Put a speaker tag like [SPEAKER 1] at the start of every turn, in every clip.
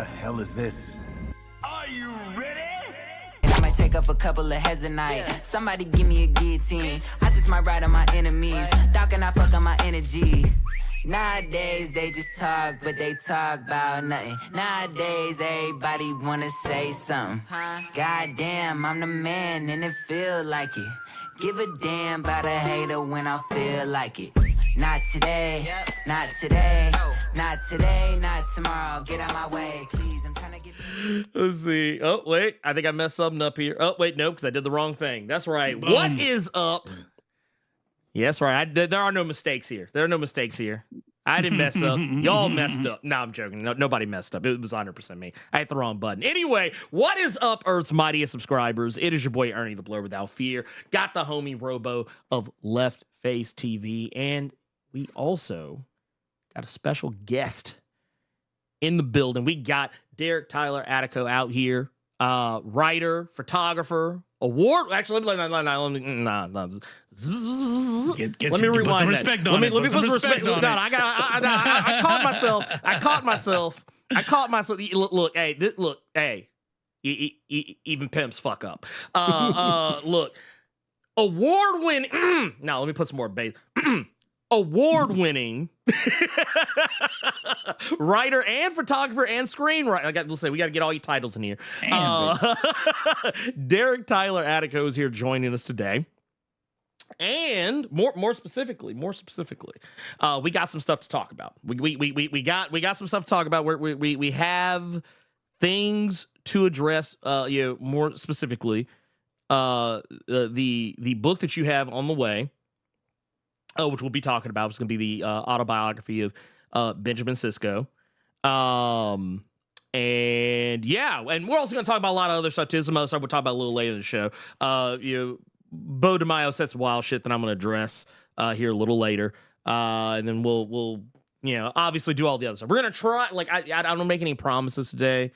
[SPEAKER 1] The hell is this? Are you ready?
[SPEAKER 2] And I might take off a couple of heads a night. Somebody give me a guillotine. I just might ride on my enemies. Dog and I fuck on my energy. Nowadays they just talk, but they talk about nothing. Nowadays everybody wanna say something. Goddamn, I'm the man and it feel like it. Give a damn about a hater when I feel like it. Not today, not today, not today, not tomorrow. Get out my way, please. I'm trying to get.
[SPEAKER 3] Let's see. Oh, wait. I think I messed something up here. Oh, wait. No, because I did the wrong thing. That's right.
[SPEAKER 4] Boom.
[SPEAKER 3] What is up? Yes, right. There are no mistakes here. There are no mistakes here. I didn't mess up. Y'all messed up. No, I'm joking. No, nobody messed up. It was 100% me. I hit the wrong button. Anyway, what is up, Earth's mightiest subscribers? It is your boy, Ernie the Blerd Without Fear. Got the homie Robo of Left Face TV. And we also got a special guest in the building. We got Derek Tyler Attico out here. Writer, photographer, award. Actually, let me rewind that. Let me put some respect on it. I caught myself. Look, hey, even pimps fuck up. Look, award-winning. Now let me put some more bass. Award-winning writer and photographer and screenwriter. We got to get all your titles in here. Derek Tyler Attico is here joining us today. And more specifically, we got some stuff to talk about. We got some stuff to talk about. We have things to address. More specifically, the book that you have on the way. Which we'll be talking about. It's going to be the autobiography of Benjamin Sisko. And we're also going to talk about a lot of other stuff too. Some other stuff we'll talk about a little later in the show. Beau DeMayo said some wild shit that I'm going to address here a little later. And then we'll obviously do all the other stuff. We're going to try, I don't make any promises today.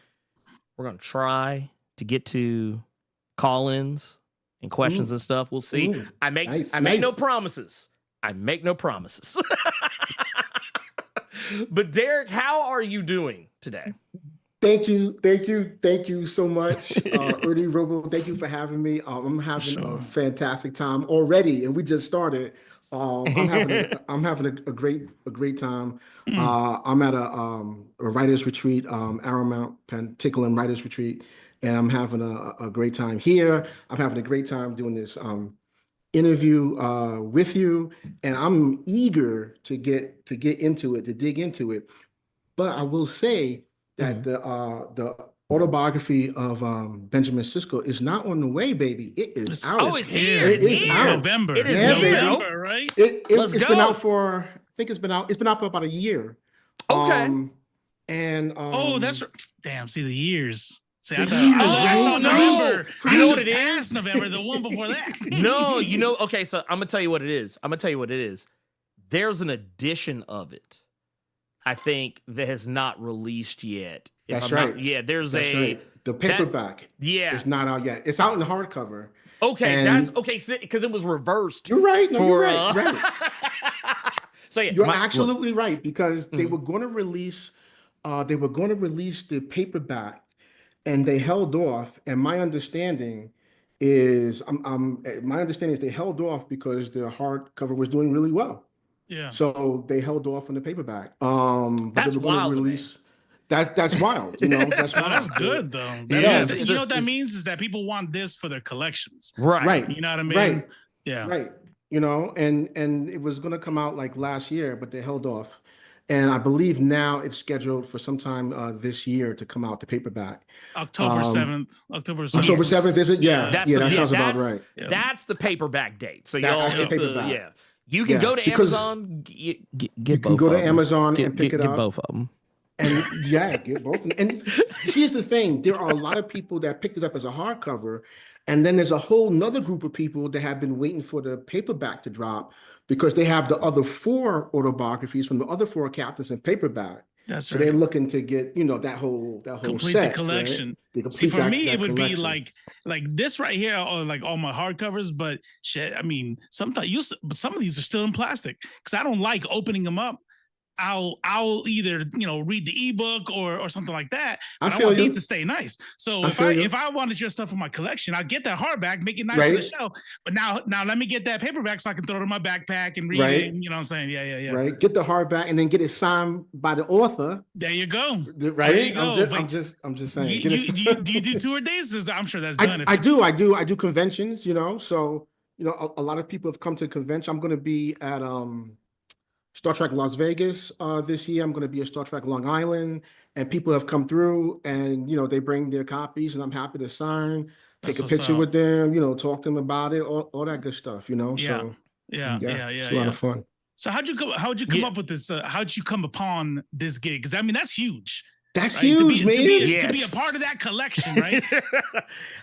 [SPEAKER 3] We're going to try to get to call-ins and questions and stuff. We'll see. I make no promises. I make no promises. But Derek, how are you doing today?
[SPEAKER 5] Thank you so much, Ernie, Robo. Thank you for having me. I'm having a fantastic time already, and we just started. I'm having a great time. I'm at a writers retreat, Aramount Penticklin Writers Retreat, and I'm having a great time here. I'm having a great time doing this interview with you, and I'm eager to get into it, to dig into it. But I will say that the autobiography of Benjamin Sisko is not on the way, baby. It is out.
[SPEAKER 3] Oh, it's here.
[SPEAKER 5] It is out.
[SPEAKER 4] November.
[SPEAKER 3] It is
[SPEAKER 4] November, right?
[SPEAKER 5] It's been out for, I think it's been out for about a year.
[SPEAKER 3] Okay.
[SPEAKER 4] That's damn. See the years. See, I saw November.
[SPEAKER 3] You know what it is?
[SPEAKER 4] Past November, the one before that.
[SPEAKER 3] No, okay, so I'm gonna tell you what it is. There's an edition of it, I think, that has not released yet.
[SPEAKER 5] That's right.
[SPEAKER 3] There's
[SPEAKER 5] the paperback. It's not out yet. It's out in the hardcover.
[SPEAKER 3] Okay, that's okay, because it was reversed.
[SPEAKER 5] You're right. No, you're right.
[SPEAKER 3] So yeah,
[SPEAKER 5] you're absolutely right, because they were going to release the paperback. And they held off, and my understanding is they held off because the hardcover was doing really well.
[SPEAKER 4] Yeah.
[SPEAKER 5] So they held off on the paperback.
[SPEAKER 3] That's wild.
[SPEAKER 5] That's wild. That's wild.
[SPEAKER 4] That's good though. You know what that means is that people want this for their collections.
[SPEAKER 3] Right.
[SPEAKER 4] You know what I mean?
[SPEAKER 5] Right.
[SPEAKER 4] Yeah.
[SPEAKER 5] Right. And it was going to come out like last year, but they held off. And I believe now it's scheduled for sometime this year to come out, the paperback.
[SPEAKER 4] October 7th.
[SPEAKER 5] October 7th, is it? Yeah. That sounds about right.
[SPEAKER 3] That's the paperback date. So
[SPEAKER 5] that's the paperback.
[SPEAKER 3] You can go to Amazon, get
[SPEAKER 5] you can go to Amazon and pick it up.
[SPEAKER 3] Get both of them.
[SPEAKER 5] And get both of them. And here's the thing. There are a lot of people that picked it up as a hardcover. And then there's a whole nother group of people that have been waiting for the paperback to drop because they have the other 4 autobiographies from the other 4 captains in paperback.
[SPEAKER 4] That's
[SPEAKER 5] so
[SPEAKER 4] right.
[SPEAKER 5] they're looking to get, that whole
[SPEAKER 4] complete
[SPEAKER 5] set,
[SPEAKER 4] the collection.
[SPEAKER 5] Right?
[SPEAKER 4] See, for me, it would
[SPEAKER 5] collection.
[SPEAKER 4] be like this right here, or like all my hardcovers. But shit, I mean, some of these are still in plastic because I don't like opening them up I'll either read the ebook or something like that. But I
[SPEAKER 5] feel
[SPEAKER 4] want
[SPEAKER 5] you.
[SPEAKER 4] these to stay nice. So if I wanted your stuff for my collection, I'll get that hardback, make it nice for the show. But now let me get that paperback so I can throw it in my backpack and read it. And, you know what I'm saying? Yeah.
[SPEAKER 5] Right. Get the hardback and then get it signed by the author.
[SPEAKER 4] There you go.
[SPEAKER 5] Right.
[SPEAKER 4] There you go.
[SPEAKER 5] I'm just saying.
[SPEAKER 4] Do you do tour days? I'm sure that's done.
[SPEAKER 5] I do conventions. So a lot of people have come to convention. I'm going to be at Star Trek Las Vegas this year. I'm going to be at Star Trek Long Island, and people have come through and, they bring their copies, and I'm happy to sign, take a picture with them, talk to them about it, all that good stuff,
[SPEAKER 4] Yeah.
[SPEAKER 5] So
[SPEAKER 4] Yeah.
[SPEAKER 5] It's a lot of fun.
[SPEAKER 4] So how'd you come up with this? How'd you come upon this gig? Because I mean, that's huge.
[SPEAKER 5] That's
[SPEAKER 4] right?
[SPEAKER 5] huge, man.
[SPEAKER 4] To be a part of that collection, right?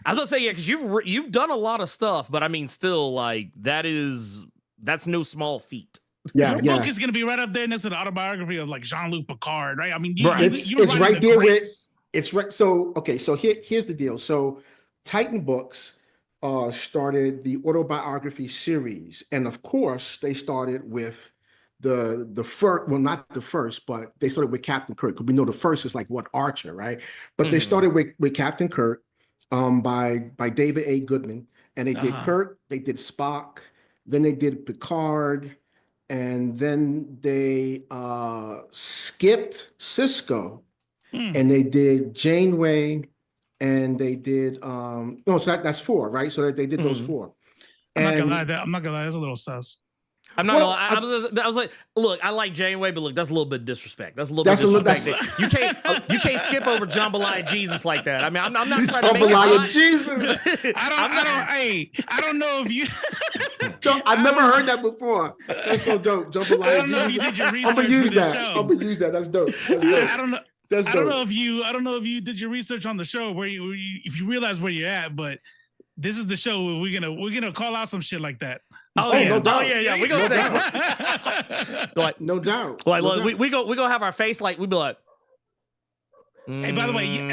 [SPEAKER 3] I was gonna say, yeah, because you've done a lot of stuff, but I mean, still, like that's no small feat.
[SPEAKER 5] Yeah,
[SPEAKER 4] Your book is going to be right up there next to the autobiography of like Jean-Luc Picard, right? I mean,
[SPEAKER 5] it's right there with it's right. So here's the deal. So Titan Books started the autobiography series, and of course they started with the first. Well, not the first, but they started with Captain Kirk, because we know the first is like Archer, right? But they started with Captain Kirk, by David A. Goodman, and they did Kirk, they did Spock, then they did Picard. And then they skipped Sisko, and they did Janeway, and they did so that's 4, right? So they did those 4.
[SPEAKER 4] I'm not gonna lie, that's a little sus.
[SPEAKER 3] I'm not gonna lie. I was like, look, I like Janeway, but look, that's a little bit of disrespect. That's a little bit disrespect. You can't skip over Jambalaya Jesus like that. I mean, I'm not trying to make
[SPEAKER 5] Jambalaya Jesus.
[SPEAKER 4] I don't know if you.
[SPEAKER 5] I've never heard that before. That's so dope. Jambalaya
[SPEAKER 4] I don't know if you did your research.
[SPEAKER 5] I'm gonna use
[SPEAKER 4] for
[SPEAKER 5] that.
[SPEAKER 4] The show.
[SPEAKER 5] I'm gonna use that. That's dope.
[SPEAKER 4] I don't know.
[SPEAKER 5] That's dope.
[SPEAKER 4] I don't know if you did your research on the show if you realize where you're at, but this is the show where we're gonna call out some shit like that.
[SPEAKER 5] No doubt.
[SPEAKER 3] Yeah. We gonna say like
[SPEAKER 5] no doubt.
[SPEAKER 3] Like look, we gonna have our face like we be like.
[SPEAKER 4] Hey, by the way, you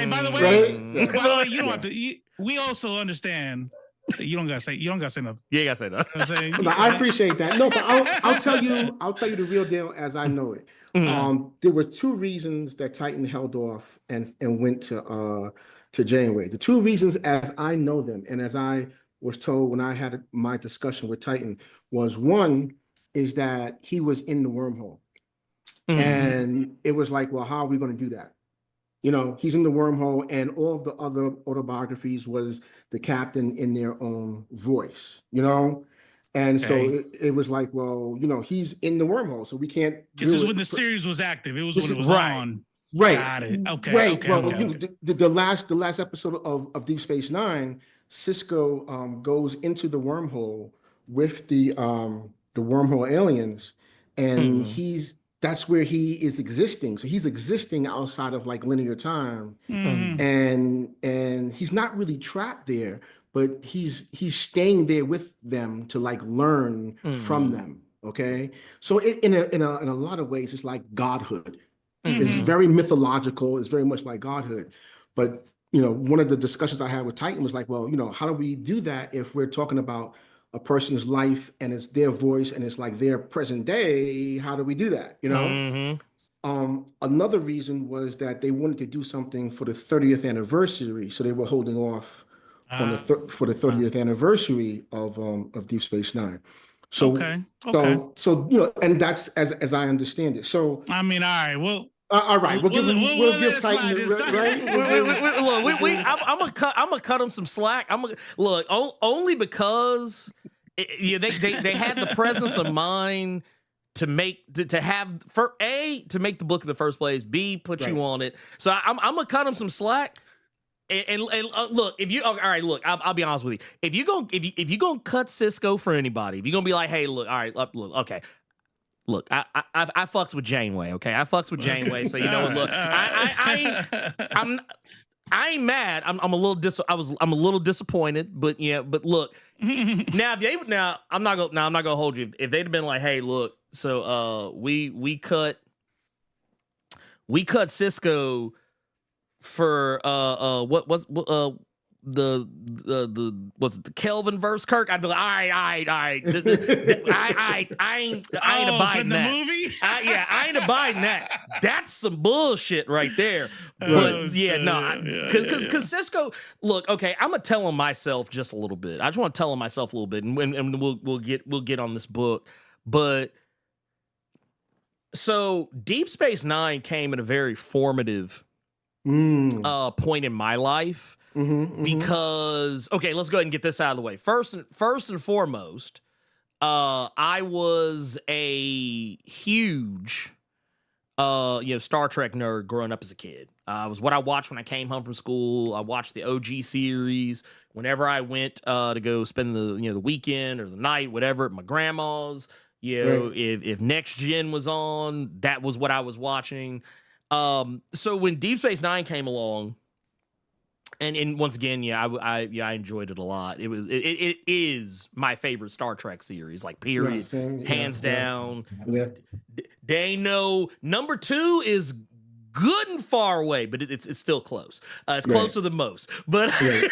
[SPEAKER 4] don't have to. We also understand that you don't gotta say nothing.
[SPEAKER 3] You gotta say nothing.
[SPEAKER 4] You know what I'm saying?
[SPEAKER 5] No, I appreciate that. No, but I'll tell you the real deal as I know it. There were 2 reasons that Titan held off and went to Janeway. The 2 reasons, as I know them, and as I was told when I had my discussion with Titan, was one is that he was in the wormhole, and it was like, well, how are we going to do that? He's in the wormhole, and all of the other autobiographies was the captain in their own voice, and so it was like, well, he's in the wormhole, so we can't.
[SPEAKER 4] This is when the series was active. It was when it was on.
[SPEAKER 5] Right.
[SPEAKER 4] Got it. Okay.
[SPEAKER 5] Right.
[SPEAKER 4] Okay.
[SPEAKER 5] The last episode of Deep Space Nine, Sisko goes into the wormhole with the wormhole aliens, and that's where he is existing. So he's existing outside of like linear time, and he's not really trapped there, but he's staying there with them to like learn from them. Okay, so in a lot of ways, it's like godhood. It's very mythological. It's very much like godhood. But one of the discussions I had with Titan was like, well, how do we do that if we're talking about a person's life and it's their voice and it's like their present day? How do we do that? Another reason was that they wanted to do something for the 30th anniversary, so they were holding off on for the 30th anniversary of Deep Space Nine. So so and that's as I understand it. So
[SPEAKER 4] I mean, all right, well.
[SPEAKER 5] All right, we'll give Titan right.
[SPEAKER 3] I'm gonna cut him some slack. Only because they had the presence of mind to make to make the book in the first place. B, put you on it. So I'm gonna cut him some slack. And look, if you all right, look, I'll be honest with you. If you gonna cut Sisko for anybody, if you're gonna be like, hey, look, all right, look, okay. Look, I fucks with Janeway, okay? I fucks with Janeway, so you know what? Look, I ain't mad. I'm a little disappointed, but yeah, but look, now I'm not gonna hold you. If they'd have been like, hey, look, so we cut Sisko for was it the Kelvin verse, Kirk? I'd be like, all right, I ain't abiding that.
[SPEAKER 4] Movie?
[SPEAKER 3] I ain't abiding that. That's some bullshit right there. But because Sisko, look, okay, I'm gonna tell him myself just a little bit. I just want to tell him myself a little bit, and we'll get on this book. But so Deep Space Nine came at a very formative point in my life. Because okay, let's go ahead and get this out of the way. First and foremost, I was a huge Star Trek nerd growing up as a kid. It was what I watched when I came home from school. I watched the OG series whenever I went to go spend the weekend or the night, whatever, at my grandma's. If Next Gen was on, that was what I was watching. So when Deep Space Nine came along. And once again, I enjoyed it a lot. It is my favorite Star Trek series, like period, hands down. They know number 2 is good and far away, but it's still close. It's closer than most. But
[SPEAKER 4] but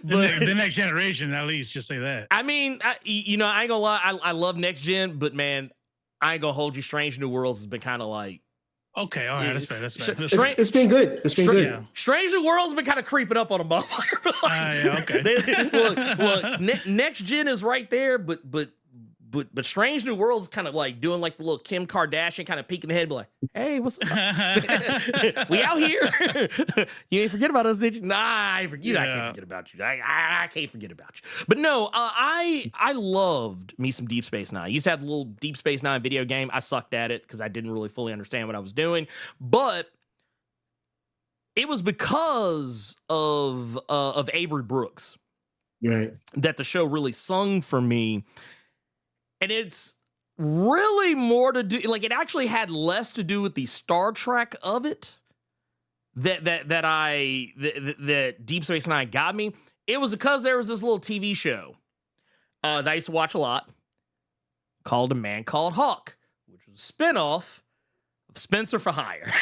[SPEAKER 4] the Next Generation, at least, just say that.
[SPEAKER 3] I mean, I ain't gonna lie, I love Next Gen, but man, I ain't gonna hold you. Strange New Worlds has been kind of like.
[SPEAKER 4] Okay, all right, that's fair.
[SPEAKER 5] It's been good. It's been good.
[SPEAKER 3] Yeah. Strange New World's been kind of creeping up on a motherfucker.
[SPEAKER 4] Okay.
[SPEAKER 3] Look, Next Gen is right there, but Strange New World's kind of like doing like the little Kim Kardashian kind of peeking ahead, be like, "Hey, what's up? We out here? You ain't forget about us, did you? Nah, I can't forget about you. I can't forget about you." But no, I loved me some Deep Space Nine. I used to have the little Deep Space Nine video game. I sucked at it because I didn't really fully understand what I was doing, but it was because of Avery Brooks, that the show really sung for me. And it's really more to do, like, it actually had less to do with the Star Trek of it that Deep Space Nine got me. It was because there was this little TV show that I used to watch a lot called A Man Called Hawk, which was a spinoff of Spencer for Hire.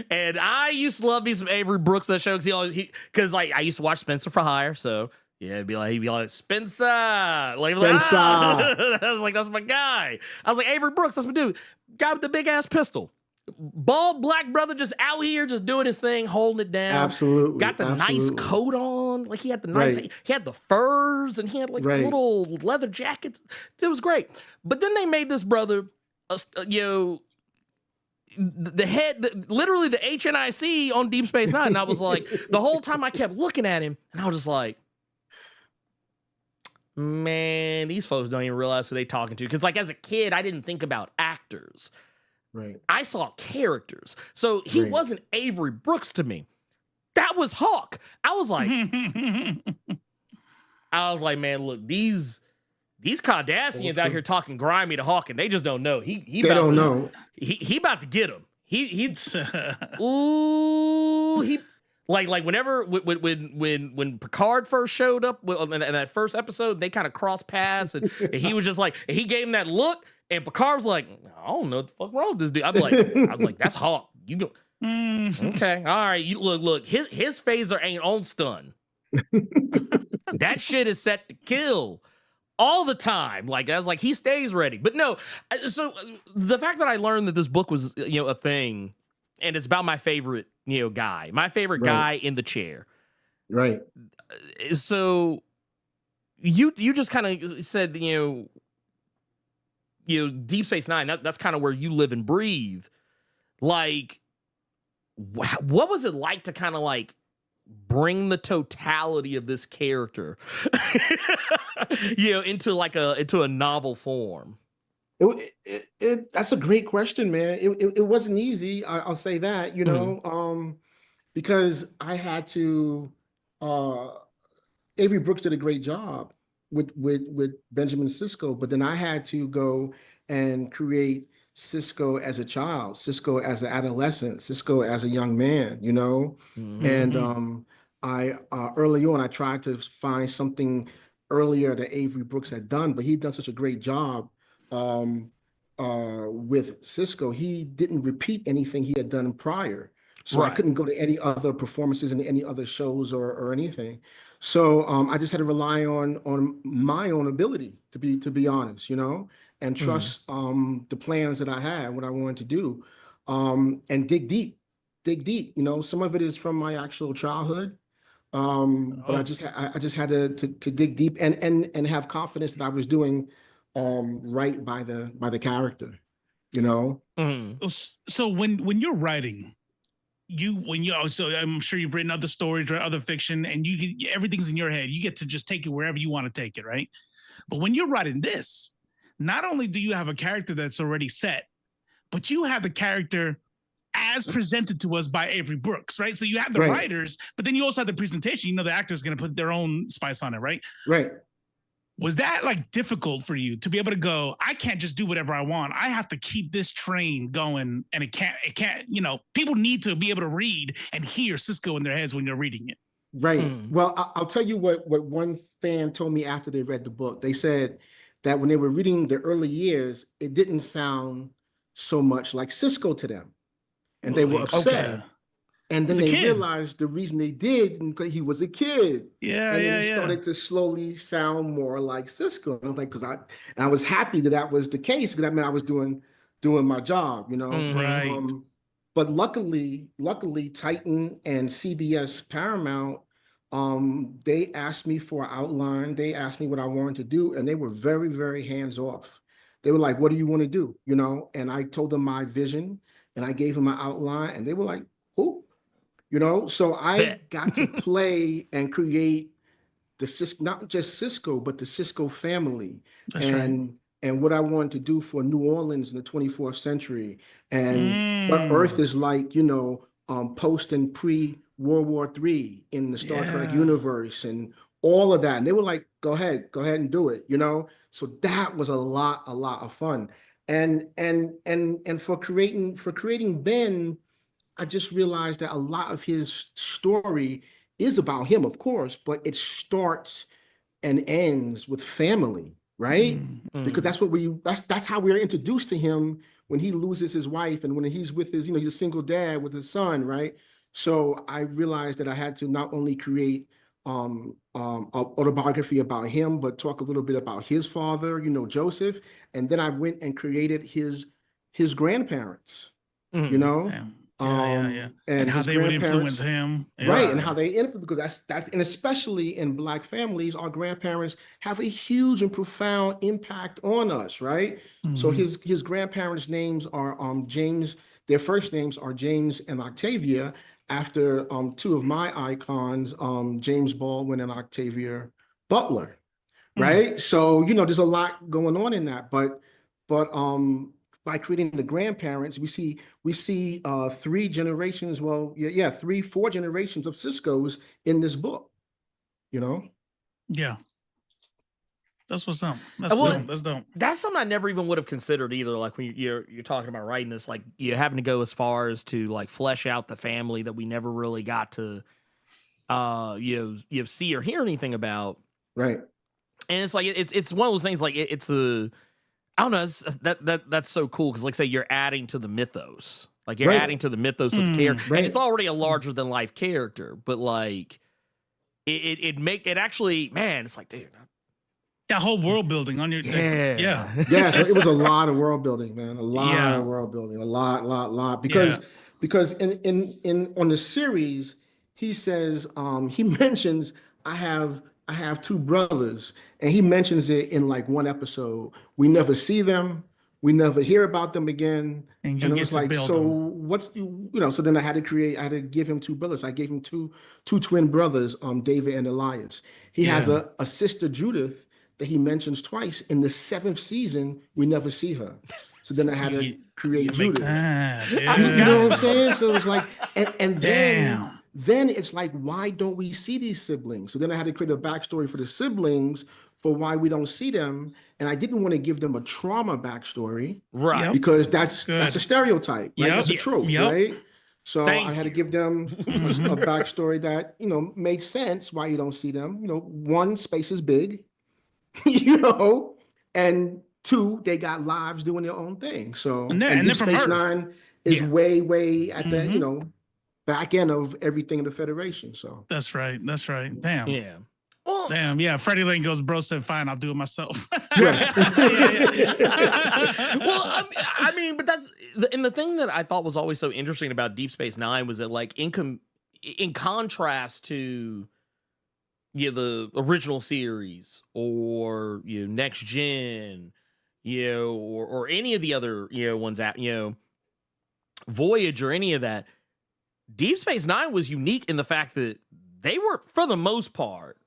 [SPEAKER 3] And I used to love me some Avery Brooks, that show, because I used to watch Spencer for Hire, so... Yeah, he'd be like, Spencer. Spencer. I was like, that's my guy. I was like, Avery Brooks, that's my dude. Guy with the big ass pistol. Bald black brother just out here just doing his thing, holding it down.
[SPEAKER 5] Absolutely.
[SPEAKER 3] Got the nice coat on. Like he had the he had the furs and he had like little leather jackets. It was great. But then they made this brother, the head, literally the HNIC on Deep Space Nine. And I was like, the whole time I kept looking at him and I was just like, man, these folks don't even realize who they talking to. Because, like, as a kid, I didn't think about actors.
[SPEAKER 5] Right.
[SPEAKER 3] I saw characters. So he wasn't Avery Brooks to me. That was Hawk. I was like, man, look, these Cardassians out here talking grimy to Hawk, and they just don't know. He don't know. He about to get him. Like whenever when Picard first showed up in that first episode, they kind of crossed paths, and he was just like, he gave him that look, and Picard was like, I don't know what the fuck wrong with this dude. I was like, that's Hawk. You go, okay, all right. You look. His phaser ain't on stun. That shit is set to kill all the time. Like I was like, he stays ready. But no, so the fact that I learned that this book was a thing, and it's about my favorite. My favorite guy in the chair.
[SPEAKER 5] Right.
[SPEAKER 3] So you just kind of said, Deep Space Nine, that's kind of where you live and breathe. Like, what was it like to kind of like bring the totality of this character, into a novel form?
[SPEAKER 5] That's a great question, man. It wasn't easy. I'll say that, because I had to. Avery Brooks did a great job with Benjamin Sisko, but then I had to go and create Sisko as a child, Sisko as an adolescent, Sisko as a young man, And I early on I tried to find something earlier that Avery Brooks had done, but he'd done such a great job. With Sisko, he didn't repeat anything he had done prior. So I couldn't go to any other performances in any other shows or anything. So I just had to rely on my own ability to be honest, and trust the plans that I had, what I wanted to do, and dig deep. Some of it is from my actual childhood, but I just had to dig deep and have confidence that I was doing right by the character,
[SPEAKER 4] So when you're writing, so I'm sure you've written other stories or other fiction, and everything's in your head. You get to just take it wherever you want to take it, right? But when you're writing this, not only do you have a character that's already set, but you have the character as presented to us by Avery Brooks, right? So you have the writers, but then you also have the presentation. The actor's going to put their own spice on it, right?
[SPEAKER 5] Right.
[SPEAKER 4] Was that like difficult for you to be able to go, I can't just do whatever I want. I have to keep this train going, and it can't, people need to be able to read and hear Sisko in their heads when you're reading it.
[SPEAKER 5] Right. Well, I'll tell you what one fan told me after they read the book. They said that when they were reading the early years, it didn't sound so much like Sisko to them. And they were upset. Okay. And then they realized the reason they did, because he was a kid.
[SPEAKER 4] Yeah,
[SPEAKER 5] and then it started to slowly sound more like Sisko. And I was like, I was happy that was the case, because that meant I was doing my job,
[SPEAKER 4] Right.
[SPEAKER 5] But luckily, Titan and CBS Paramount, they asked me for an outline. They asked me what I wanted to do, and they were very, very hands off. They were like, "What do you want to do?" And I told them my vision, and I gave them an outline, and they were like, "Who?" So I got to play and create not just Sisko, but the Sisko family.
[SPEAKER 4] That's right.
[SPEAKER 5] And what I wanted to do for New Orleans in the 24th century, and what Earth is like, post and pre-World War III in the Star Trek universe, and all of that. And they were like, go ahead and do it, So that was a lot of fun. And for creating Ben, I just realized that a lot of his story is about him, of course, but it starts and ends with family, right? Because that's how we're introduced to him when he loses his wife, and when he's with his, he's a single dad with his son, right? So I realized that I had to not only create an autobiography about him, but talk a little bit about his father, Joseph, and then I went and created his grandparents,
[SPEAKER 4] and how they would influence him,
[SPEAKER 5] right? And how they influence, because that's and especially in Black families, our grandparents have a huge and profound impact on us, right? So his grandparents' names are James. Their first names are James and Octavia, after two of my icons, James Baldwin and Octavia Butler, right? So there's a lot going on in that, but by creating the grandparents, we see 3 generations, 4 generations of Siskos in this book,
[SPEAKER 4] Yeah. That's what's up. That's dope. That's dope.
[SPEAKER 3] That's something I never even would have considered either. Like when you're talking about writing this, like you having to go as far as to like flesh out the family that we never really got to see or hear anything about.
[SPEAKER 5] Right.
[SPEAKER 3] And it's like it's one of those things, like it's a, I don't know, that's so cool, because like say you're adding to the mythos. Like you're adding to the mythos of the character. And it's already a larger than life character, but like it actually, man, it's like, dude,
[SPEAKER 4] that whole world building on your
[SPEAKER 5] so it was a lot of world building, man. A lot of world building. A lot. Because in on the series, he says, he mentions I have 2 brothers, and he mentions it in like one episode. We never see them, we never hear about them again. And it was like, so what's so then I had to give him 2 brothers. I gave him two twin brothers, David and Elias. He has a sister, Judith, that he mentions twice. In the 7th season, we never see her. So then I had to create Judith. You know what I'm saying? So it was like, and then it's like, why don't we see these siblings? So then I had to create a backstory for the siblings, for why we don't see them. And I didn't want to give them a trauma backstory,
[SPEAKER 3] right?
[SPEAKER 5] Because that's a stereotype, right? That's a trope, right? So I had to give them a backstory that made sense why you don't see them. 1, space is big, and 2, they got lives doing their own thing. So and Deep Space Nine is way at the back end of everything in the Federation. So
[SPEAKER 4] That's right. Damn.
[SPEAKER 3] Yeah. Well,
[SPEAKER 4] Damn. Yeah. Freddie Lane goes, bro said, fine, I'll do it myself.
[SPEAKER 5] right.
[SPEAKER 3] well, I mean, but that's and the thing that I thought was always so interesting about Deep Space Nine was that, like, in contrast to the original series or Next Gen, or any of the other ones out, Voyage or any of that, Deep Space Nine was unique in the fact that they were, for the most part,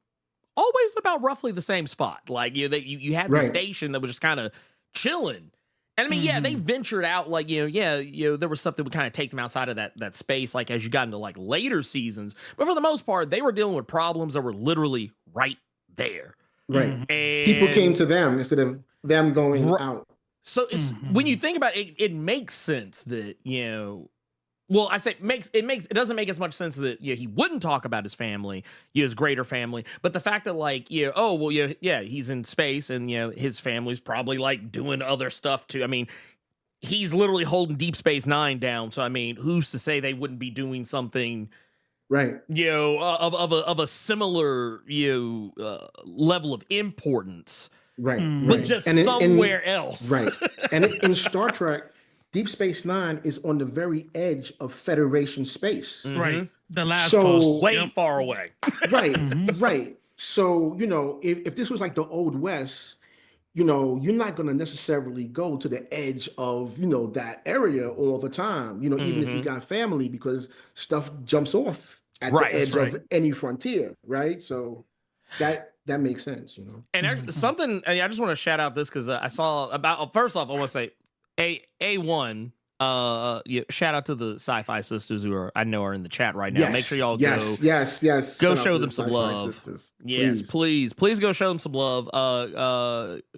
[SPEAKER 3] always about roughly the same spot. Like, you had the station that was just kind of chilling. And I mean, yeah, they ventured out, like, there was stuff that would kind of take them outside of that space, like, as you got into, like, later seasons. But for the most part, they were dealing with problems that were literally right there.
[SPEAKER 5] Right.
[SPEAKER 3] And
[SPEAKER 5] people came to them instead of them going out.
[SPEAKER 3] So it's, when you think about it, it makes sense that, well, I say it doesn't make as much sense that he wouldn't talk about his family, his greater family, but the fact that, like, he's in space and his family's probably, like, doing other stuff too. I mean, he's literally holding Deep Space Nine down, so I mean, who's to say they wouldn't be doing something,
[SPEAKER 5] right?
[SPEAKER 3] Of a similar level of importance,
[SPEAKER 5] right?
[SPEAKER 3] But just somewhere else,
[SPEAKER 5] right? And in Star Trek, Deep Space Nine is on the very edge of Federation space.
[SPEAKER 4] Right. The last post.
[SPEAKER 3] Way far away.
[SPEAKER 5] Right. Right. So, if this was like the Old West, you're not going to necessarily go to the edge of, that area all the time, even if you got family, because stuff jumps off at the edge of any frontier. Right. So that makes sense,
[SPEAKER 3] And actually, something, I just want to shout out this because I saw about, first off, I want to say, A1, shout out to the Sci-Fi Sisters who I know are in the chat right now.
[SPEAKER 5] Yes,
[SPEAKER 3] Make sure y'all
[SPEAKER 5] go
[SPEAKER 3] show them some love.
[SPEAKER 5] Sisters.
[SPEAKER 3] Yes, please go show them some love.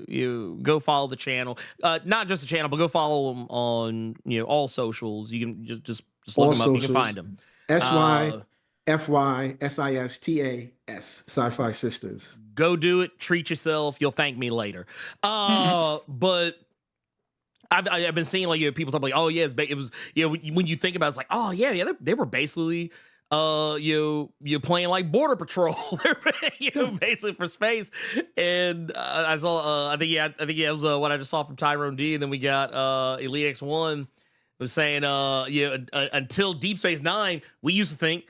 [SPEAKER 3] You go follow the channel, not just the channel, but go follow them on all socials. You can just look them up. You can find them.
[SPEAKER 5] SYFYSISTAS Sci-Fi Sisters.
[SPEAKER 3] Go do it. Treat yourself. You'll thank me later. But I've been seeing, like, people talk like, oh yeah, it was when you think about it, it's like, oh yeah, they were basically you playing like Border Patrol, basically for space. And I saw I think it was what I just saw from Tyrone D, and then we got Elite X1 was saying until Deep Space Nine, we used to think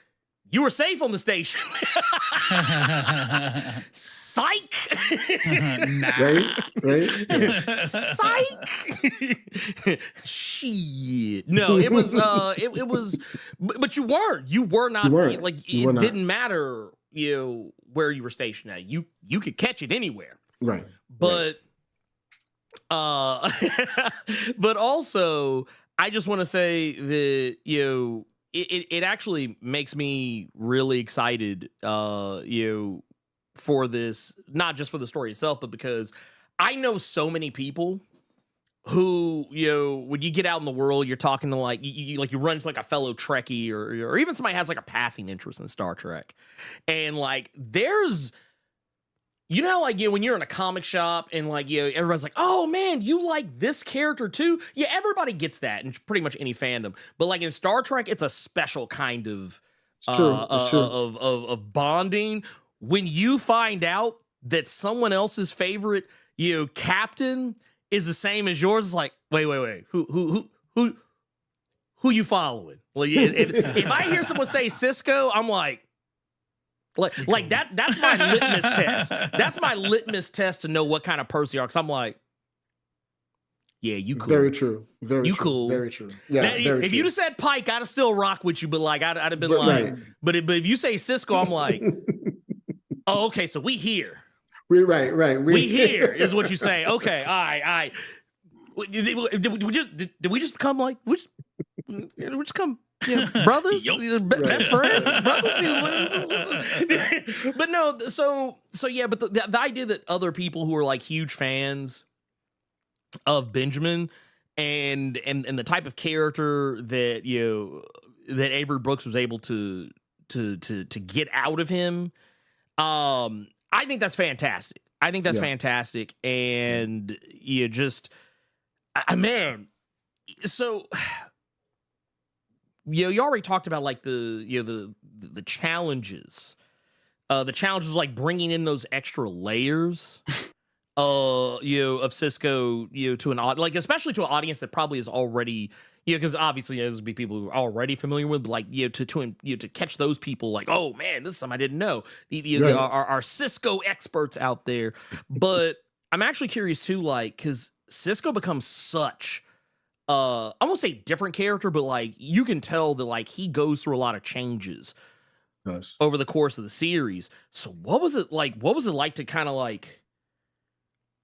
[SPEAKER 3] you were safe on the station. Psych.
[SPEAKER 5] Right?
[SPEAKER 3] Psych. Shit. No, it was it was, but you were not like, it didn't matter where you were stationed at. You could catch it anywhere.
[SPEAKER 5] Right.
[SPEAKER 3] But but also, I just want to say that it actually makes me really excited, for this, not just for the story itself, but because I know so many people who, when you get out in the world, you're talking to, like, you run into, like, a fellow Trekkie or even somebody has, like, a passing interest in Star Trek. And, like, there's, how, like, when you're in a comic shop and, like, everyone's like, oh man, you like this character too? Yeah, everybody gets that in pretty much any fandom. But, like, in Star Trek, it's a special kind of of bonding. When you find out that someone else's favorite, captain is the same as yours, it's like, wait, who you following? Like, if I hear someone say Sisko, I'm like that. That's my litmus test. That's my litmus test to know what kind of person you are. Because I'm like, yeah, you cool.
[SPEAKER 5] Very true. Very
[SPEAKER 3] cool.
[SPEAKER 5] Very true. Yeah.
[SPEAKER 3] If you'd have said Pike, I'd have still rock with you. But, like, I'd have been like, but if you say Sisko, I'm like, oh, okay. So we here.
[SPEAKER 5] Right.
[SPEAKER 3] We here is what you say. Okay. All right. Did we just become like we just become brothers, best friends, brothers? But no, so yeah, but the idea that other people who are, like, huge fans of Benjamin and the type of character that that Avery Brooks was able to get out of him, I think that's fantastic. Fantastic, and man. So you already talked about like the challenges. The challenges like bringing in those extra layers of Sisko, to an like especially to an audience that probably is already, because obviously there's be people who are already familiar with, like, to catch those people like, oh man, this is something I didn't know. Our Sisko experts out there. But I'm actually curious too, like, because Sisko becomes such I won't say different character, but like you can tell that like he goes through a lot of changes over the course of the series. So what was it like? What was it like to kind of like,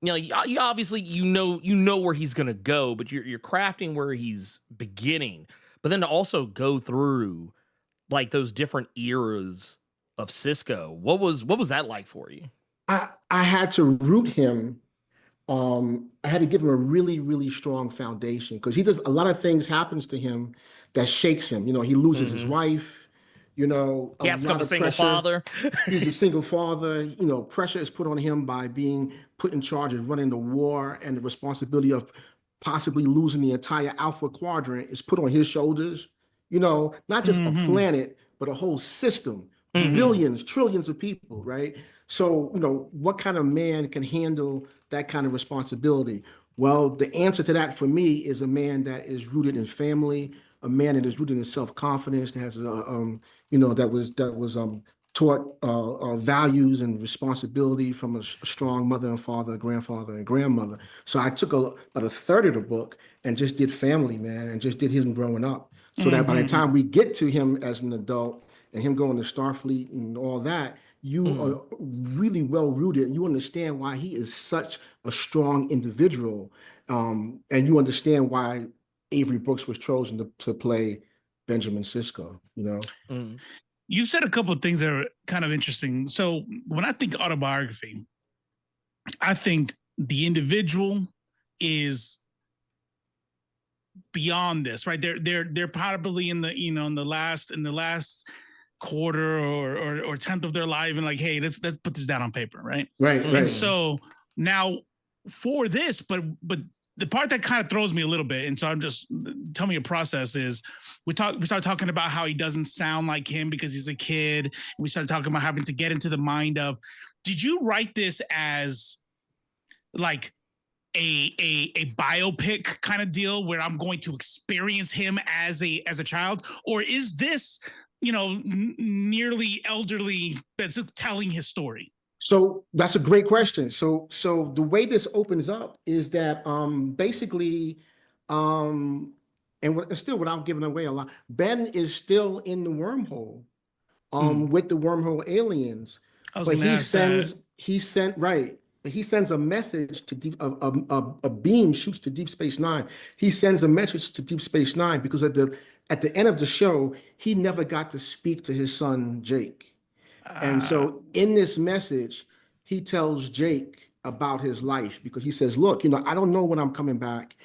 [SPEAKER 3] you obviously you know where he's gonna go, but you're crafting where he's beginning, but then to also go through like those different eras of Sisko. What was that like for you?
[SPEAKER 5] I had to root him. I had to give him a really, really strong foundation because he does a lot of things happens to him that shakes him. He loses his wife.
[SPEAKER 3] He has to become a single father.
[SPEAKER 5] He's a single father. Pressure is put on him by being put in charge of running the war, and the responsibility of possibly losing the entire Alpha Quadrant is put on his shoulders. Not just a planet, but a whole system, billions, trillions of people, right? So, what kind of man can handle that kind of responsibility? Well, the answer to that for me is a man that is rooted in family, a man that is rooted in self-confidence, that has that was taught values and responsibility from a strong mother and father, grandfather and grandmother. So I took about a third of the book and just did family, man, and just did him growing up. So that by the time we get to him as an adult and him going to Starfleet and all that, you are really well rooted. You understand why he is such a strong individual, and you understand why Avery Brooks was chosen to play Benjamin Sisko.
[SPEAKER 4] You said a couple of things that are kind of interesting. So when I think autobiography, I think the individual is beyond this, right? They're probably in the last quarter or tenth of their life, and like, hey, let's put this down on paper, right?
[SPEAKER 5] Right.
[SPEAKER 4] And so now for this, but the part that kind of throws me a little bit, and so I'm just tell me your process is we start talking about how he doesn't sound like him because he's a kid, and we started talking about having to get into the mind of, did you write this as like a biopic kind of deal where I'm going to experience him as a child, or is this nearly elderly that's telling his story?
[SPEAKER 5] So that's a great question. So the way this opens up is that basically, still without giving away a lot, Ben is still in the wormhole with the wormhole aliens. But he sends a message to a beam shoots to Deep Space Nine. He sends a message to Deep Space Nine because at the end of the show, he never got to speak to his son, Jake. And so in this message, he tells Jake about his life because he says, look, I don't know when I'm coming back.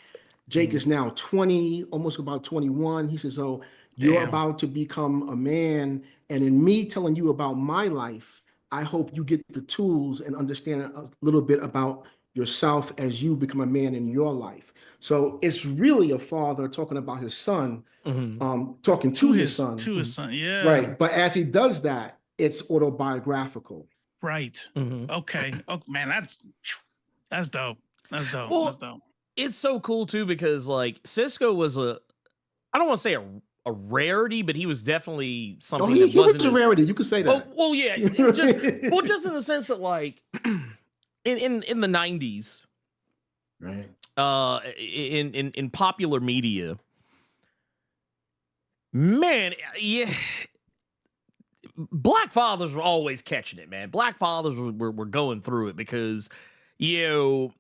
[SPEAKER 5] Jake is now 20, almost about 21. He says, oh, you're about to become a man. And in me telling you about my life, I hope you get the tools and understand a little bit about yourself as you become a man in your life. So it's really a father talking about his son, talking to his son.
[SPEAKER 4] To his son, yeah.
[SPEAKER 5] Right. But as he does that, it's autobiographical.
[SPEAKER 4] Right. Okay. Oh man, that's dope. That's dope.
[SPEAKER 3] Well,
[SPEAKER 4] that's dope.
[SPEAKER 3] It's so cool too because like Sisko was I don't want to say a rarity, but he was definitely something.
[SPEAKER 5] He was a rarity. You could say that.
[SPEAKER 3] Well, yeah. just in the sense that like in the 90s,
[SPEAKER 5] right?
[SPEAKER 3] In popular media, man, yeah. Black fathers were always catching it, man. Black fathers were going through it because, your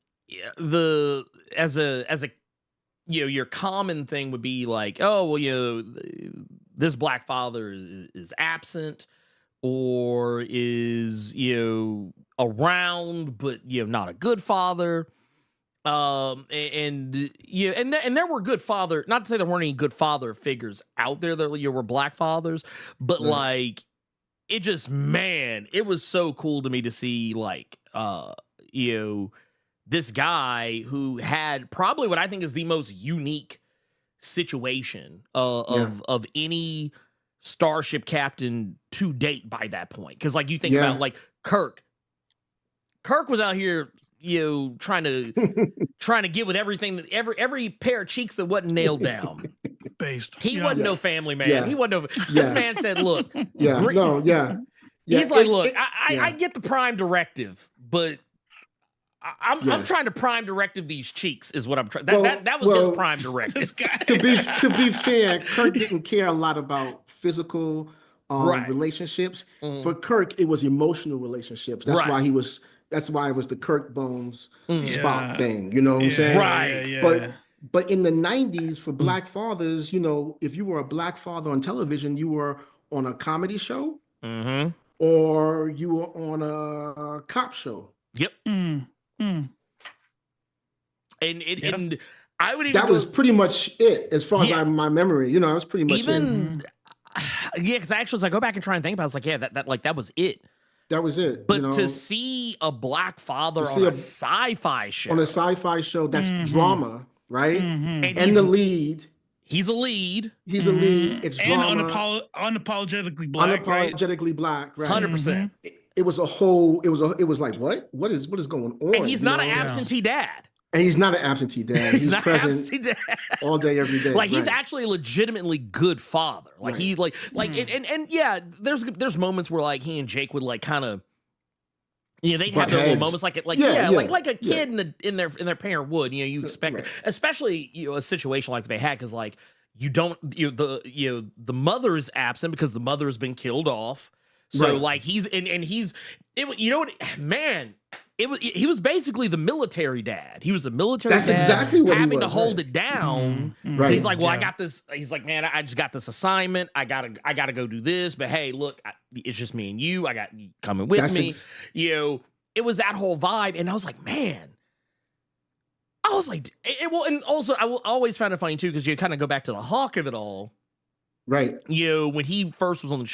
[SPEAKER 3] common thing would be like, oh, well, this black father is absent or is, around, but, not a good father. And there were good father, not to say there weren't any good father figures out there that were black fathers, but like, it just, man, it was so cool to me to see like, this guy who had probably what I think is the most unique situation of any starship captain to date by that point. Because like you think about like Kirk was out here, trying to get with everything that every pair of cheeks that wasn't nailed down. He wasn't no family man.
[SPEAKER 5] Yeah.
[SPEAKER 3] He wasn't no. This man said, "Look,
[SPEAKER 5] He's
[SPEAKER 3] like, look, I get the prime directive, but I'm trying to prime directive these cheeks is what I'm trying. That was his prime directive.
[SPEAKER 5] to be fair, Kirk didn't care a lot about physical relationships. For Kirk, it was emotional relationships. That's why he was. That's why it was the Kirk Bones Spock thing. You know what I'm saying?
[SPEAKER 3] Right.
[SPEAKER 5] But in the 90s, for Black fathers, if you were a Black father on television, you were on a comedy show or you were on a cop show.
[SPEAKER 3] Yep. And I would even
[SPEAKER 5] that was pretty much it as far as my memory. That was pretty much
[SPEAKER 3] it. Because actually, as I go back and try and think about it, it's like, that was it.
[SPEAKER 5] That was it.
[SPEAKER 3] But to see a Black father on a sci-fi show.
[SPEAKER 5] On a sci-fi show, that's drama, right? And the lead.
[SPEAKER 3] He's a lead.
[SPEAKER 5] He's a lead. It's drama.
[SPEAKER 4] And unapologetically Black.
[SPEAKER 5] Unapologetically Black, right?
[SPEAKER 3] 100%.
[SPEAKER 5] It was a whole, it was like, what is going on?
[SPEAKER 3] And he's not an absentee dad.
[SPEAKER 5] And he's not an absentee dad. He's
[SPEAKER 3] not
[SPEAKER 5] present
[SPEAKER 3] absentee dad.
[SPEAKER 5] all day, every day.
[SPEAKER 3] Like he's actually a legitimately good father. Like he's like and yeah, there's moments where like he and Jake would like kind of, they'd have their little moments like like a kid in their parent would. You expect it. Especially a situation like they had, because like the mother is absent because the mother has been killed off. So like he was basically the military dad. He was a military dad.
[SPEAKER 5] That's exactly what
[SPEAKER 3] having
[SPEAKER 5] he was,
[SPEAKER 3] to hold it down. He's like, well, I got this. He's like, man, I just got this assignment. I gotta go do this. But hey, look, it's just me and you. I got you coming with me. It was that whole vibe, and I was like, man. I was like, and also I always found it funny too, because you kind of go back to the Hawk of it all.
[SPEAKER 5] Right.
[SPEAKER 3] When he first was on the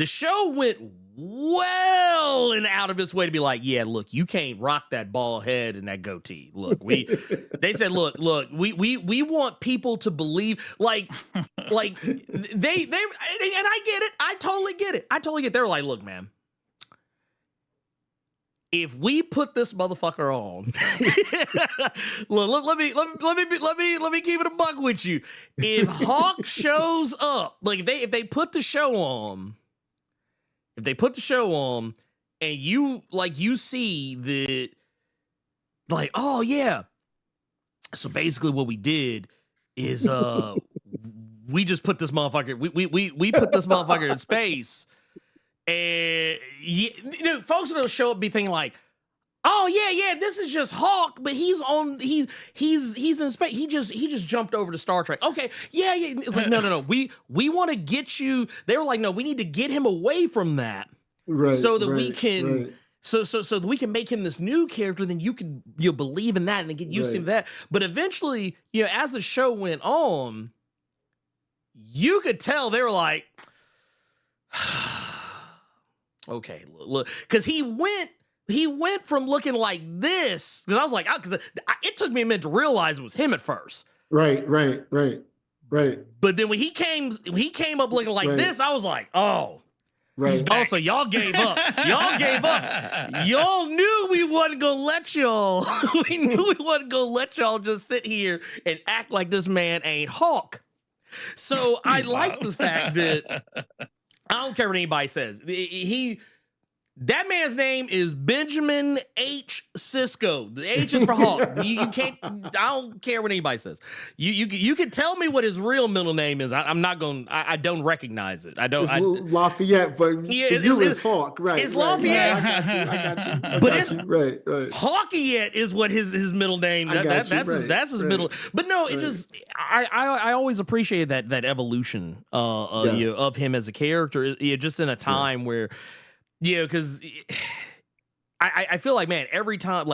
[SPEAKER 3] show went well and out of its way to be like, yeah, look, you can't rock that bald head and that goatee. Look, they said, look, we want people to believe like they, and I get it. I totally get it. They're like, look, man, if we put this motherfucker on, look, let me keep it a buck with you. If Hawk shows up, like if they put the show on. If they put the show on and you see that, like, oh yeah. So basically what we did is we just put this motherfucker, we put this motherfucker in space. And folks are gonna show up and be thinking like, oh yeah, this is just Hawk, but he's in space. He just jumped over to Star Trek. Okay, yeah. It's like no. We want to get you. They were like, no, we need to get him away from that, so that we can, so that we can make him this new character. Then you'll believe in that and then get used to that. But eventually, as the show went on, you could tell they were like, okay, look, because he went from looking like this, because I was like, because it took me a minute to realize it was him at first. Right. But then when he came up looking like this, I was like, oh. Right. Also, y'all gave up. Y'all knew we wasn't gonna let y'all. We knew we wasn't gonna let y'all just sit here and act like this man ain't Hawk. So I like the fact that I don't care what anybody says. That man's name is Benjamin H. Sisko. The H is for Hawk. You can't. I don't care what anybody says. You can tell me what his real middle name is. I'm not going. I don't recognize it. I don't.
[SPEAKER 5] It's Lafayette, but it's Hawk, right?
[SPEAKER 3] It's Lafayette.
[SPEAKER 5] I got you. Right.
[SPEAKER 3] Hawkeyette is what his middle name. That's his middle. But no, it just. I always appreciate that evolution of him as a character. Just in a time where. Yeah, because I feel like, man, every time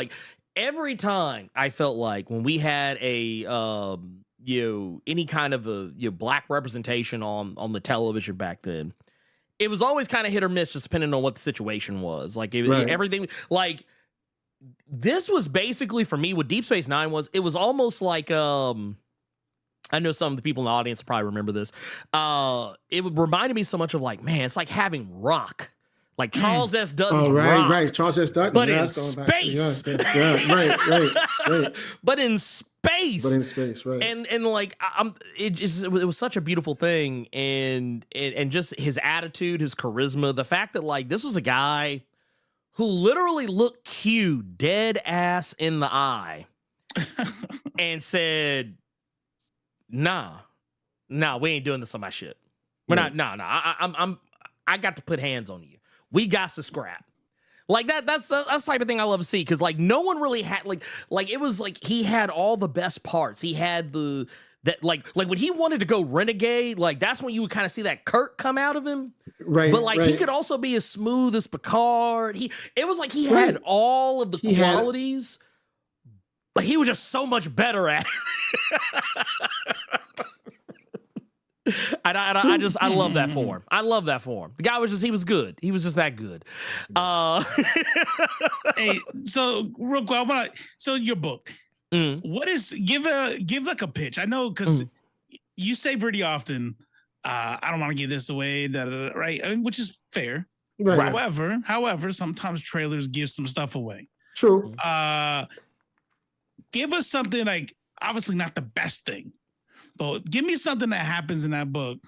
[SPEAKER 3] I felt like when we had a any kind of a Black representation on the television back then, it was always kind of hit or miss, just depending on what the situation was. Like everything, like this was basically for me what Deep Space Nine was. It was almost like I know some of the people in the audience probably remember this. It reminded me so much of like, man, it's like having Rock. Like Charles S. Dutton's Rock.
[SPEAKER 5] Right. Charles S. Dutton.
[SPEAKER 3] But
[SPEAKER 5] Yeah,
[SPEAKER 3] in
[SPEAKER 5] that's going back to-
[SPEAKER 3] space.
[SPEAKER 5] Yeah, right.
[SPEAKER 3] But in space.
[SPEAKER 5] But in space, right.
[SPEAKER 3] And like it was such a beautiful thing, and just his attitude, his charisma, the fact that like this was a guy who literally looked Q dead ass in the eye and said, nah, we ain't doing this on my shit. We're not. I got to put hands on you. We got to scrap. Like that's the type of thing I love to see, because like no one really had like it was like he had all the best parts. He had that when he wanted to go renegade, like that's when you would kind of see that Kirk come out of him.
[SPEAKER 5] Right.
[SPEAKER 3] But like he could also be as smooth as Picard. It was like he had all of the qualities, but he was just so much better at it. And I love that for him. I love that for him. The guy he was good. He was just that good.
[SPEAKER 4] Hey, so real quick, so your book, what is, give like a pitch. I know, because you say pretty often, I don't want to give this away, right? I mean, which is fair.
[SPEAKER 5] Right.
[SPEAKER 4] However, sometimes trailers give some stuff away.
[SPEAKER 5] True.
[SPEAKER 4] Give us something like, obviously not the best thing, but give me something that happens in that book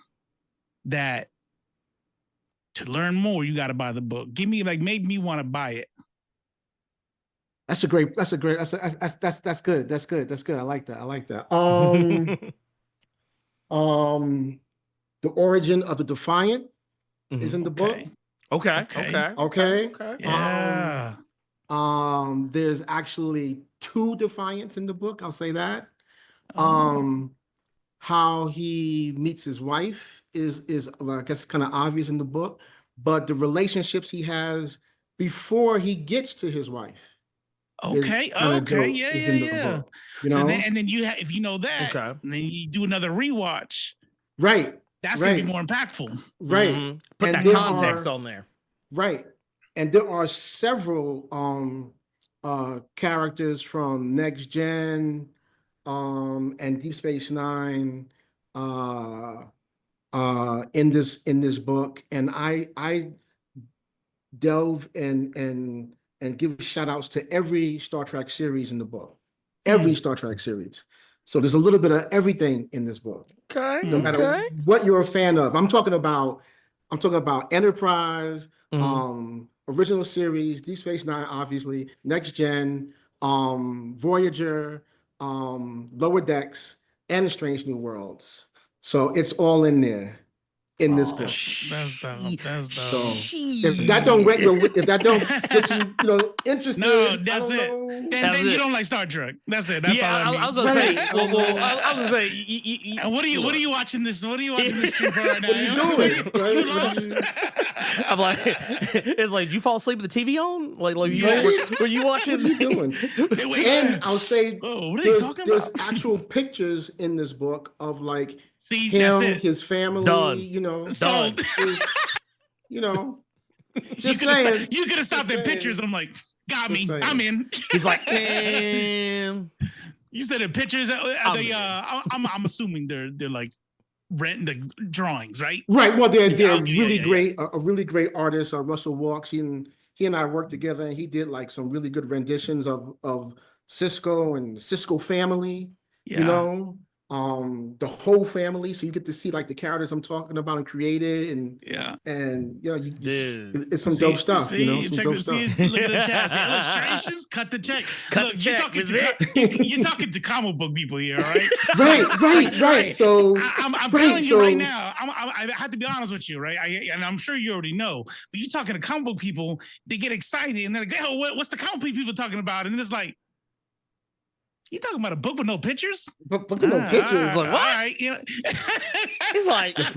[SPEAKER 4] that, to learn more, you got to buy the book. Give me, like, make me want to buy it.
[SPEAKER 5] That's good. That's good. I like that. The Origin of the Defiant is in the book.
[SPEAKER 3] Okay.
[SPEAKER 4] Yeah.
[SPEAKER 5] There's actually 2 Defiants in the book. I'll say that. How he meets his wife is I guess kind of obvious in the book, but the relationships he has before he gets to his wife.
[SPEAKER 4] Okay. Yeah.
[SPEAKER 5] Book, you know?
[SPEAKER 4] So then you have, if you know that, and then you do another rewatch.
[SPEAKER 5] Right.
[SPEAKER 4] That's gonna be more impactful.
[SPEAKER 5] Right.
[SPEAKER 3] Mm-hmm. Put
[SPEAKER 5] And
[SPEAKER 3] that context on there.
[SPEAKER 5] Right. And there are several characters from Next Gen and Deep Space Nine in this book, and I delve and give shout outs to every Star Trek series in the book, every Star Trek series. So there's a little bit of everything in this book.
[SPEAKER 3] Okay.
[SPEAKER 5] No matter what you're a fan of. I'm talking about Enterprise, original series, Deep Space Nine, obviously, Next Gen, Voyager, Lower Decks, and Strange New Worlds. So it's all in there in this book.
[SPEAKER 4] That's dope.
[SPEAKER 5] So if that don't get you, interested,
[SPEAKER 4] no, that's it. Then you don't like Star Trek. That's it. That's all that means.
[SPEAKER 3] I was gonna say. I was gonna say.
[SPEAKER 4] And what are you watching this? What are you watching this stream for right now?
[SPEAKER 5] What are you doing?
[SPEAKER 4] You lost.
[SPEAKER 3] I'm like, it's like, did you fall asleep with the TV on? Like were you watching?
[SPEAKER 5] What are you doing? And I'll say,
[SPEAKER 4] what are they talking about?
[SPEAKER 5] There's actual pictures in this book of like
[SPEAKER 4] that's
[SPEAKER 5] him,
[SPEAKER 4] it.
[SPEAKER 5] his family.
[SPEAKER 3] Done.
[SPEAKER 4] Done.
[SPEAKER 5] Just saying.
[SPEAKER 4] You could have stopped at pictures. I'm like, got me.
[SPEAKER 5] saying.
[SPEAKER 4] I'm in.
[SPEAKER 3] He's like, man.
[SPEAKER 4] You said the pictures. I'm assuming they're like renting the drawings, right?
[SPEAKER 5] Right. Well, they're really great. A really great artist, Russell Walks. He and I worked together, and he did like some really good renditions of Sisko and the Sisko family.
[SPEAKER 4] Yeah.
[SPEAKER 5] The whole family, so you get to see like the characters I'm talking about and created, and it's some dope stuff. Some dope stuff.
[SPEAKER 4] Look at the chat. Illustrations, cut the check. Look, you're talking to comic book people here, all right?
[SPEAKER 5] Right. So
[SPEAKER 4] I'm telling you right now. I have to be honest with you, right? And I'm sure you already know, but you're talking to comic book people. They get excited and they're like, "Oh, what's the comic book people talking about?" And it's like, you talking about a book with no pictures?
[SPEAKER 5] Book with no pictures.
[SPEAKER 3] Like, what?
[SPEAKER 4] All right,
[SPEAKER 3] He's like,
[SPEAKER 5] this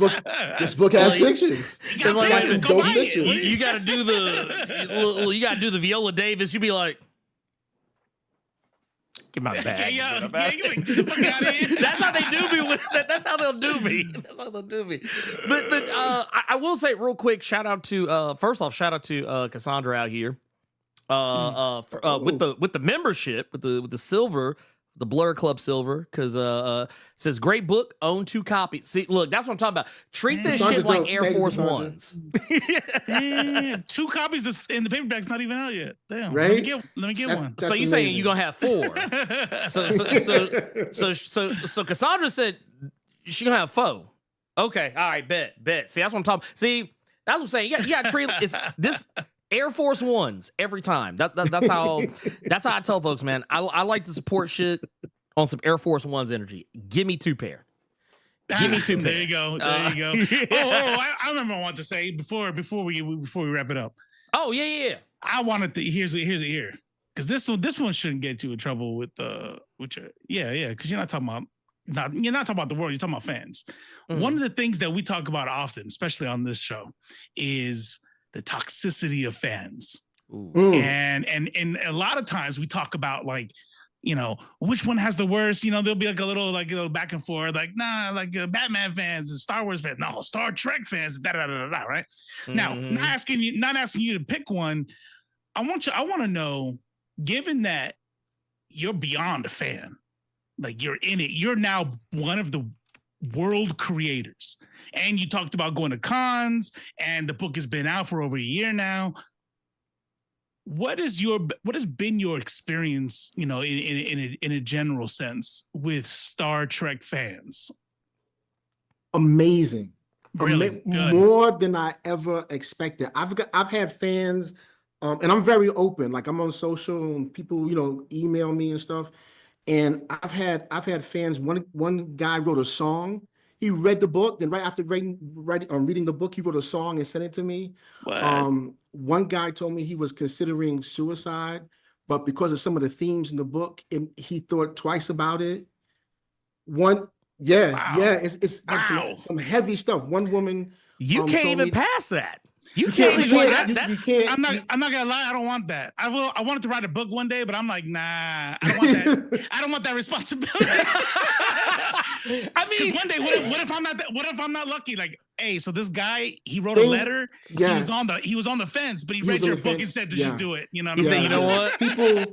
[SPEAKER 5] book has pictures.
[SPEAKER 3] It's like
[SPEAKER 5] some dope pictures.
[SPEAKER 3] You got to do the Viola Davis. You be like, get my bag.
[SPEAKER 4] Get the fuck out of here.
[SPEAKER 3] That's how they do me. That's how they'll do me. But I will say real quick, shout out to Cassandra out here. With the membership, with the silver, the Blerd Club Silver, because says great book, own 2 copies. See, look, that's what I'm talking about. Treat this
[SPEAKER 5] Cassandra's
[SPEAKER 3] shit like
[SPEAKER 5] dope.
[SPEAKER 3] Air
[SPEAKER 5] Thank you,
[SPEAKER 3] Force
[SPEAKER 5] Cassandra.
[SPEAKER 3] Ones.
[SPEAKER 4] Yeah, 2 copies in the paperback's not even out yet. Damn.
[SPEAKER 5] Right?
[SPEAKER 4] Let me get
[SPEAKER 5] That's-
[SPEAKER 4] one.
[SPEAKER 5] that's
[SPEAKER 3] So you saying
[SPEAKER 5] amazing.
[SPEAKER 3] you're gonna have 4? So Cassandra said she gonna have 4. Okay, all right, bet. See, that's what I'm talking. See, that's what I'm saying. You got to treat this Air Force Ones every time. That's how I tell folks, man. I like to support shit on some Air Force Ones energy. Give me 2 pair. Give me 2 pair.
[SPEAKER 4] There you go. There you go. I remember what I wanted to say before we wrap it up.
[SPEAKER 3] Oh yeah.
[SPEAKER 4] I wanted to here's it here. Because this one shouldn't get you in trouble with because you're not talking about the world, you're talking about fans.
[SPEAKER 3] Mm-hmm.
[SPEAKER 4] One of the things that we talk about often, especially on this show, is the toxicity of fans. And a lot of times we talk about like, which one has the worst, there'll be like a little back and forth, like, nah, like Batman fans and Star Wars fans, no, Star Trek fans, right? Now, not asking you to pick one. I want to know, given that you're beyond a fan, like you're in it, you're now one of the world creators, and you talked about going to cons, and the book has been out for over a year now. What has been your experience, in a general sense with Star Trek fans?
[SPEAKER 5] Amazing.
[SPEAKER 4] Really good.
[SPEAKER 5] More than I ever expected. I've had fans, and I'm very open. Like I'm on social, and people, email me and stuff. And I've had fans. One guy wrote a song. He read the book, then right after reading the book, he wrote a song and sent it to me.
[SPEAKER 4] What?
[SPEAKER 5] One guy told me he was considering suicide, but because of some of the themes in the book, he thought twice about it.
[SPEAKER 4] Wow.
[SPEAKER 5] It's
[SPEAKER 4] Wow.
[SPEAKER 5] some heavy stuff. One woman,
[SPEAKER 3] You can't
[SPEAKER 5] told
[SPEAKER 3] even
[SPEAKER 5] me-
[SPEAKER 3] pass that. You
[SPEAKER 5] You
[SPEAKER 3] can't
[SPEAKER 5] can't-
[SPEAKER 3] even
[SPEAKER 5] you
[SPEAKER 3] like
[SPEAKER 5] can't-
[SPEAKER 3] that.
[SPEAKER 5] you
[SPEAKER 3] That's
[SPEAKER 5] can't-
[SPEAKER 4] I'm not gonna lie, I don't want that. I wanted to write a book one day, but I'm like, nah, I don't want that. I don't want that responsibility.
[SPEAKER 3] I mean,
[SPEAKER 4] Because one day, what if I'm not lucky? Like, hey, so this guy, he wrote a letter.
[SPEAKER 5] Yeah.
[SPEAKER 4] He was on the fence, but he
[SPEAKER 5] He
[SPEAKER 4] read
[SPEAKER 5] was on
[SPEAKER 4] your
[SPEAKER 5] the
[SPEAKER 4] book and
[SPEAKER 5] fence,
[SPEAKER 4] said to
[SPEAKER 5] yeah.
[SPEAKER 4] just do it. You know what
[SPEAKER 3] He
[SPEAKER 4] I'm
[SPEAKER 3] said,
[SPEAKER 4] saying?
[SPEAKER 3] you know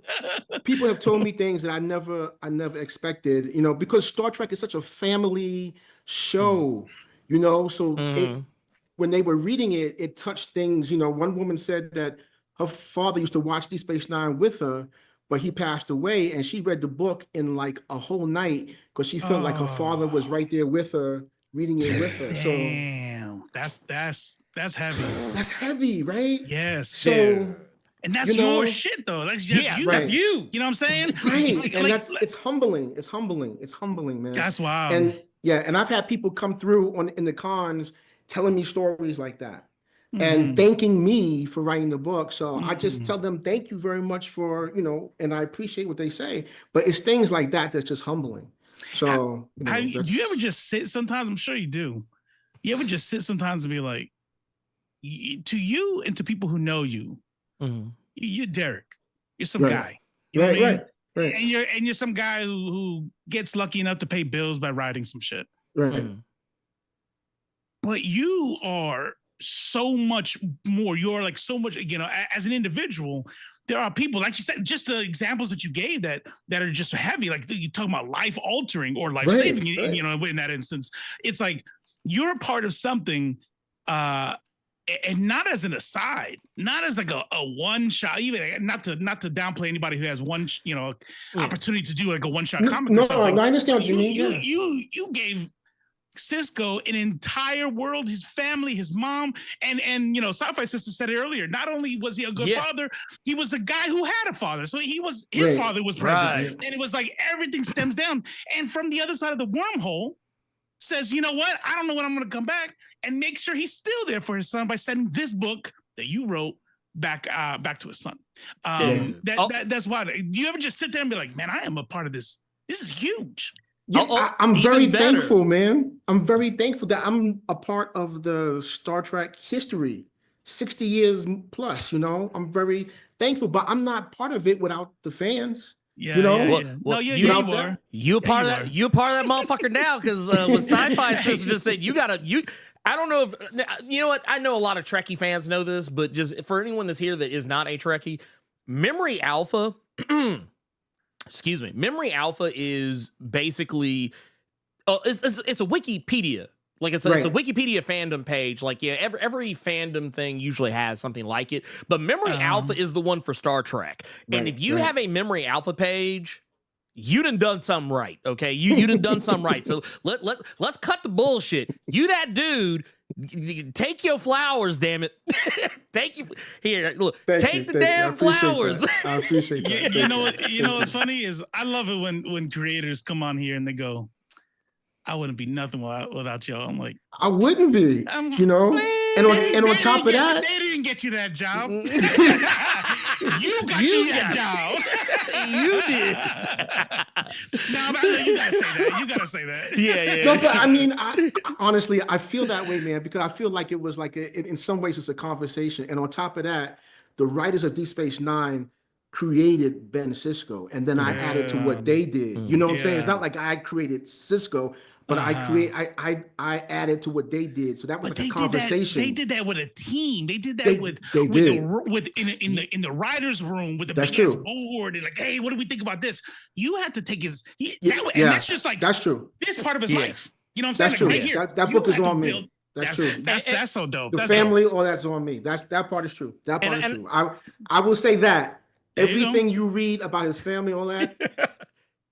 [SPEAKER 3] what?
[SPEAKER 5] People have told me things that I never expected, because Star Trek is such a family show, so when they were reading it, it touched things. One woman said that her father used to watch Deep Space Nine with her, but he passed away, and she read the book in like a whole night because she felt like her father was right there with her, reading it with her. So
[SPEAKER 4] Damn, that's heavy.
[SPEAKER 5] that's heavy, right?
[SPEAKER 4] Yes.
[SPEAKER 5] So
[SPEAKER 4] And that's your shit though. That's just you.
[SPEAKER 5] right.
[SPEAKER 3] That's you.
[SPEAKER 4] You know what I'm saying?
[SPEAKER 5] Right. And it's humbling. It's humbling, man.
[SPEAKER 4] That's wild.
[SPEAKER 5] And I've had people come through in the cons telling me stories like that and thanking me for writing the book. So I just tell them, thank you very much for, and I appreciate what they say, but it's things like that that's just humbling. So
[SPEAKER 4] do you ever just sit sometimes? I'm sure you do. You ever just sit sometimes and be like, to you and to people who know you, you're Derek. You're some guy. You know what I mean?
[SPEAKER 5] Right.
[SPEAKER 4] And you're some guy who gets lucky enough to pay bills by writing some shit.
[SPEAKER 5] Right.
[SPEAKER 4] But you are so much more. You're like so much, as an individual, there are people, like you said, just the examples that you gave that are just heavy. Like you're talking about life altering or life saving, in that instance. It's like you're a part of something, and not as an aside, not as like a one shot, even not to downplay anybody who has one, opportunity to do like a one shot comic or something.
[SPEAKER 5] No, I understand what you mean.
[SPEAKER 4] You gave Sisko an entire world, his family, his mom, and Sci-Fi Sister said it earlier. Not only was he a good father, he was a guy who had a father. So his father was present, and it was like everything stems down. And from the other side of the wormhole, says, you know what? I don't know when I'm going to come back, and make sure he's still there for his son by sending this book that you wrote back to his son. That's why. Do you ever just sit there and be like, man, I am a part of this. This is huge.
[SPEAKER 5] Yeah, I'm very thankful, man. I'm very thankful that I'm a part of the Star Trek history, 60 years plus, I'm very thankful, but I'm not part of it without the fans.
[SPEAKER 4] Yeah, you are.
[SPEAKER 3] You part of that. You part of that motherfucker now, because with Sci-Fi Sister just said I don't know if you know what. I know a lot of Trekkie fans know this, but just for anyone that's here that is not a Trekkie, Memory Alpha excuse me, Memory Alpha is basically it's a Wikipedia. Like it's a Wikipedia fandom page. Like every fandom thing usually has something like it. But Memory Alpha is the one for Star Trek. And if you have a Memory Alpha page, you done something right. Okay, you done something right. So let's cut the bullshit. You that dude. Take your flowers, damn it. Take the damn flowers.
[SPEAKER 5] I appreciate that.
[SPEAKER 4] You know what's funny is I love it when creators come on here and they go, I wouldn't be nothing without y'all. I'm like,
[SPEAKER 5] I wouldn't be, you know. And on top of that,
[SPEAKER 4] they didn't get you that job. You got that job.
[SPEAKER 3] You did.
[SPEAKER 4] No, I know you gotta say that. You gotta say that.
[SPEAKER 3] Yeah.
[SPEAKER 5] No, but I mean, honestly, I feel that way, man, because I feel like it was like in some ways it's a conversation. And on top of that, the writers of Deep Space Nine created Ben Sisko, and then I added to what they did. You know what I'm saying? It's not like I created Sisko, but I added to what they did. So that was like a conversation.
[SPEAKER 4] They did that with a team. They did that in the writers' room with the big ass board and like, hey, what do we think about this? You had to take and that's just like
[SPEAKER 5] that's true.
[SPEAKER 4] This part of his life. You know what I'm saying?
[SPEAKER 5] That's true.
[SPEAKER 4] Right here,
[SPEAKER 5] that book is on me. That's true.
[SPEAKER 4] That's so dope.
[SPEAKER 5] The family, all that's on me. That part is true. That part is true. I will say that everything you read about his family, all that.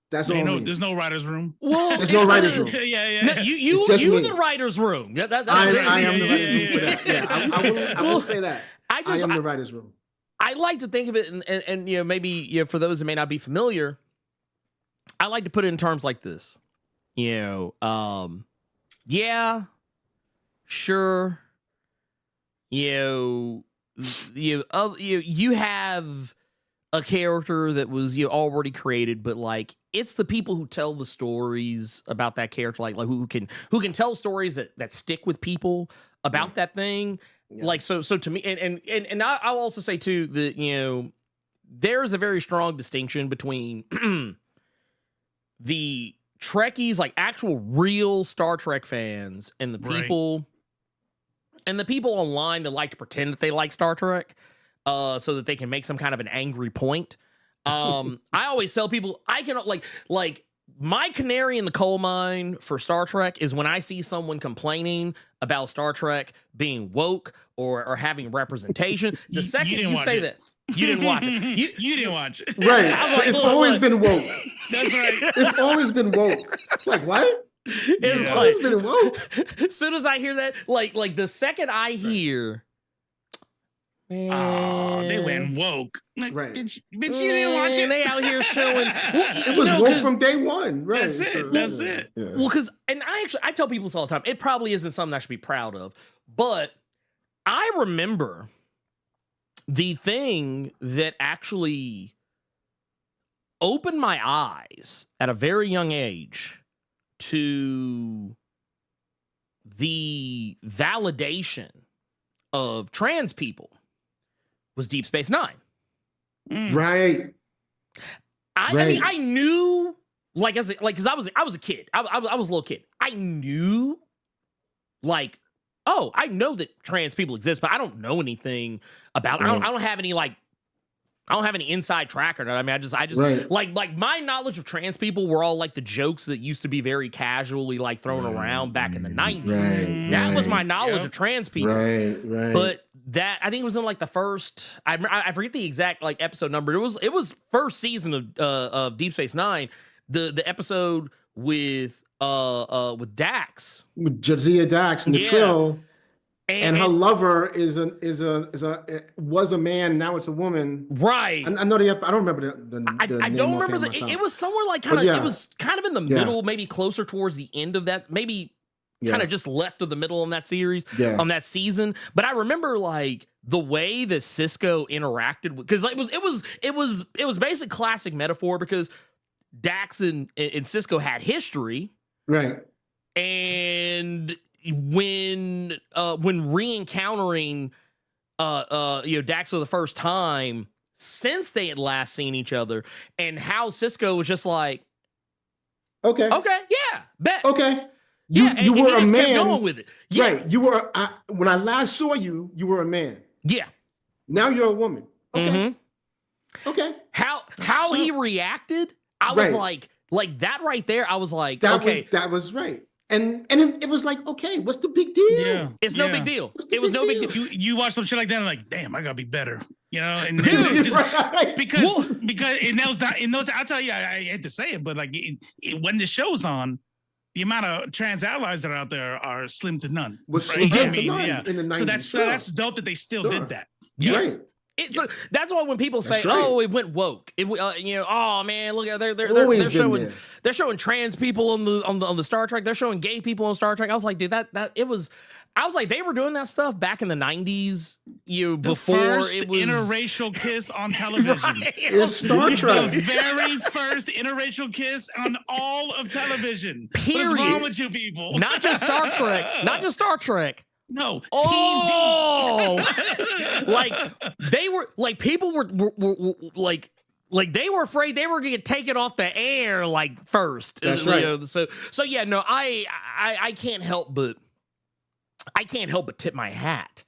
[SPEAKER 5] That's all.
[SPEAKER 4] There's no writer's room.
[SPEAKER 3] Well,
[SPEAKER 5] there's no writer's room.
[SPEAKER 4] Yeah.
[SPEAKER 3] No, you the writer's room. Yeah,
[SPEAKER 5] I am the writer's room for that. Yeah, I will say that. I am the writer's room.
[SPEAKER 3] I like to think of it, and you know, maybe for those that may not be familiar, I like to put it in terms like this. You know, sure. You have a character that was already created, but like it's the people who tell the stories about that character, like who can tell stories that stick with people about that thing. Yeah. Like so to me, and I'll also say too that there is a very strong distinction between the Trekkies, like actual real Star Trek fans, and the people and the people online that like to pretend that they like Star Trek. So that they can make some kind of an angry point. I always tell people I can like my canary in the coal mine for Star Trek is when I see someone complaining about Star Trek being woke or having representation. The second you say that, you didn't watch it.
[SPEAKER 4] You didn't watch it.
[SPEAKER 5] Right. It's always been woke.
[SPEAKER 4] That's right.
[SPEAKER 5] It's always been woke. It's like, what? It's always been woke.
[SPEAKER 3] As soon as I hear that, like the second I hear...
[SPEAKER 4] Oh, they went woke. Like,
[SPEAKER 5] right.
[SPEAKER 4] Bitch, you didn't watch it.
[SPEAKER 3] They out here showing.
[SPEAKER 5] It was woke from day one. Right.
[SPEAKER 4] That's it. That's it.
[SPEAKER 5] Yeah.
[SPEAKER 3] Well, because, and I tell people this all the time. It probably isn't something I should be proud of, but I remember the thing that actually opened my eyes at a very young age to the validation of trans people was Deep Space Nine.
[SPEAKER 5] Right.
[SPEAKER 3] I mean, I knew, because I was a kid. I was a little kid. I knew, I know that trans people exist, but I don't know anything about. I don't have any I don't have any inside track or not. I mean, I just like my knowledge of trans people were all like the jokes that used to be very casually thrown around back in the 90s. That was my knowledge of trans people.
[SPEAKER 5] Right.
[SPEAKER 3] But that, I think it was in the first, I forget the exact episode number. It was first season of Deep Space Nine, the episode with Dax.
[SPEAKER 5] With Jadzia Dax and the Trill. And her lover was a man. Now it's a woman.
[SPEAKER 3] Right.
[SPEAKER 5] I know I don't remember the
[SPEAKER 3] I don't remember it was somewhere it was kind of in the middle, maybe closer towards the end of that, maybe kind of just left of the middle on that series, on that season. But I remember the way that Sisko interacted with, because it was basically classic metaphor, because Dax and Sisko had history.
[SPEAKER 5] Right.
[SPEAKER 3] And when re-encountering Dax for the first time since they had last seen each other, and how Sisko was just like, okay, yeah, bet,
[SPEAKER 5] okay, you were a man. Kept going with it, right? You were when I last saw you, you were a man.
[SPEAKER 3] Yeah. Now
[SPEAKER 5] you're a woman. Okay.
[SPEAKER 3] Mm-hmm.
[SPEAKER 5] Okay.
[SPEAKER 3] How he reacted I was
[SPEAKER 5] Right.
[SPEAKER 3] like that right there. I was like,
[SPEAKER 5] That
[SPEAKER 3] okay,
[SPEAKER 5] that was right. And it was like, okay, what's the big deal?
[SPEAKER 4] Yeah.
[SPEAKER 3] it's no big deal.
[SPEAKER 5] What's the
[SPEAKER 3] It was
[SPEAKER 5] big
[SPEAKER 3] no big
[SPEAKER 5] deal?
[SPEAKER 3] deal.
[SPEAKER 4] You watch some shit like that and like, damn, I gotta be better. And
[SPEAKER 3] Dude,
[SPEAKER 5] Right.
[SPEAKER 4] because in those I'll tell you, I hate to say it, but like when the show's on, the amount of trans allies that are out there are slim to none.
[SPEAKER 5] Was
[SPEAKER 4] right?
[SPEAKER 5] slim to none in the 90s.
[SPEAKER 4] So that's dope that they still did that.
[SPEAKER 5] Right.
[SPEAKER 3] So that's why when people say,
[SPEAKER 5] That's right.
[SPEAKER 3] "Oh, it went woke," oh man, look,
[SPEAKER 5] Always
[SPEAKER 3] they're
[SPEAKER 5] been
[SPEAKER 3] showing
[SPEAKER 5] there.
[SPEAKER 3] they're showing trans people on the Star Trek. They're showing gay people on Star Trek. I was like, dude, I was like, they were doing that stuff back in the 90s. Before
[SPEAKER 4] first
[SPEAKER 3] it was
[SPEAKER 4] interracial kiss on television.
[SPEAKER 3] Right.
[SPEAKER 5] It's Star Trek.
[SPEAKER 4] The very first interracial kiss on all of television. What is
[SPEAKER 3] Period.
[SPEAKER 4] wrong with you people?
[SPEAKER 3] Not just Star Trek. Not just Star Trek.
[SPEAKER 4] No.
[SPEAKER 3] Oh,
[SPEAKER 4] TV.
[SPEAKER 3] like they were like people were like they were afraid they were gonna get taken off the air like first.
[SPEAKER 5] That's right.
[SPEAKER 3] So yeah, no, I can't help but tip my hat.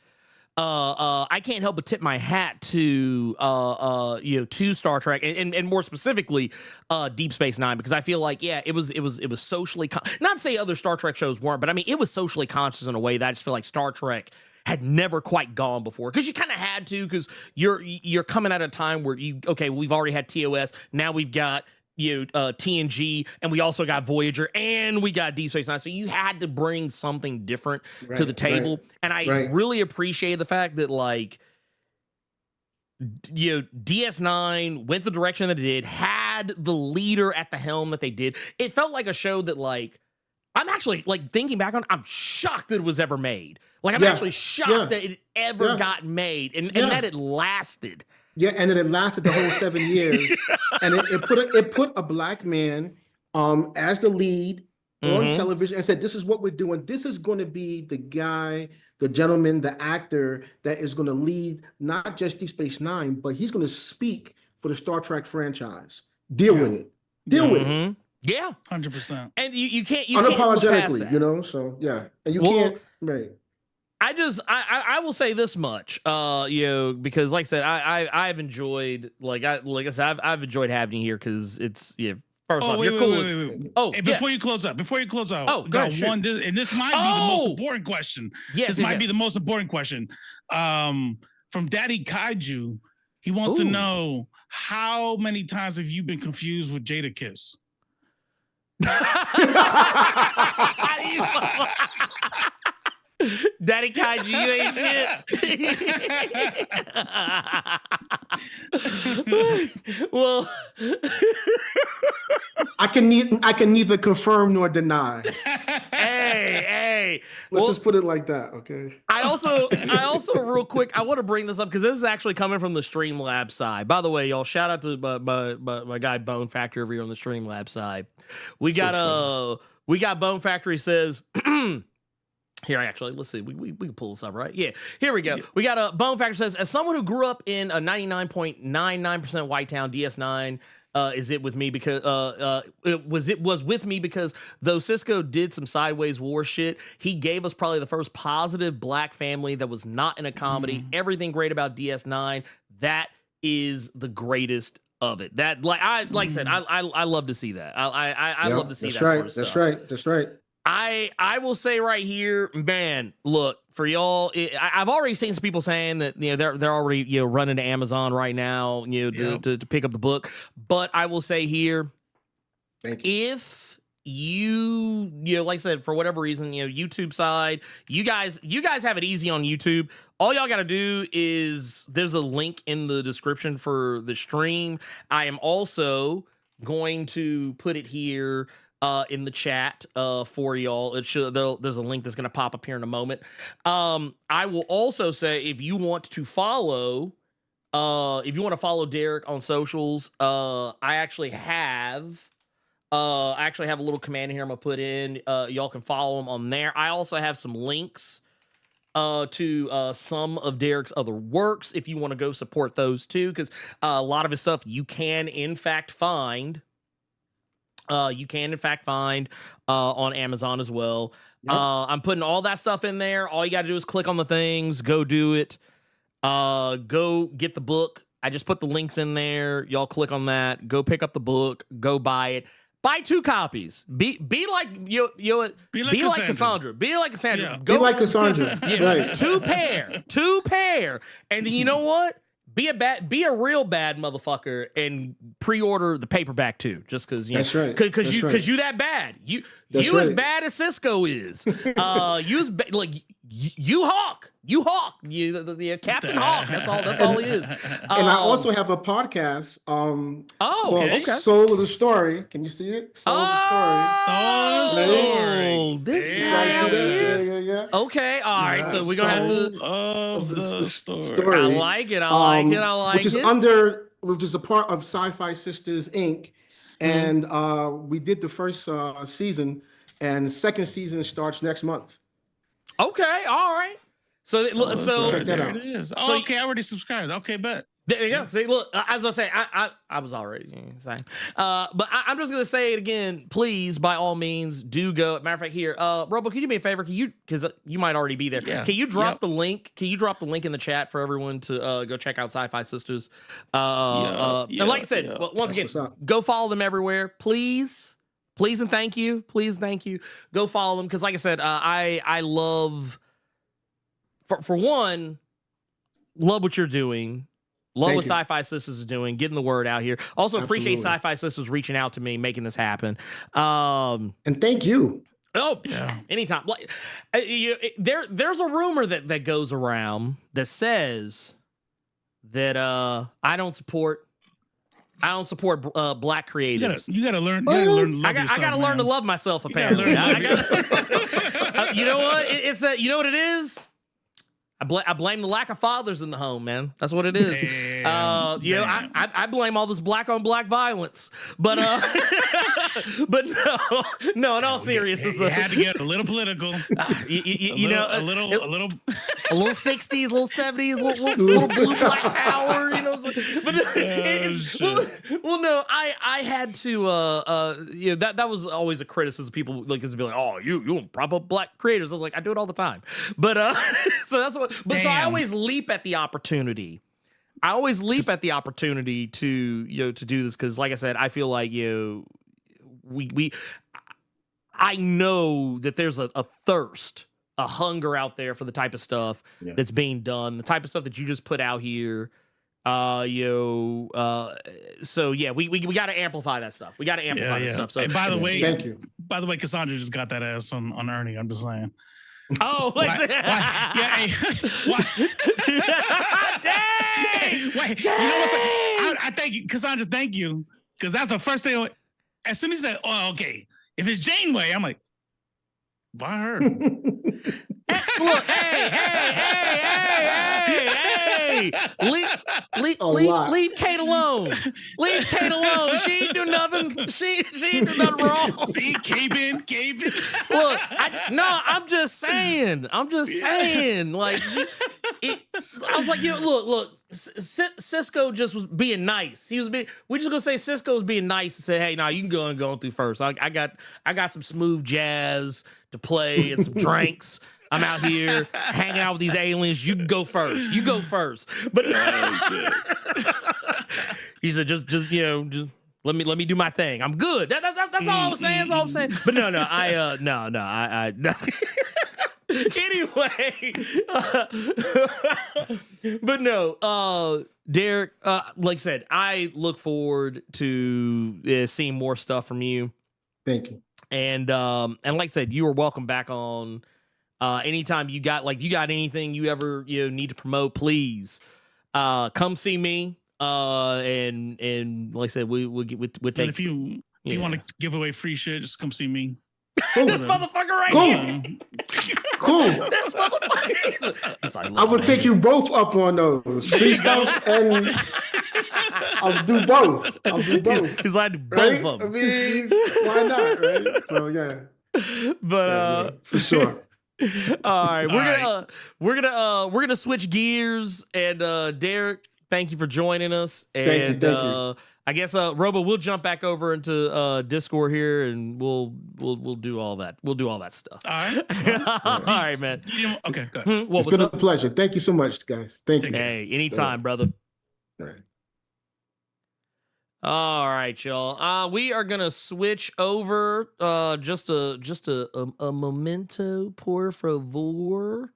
[SPEAKER 3] I can't help but tip my hat to to Star Trek and more specifically Deep Space Nine, because I feel like it was socially not to say other Star Trek shows weren't, but I mean it was socially conscious in a way that I just feel like Star Trek had never quite gone before, because you kind of had to, because you're coming at a time where we've already had TOS, now we've got TNG, and we also got Voyager, and we got Deep Space Nine. So you had to bring something different to the table. And I really appreciate the fact that DS9 went the direction that it did, had the leader at the helm that they did. It felt like a show that I'm actually thinking back on, I'm shocked that it was ever made. I'm actually shocked that it ever got made and that it lasted.
[SPEAKER 5] Yeah, and then it lasted the whole 7 years, and it put a black man as the lead on television and said, "This is what we're doing. This is going to be the guy, the gentleman, the actor that is going to lead not just Deep Space Nine, but he's going to speak for the Star Trek franchise. Deal with it. Deal with it.
[SPEAKER 3] Yeah,
[SPEAKER 4] 100%.
[SPEAKER 3] And you can't
[SPEAKER 5] unapologetically,
[SPEAKER 3] can't look past that.
[SPEAKER 5] So yeah, and you can't right."
[SPEAKER 3] I will say this much, because like I said, I've enjoyed I've enjoyed having you here, because it's first off, you're cool.
[SPEAKER 4] Wait. Oh, hey, before you close out,
[SPEAKER 3] go ahead,
[SPEAKER 4] one, and this might be the most important question.
[SPEAKER 3] Yes,
[SPEAKER 4] this might be the most important question. From Daddy Kaiju, he wants to know, how many times have you been confused with Jada Kiss?
[SPEAKER 3] Daddy Kaiju, you ain't shit. Well,
[SPEAKER 5] I can neither confirm nor deny.
[SPEAKER 3] Hey.
[SPEAKER 5] Let's just put it like that, okay?
[SPEAKER 3] I also real quick, I want to bring this up because this is actually coming from the Streamlab side. By the way, y'all, shout out to my guy Bone Factory over here on the Streamlab side. We got Bone Factory says. Here, actually, let's see. We can pull this up, right? Yeah, here we go. Yeah. We got a Bone Factor says, as someone who grew up in a 99.99% white town, DS9 is it with me because it was with me because though Sisko did some sideways war shit, he gave us probably the first positive black family that was not in a comedy. Everything great about DS9. That is the greatest of it. That I said, I love to see that. I love to see that sort of stuff.
[SPEAKER 5] That's right.
[SPEAKER 3] I will say right here, man, look, for y'all, I've already seen some people saying that they're already running to Amazon right now to pick up the book. But I will say here, if you like I said, for whatever reason, YouTube side, you guys have it easy on YouTube. All y'all got to do is there's a link in the description for the stream. I am also going to put it here in the chat for y'all. There's a link that's going to pop up here in a moment. I will also say, if you want to follow Derek on socials, I actually have a little command here I'm gonna put in. Y'all can follow him on there. I also have some links to some of Derek's other works if you want to go support those too, because a lot of his stuff you can in fact find on Amazon as well. Yep. I'm putting all that stuff in there. All you got to do is click on the things, go do it. Go get the book. I just put the links in there. Y'all click on that. Go pick up the book. Go buy it. Buy 2 copies. Be like be like Cassandra. Be like Cassandra.
[SPEAKER 4] Yeah.
[SPEAKER 3] Go,
[SPEAKER 5] Be like Cassandra. Right.
[SPEAKER 3] 2 pair. And then you know what? Be a real bad motherfucker and pre-order the paperback too. Just because
[SPEAKER 5] That's right.
[SPEAKER 3] Because you that bad. You as bad as Sisko is. You Hawk. You Hawk. You the Captain Hawk. That's all he is.
[SPEAKER 5] And I also have a podcast.
[SPEAKER 3] Okay.
[SPEAKER 5] Soul of the Story. Can you see it? Soul of the Story.
[SPEAKER 3] Oh, this guy out here.
[SPEAKER 5] Yeah.
[SPEAKER 3] Okay, all right. So we're gonna have to.
[SPEAKER 4] Of the story.
[SPEAKER 3] I like it. I like
[SPEAKER 5] which is
[SPEAKER 3] it.
[SPEAKER 5] Which is a part of Sci-Fi Sisters Inc. And we did the first season, and the second season starts next month.
[SPEAKER 3] Okay, all right. So
[SPEAKER 5] check that out.
[SPEAKER 4] It is.
[SPEAKER 3] So
[SPEAKER 4] Okay, I already subscribed. Okay, bet.
[SPEAKER 3] There you go. See, look, as I say, I was already saying, but I'm just gonna say it again. Please, by all means, do go. Matter of fact, here, Robo, can you do me a favor? Can you, because you might already be there.
[SPEAKER 4] Yeah.
[SPEAKER 3] Can you drop the link? Can you drop the link in the chat for everyone to go check out Sci-Fi Sisters? And like I said, well, once again, go follow them everywhere, please. Please and thank you. Please, thank you. Go follow them because, like I said, I love. For one, love what you're doing. Love what Sci-Fi Sisters is doing, getting the word out here. Also appreciate Sci-Fi Sisters reaching out to me, making this happen.
[SPEAKER 5] And thank you.
[SPEAKER 3] Oh, yeah. Anytime. Like, there's a rumor that goes around that says that I don't support black creatives.
[SPEAKER 4] You gotta learn. You gotta learn. To love yourself,
[SPEAKER 3] I gotta learn to love myself. Apparently, you know what? It's you know what it is. I blame the lack of fathers in the home, man. That's what it is. I blame all this black on black violence. But but no. In all seriousness,
[SPEAKER 4] you had to get a little political. A little
[SPEAKER 3] 60s, little 70s, little blue black power. You know, no. I had to. That was always a criticism. People like to be like, oh, you prop up black creators. I was like, I do it all the time. But so that's what. But so I always leap at the opportunity. to do this because, like I said, I feel like I know that there's a thirst, a hunger out there for the type of stuff that's being done, the type of stuff that you just put out here. So yeah, we got to amplify that stuff. We got to amplify that stuff. So,
[SPEAKER 4] and by the way,
[SPEAKER 5] thank you.
[SPEAKER 4] By the way, Cassandra just got that ass on Ernie. I'm just saying.
[SPEAKER 3] Oh,
[SPEAKER 4] why? Dang! Wait, you know what's? I thank you, Cassandra. Thank you, because that's the first thing. As soon as he said, "Oh, okay," if it's Janeway, I'm like, "Why her?"
[SPEAKER 3] Look, hey! Leave Kate alone. Leave Kate alone. She ain't do nothing. She ain't do nothing wrong.
[SPEAKER 4] See, Cabin.
[SPEAKER 3] Look, I'm just saying. Like, I was like, look. Sisko just was being nice. We just gonna say Sisko was being nice and say, hey, you can go through first. I got some smooth jazz to play and some drinks. I'm out here hanging out with these aliens. You go first. But he said, just let me do my thing. I'm good. That's all I was saying. That's all I'm saying. But no. Anyway, but no, Derek, like I said, I look forward to seeing more stuff from you.
[SPEAKER 5] Thank you.
[SPEAKER 3] And like I said, you are welcome back on. Anytime you got anything you ever need to promote, please come see me. And like I said, we'll take.
[SPEAKER 4] And if you want to give away free shit, just come see me.
[SPEAKER 3] This motherfucker right here.
[SPEAKER 5] Cool.
[SPEAKER 3] This motherfucker.
[SPEAKER 5] I will take you both up on those free stuff, and I'll do both.
[SPEAKER 3] Because I do both of them.
[SPEAKER 5] I mean, why not, right? So yeah.
[SPEAKER 3] But
[SPEAKER 5] for sure.
[SPEAKER 3] All right, we're gonna switch gears, and Derek, thank you for joining us. And
[SPEAKER 5] thank you.
[SPEAKER 3] I guess Robo, we'll jump back over into Discord here, and we'll do all that. We'll do all that stuff.
[SPEAKER 4] All right.
[SPEAKER 3] All right, man.
[SPEAKER 4] Okay, good.
[SPEAKER 5] It's been a pleasure. Thank you so much, guys. Thank you.
[SPEAKER 3] Hey, anytime, brother.
[SPEAKER 5] Right.
[SPEAKER 3] All right, y'all. We are gonna switch over. Just a momento, por favor.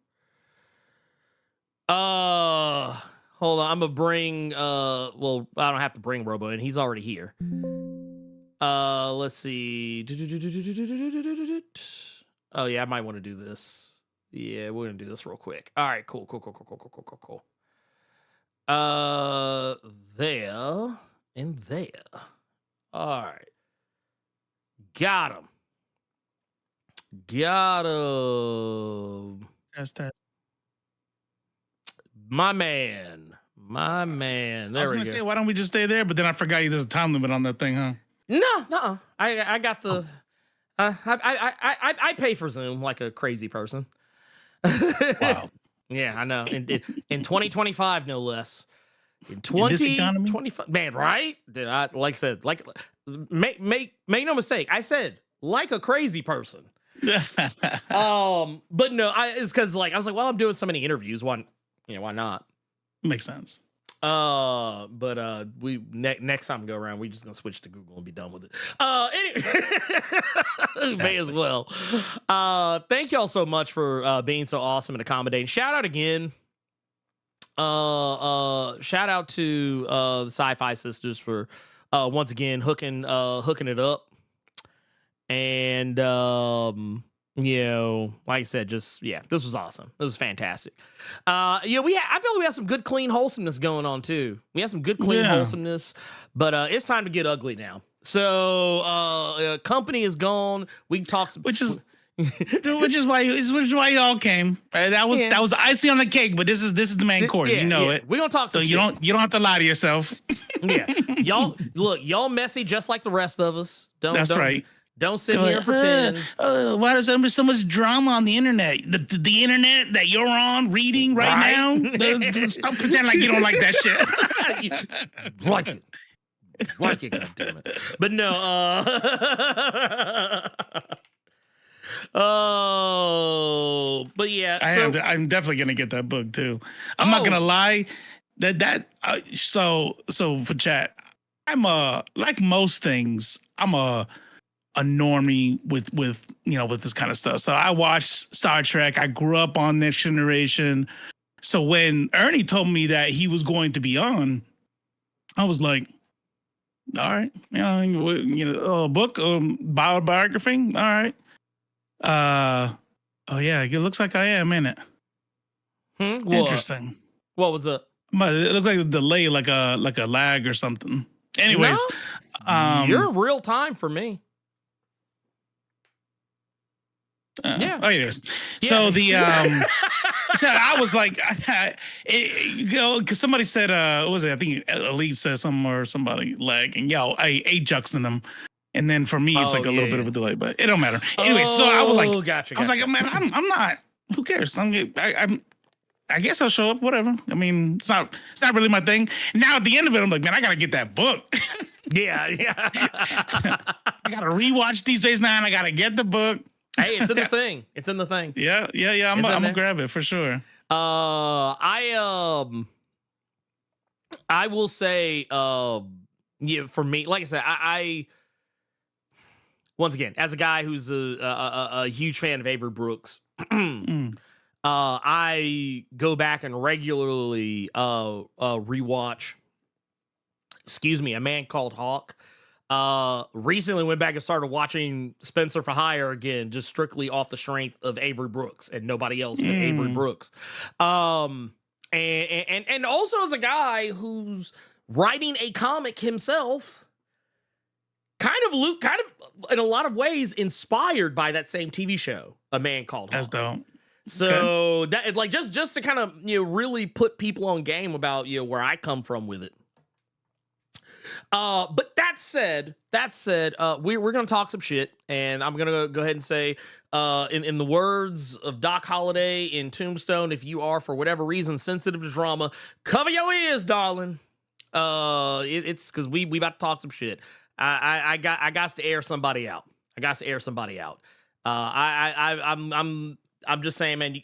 [SPEAKER 3] Hold on. I'm gonna bring. Well, I don't have to bring Robo in. He's already here. Let's see. Oh yeah, I might want to do this. Yeah, we're gonna do this real quick. All right, cool. There and there. All right. Got him.
[SPEAKER 4] Test, test.
[SPEAKER 3] My man. There
[SPEAKER 4] I was gonna say, why don't we just stay there? But then I forgot there's a time limit on that thing, huh?
[SPEAKER 3] No. I got the. I pay for Zoom like a crazy person.
[SPEAKER 4] Wow.
[SPEAKER 3] Yeah, I know. In 2025, no less. In
[SPEAKER 4] this economy?
[SPEAKER 3] 2025, man, right? Dude, like I said, make no mistake. I said like a crazy person. But no, it's because I was like, well, I'm doing so many interviews. Why not?
[SPEAKER 4] Makes sense.
[SPEAKER 3] But we next time we go around, we just gonna switch to Google and be done with it. Anyway, may as well. Thank y'all so much for being so awesome and accommodating. Shout out again. Shout out to the Sci-Fi Sisters for once again hooking it up. And like I said, this was awesome. This was fantastic. I feel like we have some good clean wholesomeness going on too. We have some good clean wholesomeness, but it's time to get ugly now. So company is gone. We can talk some,
[SPEAKER 4] which is why y'all came. Right? That was icing on the cake, but this is the main course. You know it.
[SPEAKER 3] We're gonna talk some
[SPEAKER 4] so
[SPEAKER 3] shit.
[SPEAKER 4] You don't have to lie to yourself.
[SPEAKER 3] Yeah. Y'all messy just like the rest of us. Don't
[SPEAKER 4] right.
[SPEAKER 3] Don't sit here and pretend.
[SPEAKER 4] Why is there so much drama on the internet? The internet that you're on reading right now? Stop pretending like you don't like that shit.
[SPEAKER 3] Like it, goddammit. But no, but yeah.
[SPEAKER 4] I'm definitely gonna get that book too. I'm not gonna lie. So for chat, I'm like most things, I'm a normie with this kind of stuff. So I watched Star Trek. I grew up on Next Generation. So when Ernie told me that he was going to be on, I was like, all right, a book, biography. All right. Oh yeah, it looks like I am in it. Interesting.
[SPEAKER 3] What was it?
[SPEAKER 4] But it looks like a delay, like a lag or something. Anyways,
[SPEAKER 3] you're in real time for me.
[SPEAKER 4] Yeah. Oh, anyways. Yeah. So the so I was like, because somebody said, what was it? I think Elite said something or somebody lag, and I Ajax in them. And then for me, it's like a little bit of a delay, but it don't matter. Anyway, so I was like,
[SPEAKER 3] gotcha.
[SPEAKER 4] I was like, man, I'm not. Who cares? I guess I'll show up. Whatever. I mean, it's not really my thing. Now at the end of it, I'm like, man, I gotta get that book.
[SPEAKER 3] Yeah.
[SPEAKER 4] I gotta rewatch Deep Space Nine. I gotta get the book.
[SPEAKER 3] Hey, it's in the thing. It's in the thing.
[SPEAKER 4] Yeah. I'm gonna grab it for sure.
[SPEAKER 3] I will say, for me, like I said, I once again, as a guy who's a huge fan of Avery Brooks, I go back and regularly rewatch. A Man Called Hawk. Recently went back and started watching Spencer for Hire again, just strictly off the strength of Avery Brooks and nobody else but Avery Brooks. And also as a guy who's writing a comic himself, kind of in a lot of ways inspired by that same TV show, A Man Called Hawk.
[SPEAKER 4] That's dope.
[SPEAKER 3] So that just to kind of really put people on game about where I come from with it. But that said, we're gonna talk some shit, and I'm gonna go ahead and say, in the words of Doc Holliday in Tombstone, if you are for whatever reason sensitive to drama, cover your ears, darling. It's because we about to talk some shit. I got to air somebody out. I'm just saying, man.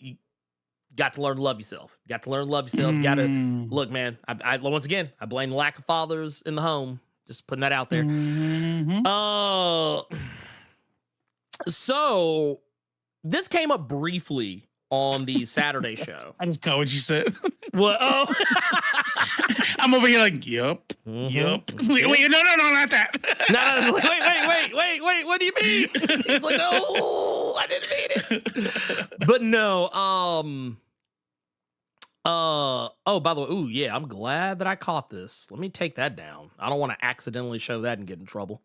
[SPEAKER 3] got to learn to love yourself. Got to learn to love yourself. Got to look, man. I once again, I blame the lack of fathers in the home. Just putting that out there. So this came up briefly on the Saturday show.
[SPEAKER 4] I just caught what you said.
[SPEAKER 3] What? Oh,
[SPEAKER 4] I'm over here like, yup. Wait, no, not that.
[SPEAKER 3] no, wait. What do you mean? It's like, no, I didn't mean it. But no, oh, by the way, ooh, yeah, I'm glad that I caught this. Let me take that down. I don't want to accidentally show that and get in trouble.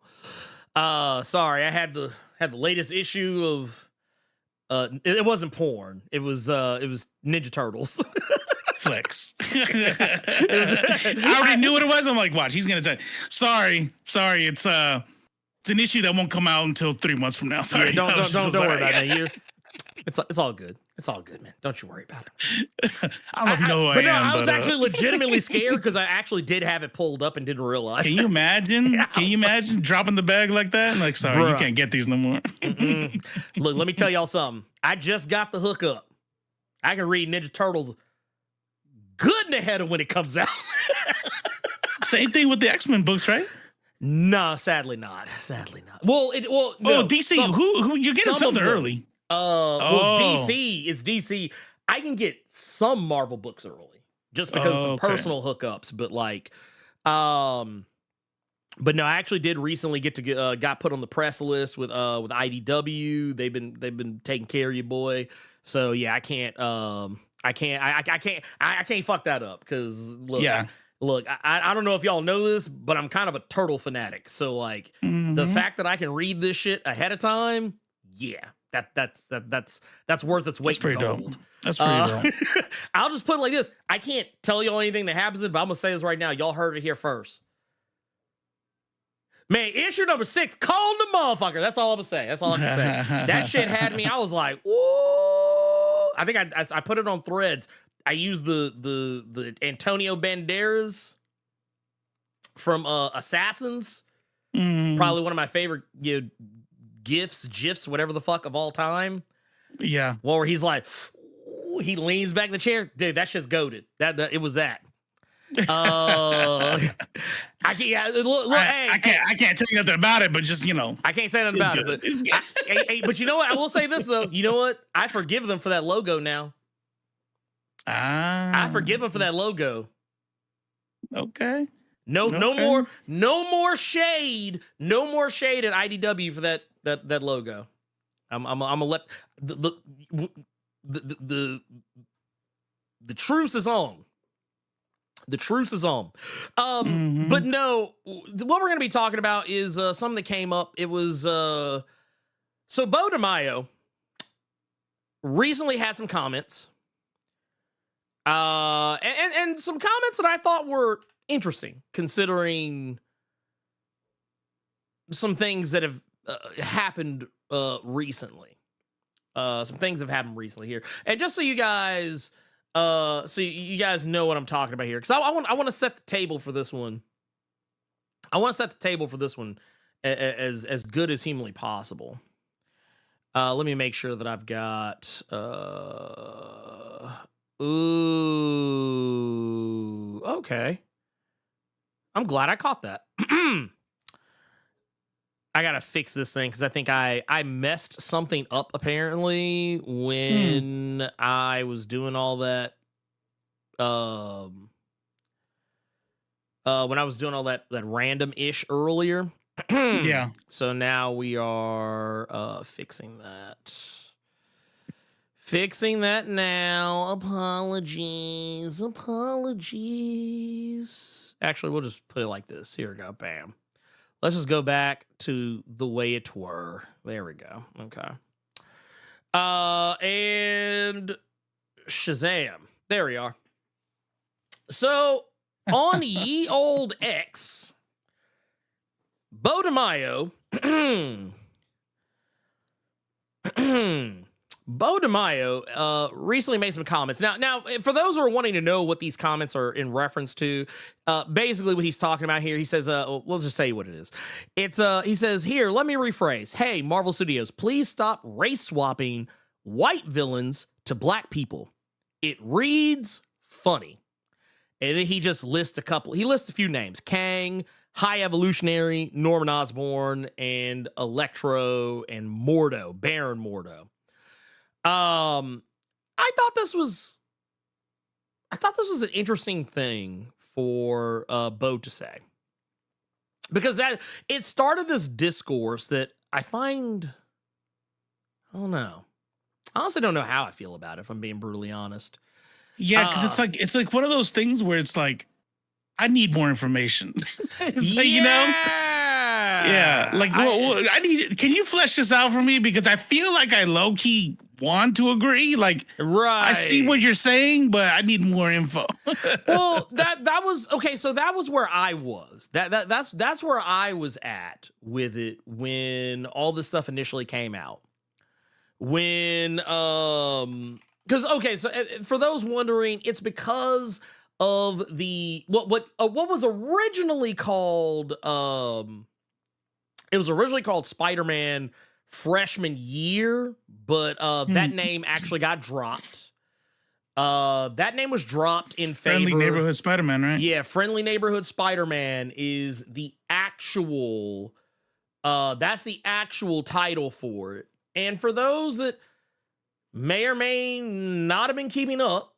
[SPEAKER 3] Sorry, I had the latest issue of it wasn't porn. It was Ninja Turtles.
[SPEAKER 4] Flex. I already knew what it was. I'm like, watch, he's gonna say, sorry, it's an issue that won't come out until 3 months from now. Sorry,
[SPEAKER 3] don't worry about it. It's all good. It's all good, man. Don't you worry about it.
[SPEAKER 4] I don't know if you know who I am.
[SPEAKER 3] I was actually legitimately scared because I actually did have it pulled up and didn't realize.
[SPEAKER 4] Can you imagine? Yeah, Can you imagine dropping the bag like that? And like, sorry, you can't get these no more.
[SPEAKER 3] Look, let me tell y'all something. I just got the hookup. I can read Ninja Turtles good in the head of when it comes out.
[SPEAKER 4] Same thing with the X-Men books, right?
[SPEAKER 3] No, sadly not. Well, no,
[SPEAKER 4] DC. Who you're getting something early?
[SPEAKER 3] Well, DC is DC. I can get some Marvel books early just because of some personal hookups, but like, but no, I actually did recently get to got put on the press list with IDW. They've been taking care of you, boy. So yeah, I can't fuck that up because look, I don't know if y'all know this, but I'm kind of a turtle fanatic. So like the fact that I can read this shit ahead of time, yeah. That's worth its weight in gold.
[SPEAKER 4] Dope. That's pretty dope.
[SPEAKER 3] I'll just put it like this. I can't tell y'all anything that happens, but I'm gonna say this right now. Y'all heard it here first. Man, issue number 6, call the motherfucker. That's all I'm gonna say. That shit had me. I was like, whoa. I think I put it on Threads. I used the Antonio Banderas from Assassins. Probably one of my favorite GIFs, whatever the fuck of all time.
[SPEAKER 4] Yeah.
[SPEAKER 3] Well, where he's like, he leans back in the chair. Dude, that shit's goated. It was that. I
[SPEAKER 4] can't tell you nothing about it, but just,
[SPEAKER 3] I can't say nothing about it. But, but you know what? I will say this, though. You know what? I forgive them for that logo now. I forgive them for that logo.
[SPEAKER 4] Okay.
[SPEAKER 3] No more shade. No more shade at IDW for that logo. I'm gonna let the truce is on. The truce is on. But no, what we're gonna be talking about is something that came up. It was so Beau DeMayo recently had some comments. And some comments that I thought were interesting, considering some things that have happened recently. Some things have happened recently here, and just so you guys know what I'm talking about here, because I want to set the table for this one. I want to set the table for this one as good as humanly possible. Let me make sure that I've got. Ooh, okay. I'm glad I caught that. I gotta fix this thing because I think I messed something up apparently when I was doing all that. When I was doing all that random-ish earlier.
[SPEAKER 4] Yeah.
[SPEAKER 3] So now we are fixing that. Fixing that now. Apologies. Actually, we'll just put it like this. Here we go. Bam. Let's just go back to the way it were. There we go. Okay. And Shazam. There we are. So, on ye old X, Beau DeMayo Beau DeMayo recently made some comments. Now, for those who are wanting to know what these comments are in reference to, basically what he's talking about here, he says, let's just say what it is. It's he says, here, let me rephrase. Hey, Marvel Studios, please stop race swapping white villains to black people. It reads funny. And then he just lists a few names. Kang, High Evolutionary, Norman Osborn, and Electro, and Mordo, Baron Mordo. I thought this was an interesting thing for Beau to say. Because it started this discourse that I find, I don't know. I honestly don't know how I feel about it, if I'm being brutally honest.
[SPEAKER 4] Yeah, because it's like one of those things where it's like, I need more information. It's like, you know? Yeah. Like, I need, can you flesh this out for me? Because I feel like I low-key want to agree. Like,
[SPEAKER 3] right.
[SPEAKER 4] I see what you're saying, but I need more info.
[SPEAKER 3] Well, that was okay. So that was where I was. That's where I was at with it when all this stuff initially came out. When because okay, so for those wondering, it's because of the what was originally called it was originally called Spider-Man Freshman Year, but that name actually got dropped. That name was dropped in favor.
[SPEAKER 4] Friendly Neighborhood Spider-Man, right?
[SPEAKER 3] Yeah, Friendly Neighborhood Spider-Man is the actual that's the actual title for it. And for those that may or may not have been keeping up,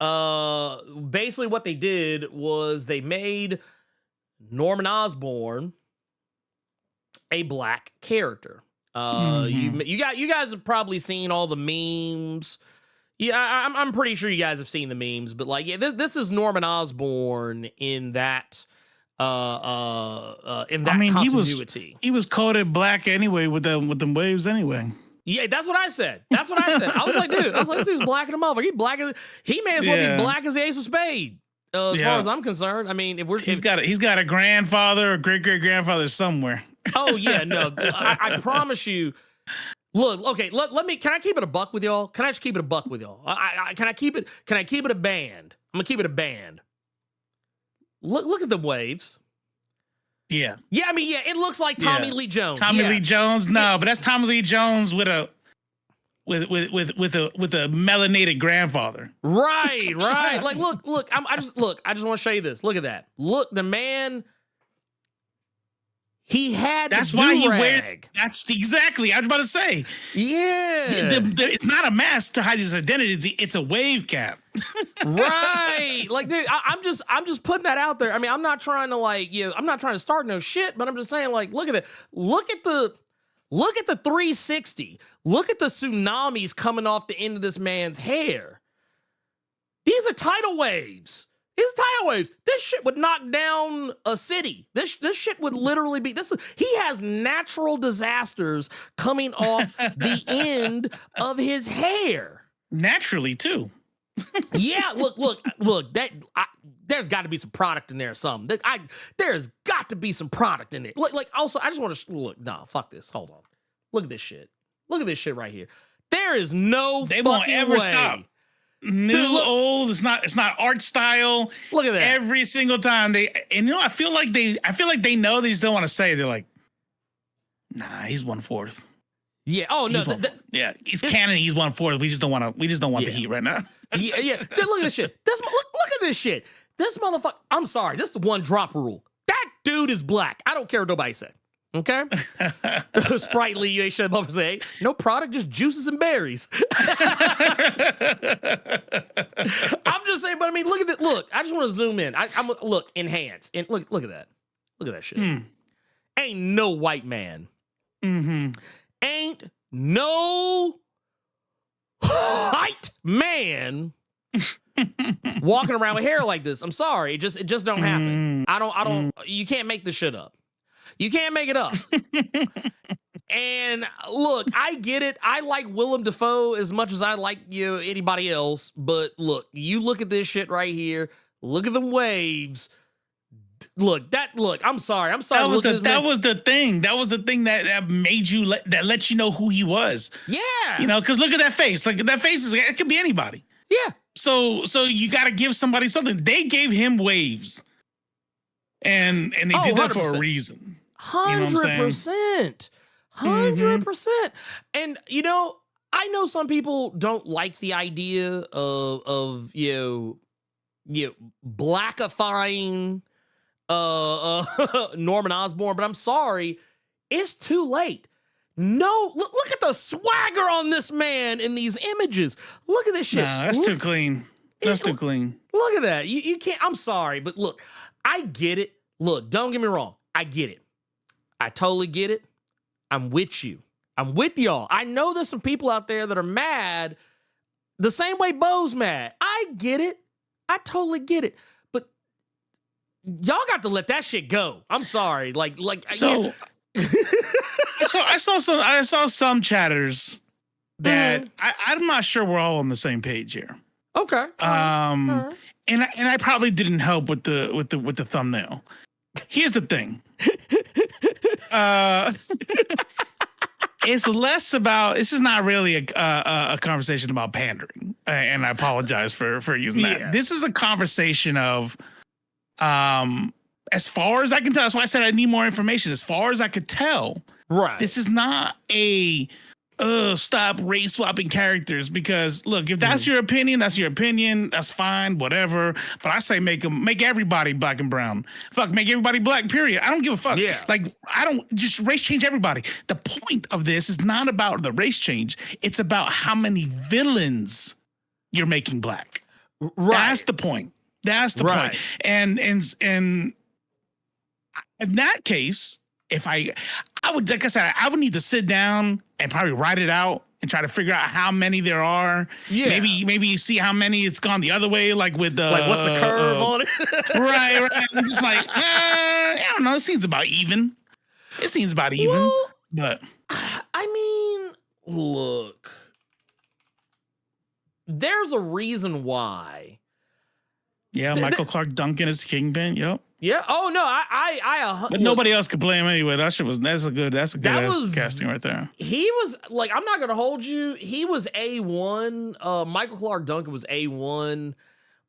[SPEAKER 3] basically what they did was they made Norman Osborn a black character. You guys have probably seen all the memes. Yeah, I'm pretty sure you guys have seen the memes, but like, yeah, this is Norman Osborn in that continuity.
[SPEAKER 4] He was coded black anyway with them waves anyway.
[SPEAKER 3] Yeah, that's what I said. I was like, dude, this dude's black in the motherfucker. He may as well be black as the Ace of Spades. As far as I'm concerned. I mean, he's got a grandfather or great grandfather somewhere. Oh yeah, no, I promise you. Look, okay, can I keep it a buck with y'all? Can I just keep it a buck with y'all? Can I keep it a band? I'm gonna keep it a band. Look at the waves.
[SPEAKER 4] Yeah.
[SPEAKER 3] Yeah, I mean, yeah, it looks like Tommy Lee Jones.
[SPEAKER 4] Lee Jones, no, but that's Tommy Lee Jones with a melanated grandfather.
[SPEAKER 3] Right. Like, look, I just want to show you this. Look at that. Look, the man. He had
[SPEAKER 4] that's
[SPEAKER 3] the
[SPEAKER 4] why he
[SPEAKER 3] do-rag.
[SPEAKER 4] That's exactly. I was about to say.
[SPEAKER 3] Yeah.
[SPEAKER 4] It's not a mask to hide his identity. It's a wave cap.
[SPEAKER 3] Right. Like, dude, I'm just putting that out there. I mean, I'm not trying to I'm not trying to start no shit, but I'm just saying, like, look at it. Look at the 360. Look at the tsunamis coming off the end of this man's hair. These are tidal waves. This shit would knock down a city. This shit would literally be he has natural disasters coming off the end of his hair.
[SPEAKER 4] Naturally too.
[SPEAKER 3] Yeah, look. There's got to be some product in there or something. There's got to be some product in it. Like also, I just want to look. No, fuck this. Hold on. Look at this shit. Look at this shit right here. There is no. They won't ever stop.
[SPEAKER 4] New, dude, old, it's not art style.
[SPEAKER 3] Look at that.
[SPEAKER 4] Every single time I feel like they know, they just don't want to say it. They're like, nah, he's 1/4.
[SPEAKER 3] Yeah. Oh no.
[SPEAKER 4] It's canon. He's 1/4. We just don't want the heat right now.
[SPEAKER 3] Yeah. Dude, look at this shit. Look at this shit. This motherfucker. I'm sorry. This is the one drop rule. That dude is black. I don't care what nobody say. Okay. Sprightly, you ain't shut up and say, no product, just juices and berries. I'm just saying, but I mean, look at it. Look, I just want to zoom in. I'm look, enhance. And look at that. Look at that shit. Ain't no white man. Ain't no white man walking around with hair like this. I'm sorry. It just don't happen. I don't, you can't make this shit up. You can't make it up. And look, I get it. I like Willem Dafoe as much as I like anybody else. But look, you look at this shit right here. Look at the waves. Look, I'm sorry.
[SPEAKER 4] That was the thing. That was the thing that made you that let you know who he was.
[SPEAKER 3] Yeah.
[SPEAKER 4] You know, because look at that face. Like that face it could be anybody.
[SPEAKER 3] Yeah.
[SPEAKER 4] So you got to give somebody something. They gave him waves. And they did that for a reason.
[SPEAKER 3] 100%. 100%. And I know some people don't like the idea of blackifying Norman Osborn, but I'm sorry, it's too late. No, look at the swagger on this man in these images. Look at this shit.
[SPEAKER 4] Nah, that's too clean. That's too clean.
[SPEAKER 3] Look at that. You can't. I'm sorry, but look, I get it. Look, don't get me wrong. I get it. I totally get it. I'm with you. I'm with y'all. I know there's some people out there that are mad the same way Beau's mad. I get it. I totally get it. But y'all got to let that shit go. I'm sorry.
[SPEAKER 4] So I saw some chatters that I'm not sure we're all on the same page here.
[SPEAKER 3] Okay.
[SPEAKER 4] And I probably didn't help with the thumbnail. Here's the thing. It's less about. This is not really a conversation about pandering, and I apologize for using that.
[SPEAKER 3] Yeah.
[SPEAKER 4] This is a conversation of, as far as I can tell. That's why I said I need more information. As far as I could tell,
[SPEAKER 3] Right.
[SPEAKER 4] this is not a stop race swapping characters, because look, if that's your opinion, that's your opinion. That's fine, whatever. But I say make everybody black and brown. Fuck, make everybody black, period. I don't give a fuck.
[SPEAKER 3] Yeah.
[SPEAKER 4] Like, I don't just race change everybody. The point of this is not about the race change. It's about how many villains you're making black.
[SPEAKER 3] Right.
[SPEAKER 4] That's the point. That's the
[SPEAKER 3] Right.
[SPEAKER 4] point. And in that case, if I would, like I said, I would need to sit down and probably write it out and try to figure out how many there are.
[SPEAKER 3] Yeah.
[SPEAKER 4] Maybe see how many it's gone the other way, like with the
[SPEAKER 3] Like, what's the curve on it?
[SPEAKER 4] right. I'm just like, I don't know. It seems about even. It seems about even.
[SPEAKER 3] Well,
[SPEAKER 4] But
[SPEAKER 3] I mean, look, there's a reason why.
[SPEAKER 4] yeah, Michael Clark Duncan is Kingpin. Yep.
[SPEAKER 3] Yeah. Oh no,
[SPEAKER 4] But
[SPEAKER 3] look,
[SPEAKER 4] nobody else could play him anyway. That's a good casting right there.
[SPEAKER 3] He was like, I'm not gonna hold you. He was A1. Michael Clark Duncan was A1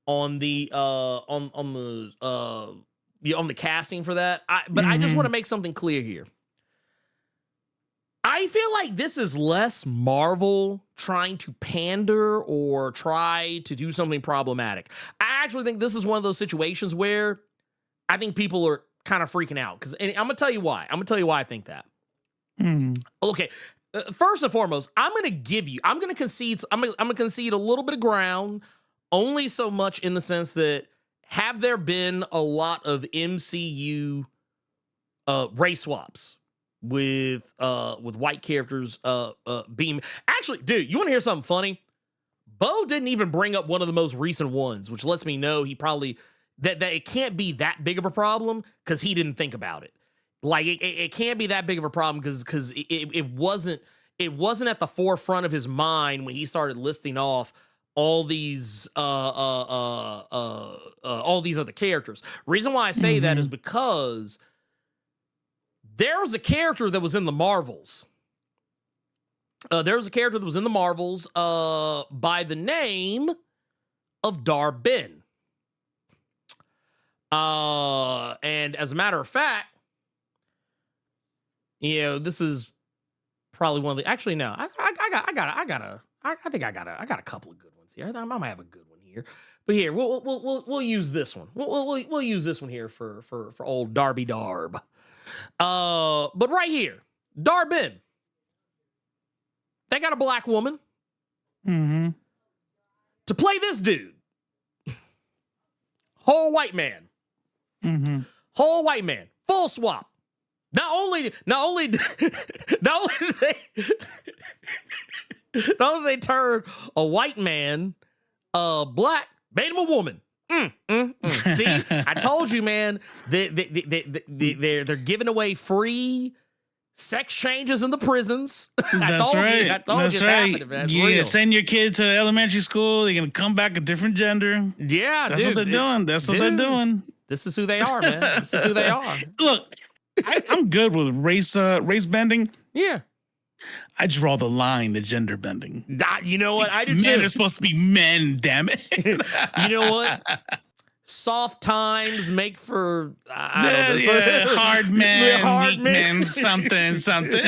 [SPEAKER 3] on the on the casting for that. But I just want to make something clear here. I feel like this is less Marvel trying to pander or try to do something problematic. I actually think this is one of those situations where I think people are kind of freaking out. And I'm gonna tell you why. I'm gonna tell you why I think that. Okay, first and foremost, I'm gonna concede a little bit of ground, only so much in the sense that have there been a lot of MCU race swaps with white characters being actually, dude, you want to hear something funny? Beau didn't even bring up one of the most recent ones, which lets me know he probably that it can't be that big of a problem because he didn't think about it. Like it can't be that big of a problem because it wasn't at the forefront of his mind when he started listing off all these other characters. Reason why I say that is because there was a character that was in the Marvels. There was a character that was in the Marvels by the name of Dar-Benn. And as a matter of fact, this is probably one of the. Actually, no, I think I got a couple of good ones here. I might have a good one here, but here we'll use this one. We'll use this one here for old Darby Darb. But right here, Dar-Benn. They got a black woman to play this dude. Whole white man. Whole white man. Full swap. Not only did they turn a white man black, made him a woman. See, I told you, man. They're giving away free sex changes in the prisons. I told you it's happening, man. It's real.
[SPEAKER 4] Send your kid to elementary school. They're gonna come back a different gender.
[SPEAKER 3] Yeah,
[SPEAKER 4] that's what they're doing. That's what they're doing.
[SPEAKER 3] This is who they are, man. This is who they are.
[SPEAKER 4] Look, I'm good with race bending.
[SPEAKER 3] Yeah.
[SPEAKER 4] I draw the line to gender bending.
[SPEAKER 3] You know what? I do
[SPEAKER 4] Men
[SPEAKER 3] too.
[SPEAKER 4] are supposed to be men, damn it.
[SPEAKER 3] You know what? soft times make for I don't know,
[SPEAKER 4] hard men,
[SPEAKER 3] hard
[SPEAKER 4] weak men, something
[SPEAKER 3] something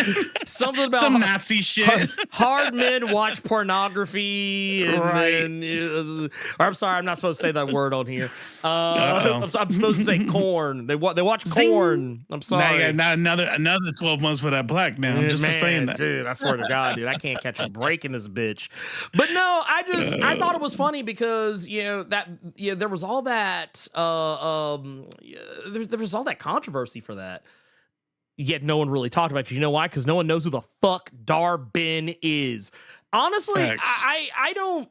[SPEAKER 3] about
[SPEAKER 4] some Nazi shit.
[SPEAKER 3] Hard men watch pornography, and then, or I'm sorry, I'm not supposed to say that word on here. I'm supposed to say corn. They watch corn. I'm sorry.
[SPEAKER 4] Now another 12 months for that black now. Just for saying that,
[SPEAKER 3] dude. I swear to God, dude, I can't catch a break in this bitch. But no, I thought it was funny because there was all that there was all that controversy for that. Yet no one really talked about it, because you know why? Because no one knows who the fuck Dar-Benn is. Honestly, I don't.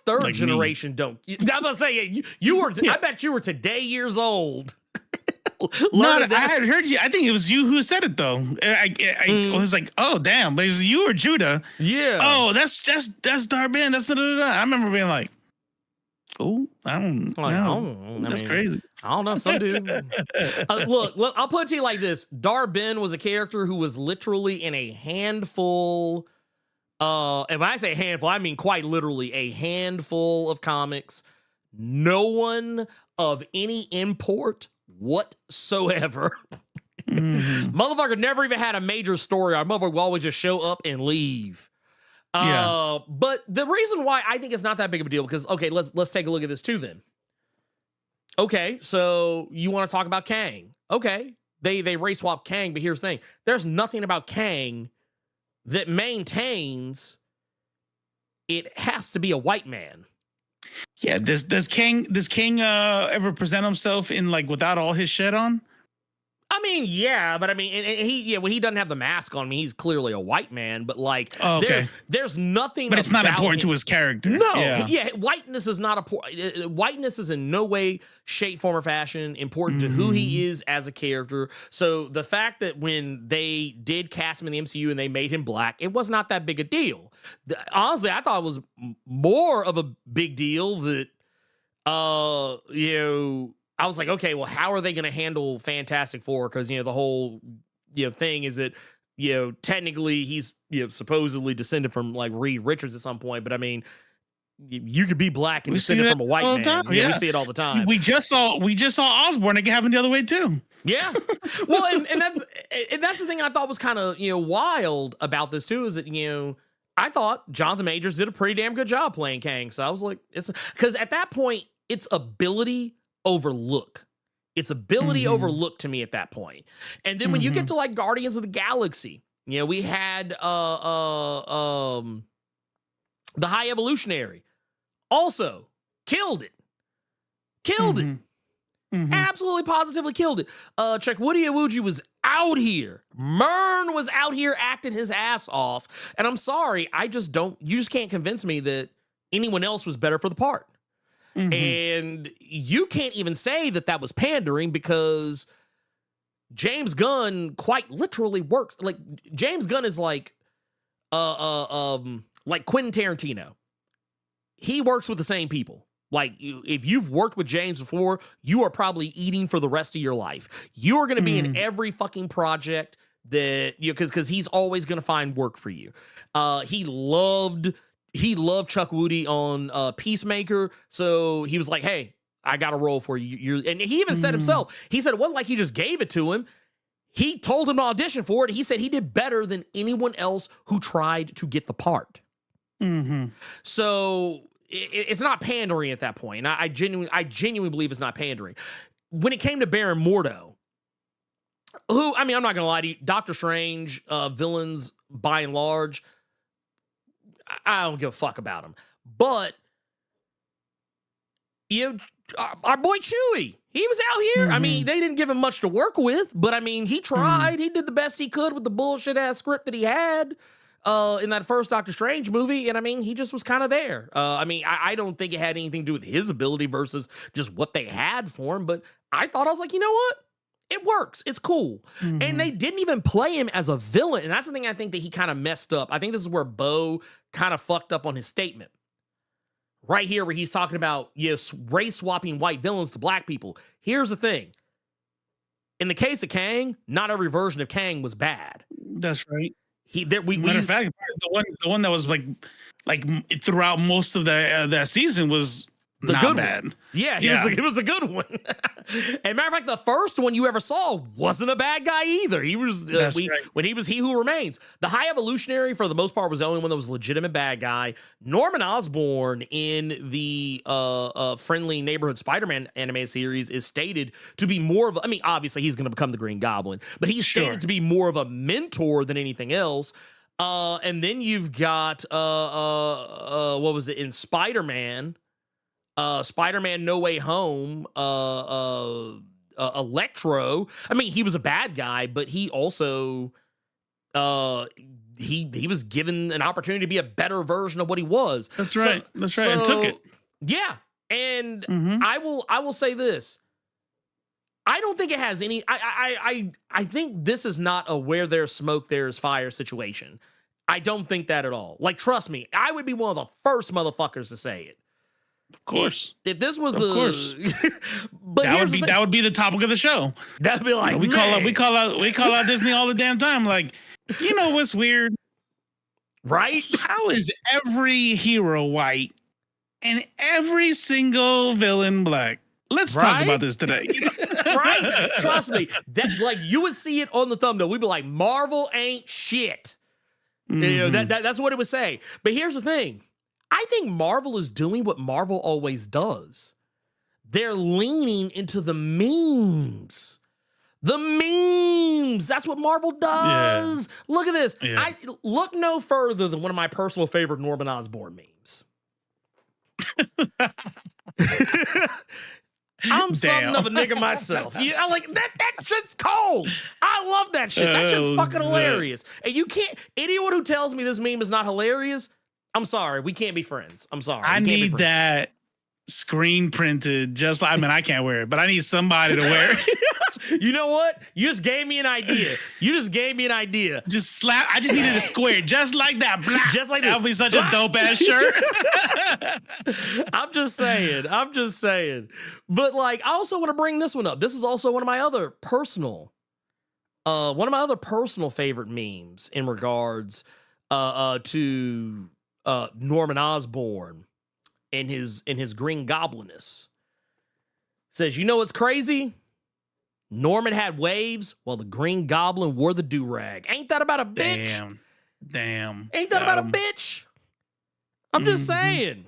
[SPEAKER 3] Third like generation me. Don't. I'm gonna say you were. I bet you were today years old.
[SPEAKER 4] No, I had heard you. I think it was you who said it though. I was like, oh damn, but it was you or Judah.
[SPEAKER 3] Yeah.
[SPEAKER 4] Oh, that's Dar-Benn. That's I remember being like, oh, I don't know. That's crazy.
[SPEAKER 3] I don't know. Some dude. Look, I'll put it to you like this: Dar-Benn was a character who was literally in a handful. And when I say handful, I mean quite literally a handful of comics. No one of any import whatsoever. Motherfucker never even had a major story. Our motherfucker would always just show up and leave. But the reason why I think it's not that big of a deal, because okay, let's take a look at this too then. Okay, so you want to talk about Kang. Okay, they race swap Kang, but here's the thing. There's nothing about Kang that maintains it has to be a white man.
[SPEAKER 4] Yeah, does Kang ever present himself in like without all his shit on?
[SPEAKER 3] I mean, yeah, but I mean, and when he doesn't have the mask on, he's clearly a white man. But like, there's nothing.
[SPEAKER 4] But it's not important to his character.
[SPEAKER 3] No, whiteness is not whiteness is in no way, shape, form, or fashion important to who he is as a character. So the fact that when they did cast him in the MCU and they made him black, it was not that big a deal. Honestly, I thought it was more of a big deal that, I was like, okay, well, how are they going to handle Fantastic Four? Because, the whole, thing is that, technically he's, supposedly descended from like Reed Richards at some point. But I mean, you could be black and descended from a white man. Yeah, we see it all the time.
[SPEAKER 4] We just saw Osborn. It could happen the other way too.
[SPEAKER 3] Yeah. Well, and that's the thing I thought was kind of, wild about this too, is that, I thought Jonathan Majors did a pretty damn good job playing Kang. So I was like, it's because at that point, it's ability overlook. It's ability overlooked to me at that point. And then when you get to like Guardians of the Galaxy, we had the High Evolutionary also killed it. Absolutely positively killed it. Chukwudi Iwuji was out here. Mern was out here acting his ass off. And I'm sorry, you just can't convince me that anyone else was better for the part. And you can't even say that was pandering, because James Gunn quite literally works. Like James Gunn is like Quentin Tarantino. He works with the same people. Like if you've worked with James before, you are probably eating for the rest of your life. You are going to be in every fucking project that because he's always going to find work for you. He loved Chuck Woody on Peacemaker, so he was like, "Hey, I got a role for you." And he even said himself, he said it wasn't like he just gave it to him. He told him to audition for it. He said he did better than anyone else who tried to get the part. So it's not pandering at that point. And I genuinely believe it's not pandering. When it came to Baron Mordo, who, I mean, I'm not gonna lie to you, Doctor Strange villains by and large, I don't give a fuck about him. But our boy Chewie, he was out here. I mean, they didn't give him much to work with, but I mean, he tried. He did the best he could with the bullshit ass script that he had in that first Doctor Strange movie. And I mean, he just was kind of there. I mean, I don't think it had anything to do with his ability versus just what they had for him. But I was like, you know what? It works. It's cool. And they didn't even play him as a villain. And that's the thing I think that he kind of messed up. I think this is where Beau kind of fucked up on his statement. Right here where he's talking about race swapping white villains to black people. Here's the thing. In the case of Kang, not every version of Kang was bad.
[SPEAKER 4] That's right.
[SPEAKER 3] Matter
[SPEAKER 4] of fact, the one that was like throughout most of that season was
[SPEAKER 3] The
[SPEAKER 4] not
[SPEAKER 3] good
[SPEAKER 4] bad.
[SPEAKER 3] one. Yeah,
[SPEAKER 4] Yeah.
[SPEAKER 3] it was a good one. And matter of fact, the first one you ever saw wasn't a bad guy either. He was
[SPEAKER 4] That's right.
[SPEAKER 3] when he was He Who Remains. The High Evolutionary, for the most part, was the only one that was a legitimate bad guy. Norman Osborn in the Friendly Neighborhood Spider-Man animated series is stated to be more of, I mean, obviously he's going to become the Green Goblin, but he's stated to be more of a mentor than anything else. And then you've got what was it in Spider-Man? Spider-Man No Way Home, Electro. I mean, he was a bad guy, but he also he was given an opportunity to be a better version of what he was.
[SPEAKER 4] That's right. That's right. And took it.
[SPEAKER 3] Yeah. And I will say this. I don't think it has any. I think this is not a where there's smoke, there's fire situation. I don't think that at all. Like, trust me, I would be one of the first motherfuckers to say it.
[SPEAKER 4] Of course.
[SPEAKER 3] If this was
[SPEAKER 4] of course.
[SPEAKER 3] But
[SPEAKER 4] that would be the topic of the show.
[SPEAKER 3] That'd be like,
[SPEAKER 4] we call out Disney all the damn time. Like, you know what's weird?
[SPEAKER 3] Right?
[SPEAKER 4] How is every hero white and every single villain black? Let's talk about this today.
[SPEAKER 3] Right? Trust me. That, like, you would see it on the thumbnail. We'd be like, Marvel ain't shit. You know, that's what it would say. But here's the thing. I think Marvel is doing what Marvel always does. They're leaning into the memes. The memes. That's what Marvel does. Yeah. Look at this. Yeah. I look no further than one of my personal favorite Norman Osborn memes. I'm something of a nigga myself. Yeah, I like that. That shit's cold. I love that shit. That shit's fucking hilarious. And you can't. Anyone who tells me this meme is not hilarious, I'm sorry. We can't be friends. I'm sorry.
[SPEAKER 4] I need that screen printed. Just like, I mean, I can't wear it, but I need somebody to wear it.
[SPEAKER 3] You know what? You just gave me an idea.
[SPEAKER 4] Just slap. I just needed a square, just like that. Blah.
[SPEAKER 3] Just like
[SPEAKER 4] that would be such a dope ass shirt.
[SPEAKER 3] I'm just saying. But like, I also want to bring this one up. This is also one of my other personal favorite memes in regards to Norman Osborn and his Green Goblinness. Says, you know what's crazy? Norman had waves while the Green Goblin wore the do-rag. Ain't that about a bitch?
[SPEAKER 4] Damn.
[SPEAKER 3] Ain't that about a bitch? I'm just saying.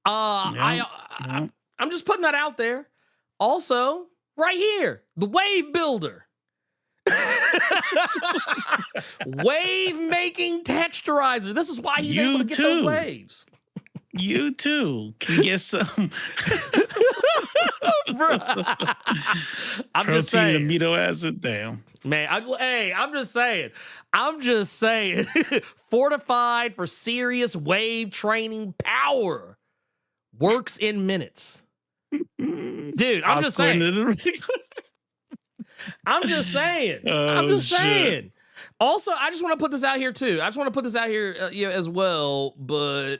[SPEAKER 3] I'm just putting that out there. Also, right here, the wave builder. Wave making texturizer. This is why he's able to get those waves.
[SPEAKER 4] You too can get some
[SPEAKER 3] I'm just saying.
[SPEAKER 4] Amino acid down.
[SPEAKER 3] Man, I'm just saying. Fortified for serious wave training power. Works in minutes. Dude, I'm just saying. I'm just saying. Also, I just want to put this out here too. As well. But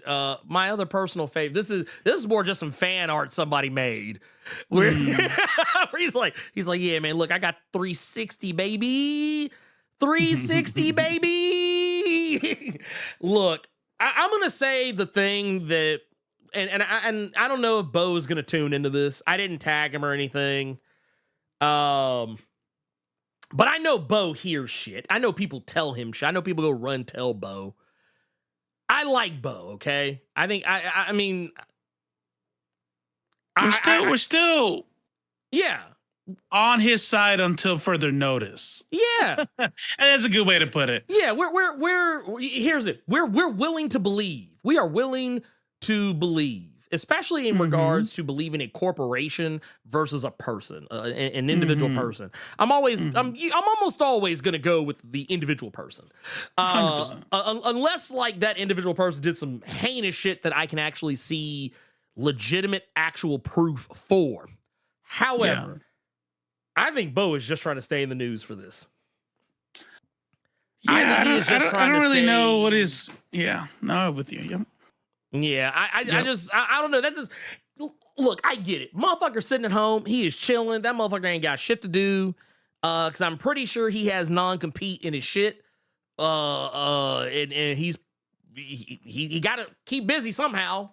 [SPEAKER 3] my other personal fave. This is more just some fan art somebody made. Where he's like, yeah, man. Look, I got 360, baby. 360, baby. Look, I'm gonna say the thing that, and I don't know if Beau is gonna tune into this. I didn't tag him or anything. But I know Beau hears shit. I know people tell him shit. I know people go run tell Beau. I like Beau, okay? I think I mean
[SPEAKER 4] we're still
[SPEAKER 3] yeah,
[SPEAKER 4] on his side until further notice.
[SPEAKER 3] Yeah.
[SPEAKER 4] And that's a good way to put it.
[SPEAKER 3] Yeah, we're willing to believe. We are willing to believe. Especially in regards to believing a corporation versus a person, an individual person. I'm almost always going to go with the individual person. Unless like that individual person did some heinous shit that I can actually see legitimate actual proof for. However, I think Beau is just trying to stay in the news for this.
[SPEAKER 4] Yeah, I don't really know what is. Yeah, no, with you. Yep.
[SPEAKER 3] Yeah, I don't know. That just, look, I get it. Motherfucker sitting at home, he is chilling. That motherfucker ain't got shit to do. Because I'm pretty sure he has non-compete in his shit. And he got to keep busy somehow.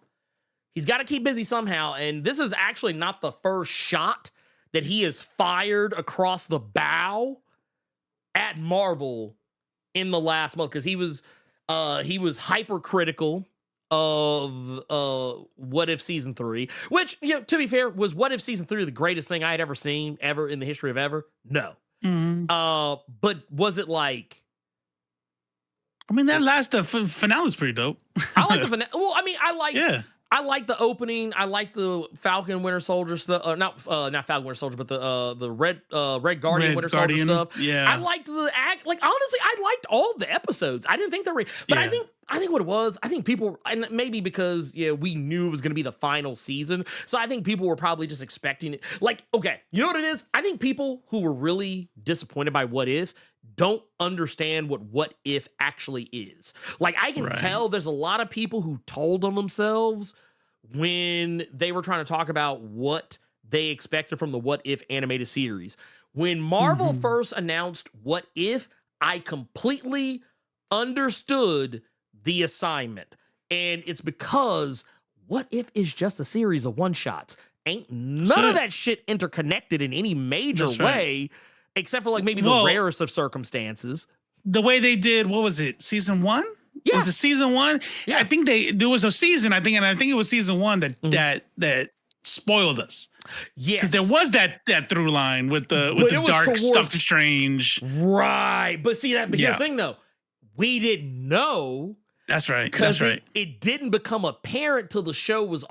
[SPEAKER 3] He's got to keep busy somehow. And this is actually not the first shot that he has fired across the bow at Marvel in the last month, because he was hypercritical of What If Season 3, which, to be fair, was What If Season 3 the greatest thing I had ever seen ever in the history of ever? No. But was it like,
[SPEAKER 4] I mean, that last finale was pretty dope.
[SPEAKER 3] I like the finale. Well, I mean, I like the opening. I like the Falcon Winter Soldier stuff. Not Falcon Winter Soldier, but the Red Guardian Winter Soldier stuff.
[SPEAKER 4] Yeah,
[SPEAKER 3] I liked the act. Like, honestly, I liked all the episodes. I didn't think they were, but I think what it was, I think people, and maybe because we knew it was going to be the final season, so I think people were probably just expecting it. Like, okay, you know what it is? I think people who were really disappointed by What If don't understand what If actually is. Like, I can tell there's a lot of people who told on themselves when they were trying to talk about what they expected from the What If animated series. When Marvel first announced What If, I completely understood the assignment. And it's because What If is just a series of one-shots. Ain't none of that shit interconnected in any major way, except for like maybe the rarest of circumstances.
[SPEAKER 4] The way they did, what was it, season 1? Yeah. Was it season 1? Yeah. I think there was a season, I think it was season 1 that spoiled us. Yes. Because there was that through line with the dark stuff Strange.
[SPEAKER 3] Right. But see, here's the thing though. We didn't know.
[SPEAKER 4] That's right.
[SPEAKER 3] Because it didn't become apparent till the show was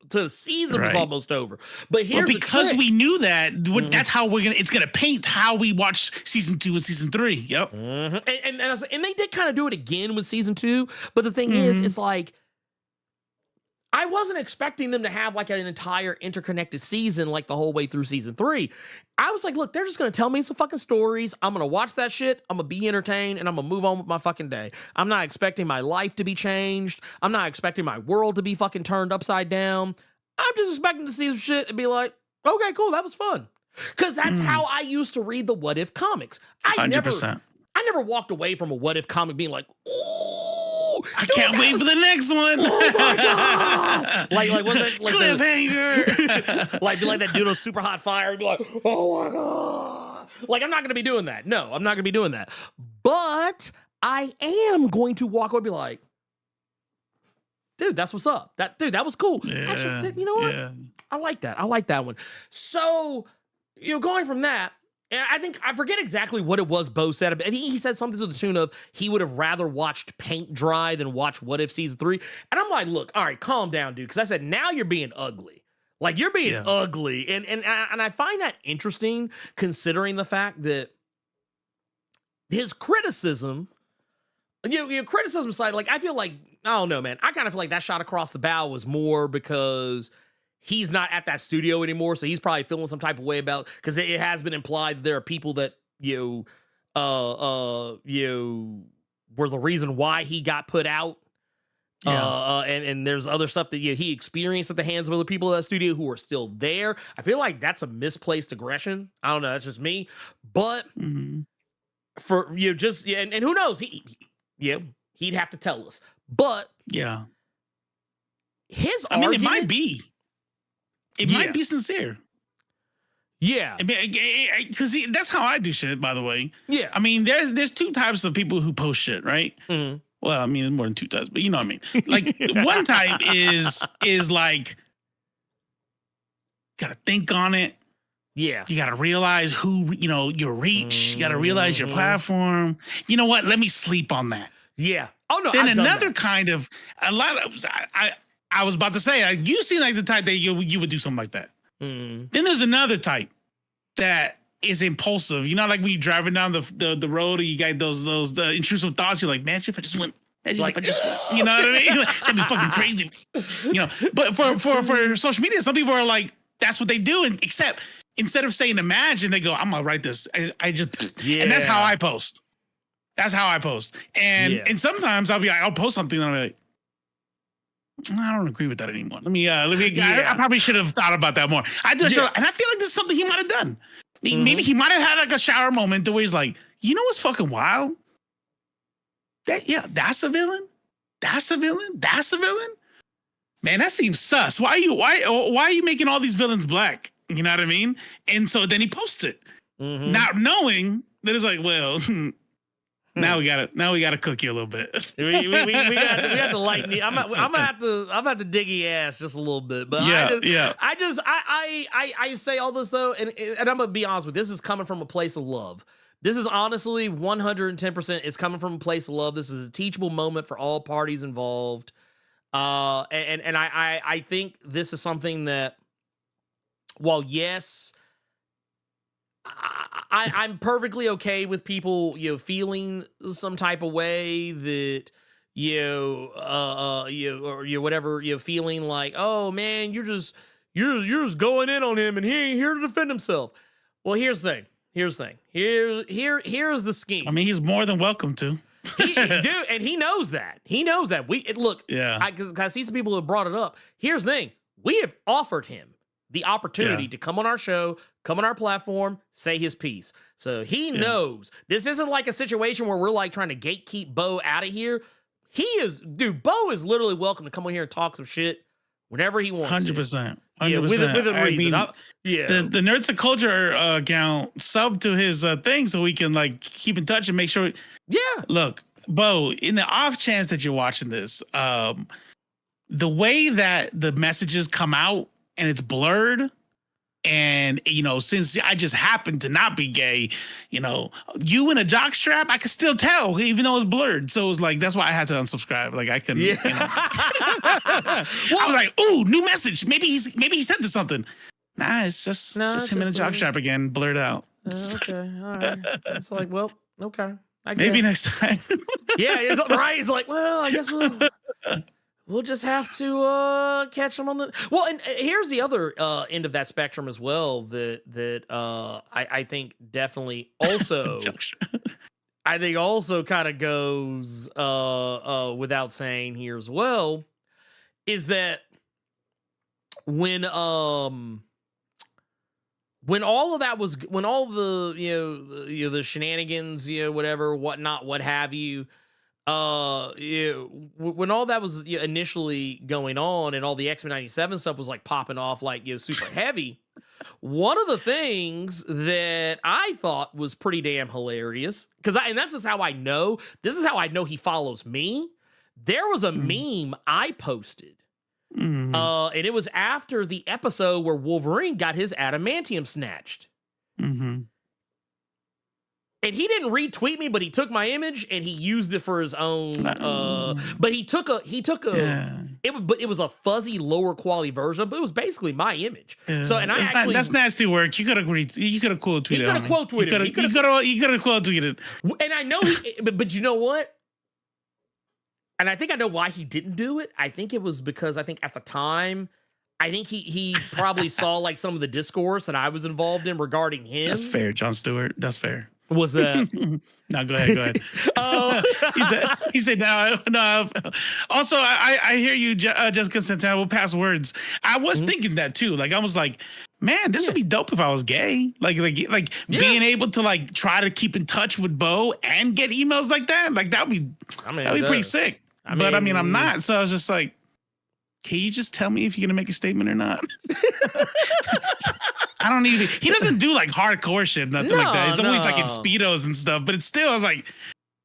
[SPEAKER 3] till the season was almost over. But here's
[SPEAKER 4] because we knew that, that's how it's gonna paint how we watch season 2 and season 3. Yep.
[SPEAKER 3] And they did kind of do it again with season 2. But the thing is, it's like, I wasn't expecting them to have like an entire interconnected season like the whole way through season 3. I was like, look, they're just going to tell me some fucking stories. I'm going to watch that shit. I'm going to be entertained and I'm going to move on with my fucking day. I'm not expecting my life to be changed. I'm not expecting my world to be fucking turned upside down. I'm just expecting to see some shit and be like, okay, cool. That was fun. Because that's how I used to read the What If comics.
[SPEAKER 4] 100%.
[SPEAKER 3] I never walked away from a What If comic being like, ooh,
[SPEAKER 4] I can't wait for the next one.
[SPEAKER 3] Oh my god! like was it like
[SPEAKER 4] cliffhanger?
[SPEAKER 3] like that dude on Super Hot Fire and be like, oh my god! Like, I'm not gonna be doing that. No, I'm not gonna be doing that. But I am going to walk away and be like, dude, that's what's up. That was cool.
[SPEAKER 4] Yeah,
[SPEAKER 3] actually, you know what? Yeah. I like that. I like that one. So, going from that. And I think, I forget exactly what it was Beau said. I think he said something to the tune of he would have rather watched paint dry than watch What If Season 3. And I'm like, look, all right, calm down, dude. Because I said, now you're being ugly. Like, you're being ugly. And I find that interesting, considering the fact that his criticism, criticism side, like, I feel like, I don't know, man. I kind of feel like that shot across the bow was more because he's not at that studio anymore, so he's probably feeling some type of way about, because it has been implied that there are people that were the reason why he got put out. And there's other stuff that he experienced at the hands of other people at that studio who are still there. I feel like that's a misplaced aggression. I don't know, that's just me. But for and who knows? He'd have to tell us. But his argument,
[SPEAKER 4] it might be. It might be sincere.
[SPEAKER 3] Yeah.
[SPEAKER 4] I mean, because that's how I do shit, by the way.
[SPEAKER 3] Yeah.
[SPEAKER 4] I mean, there's two types of people who post shit, right?
[SPEAKER 3] Mm-hmm.
[SPEAKER 4] Well, I mean, there's more than two types, but you know what I mean. Like, one type is like, gotta think on it.
[SPEAKER 3] Yeah.
[SPEAKER 4] You gotta realize who, your reach. You gotta realize your platform. You know what? Let me sleep on that.
[SPEAKER 3] Yeah. Oh, no.
[SPEAKER 4] Then another kind of, I was about to say, you seem like the type that you would do something like that. Then there's another type that is impulsive. You know, like when you're driving down the road and you got those intrusive thoughts. You're like, man, if I just went, you know what I mean? That'd be fucking crazy. But for social media, some people are like, that's what they do. And except instead of saying imagine, they go, I'm gonna write this. I just, and that's how I post. That's how I post. And sometimes I'll post something and I'm like, I don't agree with that anymore. I probably should have thought about that more. And I feel like this is something he might have done. Maybe he might have had like a shower moment to where he's like, you know what's fucking wild? That's a villain. That's a villain. That's a villain. man, that seems sus. Why are you making all these villains black? You know what I mean? And so then he posts it, not knowing that it's like, well, now we gotta cook you a little bit.
[SPEAKER 3] we got to lighten it. I'm gonna have to dig your ass just a little bit. But I say all this though, and I'm gonna be honest with you, this is coming from a place of love. This is honestly 110%. It's coming from a place of love. This is a teachable moment for all parties involved. And I think this is something that, while yes, I'm perfectly okay with people, feeling some type of way that, or whatever, feeling like, oh man, you're just going in on him and he ain't here to defend himself. Well, here's the thing. Here's the scheme.
[SPEAKER 4] I mean, he's more than welcome to.
[SPEAKER 3] Dude, and he knows that. Look, because I see some people who have brought it up. Here's the thing. We have offered him the opportunity to come on our show, come on our platform, say his piece. So he knows this isn't like a situation where we're like trying to gatekeep Beau out of here. Beau is literally welcome to come on here and talk some shit whenever he wants.
[SPEAKER 4] 100%. 100%.
[SPEAKER 3] Yeah, with a reason.
[SPEAKER 4] The Nerds of Culture account sub to his thing so we can like keep in touch and make sure.
[SPEAKER 3] Yeah.
[SPEAKER 4] Look, Beau, in the off chance that you're watching this, the way that the messages come out and it's blurred, and since I just happen to not be gay, you in a jockstrap, I could still tell even though it's blurred. So it was like, that's why I had to unsubscribe. Like I couldn't. Yeah. I was like, ooh, new message. Maybe he sent us something. Nah, it's just him in a jockstrap again, blurred out.
[SPEAKER 3] Okay, all right. It's like, well, okay.
[SPEAKER 4] Maybe next time.
[SPEAKER 3] Yeah, it's right. He's like, well, I guess we'll just have to catch him on the. Well, and here's the other end of that spectrum as well. That I think definitely also. I think also kind of goes without saying here as well, is that when all of that was, when all the the shenanigans, whatever, whatnot, what have you, when all that was initially going on and all the X-Men 97 stuff was like popping off like super heavy, one of the things that I thought was pretty damn hilarious, and this is how I know he follows me. There was a meme I posted. And it was after the episode where Wolverine got his adamantium snatched. And he didn't retweet me, but he took my image and he used it for his own. But it was a fuzzy, lower quality version, but it was basically my image. Yeah. So, and
[SPEAKER 4] that's nasty work. You could have quote tweeted.
[SPEAKER 3] He could have quote tweeted.
[SPEAKER 4] You could have quote tweeted.
[SPEAKER 3] And I know but you know what? And I think I know why he didn't do it. I think it was because at the time, I think he probably saw like some of the discourse that I was involved in regarding him.
[SPEAKER 4] That's fair, John Stewart. That's fair.
[SPEAKER 3] Was that?
[SPEAKER 4] No, go ahead. He said, no. Also, I hear you, Jessica Santana, with past words. I was thinking that too. Like, I was like, man, this would be dope if I was gay. Like being able to like try to keep in touch with Beau and get emails like that. Like that'd be pretty sick. I'm not. So I was just like, can you just tell me if you're gonna make a statement or not? I don't need. He doesn't do like hardcore shit, nothing like that. It's always like in Speedos and stuff. But it's still like,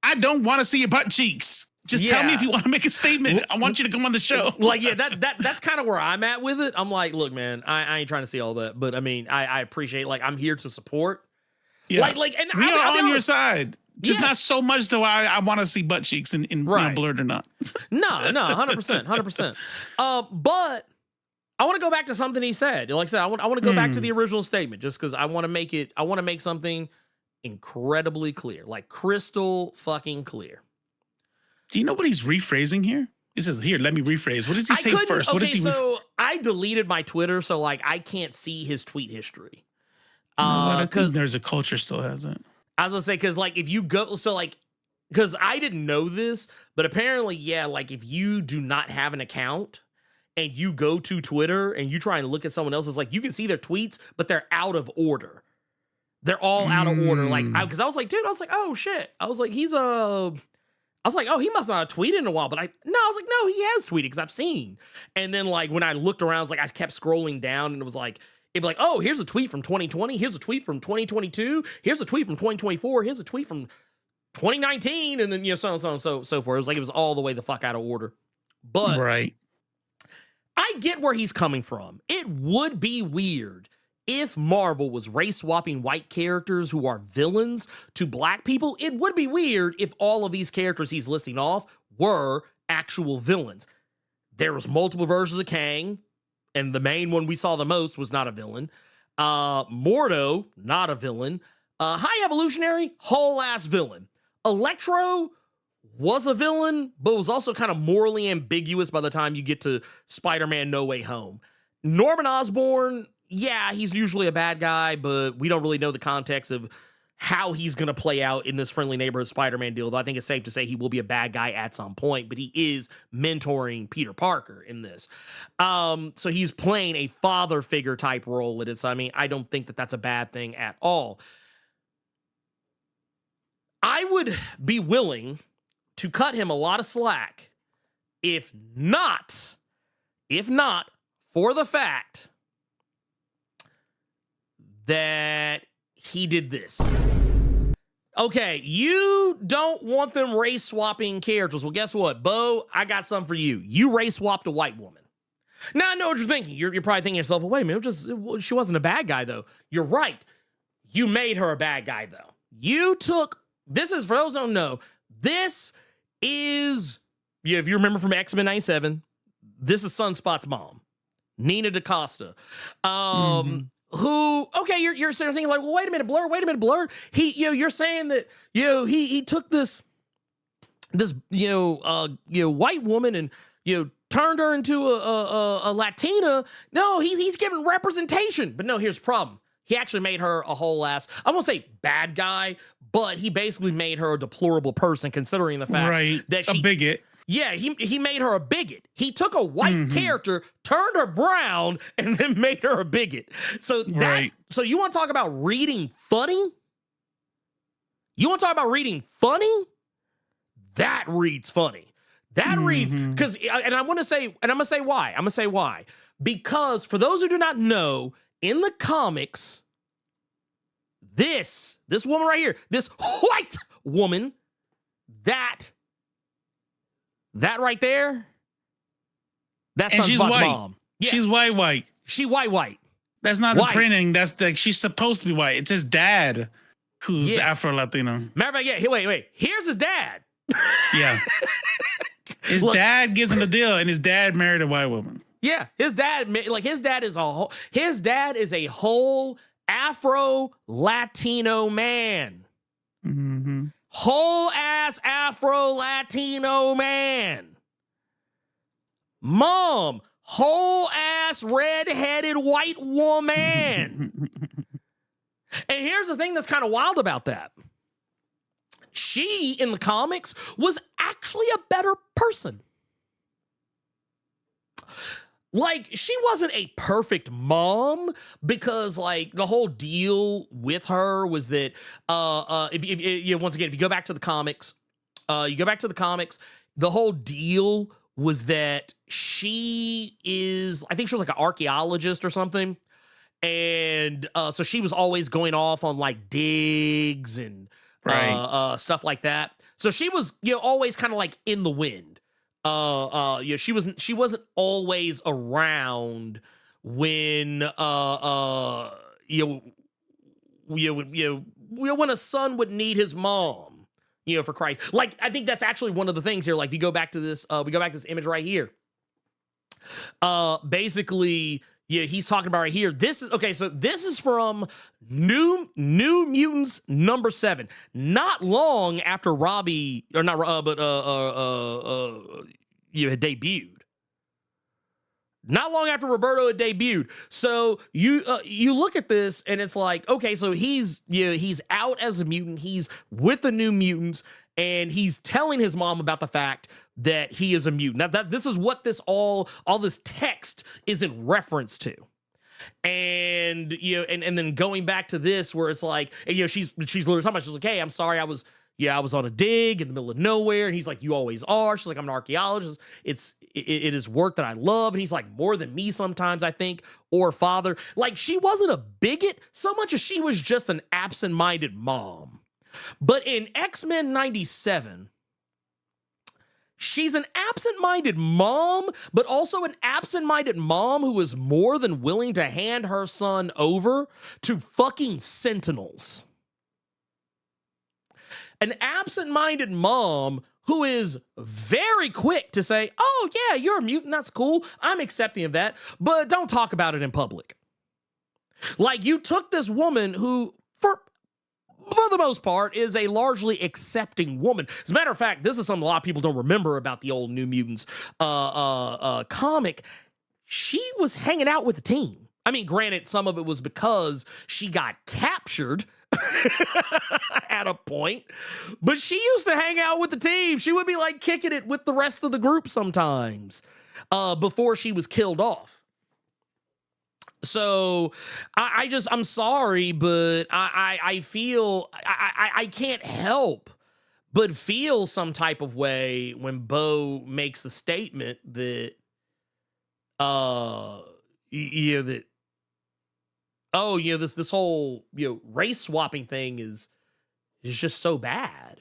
[SPEAKER 4] I don't want to see your butt cheeks. Just tell me if you want to make a statement. I want you to come on the show.
[SPEAKER 3] Like, that's kind of where I'm at with it. I'm like, look, man, I ain't trying to see all that, but I mean, I appreciate, like, I'm here to support.
[SPEAKER 4] Yeah. Like, and we are on your side. Just not so much to why I want to see butt cheeks in Blerd or not.
[SPEAKER 3] No, 100%. But I want to go back to something he said. Like I said, I want to go back to the original statement just because I want to make something incredibly clear, like crystal fucking clear.
[SPEAKER 4] Do you know what he's rephrasing here? He says, here, let me rephrase. What does he say first?
[SPEAKER 3] Okay, so I deleted my Twitter, so like I can't see his tweet history.
[SPEAKER 4] I think There's a Culture still has it.
[SPEAKER 3] I was gonna say, because like if you go, so like, because I didn't know this, but apparently, like if you do not have an account and you go to Twitter and you try and look at someone else's, like you can see their tweets, but they're out of order. They're all out of order. Like, because I was like, dude, oh shit. I was like, I was like, oh, he must not have tweeted in a while. But I was like, no, he has tweeted because I've seen. And then like when I looked around, I was like, I kept scrolling down and it was like, it'd be like, oh, here's a tweet from 2020. Here's a tweet from 2022. Here's a tweet from 2024. Here's a tweet from 2019. And then, so on and so forth. It was like, it was all the way the fuck out of order. But
[SPEAKER 4] right.
[SPEAKER 3] I get where he's coming from. It would be weird if Marvel was race swapping white characters who are villains to black people. It would be weird if all of these characters he's listing off were actual villains. There was multiple versions of Kang, and the main one we saw the most was not a villain. Mordo, not a villain. High Evolutionary, whole ass villain. Electro was a villain, but was also kind of morally ambiguous by the time you get to Spider-Man No Way Home. Norman Osborn, yeah, he's usually a bad guy, but we don't really know the context of how he's going to play out in this Friendly Neighborhood Spider-Man deal, though I think it's safe to say he will be a bad guy at some point, but he is mentoring Peter Parker in this. So he's playing a father figure type role in it. So, I mean, I don't think that that's a bad thing at all. I would be willing to cut him a lot of slack if not for the fact that he did this. Okay, you don't want them race swapping characters. Well, guess what, Beau? I got something for you. You race swapped a white woman. Now, I know what you're thinking. You're probably thinking to yourself, well, wait a minute, she wasn't a bad guy, though. You're right. You made her a bad guy, though. This is, for those who don't know, this is, if you remember from X-Men 97, this is Sunspot's mom, Nina DaCosta. Who, okay, you're sitting there thinking like, well, wait a minute, Blerd. You're saying that, he took this white woman and, turned her into a Latina. No, he's giving representation. But no, here's the problem. He actually made her a whole ass, I won't say bad guy, but he basically made her a deplorable person considering the fact that she,
[SPEAKER 4] a bigot.
[SPEAKER 3] Yeah, he made her a bigot. He took a white character, turned her brown, and then made her a bigot. So so you want to talk about reading funny? That reads funny. That reads, because, and I'm gonna say why. Because for those who do not know, in the comics, this woman right here, this white woman, that right there, that's Sunspot's mom. Yeah.
[SPEAKER 4] She's white.
[SPEAKER 3] She white.
[SPEAKER 4] That's not the printing. That's like she's supposed to be white. It's his dad who's Afro-Latino.
[SPEAKER 3] Matter of fact, wait. Here's his dad.
[SPEAKER 4] Yeah. His dad gives him the deal, and his dad married a white woman.
[SPEAKER 3] Yeah, his dad is a whole Afro-Latino man.
[SPEAKER 4] Mm-hmm.
[SPEAKER 3] Whole ass Afro-Latino man. Mom, whole ass red-headed white woman. And here's the thing that's kind of wild about that. She, in the comics, was actually a better person. Like, she wasn't a perfect mom because, like, the whole deal with her was that, if you go back to the comics, the whole deal was that she was like an archaeologist or something. And so she was always going off on, like, digs and stuff like that. So she was, always kind of like in the wind. She wasn't always around when when a son would need his mom, for Christ. Like, I think that's actually one of the things here. Like, we go back to this image right here. Basically, he's talking about right here. This is from New Mutants number 7. Not long after Robbie, or not, but had debuted. Not long after Roberto had debuted. So you look at this and it's like, okay, so he's out as a mutant. He's with the New Mutants, and he's telling his mom about the fact that he is a mutant. Now this is what all this text is in reference to. And and then going back to this where it's like, she's literally talking about, she's like, hey, I'm sorry, I was yeah, I was on a dig in the middle of nowhere. And he's like, you always are. She's like, I'm an archaeologist. It is work that I love. And he's like, more than me sometimes, I think, or father. Like, she wasn't a bigot so much as she was just an absent-minded mom. But in X-Men 97, she's an absent-minded mom, but also an absent-minded mom who is more than willing to hand her son over to fucking Sentinels. An absent-minded mom who is very quick to say, oh, yeah, you're a mutant. That's cool. I'm accepting of that, but don't talk about it in public. Like, you took this woman who, for the most part, is a largely accepting woman. As a matter of fact, this is something a lot of people don't remember about the old New Mutants comic. She was hanging out with the team. I mean, granted, some of it was because she got captured at a point, but she used to hang out with the team. She would be like kicking it with the rest of the group sometimes before she was killed off. So I'm sorry, but I feel I can't help but feel some type of way when Beau makes the statement that this whole race swapping thing is just so bad.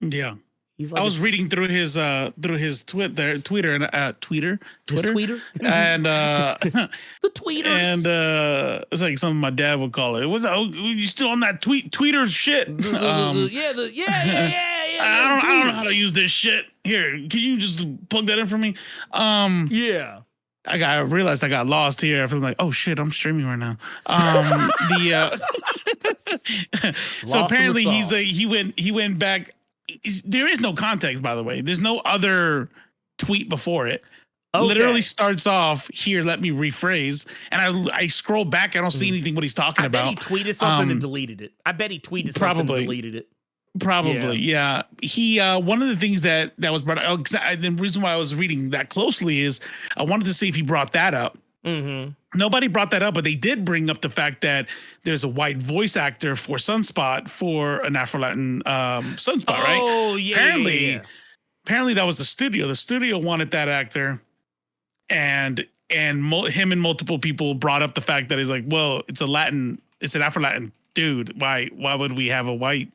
[SPEAKER 4] Yeah.
[SPEAKER 3] He's like,
[SPEAKER 4] I was reading through his Twitter and and
[SPEAKER 3] the tweeters,
[SPEAKER 4] and it's like something my dad would call it. It was, oh, you still on that tweeter shit?
[SPEAKER 3] Yeah.
[SPEAKER 4] I don't know how to use this shit. Here, can you just plug that in for me?
[SPEAKER 3] Yeah.
[SPEAKER 4] I realized I got lost here. I feel like, oh shit, I'm streaming right now. So apparently he went back. There is no context, by the way. There's no other tweet before it. Okay. Literally starts off here. Let me rephrase, and I scroll back. I don't see anything what he's talking about.
[SPEAKER 3] I bet he tweeted something and deleted it. I bet he tweeted something and deleted it.
[SPEAKER 4] Probably, yeah. He one of the things that was brought up. The reason why I was reading that closely is I wanted to see if he brought that up.
[SPEAKER 3] Mm-hmm.
[SPEAKER 4] Nobody brought that up, but they did bring up the fact that there's a white voice actor for Sunspot for an Afro-Latin Sunspot, right?
[SPEAKER 3] Oh, yeah.
[SPEAKER 4] Apparently that was the studio. The studio wanted that actor, and him and multiple people brought up the fact that he's like, well, it's an Afro-Latin dude. Why would we have a white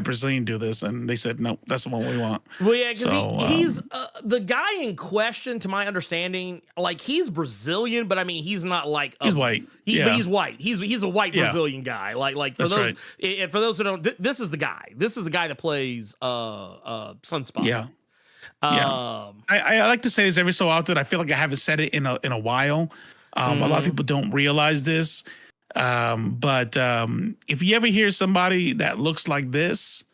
[SPEAKER 4] Brazilian do this? And they said, no, that's the one we want.
[SPEAKER 3] Well, yeah, because he's the guy in question, to my understanding, like, he's Brazilian, but I mean, he's not like
[SPEAKER 4] he's white.
[SPEAKER 3] But he's white. He's a white Brazilian guy. Like for those for those who don't, this is the guy. This is the guy that plays Sunspot.
[SPEAKER 4] Yeah. I like to say this every so often. I feel like I haven't said it in a while. A lot of people don't realize this. But if you ever hear somebody that looks like this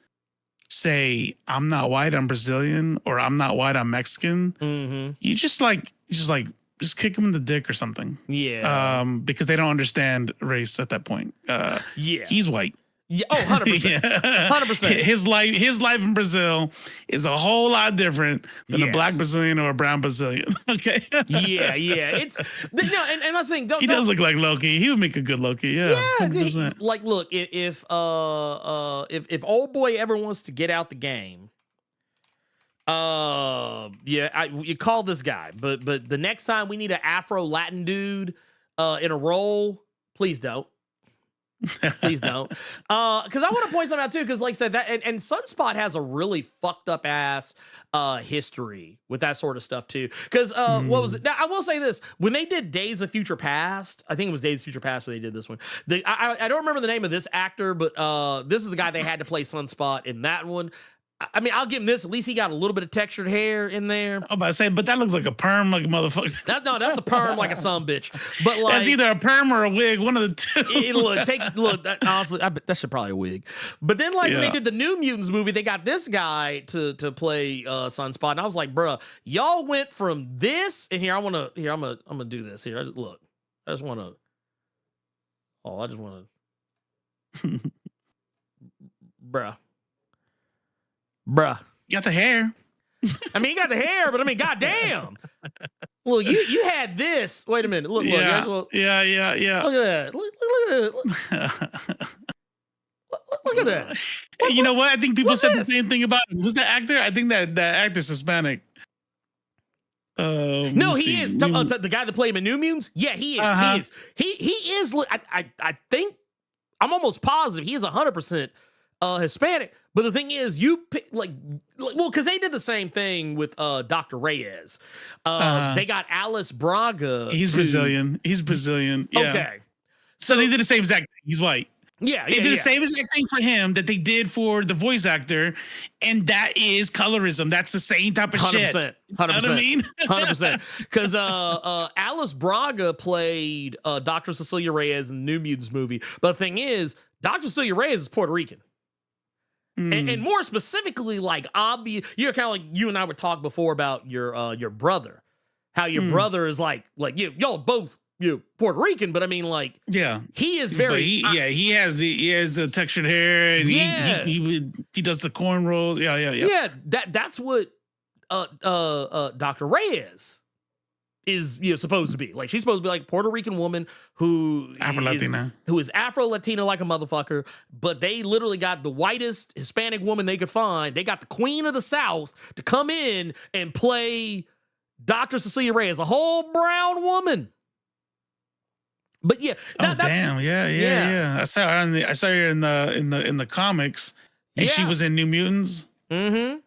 [SPEAKER 4] say, I'm not white, I'm Brazilian, or I'm not white, I'm Mexican, you just kick them in the dick or something.
[SPEAKER 3] Yeah.
[SPEAKER 4] Because they don't understand race at that point. He's white.
[SPEAKER 3] Yeah. Oh, 100%. 100%.
[SPEAKER 4] His life in Brazil is a whole lot different than a black Brazilian or a brown Brazilian. Okay.
[SPEAKER 3] Yeah. And I'm saying,
[SPEAKER 4] he does look like Loki. He would make a good Loki. Yeah.
[SPEAKER 3] Like, look, if old boy ever wants to get out the game, you call this guy. But the next time we need an Afro-Latin dude in a role, please don't. Please don't. Because I want to point something out too, because like I said, that and Sunspot has a really fucked up ass history with that sort of stuff too. Because what was it? Now, I will say this: when they did Days of Future Past, I think it was Days of Future Past where they did this one. I don't remember the name of this actor, but this is the guy they had to play Sunspot in that one. I mean, I'll give him this. At least he got a little bit of textured hair in there.
[SPEAKER 4] I'm about to say, but that looks like a perm, like a motherfucker.
[SPEAKER 3] That's a perm, like a sumbitch. But like,
[SPEAKER 4] that's either a perm or a wig, one of the two.
[SPEAKER 3] Honestly, I bet that should probably a wig. But then, like when they did the New Mutants movie, they got this guy to play Sunspot, and I was like, bruh, y'all went from this, and I'm gonna do this here. Look, I just want to, bruh.
[SPEAKER 4] You got the hair.
[SPEAKER 3] I mean, you got the hair, but I mean, goddamn. Well, you had this. Wait a minute. Look.
[SPEAKER 4] Yeah.
[SPEAKER 3] Look at that. Look Look at that.
[SPEAKER 4] You know what? I think people
[SPEAKER 3] what's
[SPEAKER 4] said
[SPEAKER 3] this?
[SPEAKER 4] the same thing about him. Who's that actor? I think that actor's Hispanic.
[SPEAKER 3] No, he is. The guy that played him in New Mutants? Yeah, he is. He is. He is. I think, I'm almost positive he is 100% Hispanic. But the thing is, you pick, well, because they did the same thing with Dr. Reyes. They got Alice Braga.
[SPEAKER 4] He's Brazilian. He's Brazilian. Yeah.
[SPEAKER 3] Okay.
[SPEAKER 4] So they did the same exact thing. He's white.
[SPEAKER 3] Yeah,
[SPEAKER 4] they did the same exact thing for him that they did for the voice actor, and that is colorism. That's the same type of
[SPEAKER 3] 100%,
[SPEAKER 4] shit.
[SPEAKER 3] 100%.
[SPEAKER 4] You know what I mean?
[SPEAKER 3] 100%. Because Alice Braga played Dr. Cecilia Reyes in the New Mutants movie. But the thing is, Dr. Cecilia Reyes is Puerto Rican. And more specifically, like, obvious, you're kind of like you and I were talking before about your brother. How your brother is like y'all both Puerto Rican, but I mean, like,
[SPEAKER 4] yeah,
[SPEAKER 3] he is very
[SPEAKER 4] he has the textured hair, and he does the cornrows. Yeah.
[SPEAKER 3] That's what Dr. Reyes is supposed to be. Like, she's supposed to be like a Puerto Rican woman who is Afro-Latina like a motherfucker, but they literally got the whitest Hispanic woman they could find. They got the Queen of the South to come in and play Dr. Cecilia Reyes, a whole brown woman. But yeah,
[SPEAKER 4] damn, yeah. I saw her in the comics, and she was in New Mutants.
[SPEAKER 3] Mm-hmm.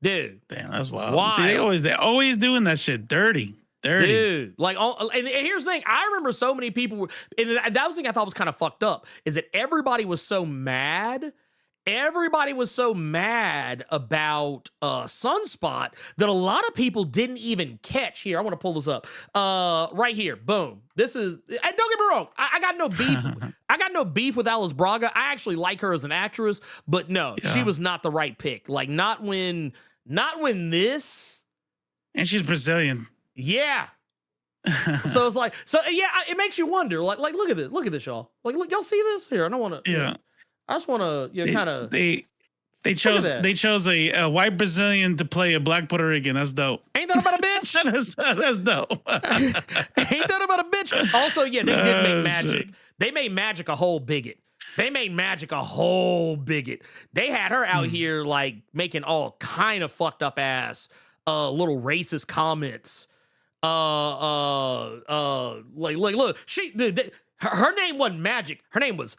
[SPEAKER 3] Dude,
[SPEAKER 4] damn, that's wild. See, they're always doing that shit dirty.
[SPEAKER 3] Dude, like, and here's the thing. I remember so many people, and that was the thing I thought was kind of fucked up, is that everybody was so mad. Everybody was so mad about Sunspot that a lot of people didn't even catch. Here, I want to pull this up. Right here, boom. This is, and don't get me wrong, I got no beef. I got no beef with Alice Braga. I actually like her as an actress, but no, she was not the right pick. Like, not when this.
[SPEAKER 4] And she's Brazilian.
[SPEAKER 3] Yeah. So it's like, it makes you wonder. Like, look at this, y'all. Like, look, y'all see this here? I don't want to.
[SPEAKER 4] Yeah.
[SPEAKER 3] I just want to, kind of.
[SPEAKER 4] They chose a white Brazilian to play a black Puerto Rican. That's dope.
[SPEAKER 3] Ain't that about a bitch?
[SPEAKER 4] that's dope.
[SPEAKER 3] Ain't that about a bitch? Also, yeah, they did make Magic. They made Magic a whole bigot. They had her out here like making all kind of fucked up ass little racist comments. Look, her name wasn't Magic. Her name was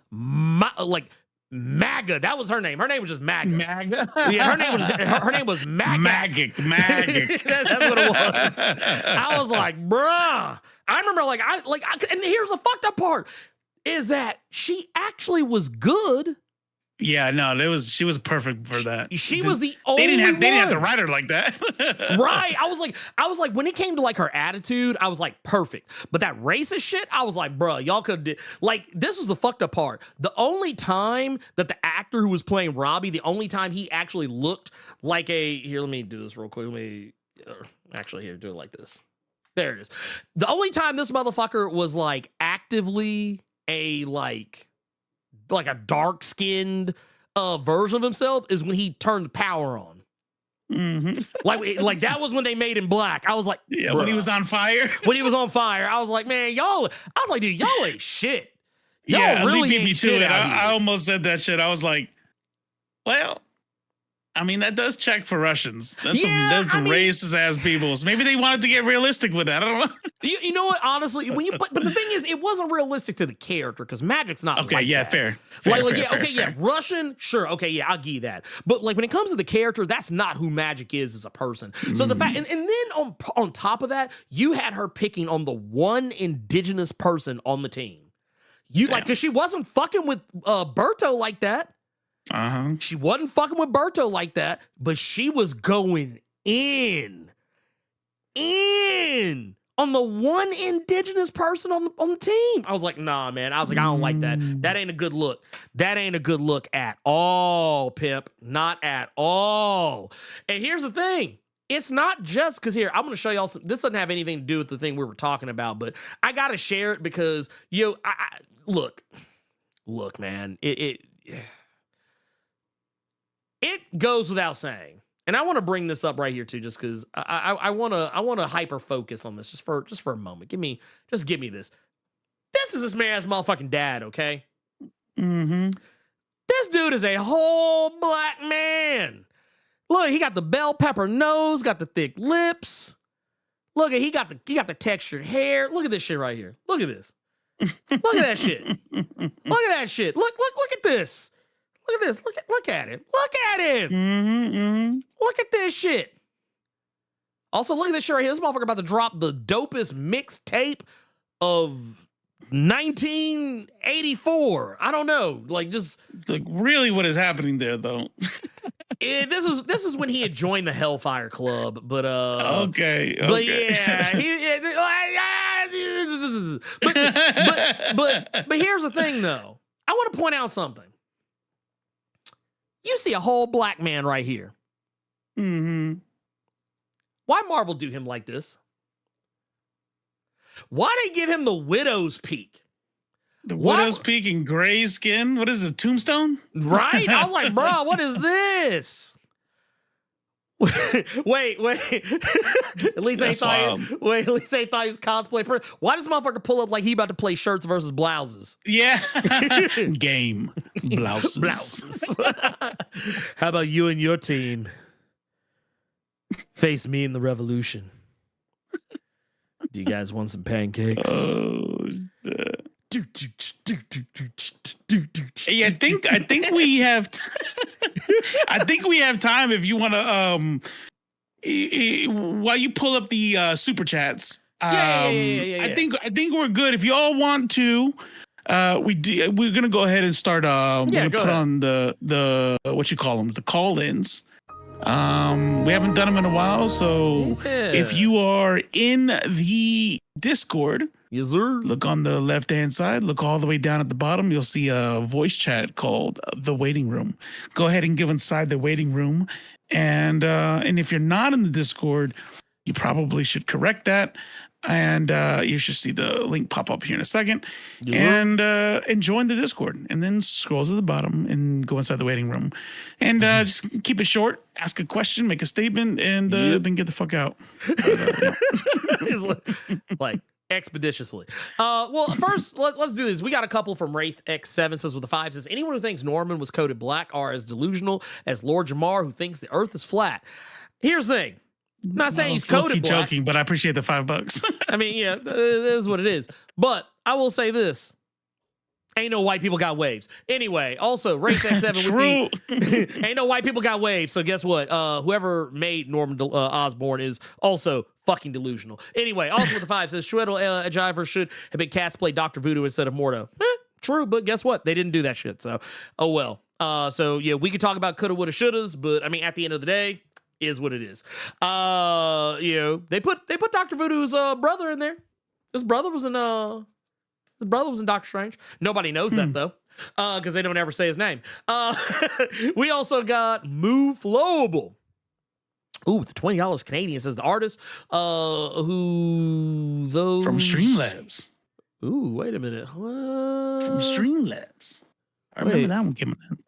[SPEAKER 3] MAGA. That was her name. Her name was just MAGA.
[SPEAKER 4] MAGA?
[SPEAKER 3] Yeah, her name was MAGA.
[SPEAKER 4] Magic.
[SPEAKER 3] That's what it was. I was like, bruh. I remember and here's the fucked up part, is that she actually was good.
[SPEAKER 4] Yeah, no, she was perfect for that.
[SPEAKER 3] She was the only
[SPEAKER 4] They didn't have to write her like that.
[SPEAKER 3] Right. I was like, when it came to like her attitude, I was like, perfect. But that racist shit, I was like, bruh, y'all could have like, this was the fucked up part. The only time that the actor who was playing Robbie, the only time he actually looked like here, let me do this real quick. Let me do it like this. There it is. The only time this motherfucker was like actively a like a dark-skinned version of himself is when he turned the power on.
[SPEAKER 4] Mm-hmm.
[SPEAKER 3] Like that was when they made him black. I was like,
[SPEAKER 4] yeah, when he was on fire.
[SPEAKER 3] When he was on fire, I was like, man, y'all. I was like, dude, y'all ain't shit. Y'all
[SPEAKER 4] really beat me to it.
[SPEAKER 3] I
[SPEAKER 4] almost said that shit. I was like, well, I mean, that does check for Russians. That's racist ass people. So maybe they wanted to get realistic with that. I don't know.
[SPEAKER 3] You know what? Honestly, but the thing is, it wasn't realistic to the character because Magic's not
[SPEAKER 4] okay.
[SPEAKER 3] Like
[SPEAKER 4] Yeah,
[SPEAKER 3] that.
[SPEAKER 4] fair.
[SPEAKER 3] Yeah, Russian, sure. Okay, yeah, I'll give you that. But like when it comes to the character, that's not who Magic is as a person. So the fact, and then on top of that, you had her picking on the one indigenous person on the team. Because she wasn't fucking with Berto like that. She wasn't fucking with Berto like that, but she was going in on the one indigenous person on the team. I was like, nah, man. I was like, I don't like that. That ain't a good look. That ain't a good look at all, Pip. Not at all. And here's the thing. It's not just because here, I'm going to show y'all this doesn't have anything to do with the thing we were talking about, but I got to share it because, look, man, it goes without saying, and I want to bring this up right here too, just because I want to hyper focus on this just for a moment. Give me this. This is this man's motherfucking dad, okay?
[SPEAKER 4] Mm-hmm.
[SPEAKER 3] This dude is a whole black man. Look, he got the bell pepper nose, got the thick lips. Look, he got the textured hair. Look at this shit right here. Look at this. Look at that shit. Look at that shit. Look at this. Look at this. Look at him. Look at him.
[SPEAKER 4] Mm-hmm, mm-hmm.
[SPEAKER 3] Look at this shit. Also, look at this shit right here. This motherfucker about to drop the dopest mixtape of 1984. I don't know. Like, just
[SPEAKER 4] like really what is happening there though.
[SPEAKER 3] This is when he had joined the Hellfire Club, but
[SPEAKER 4] okay.
[SPEAKER 3] But yeah, but here's the thing though. I want to point out something. You see a whole black man right here.
[SPEAKER 4] Mm-hmm.
[SPEAKER 3] Why Marvel do him like this? Why they give him the widow's peak?
[SPEAKER 4] The widow's peak and gray skin. What is it? Tombstone?
[SPEAKER 3] Right? I was like, bro, what is this? wait. At least they thought. At least they thought he was cosplay. Why does motherfucker pull up like he about to play shirts versus blouses?
[SPEAKER 4] Yeah. Game blouses.
[SPEAKER 3] How about you and your team face me in the revolution? Do you guys want some pancakes?
[SPEAKER 4] Oh, hey, I think we have. I think we have time if you want to. While you pull up the super chats,
[SPEAKER 3] Yeah.
[SPEAKER 4] I think we're good. If you all want to, we're gonna go ahead and start. We're gonna put on the what you call them, the call-ins. We haven't done them in a while, so if you are in the Discord,
[SPEAKER 3] yes, sir.
[SPEAKER 4] Look on the left-hand side. Look all the way down at the bottom. You'll see a voice chat called The Waiting Room. Go ahead and give inside the waiting room. And if you're not in the Discord, you probably should correct that. And you should see the link pop up here in a second. Yeah. And join the Discord. And then scroll to the bottom and go inside the waiting room. And just keep it short. Ask a question, make a statement, and then get the fuck out.
[SPEAKER 3] Like expeditiously. Well, first, let's do this. We got a couple from Wraith X7 says with the 5 says, anyone who thinks Norman was coded black are as delusional as Lord Jamar who thinks the earth is flat. Here's the thing. I'm not saying he's coded black.
[SPEAKER 4] Joking, but I appreciate the $5.
[SPEAKER 3] I mean, yeah, it is what it is. But I will say this. Ain't no white people got waves. Anyway, also, Race X7 with the... Ain't no white people got waves. So guess what? Whoever made Norman Osborn is also fucking delusional. Anyway, also with the 5 says, Shweddle Ajiver should have been cast play Dr. Voodoo instead of Mordo. True, but guess what? They didn't do that shit. So, oh well. So, yeah, we could talk about coulda, woulda, shouldas, but I mean, at the end of the day, is what it is. You know, they put Dr. Voodoo's brother in there. His brother was in Doctor Strange. Nobody knows that though, because they don't ever say his name. We also got Move Flowable. Ooh, with the $20 Canadian says the artist. Who those
[SPEAKER 4] from Streamlabs.
[SPEAKER 3] Ooh, wait a minute. What?
[SPEAKER 4] From Streamlabs. I remember that one.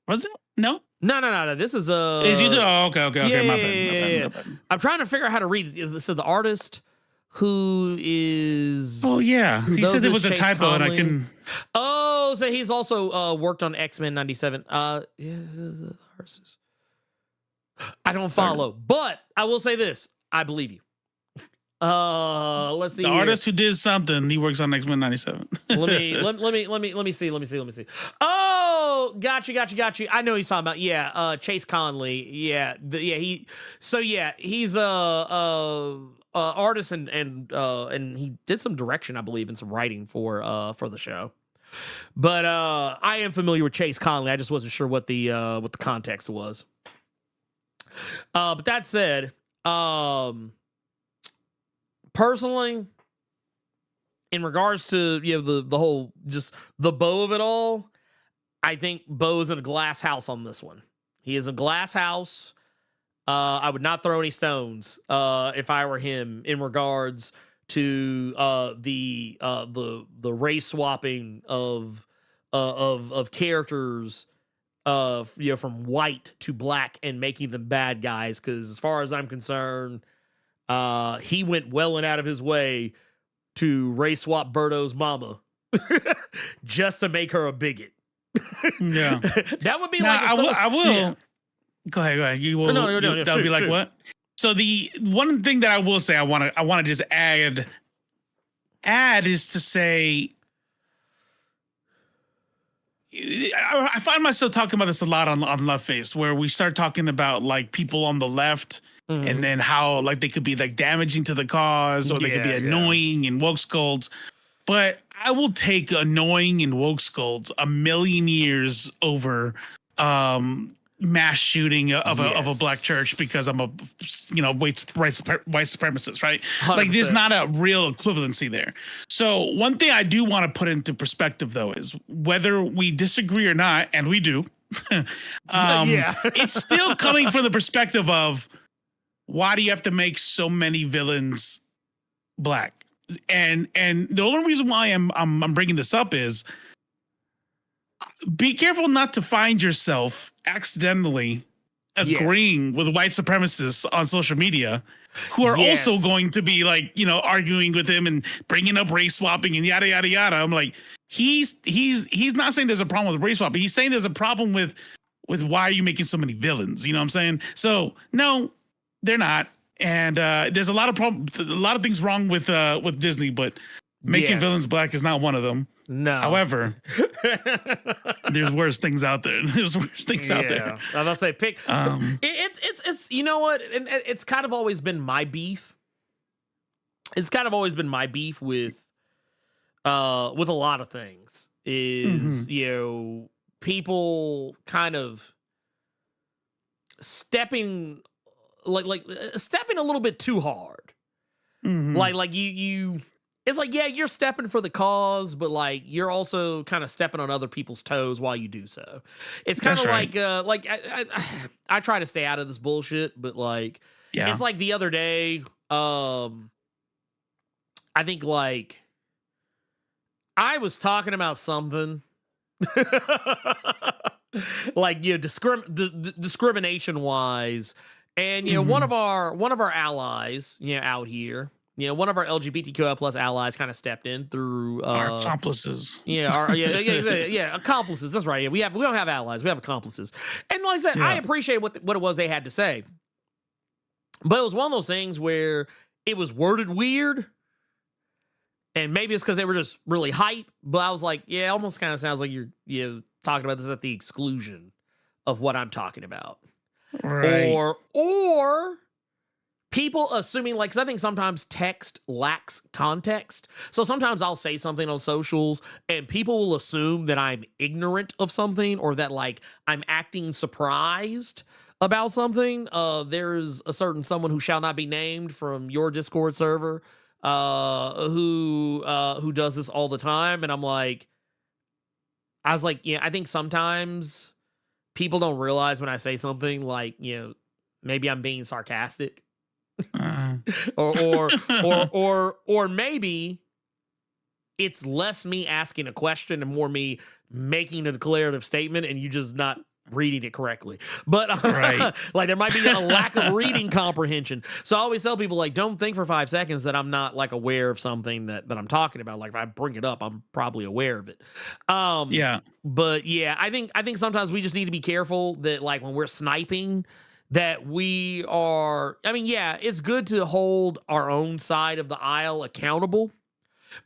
[SPEAKER 4] Was it? No.
[SPEAKER 3] No. This is
[SPEAKER 4] Is you? Oh, okay.
[SPEAKER 3] Yeah,
[SPEAKER 4] My bad.
[SPEAKER 3] I'm trying to figure out how to read this. This is the artist who is.
[SPEAKER 4] Oh yeah, he said it was a typo, Conley. And I can.
[SPEAKER 3] Oh, so he's also worked on X-Men '97. Yeah, I don't follow, but I will say this: I believe you. Let's see.
[SPEAKER 4] The artist who did something, he works on X-Men '97.
[SPEAKER 3] Let me see. Oh, got you. I know he's talking about. Yeah, Chase Conley. Yeah, he's a artist and he did some direction, I believe, and some writing for the show. But I am familiar with Chase Conley. I just wasn't sure what the context was. But that said, personally, in regards to the whole just the Beau of it all, I think Beau is in a glass house on this one. He is a glass house. I would not throw any stones if I were him in regards to the race swapping of characters from white to black and making them bad guys. Because as far as I'm concerned, he went well and out of his way to race swap Birdo's mama just to make her a bigot.
[SPEAKER 4] Yeah.
[SPEAKER 3] That would be
[SPEAKER 4] Now,
[SPEAKER 3] like
[SPEAKER 4] I will.
[SPEAKER 3] Yeah.
[SPEAKER 4] Go ahead. You will.
[SPEAKER 3] No,
[SPEAKER 4] That'll be
[SPEAKER 3] shoot,
[SPEAKER 4] like
[SPEAKER 3] shoot.
[SPEAKER 4] what? So the one thing that I will say, I want to just add is to say, I find myself talking about this a lot on Love Face, where we start talking about like people on the left. And then how like they could be like damaging to the cause, or they could be annoying and woke scolds. But I will take annoying and woke scolds a million years over mass shooting of a black church because I'm a white supremacist, right? 100%. Like there's not a real equivalency there. So one thing I do want to put into perspective though is whether we disagree or not, and we do, it's still coming from the perspective of why do you have to make so many villains black? And the only reason why I'm bringing this up is be careful not to find yourself accidentally agreeing with white supremacists on social media who are also going to be like, arguing with him and bringing up race swapping and yada, yada, yada. I'm like, he's not saying there's a problem with race swapping. He's saying there's a problem with why are you making so many villains? You know what I'm saying? So no, they're not. And there's a lot of things wrong with Disney, but making villains black is not one of them.
[SPEAKER 3] No.
[SPEAKER 4] However, there's worse things out there. There's worse things out there.
[SPEAKER 3] I was about to say pick. It's you know what? And it's kind of always been my beef. It's kind of always been my beef with a lot of things. Is people kind of stepping stepping a little bit too hard. Like you it's like, yeah, you're stepping for the cause, but like you're also kind of stepping on other people's toes while you do so. It's kind of like I try to stay out of this bullshit, but like it's like the other day, I think like I was talking about something like discrimination wise. And one of our allies, out here, one of our LGBTQI plus allies kind of stepped in through
[SPEAKER 4] our accomplices.
[SPEAKER 3] Accomplices. That's right. Yeah, we don't have allies, we have accomplices. And like I said, I appreciate what it was they had to say, but it was one of those things where it was worded weird, and maybe it's because they were just really hype. But I was like, it almost kind of sounds like you're talking about this at the exclusion of what I'm talking about.
[SPEAKER 4] Right.
[SPEAKER 3] Or people assuming, like, because I think sometimes text lacks context. So sometimes I'll say something on socials and people will assume that I'm ignorant of something, or that like I'm acting surprised about something. There's a certain someone who shall not be named from your Discord server who does this all the time, and I was like, I think sometimes people don't realize when I say something like, maybe I'm being sarcastic, or maybe it's less me asking a question and more me making a declarative statement and you just not reading it correctly. But like there might be a lack of reading comprehension. So I always tell people, like, don't think for 5 seconds that I'm not like aware of something that I'm talking about. Like if I bring it up, I'm probably aware of it. But I think sometimes we just need to be careful that like when we're sniping that we are, it's good to hold our own side of the aisle accountable,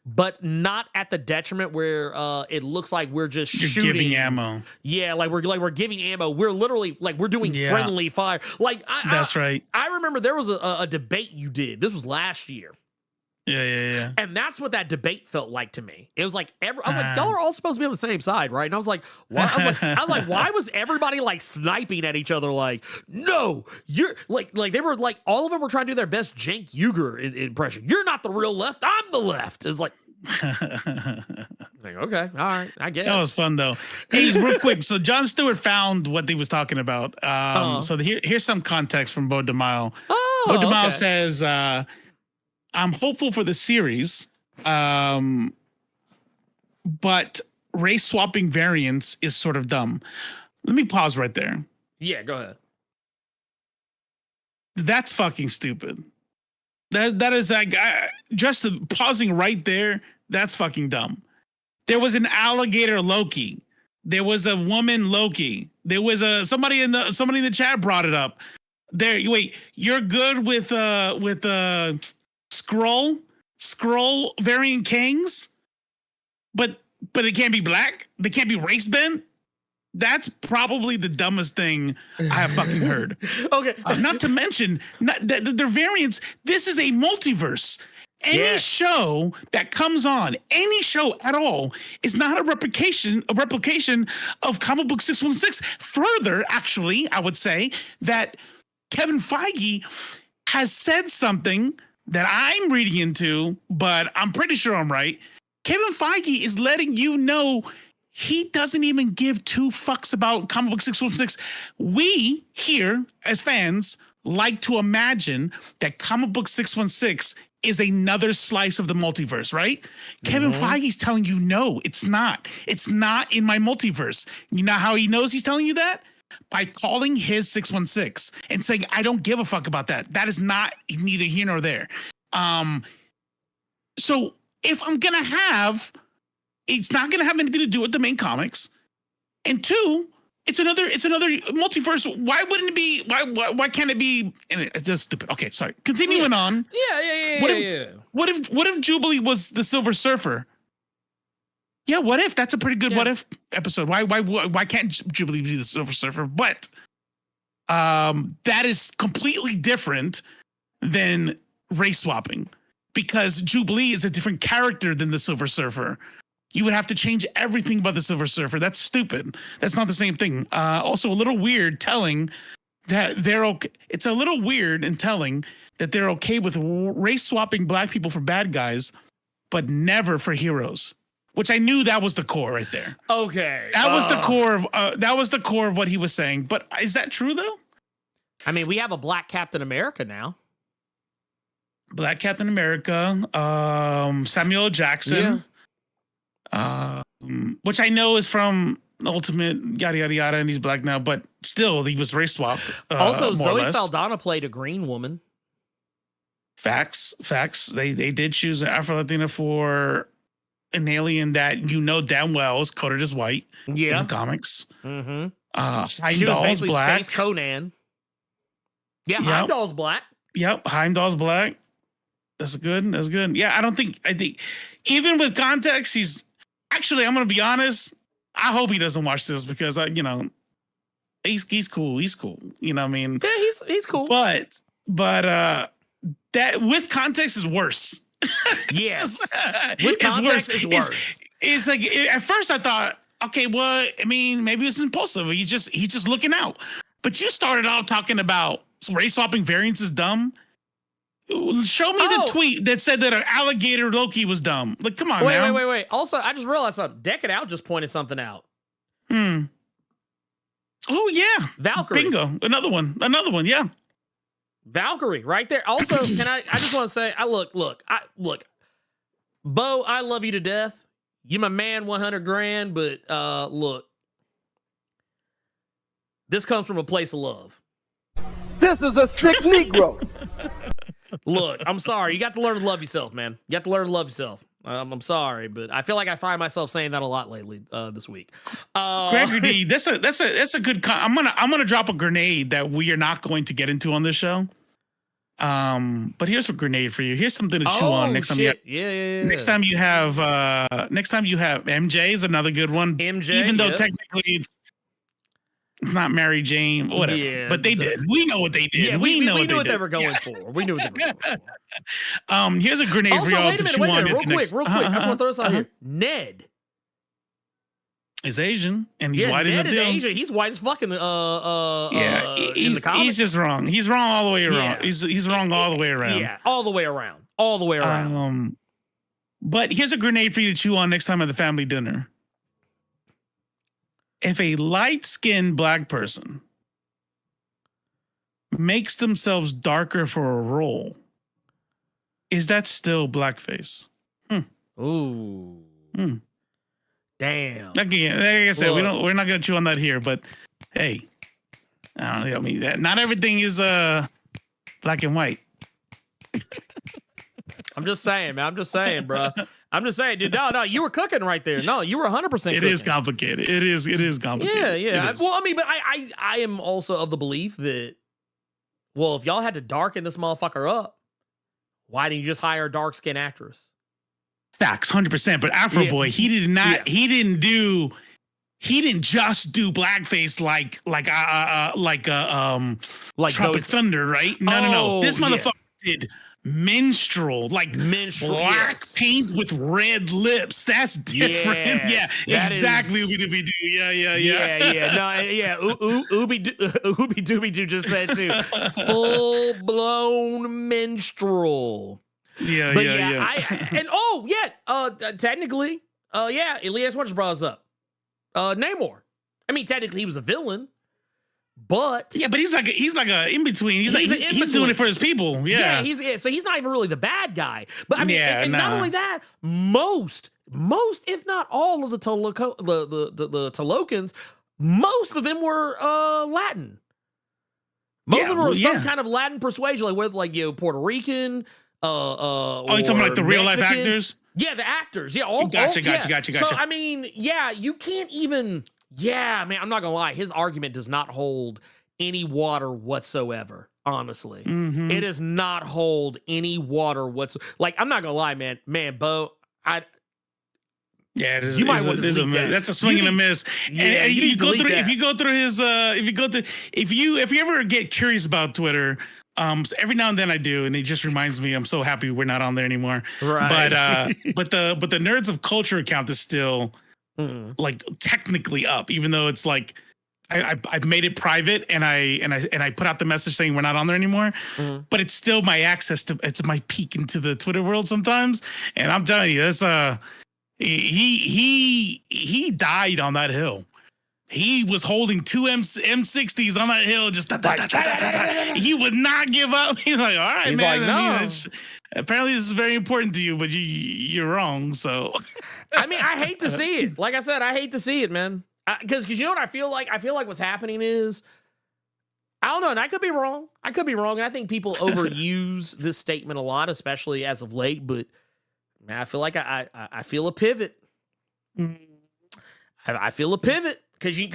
[SPEAKER 3] but not at the detriment where it looks like we're just shooting,
[SPEAKER 4] giving ammo.
[SPEAKER 3] Yeah, like we're giving ammo. We're literally like we're doing friendly fire. Like
[SPEAKER 4] that's right.
[SPEAKER 3] I remember there was a debate you did. This was last year.
[SPEAKER 4] Yeah.
[SPEAKER 3] And that's what that debate felt like to me. It was like I was like, y'all are all supposed to be on the same side, right? And I was like, why? I was like, why was everybody like sniping at each other? Like, no, you're like they were like all of them were trying to do their best Cenk Uygur impression. You're not the real left. I'm the left. It's like, like, okay, all right, I guess
[SPEAKER 4] that was fun though. Hey, real quick. So Jon Stewart found what they was talking about. So here's some context from Beau DeMayo. Beau DeMayo says, I'm hopeful for the series, but race swapping variants is sort of dumb. Let me pause right there.
[SPEAKER 3] Yeah, go ahead.
[SPEAKER 4] That's fucking stupid. That is like just pausing right there. That's fucking dumb. There was an alligator Loki There was a woman Loki. There was somebody in the chat brought it up. There, wait, you're good with scroll variant kings, but it can't be black. They can't be race bent. That's probably the dumbest thing I have fucking heard.
[SPEAKER 3] Okay.
[SPEAKER 4] Not to mention their variants. This is a multiverse. Any show that comes on, any show at all, is not a replication of Comic Book 616. Further, actually, I would say that Kevin Feige has said something that I'm reading into, but I'm pretty sure I'm right. Kevin Feige is letting you know he doesn't even give two fucks about Comic Book 616. We here, as fans, like to imagine that Comic Book 616 is another slice of the multiverse, right? Kevin Feige's telling you, no, it's not. It's not in my multiverse. You know how he knows he's telling you that? By calling his 616 and saying, I don't give a fuck about that. That is not neither here nor there. So if I'm going to have, it's not going to have anything to do with the main comics. And two, it's another multiverse. Why wouldn't it be? Why can't it be? And it's just stupid. Okay, sorry. Continuing on. What if Jubilee was the Silver Surfer? Yeah, what if? That's a pretty good what if episode. Why can't Jubilee be the Silver Surfer? But that is completely different than race swapping, because Jubilee is a different character than the Silver Surfer. You would have to change everything about the Silver Surfer. That's stupid. That's not the same thing. Also, a little weird telling that they're okay. It's a little weird in telling that they're okay with race swapping black people for bad guys, but never for heroes. Which I knew that was the core right there.
[SPEAKER 3] Okay,
[SPEAKER 4] that was the core of what he was saying. But is that true though?
[SPEAKER 3] I mean, we have a Black Captain America now.
[SPEAKER 4] Black Captain America, Samuel Jackson. Yeah. Which I know is from Ultimate yada yada yada, and he's black now, but still he was race swapped.
[SPEAKER 3] Also, Zoe Saldana played a green woman.
[SPEAKER 4] Facts. They did choose an Afro-Latina for an alien that you know damn well is coded as white.
[SPEAKER 3] Yeah,
[SPEAKER 4] in the comics.
[SPEAKER 3] Mm-hmm.
[SPEAKER 4] She was basically black.
[SPEAKER 3] Space Conan. Yeah,
[SPEAKER 4] yep.
[SPEAKER 3] Heimdall's black.
[SPEAKER 4] Yep, Heimdall's black. That's good. Yeah, I think even with context, he's actually, I'm gonna be honest. I hope he doesn't watch this because he's cool. He's cool. You know what I mean?
[SPEAKER 3] Yeah, he's cool.
[SPEAKER 4] But that with context is worse.
[SPEAKER 3] Yes. With context is worse.
[SPEAKER 4] It's like at first I thought, okay, well, I mean, maybe it's impulsive. He's just looking out. But you started off talking about race swapping variants is dumb. Show me the tweet that said that an alligator Loki was dumb. Like, come on,
[SPEAKER 3] Wait. Also, I just realized something. Deck It Out just pointed something out.
[SPEAKER 4] Oh yeah,
[SPEAKER 3] Valkyrie.
[SPEAKER 4] Bingo. Another one. Yeah.
[SPEAKER 3] Valkyrie, right there. Also, can I just want to say, look, Beau, I love you to death. You my man, 100 grand, but look, this comes from a place of love.
[SPEAKER 6] This is a sick Negro.
[SPEAKER 3] Look, I'm sorry. You got to learn to love yourself, man. You got to learn to love yourself. I'm sorry, but I feel like I find myself saying that a lot lately this week.
[SPEAKER 4] Gregory D, that's a good. I'm gonna drop a grenade that we are not going to get into on this show. But here's a grenade for you. Here's something to chew on next time. Next time you have MJ is another good one.
[SPEAKER 3] MJ,
[SPEAKER 4] even though technically it's not Mary Jane, whatever. Yeah, but they did. We know what they did.
[SPEAKER 3] Yeah, we knew what they were going for. We knew what they were going for.
[SPEAKER 4] Here's a grenade for y'all to chew on.
[SPEAKER 3] Real quick. I just want to throw this out here. Ned
[SPEAKER 4] is Asian, and he's white
[SPEAKER 3] Ned
[SPEAKER 4] in the deal.
[SPEAKER 3] Asian. He's white as fucking.
[SPEAKER 4] In the comics. He's just wrong. He's wrong all the way around. Yeah. He's wrong all the way around.
[SPEAKER 3] Yeah, all the way around. All the way around.
[SPEAKER 4] But here's a grenade for you to chew on next time at the family dinner. If a light-skinned black person makes themselves darker for a role, is that still blackface?
[SPEAKER 3] Ooh. Damn.
[SPEAKER 4] Again, like I said, we're not gonna chew on that here, but hey, I don't know. I mean, not everything is black and white.
[SPEAKER 3] I'm just saying, man. I'm just saying, bro. I'm just saying, dude. No, you were cooking right there. No, you were 100%.
[SPEAKER 4] It is complicated. It is complicated.
[SPEAKER 3] Yeah. Well, I mean, but I am also of the belief that, well, if y'all had to darken this motherfucker up, why didn't you just hire a dark skinned actress?
[SPEAKER 4] Facts, 100%. But Afro Boy, he did not. Yeah. He didn't just do blackface like Tropic Thunder, right? No. This motherfucker did minstrel, black paint with red lips. That's different.
[SPEAKER 3] Yes,
[SPEAKER 4] yeah, exactly. Ooby do. Yeah.
[SPEAKER 3] Ooby Dooby Doo just said too. Full blown minstrel.
[SPEAKER 4] Yeah.
[SPEAKER 3] Technically, Elias Waters brought us up. Namor. I mean, technically he was a villain. But
[SPEAKER 4] he's like a in between. He's doing it for his people. Yeah.
[SPEAKER 3] So he's not even really the bad guy. But I mean, and not only that, most if not all of the Talokans, most of them were Latin. Most of them were some kind of Latin persuasion, like with Puerto Rican.
[SPEAKER 4] You talking about like the real life actors?
[SPEAKER 3] Yeah, the actors. Yeah,
[SPEAKER 4] gotcha.
[SPEAKER 3] So I mean, you can't even. Yeah, man, I'm not gonna lie. His argument does not hold any water whatsoever. Honestly, it does not hold any water whatsoever. Like, I'm not gonna lie, man, Beau.
[SPEAKER 4] You might want to delete that. That's a swing and a miss.
[SPEAKER 3] Yeah,
[SPEAKER 4] and you go through if you ever get curious about Twitter. So every now and then I do, and it just reminds me I'm so happy we're not on there anymore.
[SPEAKER 3] Right.
[SPEAKER 4] But the Nerds of Culture account is still like technically up, even though it's like I've made it private and I put out the message saying we're not on there anymore. But it's still my access to, it's my peek into the Twitter world sometimes. And I'm telling you, that's he died on that hill. He was holding two M60s on that hill, just he would not give up. He's like, all right, man.
[SPEAKER 3] Like, no.
[SPEAKER 4] Apparently this is very important to you, but you're wrong. So,
[SPEAKER 3] I mean, I hate to see it. Like I said, I hate to see it, man. Because you know what I feel like? I feel like what's happening is, I don't know, and I could be wrong. And I think people overuse this statement a lot, especially as of late. But man, I feel like I feel a pivot. I feel a pivot. Because we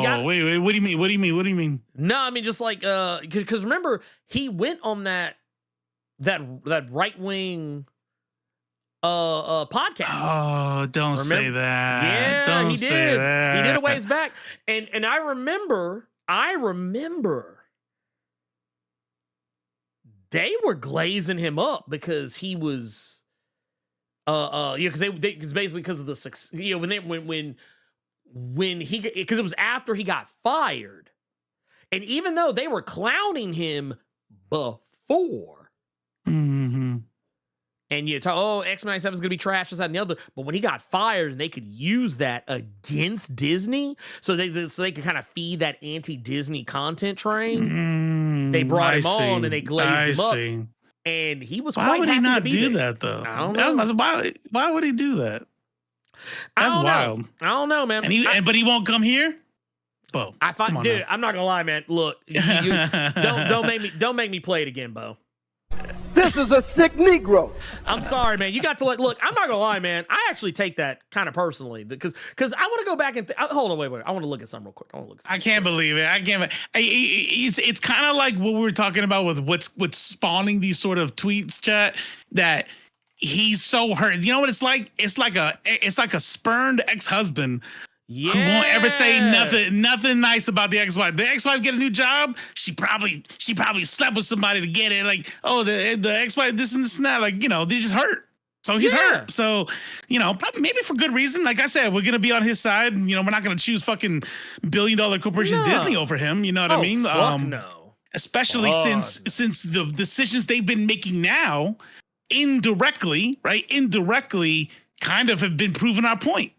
[SPEAKER 3] got.
[SPEAKER 4] Wait. What do you mean?
[SPEAKER 3] No, I mean just like because remember he went on that right wing podcast.
[SPEAKER 4] Oh, don't say that.
[SPEAKER 3] Yeah,
[SPEAKER 4] don't
[SPEAKER 3] he
[SPEAKER 4] say
[SPEAKER 3] did.
[SPEAKER 4] that.
[SPEAKER 3] He did a ways back, and I remember they were glazing him up because he was because basically because of the success, when he, because it was after he got fired, and even though they were clowning him before, and you talk, X-Men 97 is gonna be trash, this, that, and the other, but when he got fired, and they could use that against Disney, so they could kind of feed that anti-Disney content train. They brought him on and they glazed him up, and he was quite happy to be there. Why would he not do
[SPEAKER 4] that though?
[SPEAKER 3] I don't know.
[SPEAKER 4] Why would he do that? That's wild.
[SPEAKER 3] I don't know, man.
[SPEAKER 4] But he won't come here. Beau,
[SPEAKER 3] dude, I'm not gonna lie, man. Look, don't make me play it again, Beau.
[SPEAKER 6] This is a sick Negro.
[SPEAKER 3] I'm sorry, man. You got to look. I'm not gonna lie, man. I actually take that kind of personally because I want to go back and hold on, wait. I want to look at something real quick. I
[SPEAKER 4] can't believe it. It's kind of like what we were talking about with what's spawning these sort of tweets, chat, that he's so hurt. You know what it's like? It's like a spurned ex-husband who won't ever say nothing nice about the ex-wife. The ex-wife get a new job, she probably slept with somebody to get it. Like, oh, the ex-wife, this and this and that. Like, you know, they just hurt. So he's hurt. So, you know, probably maybe for good reason. Like I said, we're gonna be on his side. You know, we're not gonna choose fucking $1 billion corporation Disney over him. You know what I mean?
[SPEAKER 3] Fuck no.
[SPEAKER 4] Especially since the decisions they've been making now, indirectly kind of have been proving our point.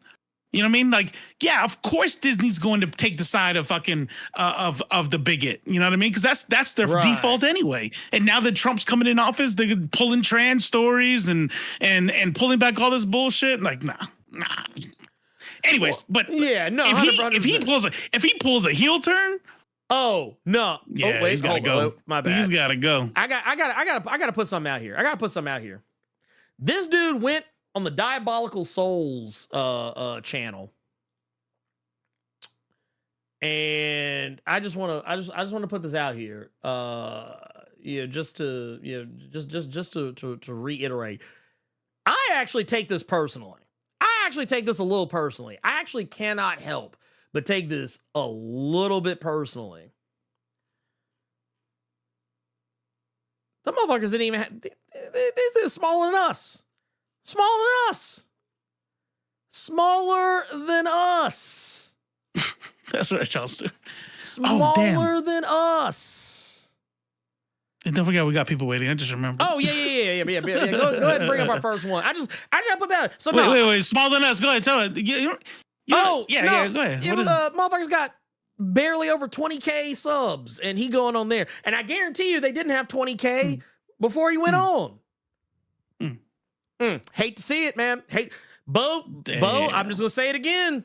[SPEAKER 4] You know what I mean? Like, yeah, of course Disney's going to take the side of fucking of the bigot. You know what I mean? Because that's their default anyway. And now that Trump's coming in office, they're pulling trans stories and pulling back all this bullshit. Like, nah. Anyways, but
[SPEAKER 3] yeah, no.
[SPEAKER 4] If he pulls a heel turn.
[SPEAKER 3] Oh no!
[SPEAKER 4] Yeah,
[SPEAKER 3] wait,
[SPEAKER 4] he's gotta go.
[SPEAKER 3] My bad.
[SPEAKER 4] He's gotta go.
[SPEAKER 3] I gotta put something out here. This dude went on the Diabolical Souls channel. And I just want to put this out here. Just to reiterate. I actually take this personally. I actually take this a little personally. I actually cannot help but take this a little bit personally. The motherfuckers didn't even have, they're smaller than us. Smaller than us. Smaller than us.
[SPEAKER 4] That's right, Charleston.
[SPEAKER 3] Smaller than us.
[SPEAKER 4] And don't forget, we got people waiting. I just remember.
[SPEAKER 3] Oh, yeah. Go ahead and bring up our first one. I gotta put that. So
[SPEAKER 4] wait. Smaller than us. Go ahead, tell it. Yeah, go ahead.
[SPEAKER 3] Motherfuckers got barely over 20K subs, and he going on there. And I guarantee you, they didn't have 20K before he went on. Hate to see it, man. Beau, I'm just gonna say it again.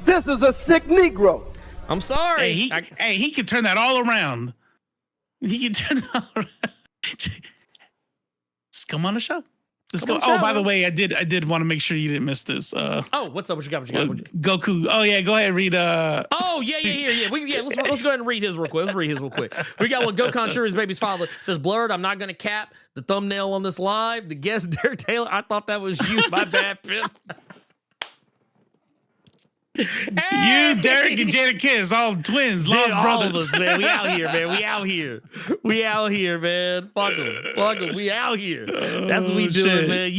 [SPEAKER 6] This is a sick Negro.
[SPEAKER 3] I'm sorry.
[SPEAKER 4] He can turn that all around. He can turn it all around. Just come on the show. Let's go. Oh, by the way, I did want to make sure you didn't miss this.
[SPEAKER 3] What's up? What you got?
[SPEAKER 4] Goku. Oh yeah, go ahead and read.
[SPEAKER 3] Let's go ahead and read his real quick. We got what Gokon Shuri's baby's father says. Blerd, I'm not gonna cap the thumbnail on this live. The guest Derek Taylor. I thought that was you. My bad, Pip.
[SPEAKER 4] Hey! You, Derek, and Jada Kiss, all twins, lost brothers.
[SPEAKER 3] All of us, man. We out here, man. We out here, man. Fuck them. We out here. That's what we doing, man.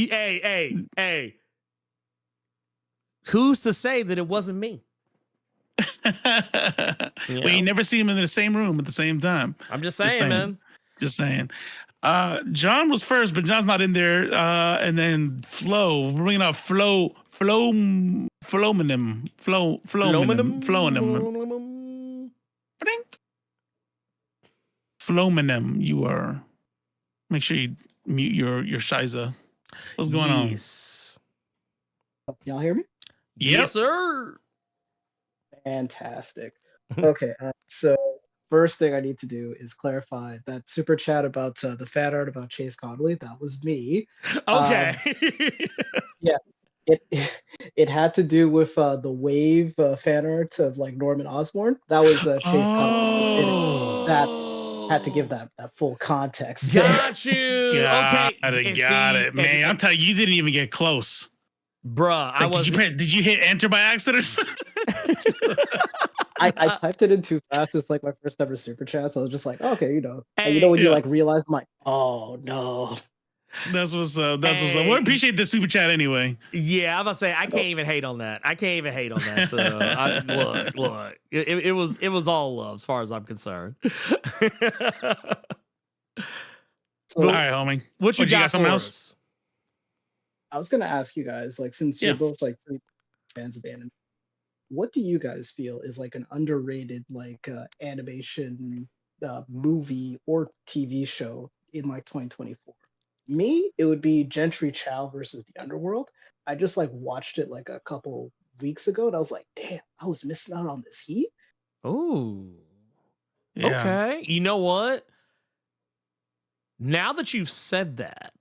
[SPEAKER 3] Hey. Who's to say that it wasn't me?
[SPEAKER 4] We ain't never seen him in the same room at the same time.
[SPEAKER 3] I'm just saying, man.
[SPEAKER 4] Just saying. John was first, but John's not in there. And then Flo, we're bringing out Flominum. Flominum, you are. Make sure you mute your Shiza. What's going on?
[SPEAKER 7] Y'all hear me?
[SPEAKER 3] Yes, sir.
[SPEAKER 7] Fantastic. Okay, so first thing I need to do is clarify that super chat about the fan art about Chase Conley. That was me.
[SPEAKER 3] Okay.
[SPEAKER 7] Yeah. It had to do with the wave fan art of like Norman Osborn. That was Chase Conley. That had to give that full context.
[SPEAKER 3] Got you.
[SPEAKER 4] Got it, man. I'm telling you didn't even get close.
[SPEAKER 3] Bruh,
[SPEAKER 4] did you hit enter by accident or something?
[SPEAKER 7] I typed it in too fast. It's like my first ever super chat. So I was just like, okay, when you like realize, I'm like, oh no.
[SPEAKER 4] That's what's up. We appreciate the super chat anyway.
[SPEAKER 3] Yeah, I'm about to say I can't even hate on that. So look, it was all love as far as I'm concerned.
[SPEAKER 7] All
[SPEAKER 4] right, homie.
[SPEAKER 3] What you got
[SPEAKER 4] something
[SPEAKER 3] else?
[SPEAKER 4] else?
[SPEAKER 7] I was gonna ask you guys, like, since you're both like pretty fans of anime, what do you guys feel is like an underrated like animation movie or TV show in like 2024? Me, it would be Gentry Chow versus the Underworld. I just like watched it like a couple weeks ago, and I was like, damn, I was missing out on this heat.
[SPEAKER 3] Oh,
[SPEAKER 4] yeah.
[SPEAKER 3] Okay. You know what? Now that you've said that,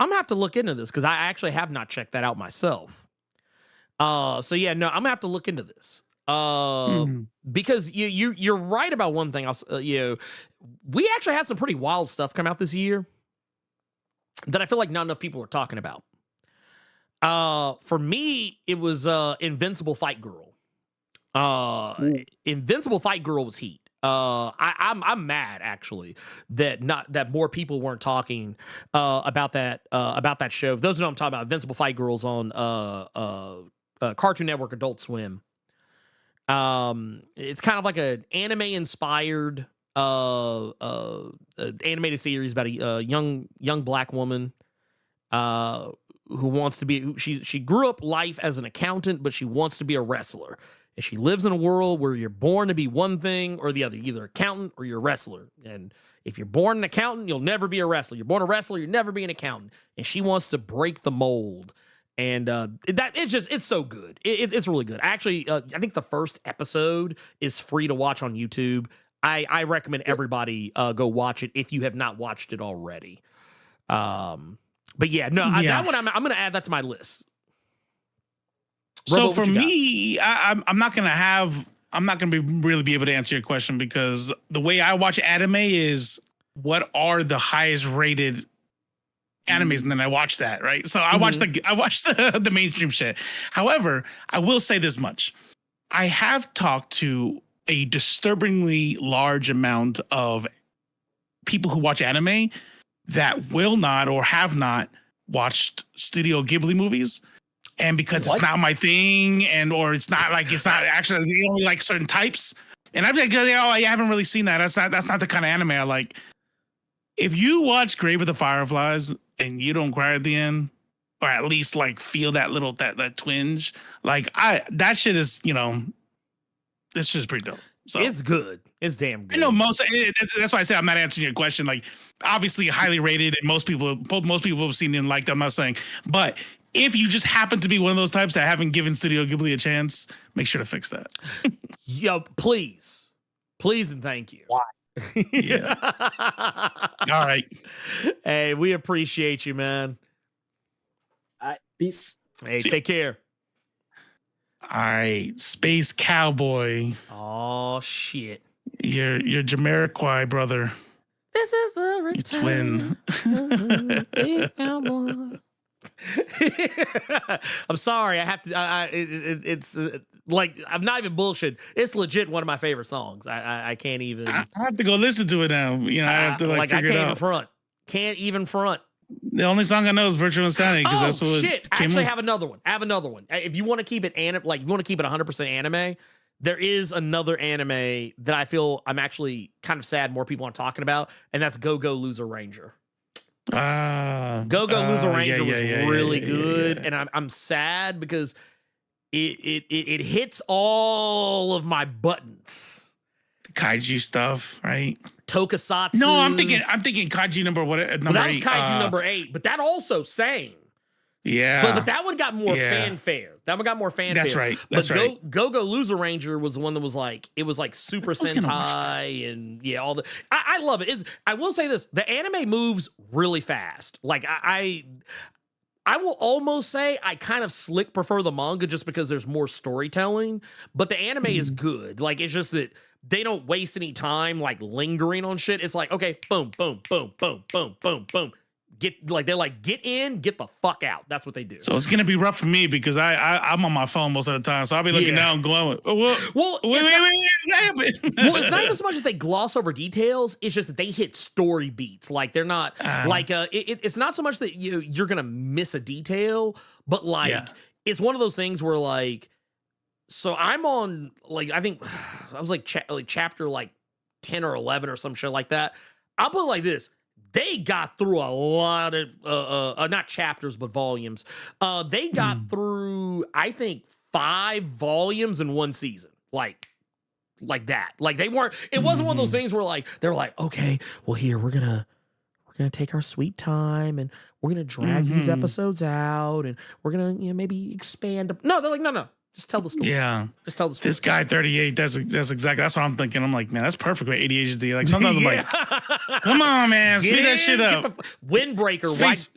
[SPEAKER 3] I'm gonna have to look into this because I actually have not checked that out myself. So yeah, no, I'm gonna have to look into this. Because you're right about one thing. We actually had some pretty wild stuff come out this year that I feel like not enough people are talking about. For me, it was Invincible Fight Girl. Invincible Fight Girl was heat. I'm mad actually that more people weren't talking about that show. For those who know what I'm talking about, Invincible Fight Girl's on Cartoon Network, Adult Swim. It's kind of like an anime inspired animated series about a young black woman who wants to be, she grew up life as an accountant, but she wants to be a wrestler. And she lives in a world where you're born to be one thing or the other, either accountant or you're a wrestler. And if you're born an accountant, you'll never be a wrestler. You're born a wrestler, you'll never be an accountant. And she wants to break the mold. And it's so good. It's really good. Actually, I think the first episode is free to watch on YouTube. I recommend everybody go watch it if you have not watched it already. But yeah, no, that one I'm gonna add that to my list.
[SPEAKER 4] So for me, I'm not gonna really be able to answer your question because the way I watch anime is what are the highest rated animes, and then I watch that, right? So I watch the mainstream shit. However, I will say this much: I have talked to a disturbingly large amount of people who watch anime that will not or have not watched Studio Ghibli movies. And because it's not my thing, or it's not actually, they only like certain types. And I'm like, oh, I haven't really seen that. That's not the kind of anime I like. If you watch Grave of the Fireflies and you don't cry at the end, or at least like feel that little that twinge, like that shit is, this shit is pretty dope. So
[SPEAKER 3] it's good. It's damn good.
[SPEAKER 4] I know that's why I say I'm not answering your question. Like, obviously highly rated, and most people have seen it and liked them. I'm not saying, but if you just happen to be one of those types that haven't given Studio Ghibli a chance, make sure to fix that.
[SPEAKER 3] Yo, please and thank you.
[SPEAKER 7] Why?
[SPEAKER 4] Yeah. All right.
[SPEAKER 3] Hey, we appreciate you, man.
[SPEAKER 7] Peace.
[SPEAKER 3] Hey, take care.
[SPEAKER 4] All right, Space Cowboy.
[SPEAKER 3] Oh shit.
[SPEAKER 4] Your Jamiroquai brother.
[SPEAKER 3] This is the return.
[SPEAKER 4] Your
[SPEAKER 3] twin. I'm sorry. I have to. It's like, I'm not even bullshit. It's legit one of my favorite songs. I can't even.
[SPEAKER 4] I have to go listen to it now. I have to figure it out.
[SPEAKER 3] Can't even front.
[SPEAKER 4] The only song I know is Virtual Insanity because that's what
[SPEAKER 3] shit. I actually have another one. If you want to keep it you want to keep it 100% anime, there is another anime that I feel I'm actually kind of sad more people aren't talking about, and that's Go Go Loser Ranger. Go Go Loser Ranger was really good, and I'm sad because it hits all of my buttons.
[SPEAKER 4] The kaiju stuff, right?
[SPEAKER 3] Tokusatsu.
[SPEAKER 4] No, I'm thinking kaiju number 8.
[SPEAKER 3] That was kaiju number 8, but that also sang.
[SPEAKER 4] Yeah.
[SPEAKER 3] But that one got more fanfare. That's
[SPEAKER 4] right.
[SPEAKER 3] Go Go Loser Ranger was the one that was like, it was like Super Sentai and all the. I love it. I will say this: the anime moves really fast. Like I will almost say I kind of prefer the manga just because there's more storytelling. But the anime is good. Like, it's just that they don't waste any time like lingering on shit. It's like, okay, boom, boom, boom, boom, boom, boom, boom. Get in, get the fuck out. That's what they do.
[SPEAKER 4] So it's gonna be rough for me because I'm on my phone most of the time. So I'll be looking down and going, wait,
[SPEAKER 3] it's not even so much that they gloss over details. It's just that they hit story beats. Like, they're not it's not so much that you're gonna miss a detail, but it's one of those things where like, so I'm on I think I was chapter 10 or 11 or some shit like that. I'll put it like this. They got through a lot of, not chapters, but volumes. They got through, I think, 5 volumes in one season. Like that. Like, they weren't, it wasn't one of those things where they were like, okay, well, here, we're gonna take our sweet time and we're gonna drag these episodes out and we're gonna, maybe expand. No, they're like, no. Just tell the story.
[SPEAKER 4] Yeah.
[SPEAKER 3] Just tell the story.
[SPEAKER 4] This guy 38, that's what I'm thinking. I'm like, man, that's perfect with ADHD. Like, sometimes I'm like, come on, man, speed that shit up.
[SPEAKER 3] Windbreaker,
[SPEAKER 4] Space,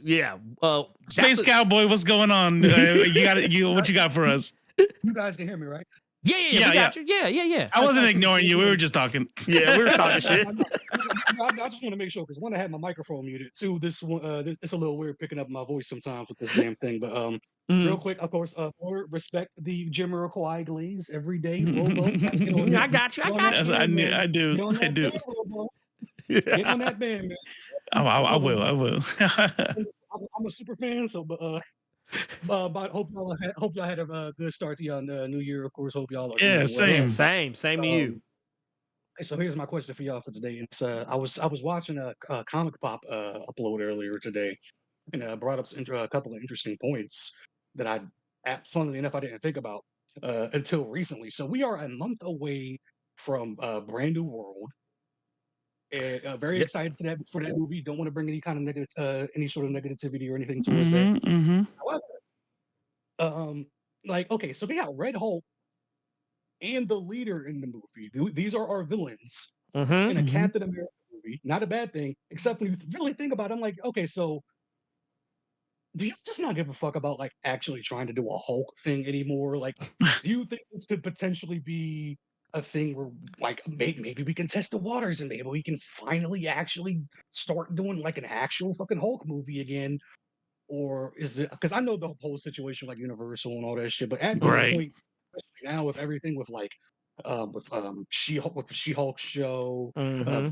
[SPEAKER 4] Space Cowboy, what's going on? What you got for us?
[SPEAKER 8] You guys can hear me, right?
[SPEAKER 3] Yeah, we got you. Yeah.
[SPEAKER 4] I wasn't ignoring you. We were just talking.
[SPEAKER 3] Yeah, we were talking shit.
[SPEAKER 8] I just want to make sure, because one, I had my microphone muted. Two, this one, it's a little weird picking up my voice sometimes with this damn thing. But real quick, of course, respect the Jamiroquai glaze every day. Robo,
[SPEAKER 3] I got you.
[SPEAKER 4] I do.
[SPEAKER 8] Get on that band, man.
[SPEAKER 4] I will.
[SPEAKER 8] I'm a super fan, so but hope y'all had a good start to your New Year. Of course, hope y'all are
[SPEAKER 4] same
[SPEAKER 3] to you.
[SPEAKER 8] So here's my question for y'all for today. It's I was watching a Comic Pop upload earlier today, and brought up a couple of interesting points that funnily enough, I didn't think about until recently. So we are a month away from Brand New World. And very excited for that movie. Don't want to bring any kind of negative, any sort of negativity or anything towards that. However, okay, so we got Red Hulk and the leader in the movie. These are our villains in a Captain America movie. Not a bad thing, except when you really think about it. I'm like, okay, so do you just not give a fuck about like actually trying to do a Hulk thing anymore? Like, do you think this could potentially be a thing where like maybe we can test the waters and maybe we can finally actually start doing like an actual fucking Hulk movie again? Or is it because I know the whole situation like Universal and all that shit, but at this
[SPEAKER 4] Right.
[SPEAKER 8] point, especially now with everything with She-Hulk with the She-Hulk show,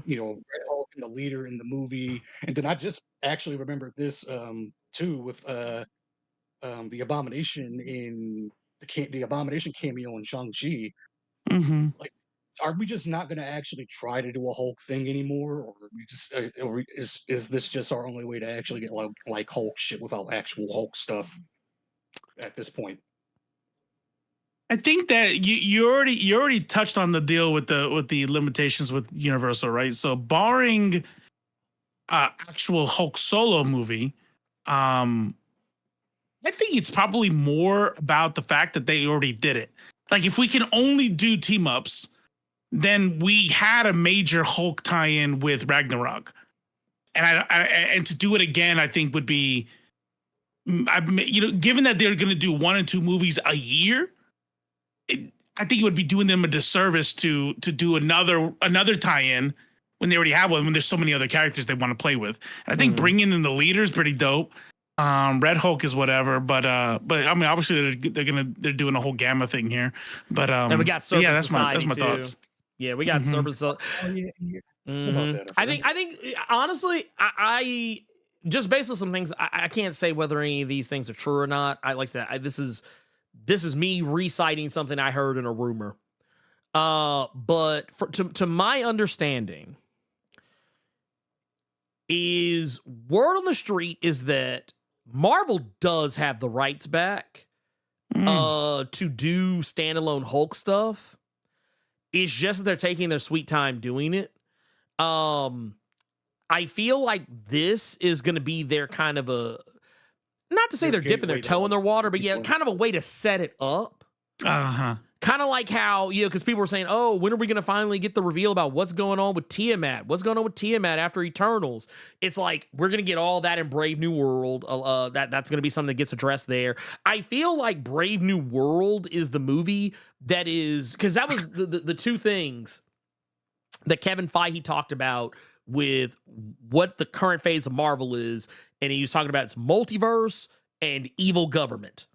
[SPEAKER 8] you know, Red Hulk and the leader in the movie, and then I just actually remembered this too with the Abomination in the Abomination cameo in Shang-Chi.
[SPEAKER 4] Mm-hmm.
[SPEAKER 8] Like, are we just not gonna actually try to do a Hulk thing anymore, or we just is this just our only way to actually get like Hulk shit without actual Hulk stuff at this point?
[SPEAKER 4] I think that you already touched on the deal with the limitations with Universal, right? So barring actual Hulk solo movie, I think it's probably more about the fact that they already did it. Like if we can only do team ups, then we had a major Hulk tie-in with Ragnarok, and and to do it again, I think would be, given that they're going to do 1 and 2 movies a year. I think it would be doing them a disservice to do another I-in when they already have one, when there's so many other characters they want to play with. And I think bringing in the leader is pretty dope. Red Hulk is whatever, but I mean, obviously they're doing a whole gamma thing here. But
[SPEAKER 3] and we got Serpent
[SPEAKER 4] that's
[SPEAKER 3] Society
[SPEAKER 4] my
[SPEAKER 3] too.
[SPEAKER 4] thoughts.
[SPEAKER 3] Yeah, we got Serpent Society. I think honestly, I just based on some things, I can't say whether any of these things are true or not. I like I said, this is me reciting something I heard in a rumor. But to my understanding, is word on the street is that Marvel does have the rights back to do standalone Hulk stuff. It's just that they're taking their sweet time doing it. I feel like this is going to be their kind of a, not to say they're dipping their toe in their water, but yeah, kind of a way to set it up. Kind of like how, because people were saying, oh, when are we going to finally get the reveal about what's going on with Tiamat? What's going on with Tiamat after Eternals? It's like, we're going to get all that in Brave New World. That's going to be something that gets addressed there. I feel like Brave New World is the movie that is, because that was the two things that Kevin Feige talked about with what the current phase of Marvel is. And he was talking about its multiverse and evil government.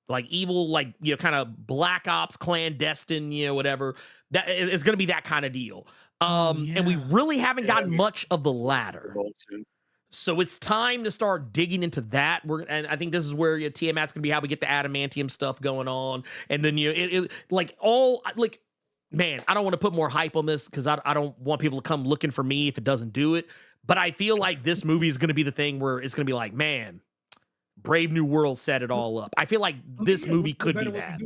[SPEAKER 3] Like evil, like, kind of black ops, clandestine, whatever. That is going to be that kind of deal. And we really haven't gotten much of the latter. So it's time to start digging into that. And I think this is where Tiamat's going to be how we get the adamantium stuff going on. And then, man, I don't want to put more hype on this because I don't want people to come looking for me if it doesn't do it. But I feel like this movie is going to be the thing where it's going to be like, man, Brave New World set it all up. I feel like this movie could be that.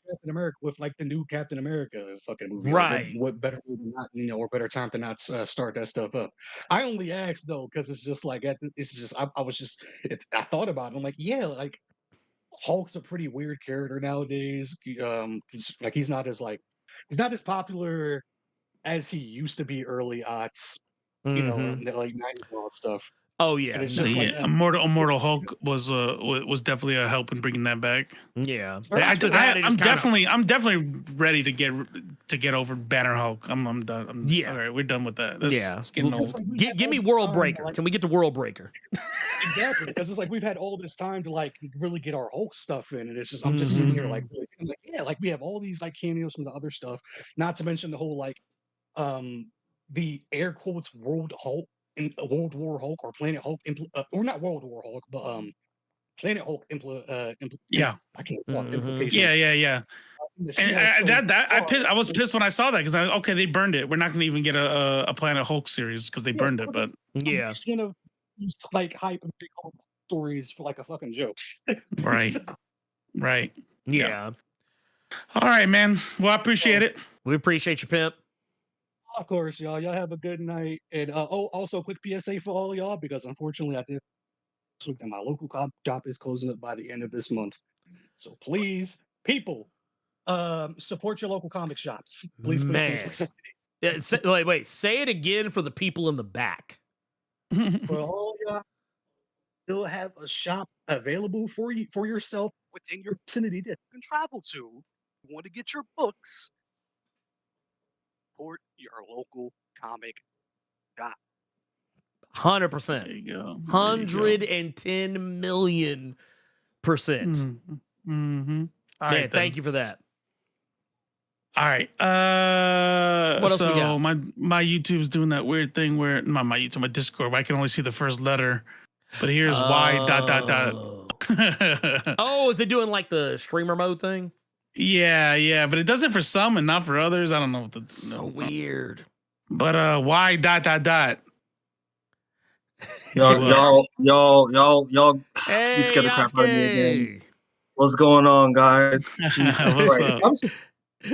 [SPEAKER 8] Captain America with like the new Captain America fucking movie,
[SPEAKER 3] right?
[SPEAKER 8] What better movie not, or better time to not start that stuff up? I only asked though because it's just like I thought about it. I'm like, yeah, like Hulk's a pretty weird character nowadays. He's not as popular as he used to be early aughts. Like 90s and all stuff.
[SPEAKER 3] Oh yeah,
[SPEAKER 8] and it's just
[SPEAKER 4] Immortal Hulk was definitely a help in bringing that back.
[SPEAKER 3] Yeah,
[SPEAKER 4] I'm definitely ready to get over Banner Hulk. I'm done. All right, we're done with that. It's getting old.
[SPEAKER 3] Give me World Breaker. Can we get to World Breaker?
[SPEAKER 8] Exactly, because it's like we've had all this time to like really get our Hulk stuff in, and it's just I'm just sitting here like we have all these like cameos from the other stuff, not to mention the whole like the air quotes World Hulk. In World War Hulk or Planet Hulk, or not World War Hulk, but Planet Hulk. I can't talk implications.
[SPEAKER 4] Yeah. And I was pissed when I saw that because they burned it. We're not going to even get a Planet Hulk series because they burned it. But
[SPEAKER 8] I'm just gonna use like hype and big Hulk stories for like a fucking joke.
[SPEAKER 4] Right.
[SPEAKER 3] Yeah.
[SPEAKER 4] All right, man. Well, I appreciate it.
[SPEAKER 3] We appreciate you, pimp.
[SPEAKER 8] Of course, y'all. Y'all have a good night. And also a quick PSA for all y'all, because unfortunately I did this week that my local shop is closing up by the end of this month. So please, people, support your local comic shops. Please.
[SPEAKER 3] Yeah, wait. Say it again for the people in the back.
[SPEAKER 8] For all y'all still have a shop available for you for yourself within your vicinity that you can travel to. You want to get your books, support your local comic shop.
[SPEAKER 3] 100%.
[SPEAKER 4] There you go.
[SPEAKER 3] 110 million %.
[SPEAKER 4] Mm-hmm. All
[SPEAKER 3] Man,
[SPEAKER 4] right,
[SPEAKER 3] thank you for that.
[SPEAKER 4] All right.
[SPEAKER 3] What else we
[SPEAKER 4] so
[SPEAKER 3] got?
[SPEAKER 4] my YouTube's doing that weird thing where not my YouTube, my Discord, where I can only see the first letter. But here's Y ...
[SPEAKER 3] Oh, is it doing like the streamer mode thing?
[SPEAKER 4] Yeah, but it does it for some and not for others. I don't know what the
[SPEAKER 3] So weird.
[SPEAKER 4] But Y ...
[SPEAKER 9] Y'all
[SPEAKER 3] Hey,
[SPEAKER 9] you scared the crap out of me again.
[SPEAKER 3] Yasuke.
[SPEAKER 9] What's going on, guys? Jesus
[SPEAKER 4] What's
[SPEAKER 9] Christ.
[SPEAKER 4] up?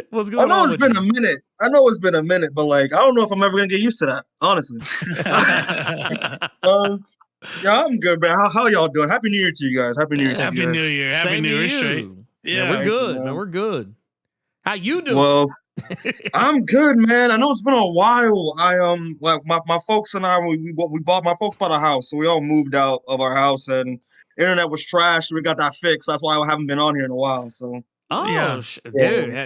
[SPEAKER 3] What's
[SPEAKER 9] I
[SPEAKER 3] going
[SPEAKER 9] know
[SPEAKER 3] on
[SPEAKER 9] it's
[SPEAKER 3] with
[SPEAKER 9] been
[SPEAKER 3] you?
[SPEAKER 9] a minute. I know it's been a minute, but like I don't know if I'm ever gonna get used to that, honestly. Yeah, I'm good, man. How y'all doing? Happy New Year to you guys. Happy New Year to
[SPEAKER 4] Happy
[SPEAKER 9] you guys.
[SPEAKER 4] New Year. Happy
[SPEAKER 3] Same
[SPEAKER 4] New
[SPEAKER 3] to
[SPEAKER 4] Year.
[SPEAKER 3] you.
[SPEAKER 4] Straight.
[SPEAKER 3] Yeah, we're
[SPEAKER 9] Thank you,
[SPEAKER 3] good, man.
[SPEAKER 9] man.
[SPEAKER 3] We're good. How you doing?
[SPEAKER 9] Well, I'm good, man. I know it's been a while. I like my folks and I we bought my folks bought a house, so we all moved out of our house and internet was trash. We got that fixed. That's why I haven't been on here in a while. So
[SPEAKER 3] Oh,
[SPEAKER 4] Yeah.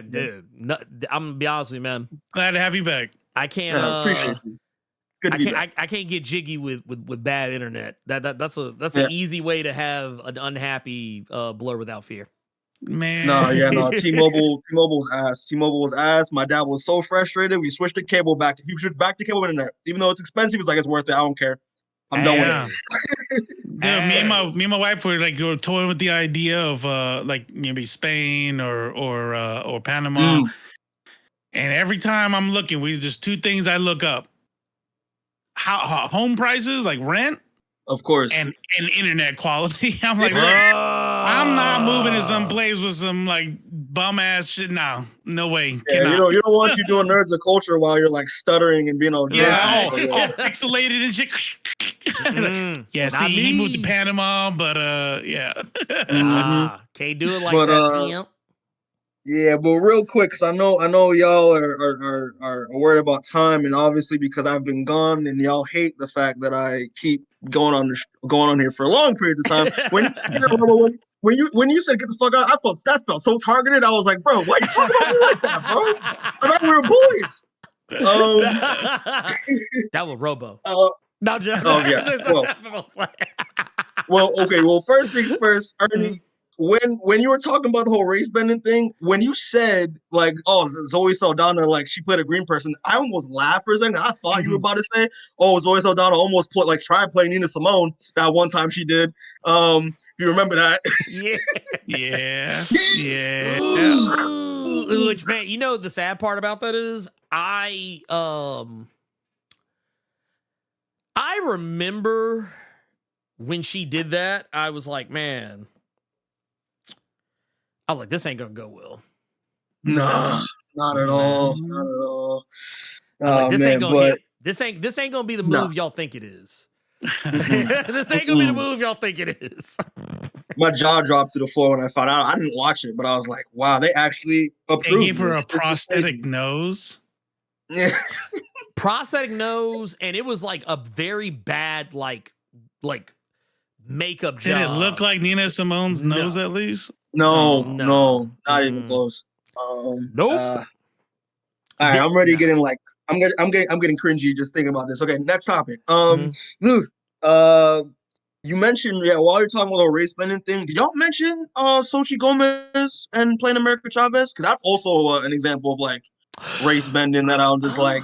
[SPEAKER 3] dude. No, I'm gonna be honest with you, man.
[SPEAKER 4] Glad to have you back.
[SPEAKER 3] I can't.
[SPEAKER 9] yeah, appreciate you. Good to be back.
[SPEAKER 3] I can't get jiggy with bad internet. That's an easy way to have an unhappy Blur without fear.
[SPEAKER 4] Man.
[SPEAKER 9] No, T-Mobile was ass. My dad was so frustrated. We switched the cable back. He switched back to cable internet, even though it's expensive. He's like, it's worth it. I don't care. I'm done with it.
[SPEAKER 4] Dude, me and my wife were like toying with the idea of like maybe Spain or Panama. And every time I'm looking, there's two things I look up: how home prices, like rent,
[SPEAKER 9] of course,
[SPEAKER 4] and internet quality. I'm like, look, I'm not moving to some place with some like bum ass shit. No way.
[SPEAKER 9] Yeah, you don't want you doing nerds of culture while you're like stuttering and being all
[SPEAKER 4] all pixelated and shit. Yeah, see, he moved to Panama, but yeah.
[SPEAKER 3] Can't do it like that, pimp.
[SPEAKER 9] Yeah, but real quick, because I know y'all are worried about time, and obviously because I've been gone, and y'all hate the fact that I keep going on here for long periods of time. When you said get the fuck out, that felt so targeted. I was like, bro, why are you talking about me like that, bro? I thought we were boys.
[SPEAKER 3] That was Robo.
[SPEAKER 9] No, oh yeah. Well, okay. Well, first things first, Ernie. When you were talking about the whole race bending thing, when you said like, oh, Zoe Saldana, like she played a green person, I almost laughed for a second. I thought you were about to say, oh, Zoe Saldana almost tried playing Nina Simone that one time she did. If you remember that.
[SPEAKER 4] Yeah.
[SPEAKER 3] Which, man, you know the sad part about that is I remember when she did that, I was like, man. I was like, this ain't gonna go well.
[SPEAKER 9] Nah, not at all. Not at all.
[SPEAKER 3] Like, this
[SPEAKER 9] man,
[SPEAKER 3] ain't gonna hit. This ain't gonna be the move y'all think it is. This ain't gonna be the move y'all think it is.
[SPEAKER 9] My jaw dropped to the floor when I found out. I didn't watch it, but I was like, wow, they actually approved.
[SPEAKER 4] They gave her a prosthetic nose.
[SPEAKER 9] Yeah.
[SPEAKER 3] Prosthetic nose, and it was like a very bad like makeup job.
[SPEAKER 4] Did it look like Nina Simone's nose at least?
[SPEAKER 9] No, not even close.
[SPEAKER 3] Nope.
[SPEAKER 9] All right, I'm ready getting like I'm getting cringy just thinking about this. Okay, next topic. Luke, you mentioned while you're talking about the race bending thing, did y'all mention Xochitl Gomez and playing America Chavez? Because that's also an example of like race bending that I'm just like,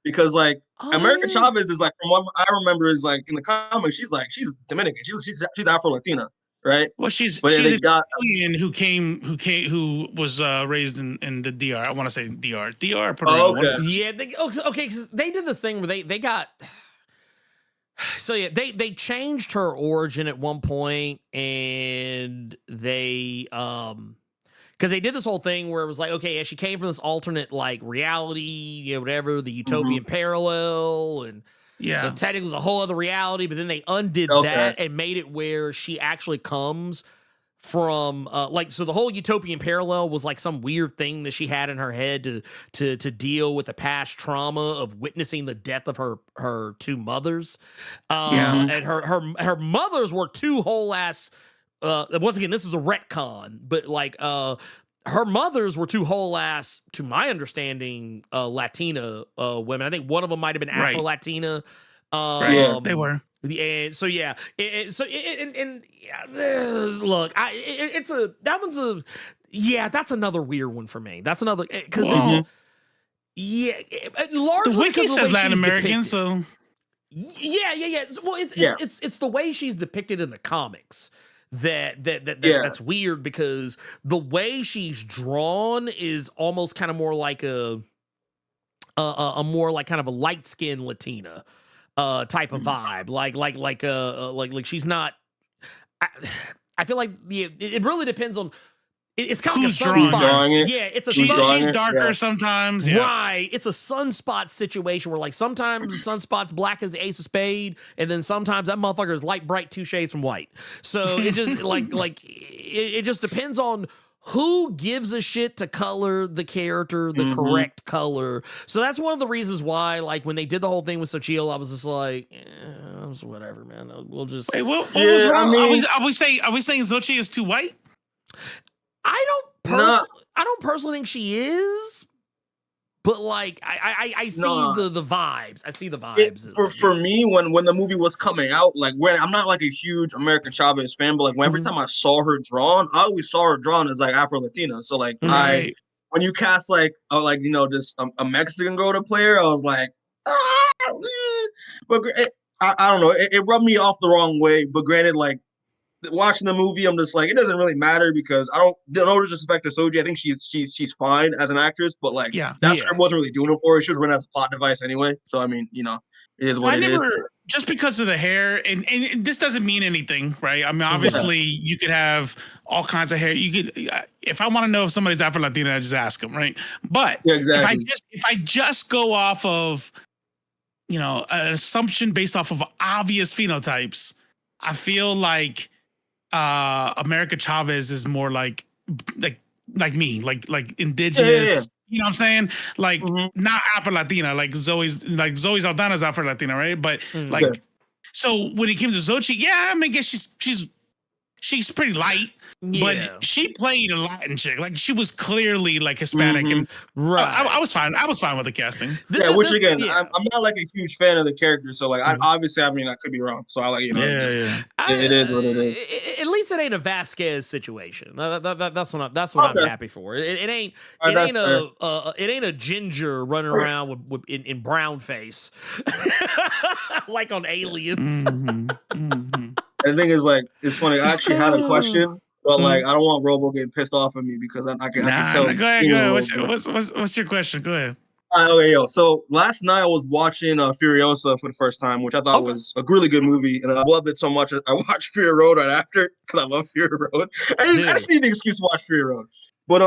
[SPEAKER 9] because like America Chavez is like, from what I remember, is like in the comics, she's Dominican, she's Afro Latina. Right.
[SPEAKER 4] Well, she's an Italian who was raised in the DR. I want to say DR.
[SPEAKER 9] Oh, okay.
[SPEAKER 3] Yeah. Okay. Cause they did this thing where they got. So yeah, they changed her origin at one point, and they because they did this whole thing where it was like, okay, she came from this alternate like reality, whatever, the utopian parallel, and.
[SPEAKER 4] Yeah.
[SPEAKER 3] So technically it was a whole other reality, but then they undid that and made it where she actually comes from so the whole utopian parallel was like some weird thing that she had in her head to deal with the past trauma of witnessing the death of her two mothers. And her mothers were two whole ass once again, this is a retcon, but like her mothers were two whole ass, to my understanding, Latina women. I think one of them might have been Afro Latina.
[SPEAKER 4] Yeah, they were.
[SPEAKER 3] And so look, that's another weird one for me. That's another because largely
[SPEAKER 4] the wiki says Latin American, so
[SPEAKER 3] yeah. Well, it's the way she's depicted in the comics that's weird, because the way she's drawn is almost kind of more like a more like kind of a light skinned Latina type of vibe, like she's not. I feel like it really depends on. It's kind of like a sunspot. Yeah, it's a
[SPEAKER 4] she's darker sometimes. Yeah.
[SPEAKER 3] Right. It's a sunspot situation where like sometimes the sunspot's black as the ace of spade, and then sometimes that motherfucker is light bright 2 shades from white. So it just it just depends on who gives a shit to color the character the correct color. So that's one of the reasons why, like, when they did the whole thing with Xochitl, I was just like, whatever, man. We'll just.
[SPEAKER 4] Wait, what was wrong? Are we saying Xochitl is too white?
[SPEAKER 3] I don't personally think she is, but like I see the vibes. I see the vibes.
[SPEAKER 9] For me, when the movie was coming out, like when I'm not like a huge America Chavez fan, but like every time I saw her drawn, I always saw her drawn as like Afro Latina. So like when you cast just a Mexican girl to play her, I was like, but I don't know. It rubbed me off the wrong way. But granted, like, watching the movie, I'm just like, it doesn't really matter, because I don't disrespect to Soji. I think she's fine as an actress, but like that script wasn't really doing it for her. She was running as a plot device anyway. So I mean, it is what it is.
[SPEAKER 4] Just because of the hair, and this doesn't mean anything, right? I mean, obviously you could have all kinds of hair. You could, if I want to know if somebody's Afro Latina, I just ask them, right? But if I just go off of an assumption based off of obvious phenotypes, I feel like America Chavez is more like me, like indigenous. Yeah. You know what I'm saying? Like not Afro Latina, like Zoe Saldana's Afro Latina, right? But so when it came to Xochitl, I mean, I guess she's pretty light. Yeah. But she played a Latin chick. Like, she was clearly like Hispanic, and I was fine. I was fine with the casting.
[SPEAKER 9] Which again, I'm not like a huge fan of the character, so like I could be wrong. So I like it is what it is.
[SPEAKER 3] At least it ain't a Vasquez situation. That's what I'm happy for. It ain't a ginger running around in brown face like on Aliens.
[SPEAKER 9] And the thing is, like, it's funny. I actually had a question. But like, I don't want Robo getting pissed off at me, because I can tell.
[SPEAKER 4] Go ahead. What's your question? Go ahead.
[SPEAKER 9] Okay, so last night I was watching Furiosa for the first time, which I thought was a really good movie, and I loved it so much. I watched Fury Road right after, because I love Fury Road. I just need an excuse to watch Fury Road. But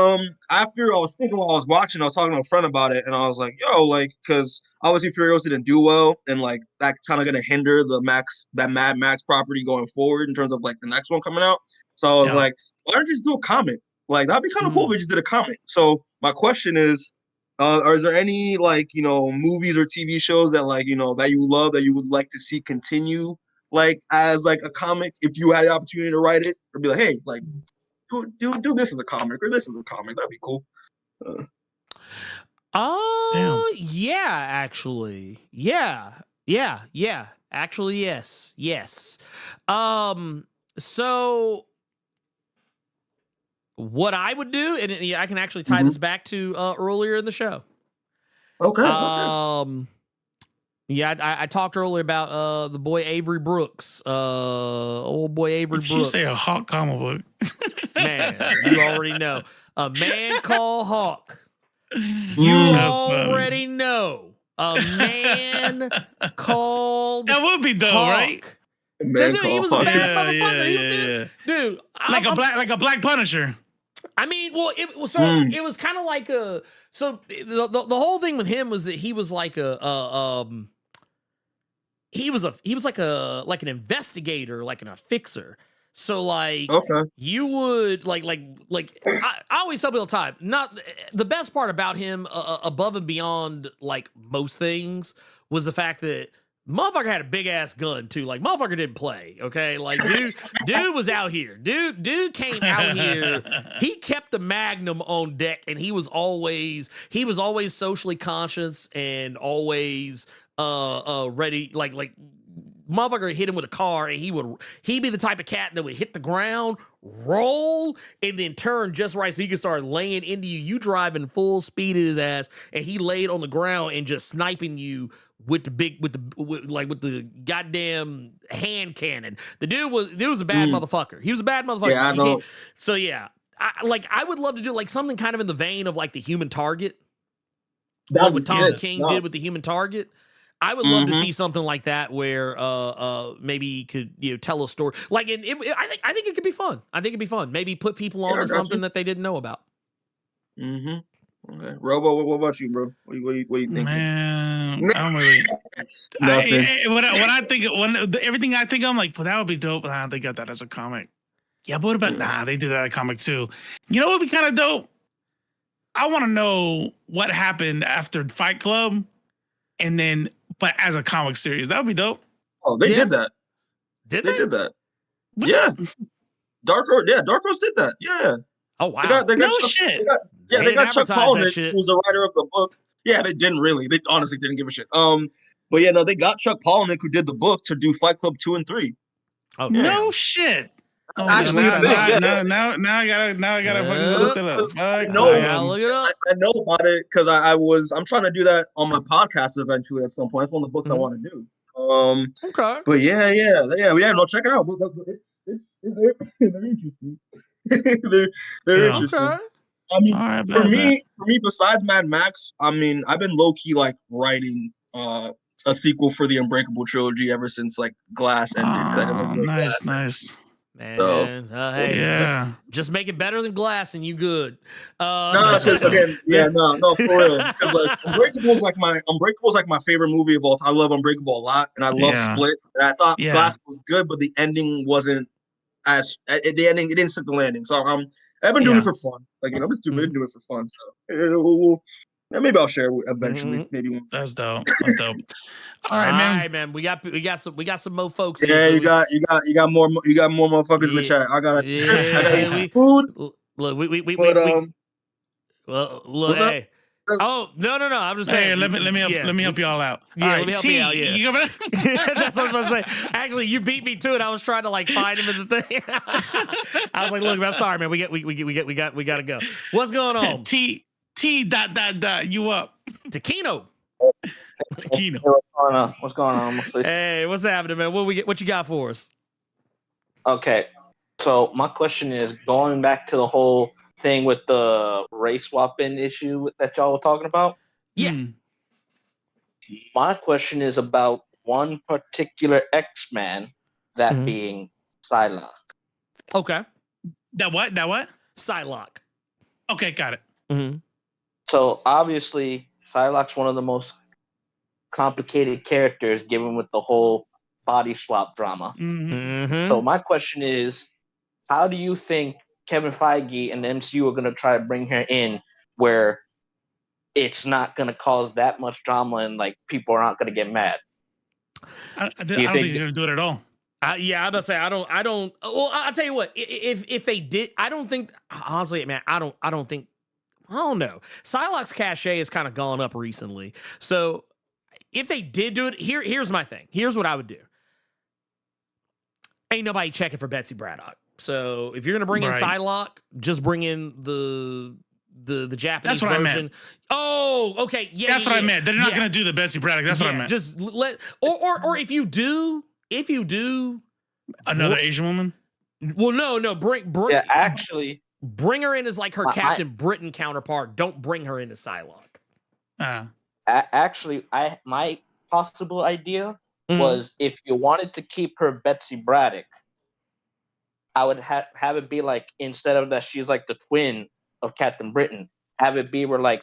[SPEAKER 9] after I was thinking while I was watching, I was talking to a friend about it, and I was like, like, because obviously Furiosa didn't do well, and like that's kind of gonna hinder that Mad Max property going forward in terms of like the next one coming out. So I was like, why don't you just do a comic? Like, that'd be kind of cool if we just did a comic. So my question is there any like, movies or TV shows that like, that you love, that you would like to see continue like as like a comic, if you had the opportunity to write it, or be like, hey, like do this as a comic, or this as a comic? That'd be cool.
[SPEAKER 3] Yeah, actually. Yeah. Actually, yes. So what I would do, and I can actually tie this back to earlier in the show.
[SPEAKER 9] Okay.
[SPEAKER 3] I talked earlier about the boy Avery Brooks. Old boy Avery Brooks.
[SPEAKER 4] You say a Hawk comic book.
[SPEAKER 3] Man, you already know. A Man Called Hawk. You already know. A Man Called
[SPEAKER 4] That would be dope,
[SPEAKER 3] Hawk.
[SPEAKER 4] right?
[SPEAKER 3] He was a bad motherfucker. Dude,
[SPEAKER 4] like a black Punisher.
[SPEAKER 3] I mean, well, it was kind of like the whole thing with him was that he was like he was like an investigator, like a fixer. So like
[SPEAKER 9] Okay.
[SPEAKER 3] you would I always tell people all the time, not the best part about him above and beyond like most things was the fact that motherfucker had a big ass gun too. Like motherfucker didn't play. Okay. Like dude was out here. Dude came out here. He kept the magnum on deck and he was always socially conscious and always ready like motherfucker hit him with a car and he'd be the type of cat that would hit the ground, roll, and then turn just right so he could start laying into you. You driving full speed at his ass, and he laid on the ground and just sniping you with the goddamn hand cannon. The dude was a bad motherfucker. He was a bad motherfucker.
[SPEAKER 9] Yeah, I know.
[SPEAKER 3] So yeah, I would love to do like something kind of in the vein of like the Human Target. Like what Tom King did with the Human Target. I would love to see something like that where maybe he could tell a story. Like I think it could be fun. I think it'd be fun. Maybe put people on to something that they didn't know about.
[SPEAKER 9] Okay. Robo, what about you, bro? What you thinking?
[SPEAKER 4] Man, I don't really. Everything I think, I'm like, well, that would be dope. But I don't think got that as a comic. Yeah, but what about? Nah, they did that as a comic too. You know what would be kind of dope? I want to know what happened after Fight Club, and then. But as a comic series, that would be dope.
[SPEAKER 9] Oh, they did that.
[SPEAKER 3] Did they?
[SPEAKER 9] Did that. Yeah. Dark Horse did that. Yeah.
[SPEAKER 3] Oh, wow.
[SPEAKER 9] They got
[SPEAKER 4] shit.
[SPEAKER 9] They got Chuck Palahniuk, who was the writer of the book. Yeah, they didn't really. They honestly didn't give a shit. But yeah, no, they got Chuck Palahniuk, who did the book, to do Fight Club 2 and 3.
[SPEAKER 3] Oh,
[SPEAKER 4] no shit.
[SPEAKER 9] That's actually a thing.
[SPEAKER 4] Now I gotta fucking look it up.
[SPEAKER 9] I know about it because I'm trying to do that on my podcast eventually at some point. It's one of the books I want to do.
[SPEAKER 3] Okay.
[SPEAKER 9] But yeah. No, check it out. They're interesting. they're interesting.
[SPEAKER 3] Okay.
[SPEAKER 9] I mean, for me, besides Mad Max, I mean, I've been low key like writing a sequel for the Unbreakable trilogy ever since like Glass ended.
[SPEAKER 4] Nice.
[SPEAKER 3] Man,
[SPEAKER 9] so,
[SPEAKER 3] hey,
[SPEAKER 4] yeah,
[SPEAKER 3] just make it better than Glass, and you good.
[SPEAKER 9] No, because again, no, for real. Because like Unbreakable's like my favorite movie of all time. I love Unbreakable a lot, and I love Split. And I thought Glass was good, but the ending wasn't as the ending. It didn't stick the landing. So I've been doing it for fun. Like I'm just doing it for fun. So maybe I'll share it eventually. Maybe one.
[SPEAKER 4] That's dope.
[SPEAKER 3] All right, man. We got some more folks.
[SPEAKER 9] Yeah,
[SPEAKER 3] here,
[SPEAKER 9] you got more motherfuckers in the chat. I gotta eat food.
[SPEAKER 3] Look,
[SPEAKER 9] Look,
[SPEAKER 3] hey. Oh no! I'm just saying.
[SPEAKER 4] Hey, let me help y'all out.
[SPEAKER 3] Yeah,
[SPEAKER 4] all right,
[SPEAKER 3] let me help you out. Yeah, that's what I was about to say. Actually, you beat me to it. I was trying to like find him in the thing. I was like, look, I'm sorry, man. We got to go. What's going on?
[SPEAKER 4] T. You up?
[SPEAKER 3] Taquino.
[SPEAKER 10] What's going on?
[SPEAKER 3] Hey, what's happening, man? What you got for us?
[SPEAKER 10] Okay, so my question is going back to the whole thing with the race swapping issue that y'all were talking about.
[SPEAKER 3] Yeah.
[SPEAKER 10] My question is about one particular X-Man, that being Psylocke.
[SPEAKER 3] Okay.
[SPEAKER 4] That what?
[SPEAKER 3] Psylocke.
[SPEAKER 4] Okay, got it.
[SPEAKER 3] Mm-hmm.
[SPEAKER 10] So obviously, Psylocke's one of the most complicated characters, given with the whole body swap drama. So my question is, how do you think Kevin Feige and the MCU are going to try to bring her in where it's not going to cause that much drama and like people are not going to get mad?
[SPEAKER 4] I don't think they're going to do it at all.
[SPEAKER 3] Yeah, I'm about to say I don't. Well, I'll tell you what. If they did, I don't think. Honestly, man, I don't think. I don't know. Psylocke's cachet has kind of gone up recently. So if they did do it, here's my thing. Here's what I would do. Ain't nobody checking for Betsy Braddock. So if you're gonna bring in Psylocke, just bring in the Japanese version. I meant. Oh, okay. Yeah.
[SPEAKER 4] That's what I meant. They're not gonna do the Betsy Braddock. That's what I meant.
[SPEAKER 3] Just let or if you do
[SPEAKER 4] another Asian woman.
[SPEAKER 3] Well, no. Bring.
[SPEAKER 10] Yeah, actually.
[SPEAKER 3] Bring her in as like her Captain Britain counterpart. Don't bring her into Psylocke.
[SPEAKER 10] Actually, my possible idea was if you wanted to keep her Betsy Braddock, I would have it be like, instead of that she's like the twin of Captain Britain, have it be where like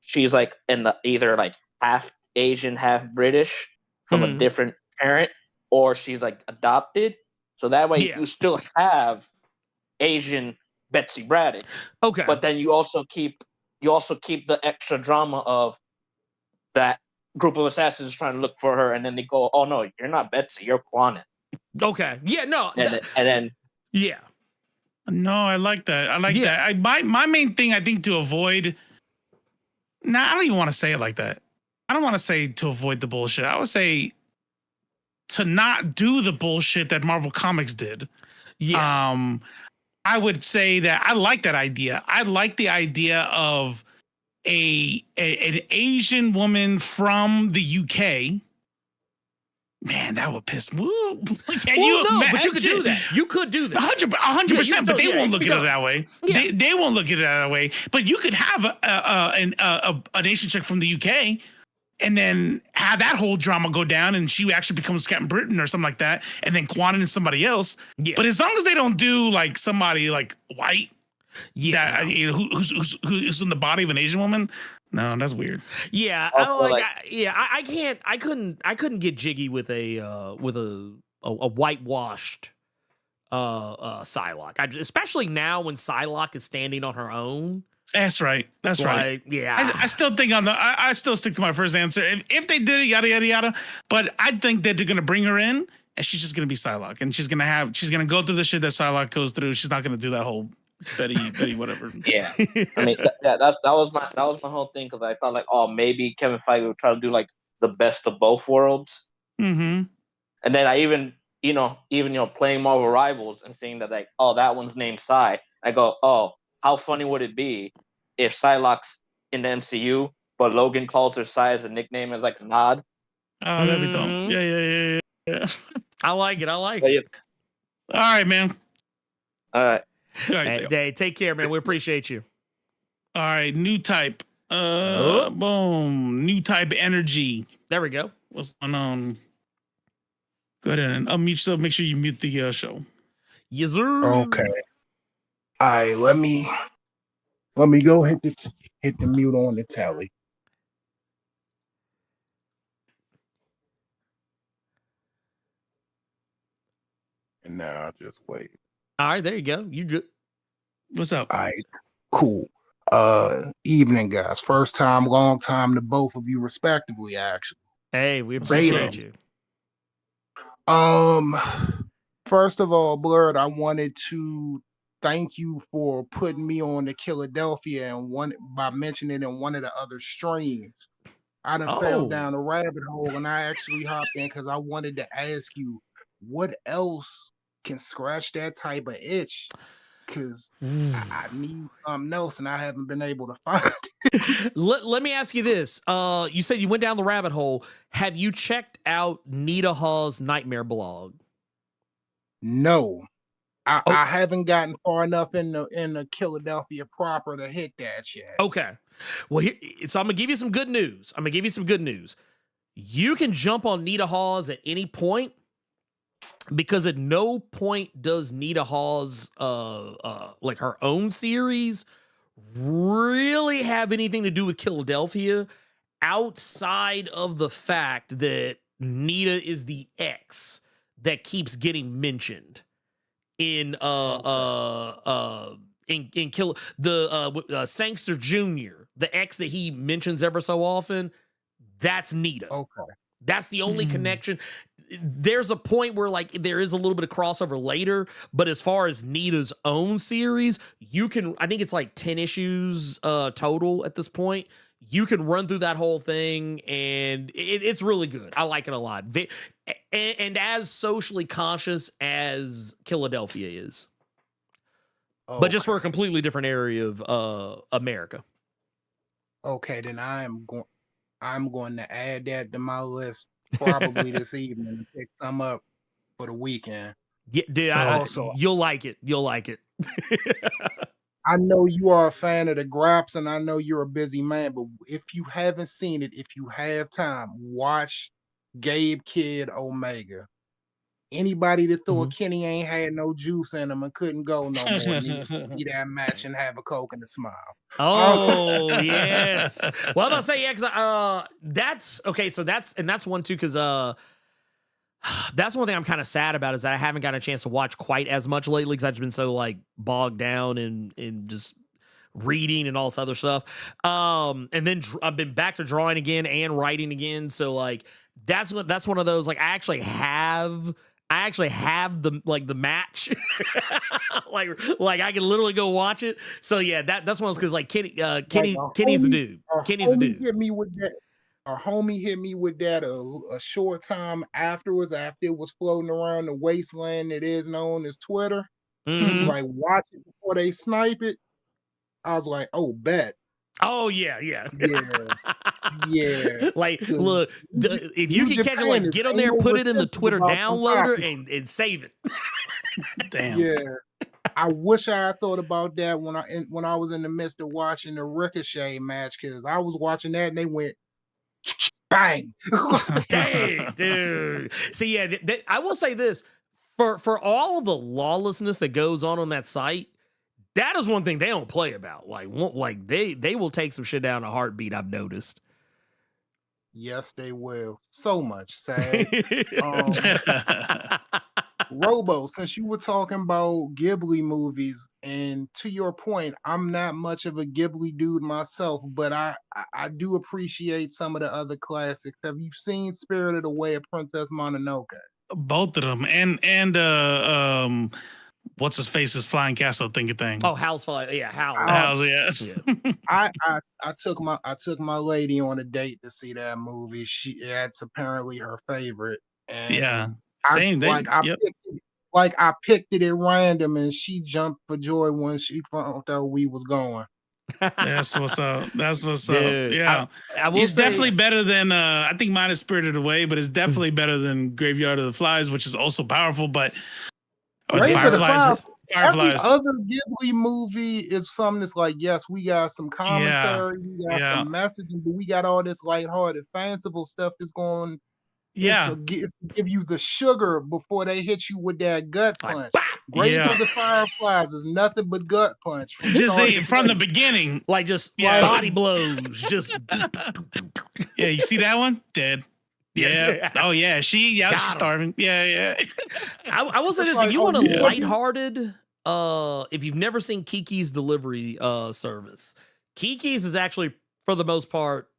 [SPEAKER 10] she's like in the either like half Asian, half British from a different parent, or she's like adopted So that way you still have Asian Betsy Braddock.
[SPEAKER 3] Okay.
[SPEAKER 10] But then you also keep the extra drama of that group of assassins trying to look for her, and then they go, "Oh no, you're not Betsy, you're Quanin."
[SPEAKER 3] Okay. Yeah. No.
[SPEAKER 10] And then
[SPEAKER 3] yeah.
[SPEAKER 4] No, I like that. I like that. My main thing I think to avoid. Nah, I don't even want to say it like that. I don't want to say to avoid the bullshit. I would say to not do the bullshit that Marvel Comics did.
[SPEAKER 3] Yeah.
[SPEAKER 4] I would say that I like that idea. I like the idea of an Asian woman from the UK. Man, that would piss me.
[SPEAKER 3] But you could do that. You could do that.
[SPEAKER 4] 100%, but they won't look at it that way. Yeah. They won't look at it that way. But you could have an Asian chick from the UK and then have that whole drama go down and she actually becomes Captain Britain or something like that. And then Quanin is somebody else. Yeah. But as long as they don't do like somebody like white, who's in the body of an Asian woman, no, that's weird.
[SPEAKER 3] Yeah, I couldn't get jiggy with a whitewashed Psylocke. Especially now when Psylocke is standing on her own.
[SPEAKER 4] That's right. That's right.
[SPEAKER 3] Yeah.
[SPEAKER 4] I still think I still stick to my first answer. If they did it, yada yada yada. But I think that they're gonna bring her in and she's just gonna be Psylocke, and she's gonna go through the shit that Psylocke goes through. She's not gonna do that whole Betty, whatever.
[SPEAKER 10] Yeah, I mean that was my whole thing, because I thought like, oh, maybe Kevin Feige would try to do like the best of both worlds.
[SPEAKER 4] Mm-hmm.
[SPEAKER 10] And then I even playing Marvel Rivals and seeing that like, oh, that one's named Psy. I go, oh, how funny would it be if Psylocke's in the MCU, but Logan calls her Psy as a nickname, as like a nod?
[SPEAKER 4] Oh, that'd be dumb. Yeah.
[SPEAKER 3] I like it. All
[SPEAKER 4] right, man.
[SPEAKER 10] All right.
[SPEAKER 3] Hey, take care, man. We appreciate you.
[SPEAKER 4] All right, new type. Boom. New type energy.
[SPEAKER 3] There we go.
[SPEAKER 4] What's going on? Go ahead and unmute yourself. Make sure you mute the show.
[SPEAKER 3] Yes, sir.
[SPEAKER 11] Okay. All right, let me go hit the mute on the tally. And now I'll just wait.
[SPEAKER 3] All right, there you go. You good?
[SPEAKER 4] What's up?
[SPEAKER 11] All right, cool. Evening, guys. First time, long time to both of you, respectively. Actually,
[SPEAKER 3] hey, we appreciate you.
[SPEAKER 11] First of all, Blerd, I wanted to thank you for putting me on to Philadelphia and by mentioning it in one of the other streams. I done fell down a rabbit hole and I actually hopped in because I wanted to ask you what else can scratch that type of itch, because I need something else and I haven't been able to find it.
[SPEAKER 3] Let me ask you this. You said you went down the rabbit hole. Have you checked out Nita Hall's Nightmare blog?
[SPEAKER 11] No. I haven't gotten far enough in the Philadelphia proper to hit that yet.
[SPEAKER 3] Okay. Well, so I'm going to give you some good news. You can jump on Nita Hall's at any point, because at no point does Nita Hall's like her own series really have anything to do with Philadelphia, outside of the fact that Nita is the ex that keeps getting mentioned in Sangster Jr., the ex that he mentions ever so often. That's Nita.
[SPEAKER 11] Okay.
[SPEAKER 3] That's the only connection. There's a point where like there is a little bit of crossover later, but as far as Nita's own series, I think it's like 10 issues total at this point. You can run through that whole thing, and it's really good. I like it a lot. And as socially conscious as Philadelphia is. But just for a completely different area of America.
[SPEAKER 11] Okay, then I'm going to add that to my list probably this evening and pick some up for the weekend.
[SPEAKER 3] Yeah, dude, you'll like it. You'll like it.
[SPEAKER 11] I know you are a fan of the Graps, and I know you're a busy man, but if you haven't seen it, if you have time, watch Gabe Kid Omega. Anybody that thought Kenny ain't had no juice in him and couldn't go no more needs to see that match and have a Coke and a smile.
[SPEAKER 3] Oh, yes. Well, I'm gonna say, yeah, because that's okay. So that's one too, because That's one thing I'm kind of sad about is that I haven't gotten a chance to watch quite as much lately because I've just been so like bogged down in just reading and all this other stuff. And then I've been back to drawing again and writing again. So like that's one of those like I actually have the match. like I can literally go watch it. So yeah, that's one of those because like Kenny's the dude. Kenny's the dude.
[SPEAKER 11] Hit me with that. A homie hit me with that a short time afterwards, after it was floating around the wasteland that is known as Twitter. He was like, watch it before they snipe it. I was like, oh, bet.
[SPEAKER 3] Oh, yeah. Like,
[SPEAKER 11] 'Cause
[SPEAKER 3] look, if you can catch it, like, get on there, put it in the Twitter downloader and save it.
[SPEAKER 4] Damn.
[SPEAKER 11] Yeah. I wish I had thought about that when I was in the midst of watching the Ricochet match, because I was watching that and they went bang.
[SPEAKER 3] Dang, dude. See, yeah, I will say this for all of the lawlessness that goes on that site. That is one thing they don't play about. Like they will take some shit down a heartbeat. I've noticed.
[SPEAKER 11] Yes, they will. So much sad. Robo, since you were talking about Ghibli movies, and to your point, I'm not much of a Ghibli dude myself, but I do appreciate some of the other classics. Have you seen Spirited Away of Princess Mononoke?
[SPEAKER 4] Both of them, and what's his face's flying castle thingy thing?
[SPEAKER 3] Oh, Howl's Flying, yeah,
[SPEAKER 4] Howl's, yeah.
[SPEAKER 11] I took my lady on a date to see that movie. That's apparently her favorite. And
[SPEAKER 4] yeah. Same thing.
[SPEAKER 11] I picked it at random, and she jumped for joy when she found out we was going.
[SPEAKER 4] That's what's up.
[SPEAKER 3] Dude,
[SPEAKER 4] Yeah,
[SPEAKER 3] it's
[SPEAKER 4] definitely better than I think mine is Spirited Away, but it's definitely better than Graveyard of the Flies, which is also powerful. But Fireflies.
[SPEAKER 11] Every other Ghibli movie is something that's like, yes, we got some commentary, we got some messaging, but we got all this lighthearted, fanciful stuff that's going.
[SPEAKER 4] Yeah,
[SPEAKER 11] it's to give you the sugar before they hit you with that gut punch. Grave of the Fireflies is nothing but gut punch.
[SPEAKER 4] From the beginning,
[SPEAKER 3] like just body blows, just.
[SPEAKER 4] Yeah, you see that one? Dead. Yeah. Oh yeah, she's starving. Yeah.
[SPEAKER 3] I will say this: if you want a lighthearted, if you've never seen Kiki's Delivery Service, Kiki's is actually for the most part,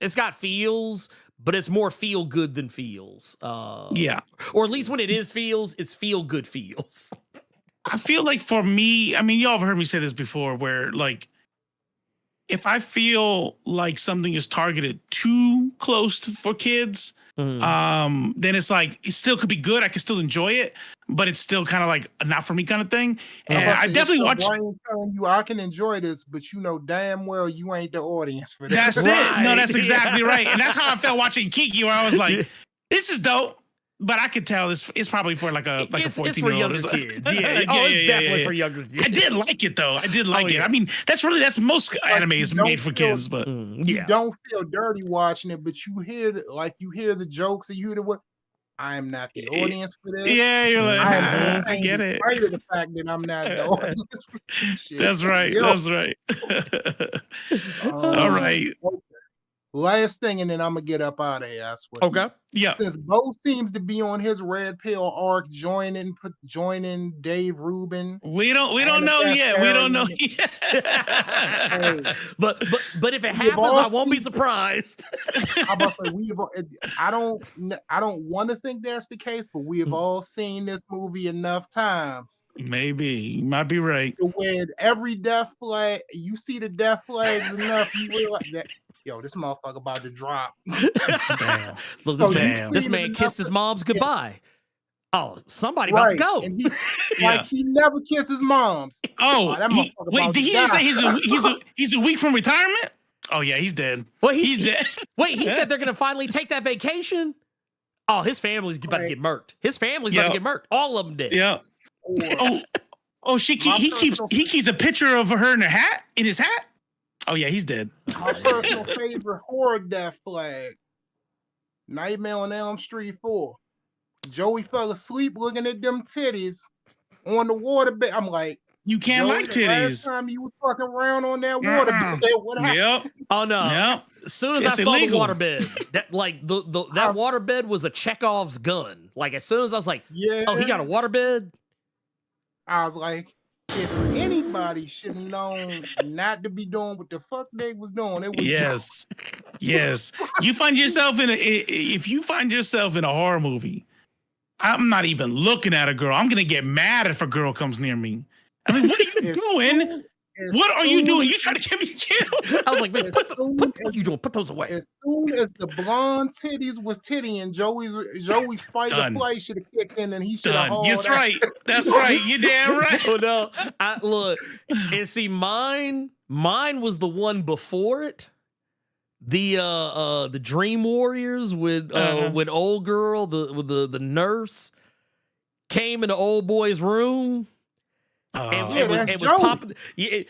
[SPEAKER 3] it's got feels. But it's more feel good than feels.
[SPEAKER 4] Yeah.
[SPEAKER 3] Or at least when it is feels, it's feel good feels.
[SPEAKER 4] I feel like for me, I mean, y'all have heard me say this before, where like, if I feel like something is targeted too close for kids, then it's like, it still could be good. I can still enjoy it, but it's still kind of like a not for me kind of thing. And I definitely watch.
[SPEAKER 11] Telling you I can enjoy this, but you know damn well you ain't the audience for this.
[SPEAKER 4] That's it. No, that's exactly right. And that's how I felt watching Kiki, where I was like, this is dope. But I could tell it's probably for like a 14-year-old.
[SPEAKER 3] It's for younger kids. Yeah. It's definitely for younger kids.
[SPEAKER 4] I did like it though. I did like it. I mean, that's most anime is made for kids, but
[SPEAKER 11] you don't feel dirty watching it, but you hear the jokes and you hear what. I am not the audience for this.
[SPEAKER 4] Yeah, you're like, I get it.
[SPEAKER 11] Right to the fact that I'm not the audience for this shit.
[SPEAKER 4] That's right. That's right. All right.
[SPEAKER 11] Last thing, and then I'm gonna get up out of here. I swear.
[SPEAKER 3] Okay.
[SPEAKER 4] Yeah.
[SPEAKER 11] Since Beau seems to be on his red pill arc, joining Dave Rubin.
[SPEAKER 4] We don't know yet. We don't know yet.
[SPEAKER 3] But if it happens, I won't be surprised.
[SPEAKER 11] I don't want to think that's the case, but we have all seen this movie enough times.
[SPEAKER 4] Maybe you might be right.
[SPEAKER 11] Where every death flag, you see the death flags enough, you realize that. Yo, this motherfucker about to drop.
[SPEAKER 4] Damn.
[SPEAKER 3] Look, this man kissed his mom's goodbye. Oh, somebody about to go.
[SPEAKER 11] And he never kisses moms.
[SPEAKER 4] That wait, did he say he's a week from retirement? Oh yeah, he's dead.
[SPEAKER 3] Well,
[SPEAKER 4] he's dead.
[SPEAKER 3] Wait, he said they're gonna finally take that vacation. Oh, his family's about to get murked. His family's about to get murked. All of them dead.
[SPEAKER 4] Yeah. He keeps a picture of her in his hat. Oh yeah, he's dead.
[SPEAKER 11] My personal favorite horror death flag. Nightmare on Elm Street 4. Joey fell asleep looking at them titties on the waterbed. I'm like,
[SPEAKER 4] You can't
[SPEAKER 11] Joey,
[SPEAKER 4] like
[SPEAKER 11] the last
[SPEAKER 4] titties.
[SPEAKER 11] time you was fucking around on that water bed, what happened?
[SPEAKER 4] Yep.
[SPEAKER 3] Oh no.
[SPEAKER 4] Yep.
[SPEAKER 3] As soon as
[SPEAKER 4] It's
[SPEAKER 3] I saw
[SPEAKER 4] illegal.
[SPEAKER 3] the waterbed, that like that waterbed was a Chekhov's gun. Like as soon as I was like,
[SPEAKER 11] Yeah.
[SPEAKER 3] oh, he got a waterbed.
[SPEAKER 11] I was like, if anybody should have known not to be doing what the fuck they was doing, it was
[SPEAKER 4] Yes. Yes. You find yourself if you find yourself in a horror movie, I'm not even looking at a girl. I'm gonna get mad if a girl comes near me. I mean, what are you doing? What are you doing? You trying to get me killed?
[SPEAKER 3] I was like, man, what you doing? Put those away.
[SPEAKER 11] As soon as the blonde titties was tittying, Joey's fight or play should have kicked in, and he should have hauled
[SPEAKER 4] That's
[SPEAKER 11] out.
[SPEAKER 4] right. That's right. You're damn right.
[SPEAKER 3] Oh no. Look, and see, mine was the one before it. The Dream Warriors with old girl, the nurse came in the old boy's room. It was popping. Yeah,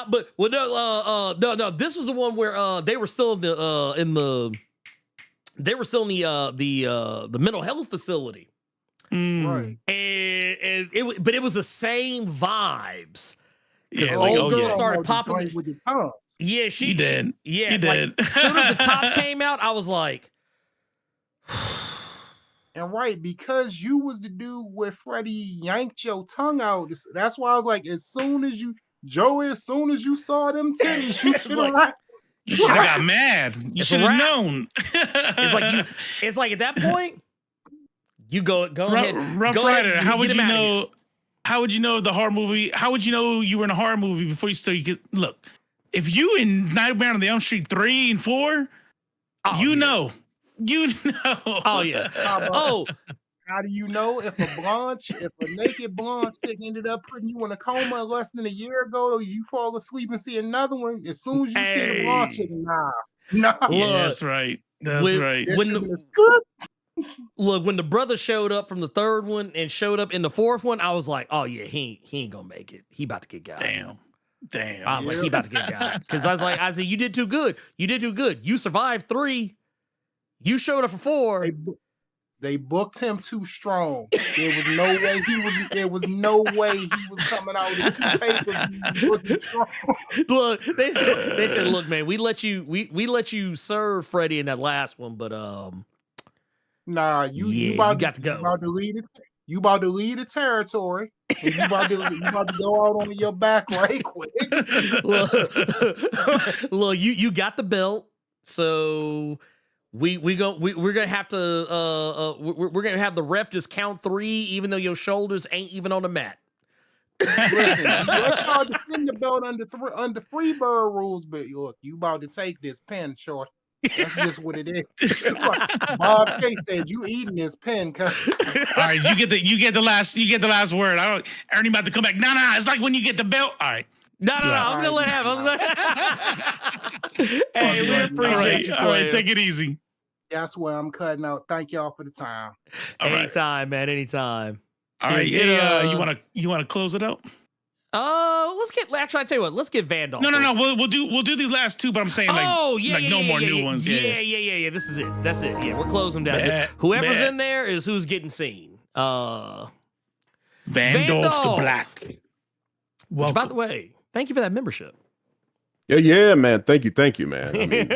[SPEAKER 3] but well, no. This was the one where they were still in the mental health facility,
[SPEAKER 11] right?
[SPEAKER 3] And it was the same vibes. Because old girl started popping
[SPEAKER 11] with the tongue.
[SPEAKER 3] Yeah, she
[SPEAKER 4] did.
[SPEAKER 3] Yeah,
[SPEAKER 4] you did.
[SPEAKER 3] As soon as the top came out, I was like.
[SPEAKER 11] And right, because you was the dude where Freddie yanked your tongue out. That's why I was like, as soon as you saw them titties, you should have
[SPEAKER 4] You should have got mad. You should have known.
[SPEAKER 3] It's like at that point, you go ahead.
[SPEAKER 4] Rough
[SPEAKER 3] go
[SPEAKER 4] Rider,
[SPEAKER 3] ahead,
[SPEAKER 4] how would you know? How would you know the horror movie? How would you know you were in a horror movie before you could look? If you in Nightmare on the Elm Street 3 and 4, you know. You know.
[SPEAKER 3] Oh yeah.
[SPEAKER 11] How do you know if a naked blonde chick ended up putting you in a coma less than a year ago, or you fall asleep and see another one? As soon as you see the blonde chick, nah.
[SPEAKER 4] Yeah, that's right. That's right.
[SPEAKER 3] When the brother showed up from the third one and showed up in the fourth one, I was like, oh yeah, he ain't gonna make it. He about to get got.
[SPEAKER 4] Damn.
[SPEAKER 3] I was like, he about to get got. Because I said, you did too good. You survived 3. You showed up for 4.
[SPEAKER 11] They booked him too strong. There was no way he was coming out with 2 papers looking strong.
[SPEAKER 3] Look, they said, look, man, we let you serve Freddie in that last one, but
[SPEAKER 11] nah, you got to go. You about to lead the territory, and you about to go out on your back right quick.
[SPEAKER 3] Look, you got the belt, so. We're gonna have to we're gonna have the ref just count 3, even though your shoulders ain't even on the mat.
[SPEAKER 11] Listen, let's try to defend the belt under Freebird rules, but look, you about to take this pen, short. That's just what it is. Bob K said, "You eating this pen, cuz."
[SPEAKER 4] All right, you get the last word. Ernie about to come back. No, it's like when you get the belt. All right.
[SPEAKER 3] No, I was gonna let him. Hey, we appreciate you.
[SPEAKER 4] All right, take it easy.
[SPEAKER 11] That's where I'm cutting out. Thank y'all for the time.
[SPEAKER 3] Anytime, man. Anytime.
[SPEAKER 4] All right. You wanna close it out?
[SPEAKER 3] Actually, I tell you what. Let's get Vandal.
[SPEAKER 4] No. We'll do these last 2, but I'm saying no more new ones.
[SPEAKER 3] Yeah. This is it. That's it. Yeah, we're closing them down. Whoever's in there is who's getting seen.
[SPEAKER 4] Vandolph
[SPEAKER 3] Vandolph
[SPEAKER 4] the Black.
[SPEAKER 3] Which, by the way, thank you for that membership.
[SPEAKER 12] Yeah, man. Thank you, man. I mean,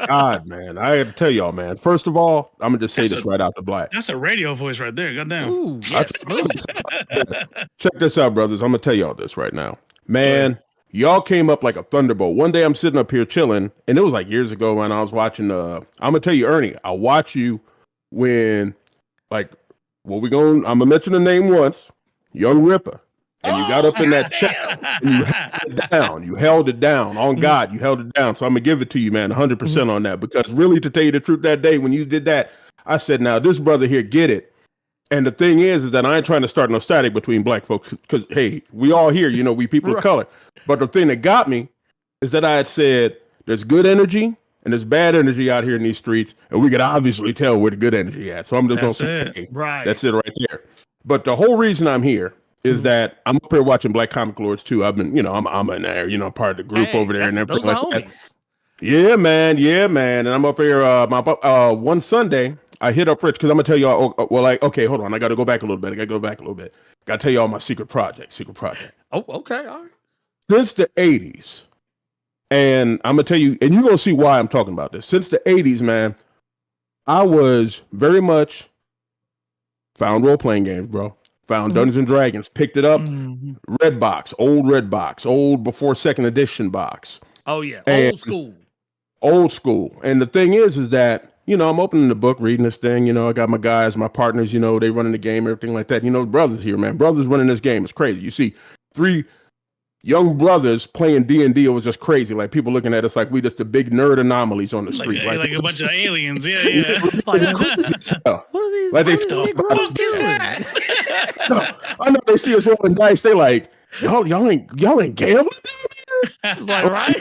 [SPEAKER 12] God, man. I got to tell y'all, man. First of all, I'm gonna just say this right out the black.
[SPEAKER 4] That's a radio voice right there. Goddamn.
[SPEAKER 3] Ooh, yes.
[SPEAKER 12] Check this out, brothers. I'm gonna tell y'all this right now, man. Y'all came up like a thunderbolt. One day I'm sitting up here chilling, and it was like years ago when I was watching. I'm gonna tell you, Ernie. I watch you when, I'm gonna mention the name once, Young Ripper. And you got up in that chat and you held it down. You held it down. On God, you held it down. So I'm going to give it to you, man, 100% on that. Because really, to tell you the truth, that day when you did that, I said, now, this brother here, get it. And the thing is that I ain't trying to start no static between black folks. Because, hey, we all here, we people of color. But the thing that got me is that I had said, there's good energy and there's bad energy out here in these streets. And we could obviously tell where the good energy at. So I'm just going to say, hey, that's it right there. But the whole reason I'm here is that I'm up here watching Black Comic Lords too. I've been, I'm in there, part of the group over there and everything like that. Yeah, man. And I'm up here. One Sunday, I hit up Rich because I'm gonna tell y'all. Okay, hold on. I got to go back a little bit. Gotta tell you all my secret project.
[SPEAKER 3] Oh, okay, all right.
[SPEAKER 12] Since the 80s, and I'm gonna tell you, and you're gonna see why I'm talking about this. Since the 80s, man, I was very much found role-playing games, bro. Found Dungeons and Dragons, picked it up, red box, old before second edition box.
[SPEAKER 3] Oh yeah,
[SPEAKER 12] old school. And the thing is that, you know, I'm opening the book, reading this thing, you know, I got my guys, my partners, you know, they running the game, everything like that. You know, brothers here, man. Brothers running this game. It's crazy. You see 3 young brothers playing D&D. It was just crazy. Like, people looking at us like we just the big nerd anomalies on the street.
[SPEAKER 4] Like a bunch of aliens. Yeah.
[SPEAKER 3] Like, what are these?
[SPEAKER 12] Like, I know they see us rolling dice. They like, y'all ain't gambling.
[SPEAKER 3] Like, right?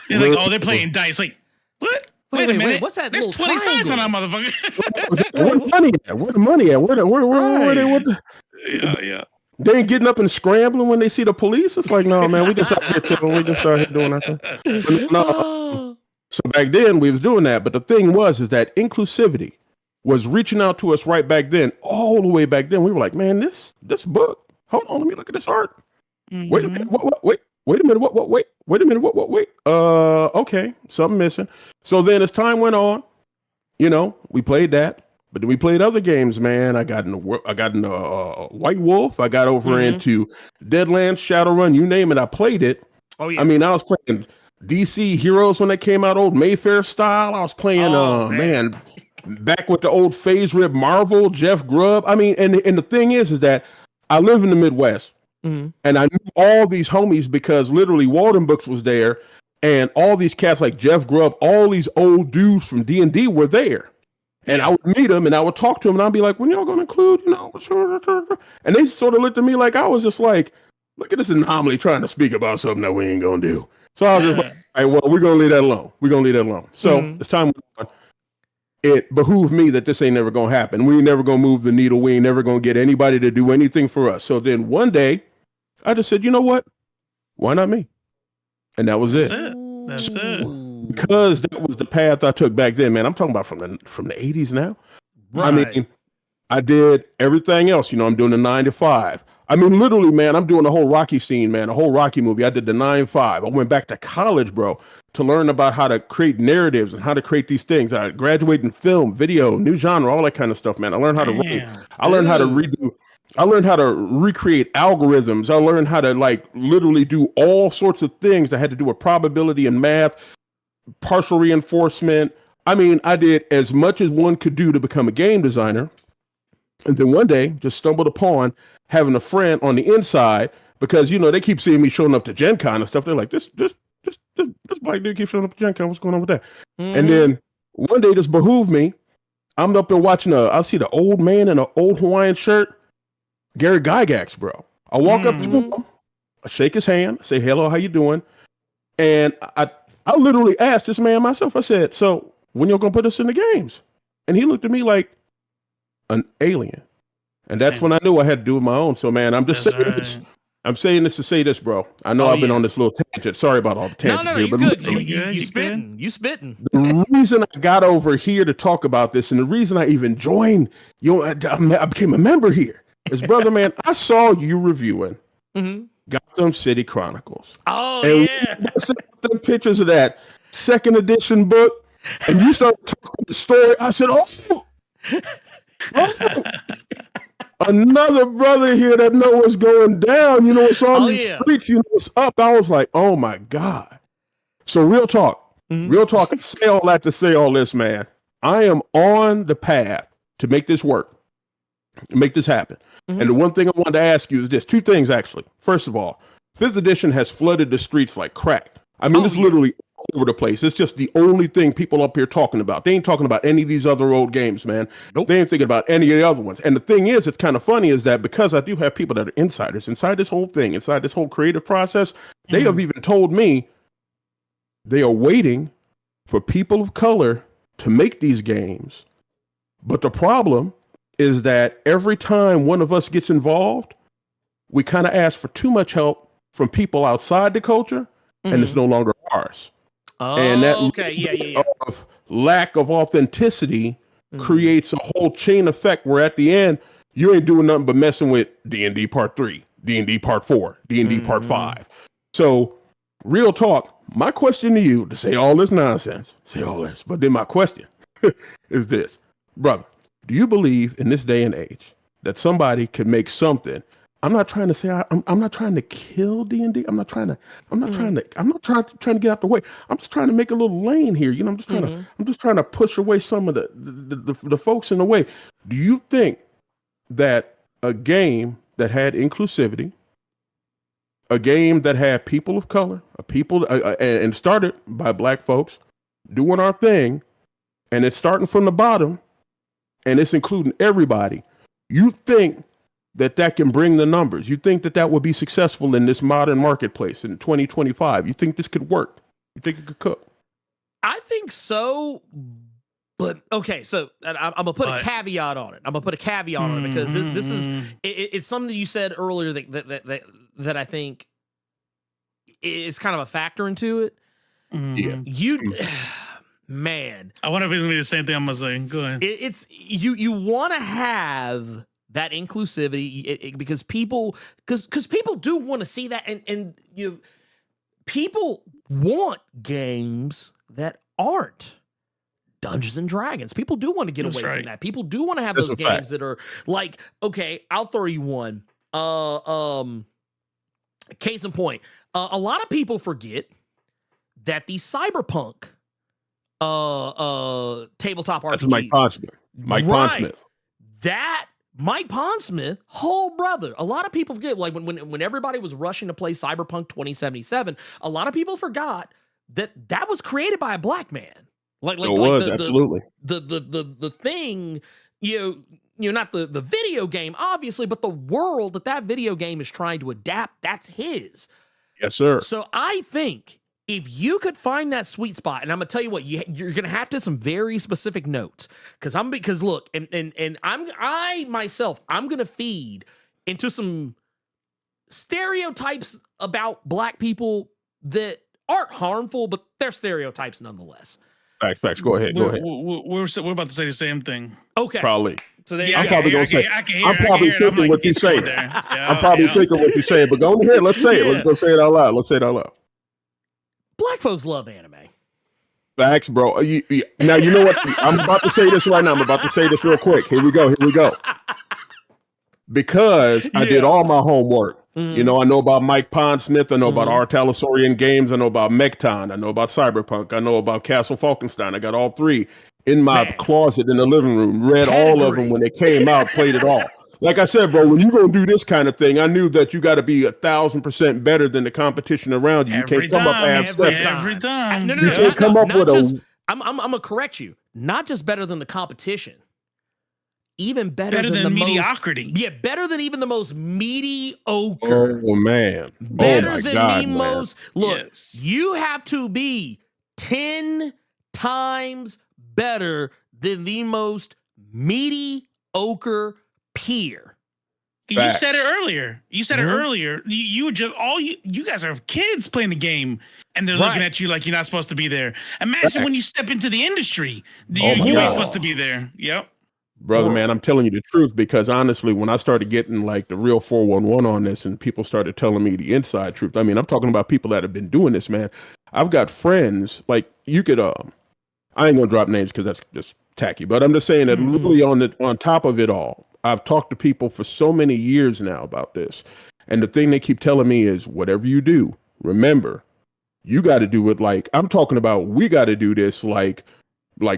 [SPEAKER 4] They're like, oh, they're playing dice. Wait, what? Wait a minute.
[SPEAKER 3] Wait, what's that?
[SPEAKER 4] There's 20 sides on that motherfucker.
[SPEAKER 12] Where the money at? Where the money at? Where they?
[SPEAKER 4] Yeah.
[SPEAKER 12] They ain't getting up and scrambling when they see the police. It's like, no, man, we just out here chilling. We just started doing our thing. No. So back then we was doing that, but the thing is that inclusivity was reaching out to us right back then, all the way back then. We were like, man, this book. Hold on, let me look at this art. Wait a minute. Wait a minute. Wait a minute. Okay, something missing. So then as time went on, you know, we played that. But then we played other games, man. I got into White Wolf. I got over into Deadlands, Shadowrun, you name it. I played it. Oh yeah. I mean, I was playing DC Heroes when they came out, old Mayfair style. I was playing, man, back with the old Phase Rip Marvel, Jeff Grubb. I mean, and the thing is that I live in the Midwest, and I knew all these homies because literally Walden Books was there, and all these cats like Jeff Grubb, all these old dudes from D&D were there. And I would meet them and I would talk to them and I'd be like, when y'all gonna include, you know, and they sort of looked at me like I was just like, look at this anomaly trying to speak about something that we ain't gonna do. So I was just like, all right, well, we're gonna leave that alone. So as time went on, it behooved me that this ain't never gonna happen. We ain't never gonna move the needle. We ain't never gonna get anybody to do anything for us. So then one day I just said, you know what? Why not me? And that was it.
[SPEAKER 4] That's it.
[SPEAKER 12] Because that was the path I took back then, man. I'm talking about from the 80s now. Right. I mean, I did everything else. You know, I'm doing the 9 to 5. I mean, literally, man, I'm doing the whole Rocky scene, man, the whole Rocky movie. I did the 9-5. I went back to college, bro, to learn about how to create narratives and how to create these things. I graduated in film, video, new genre, all that kind of stuff, man. I learned how to write. I learned how to redo. I learned how to recreate algorithms. I learned how to like literally do all sorts of things that had to do with probability and math, partial reinforcement. I mean, I did as much as one could do to become a game designer. And then one day just stumbled upon having a friend on the inside because, you know, they keep seeing me showing up to Gen Con and stuff. They're like, this black dude keeps showing up to Gen Con. What's going on with that? And then one day just behooved me. I'm up there watching I see the old man in an old Hawaiian shirt, Gary Gygax, bro. I walk up to him, I shake his hand, say, hello, how you doing? And I literally asked this man myself, I said, so when y'all gonna put us in the games? And he looked at me like an alien. And that's when I knew I had to do it my own. So, man, I'm just saying this. I'm saying this to say this, bro. I know I've been on this little tangent. Sorry about all the tangents here.
[SPEAKER 3] You're
[SPEAKER 12] but
[SPEAKER 3] good. You spitting. You spitting.
[SPEAKER 12] The reason I got over here to talk about this and the reason I even joined, I became a member here is, brother, man, I saw you reviewing Gotham City Chronicles.
[SPEAKER 3] Oh, and yeah.
[SPEAKER 12] The pictures of that second edition book, and you started talking the story. I said, oh, another brother here that know what's going down. You know what's on these streets. You know what's up. I was like, oh my God. So real talk. I say all that to say all this, man. I am on the path to make this work, make this happen. And the one thing I wanted to ask you is this: 2 things actually. First of all, 5th edition has flooded the streets like crack. I mean, it's literally all over the place. It's just the only thing people up here talking about. They ain't talking about any of these other old games, man. Nope. They ain't thinking about any of the other ones. And the thing is, it's kind of funny is that because I do have people that are insiders inside this whole thing, inside this whole creative process, they have even told me they are waiting for people of color to make these games. But the problem is that every time one of us gets involved, we kind of ask for too much help from people outside the culture. And it's no longer ours.
[SPEAKER 3] Oh,
[SPEAKER 12] and that lack of authenticity creates a whole chain effect where at the end, you ain't doing nothing but messing with D&D Part 3, D&D Part 4, D&D Part 5. So, real talk, my question to you, to say all this nonsense, but then my question is this. Brother, do you believe in this day and age that somebody could make something? I'm not trying to say I'm not trying to kill D&D. I'm not trying to get out the way. I'm just trying to make a little lane here. You know, I'm just trying to push away some of the folks in the way. Do you think that a game that had inclusivity, a game that had people of color, and started by Black folks doing our thing, and it's starting from the bottom, and it's including everybody, you think that can bring the numbers? You think that would be successful in this modern marketplace in 2025? You think this could work? You think it could cook?
[SPEAKER 3] I think so, but okay. So I'm gonna put a caveat on it. Because this is it's something you said earlier that I think is kind of a factor into it. Yeah. Man,
[SPEAKER 4] I want to be the same thing I'm gonna say. Go ahead.
[SPEAKER 3] It's you want to have that inclusivity because people do want to see that, and people want games that aren't Dungeons and Dragons. People do want to get away from that. People do want to have those games that are like, okay, I'll throw you one. Case in point, a lot of people forget that the Cyberpunk tabletop RPG.
[SPEAKER 12] That's Mike Pondsmith.
[SPEAKER 3] That Mike Pondsmith, whole brother. A lot of people forget, like when everybody was rushing to play Cyberpunk 2077, a lot of people forgot that was created by a Black man.
[SPEAKER 12] Absolutely.
[SPEAKER 3] The thing, not the video game, obviously, but the world that video game is trying to adapt, that's his.
[SPEAKER 12] Yes, sir.
[SPEAKER 3] So I think if you could find that sweet spot, and I'm gonna tell you what, you're gonna have to have some very specific notes, because look, and I myself, I'm gonna feed into some stereotypes about Black people that aren't harmful, but they're stereotypes nonetheless.
[SPEAKER 12] Facts. Go ahead.
[SPEAKER 4] We're about to say the same thing.
[SPEAKER 3] Okay.
[SPEAKER 12] Probably.
[SPEAKER 3] So
[SPEAKER 12] I'm probably going to say. I'm probably thinking what you're saying. I'm probably thinking what you're saying. But go ahead. Let's say it. Let's go say it out loud.
[SPEAKER 3] Black folks love anime.
[SPEAKER 12] Facts, bro. Now you know what? I'm about to say this right now. I'm about to say this real quick. Here we go. Because I did all my homework. I know about Mike Pondsmith. I know about R. Talasorian Games. I know about Mechton. I know about Cyberpunk. I know about Castle Falkenstein. I got all three in my closet in the living room. Read all of them when they came out. Played it all. Like I said, bro, when you're going to do this kind of thing, I knew that you got to be 1,000% better than the competition around you. You can't come up
[SPEAKER 4] every time.
[SPEAKER 3] No,
[SPEAKER 12] you can't come up with
[SPEAKER 3] I'm going to correct you. Not just better than the competition. Even better than
[SPEAKER 4] mediocrity.
[SPEAKER 3] Better than even the most mediocre.
[SPEAKER 12] Oh, man.
[SPEAKER 3] Better than the most. Look, you have to be 10 times better than the most mediocre peer.
[SPEAKER 4] You said it earlier. You just you guys are kids playing the game, and they're looking at you like you're not supposed to be there. Imagine when you step into the industry, you ain't supposed to be there. Yep.
[SPEAKER 12] Brother, man, I'm telling you the truth, because honestly, when I started getting like the real 411 on this and people started telling me the inside truth, I mean, I'm talking about people that have been doing this, man. I've got friends, like you could, I ain't gonna drop names because that's just tacky, but I'm just saying that literally on top of it all, I've talked to people for so many years now about this. And the thing they keep telling me is, whatever you do, remember, you got to do it like, I'm talking about, we got to do this like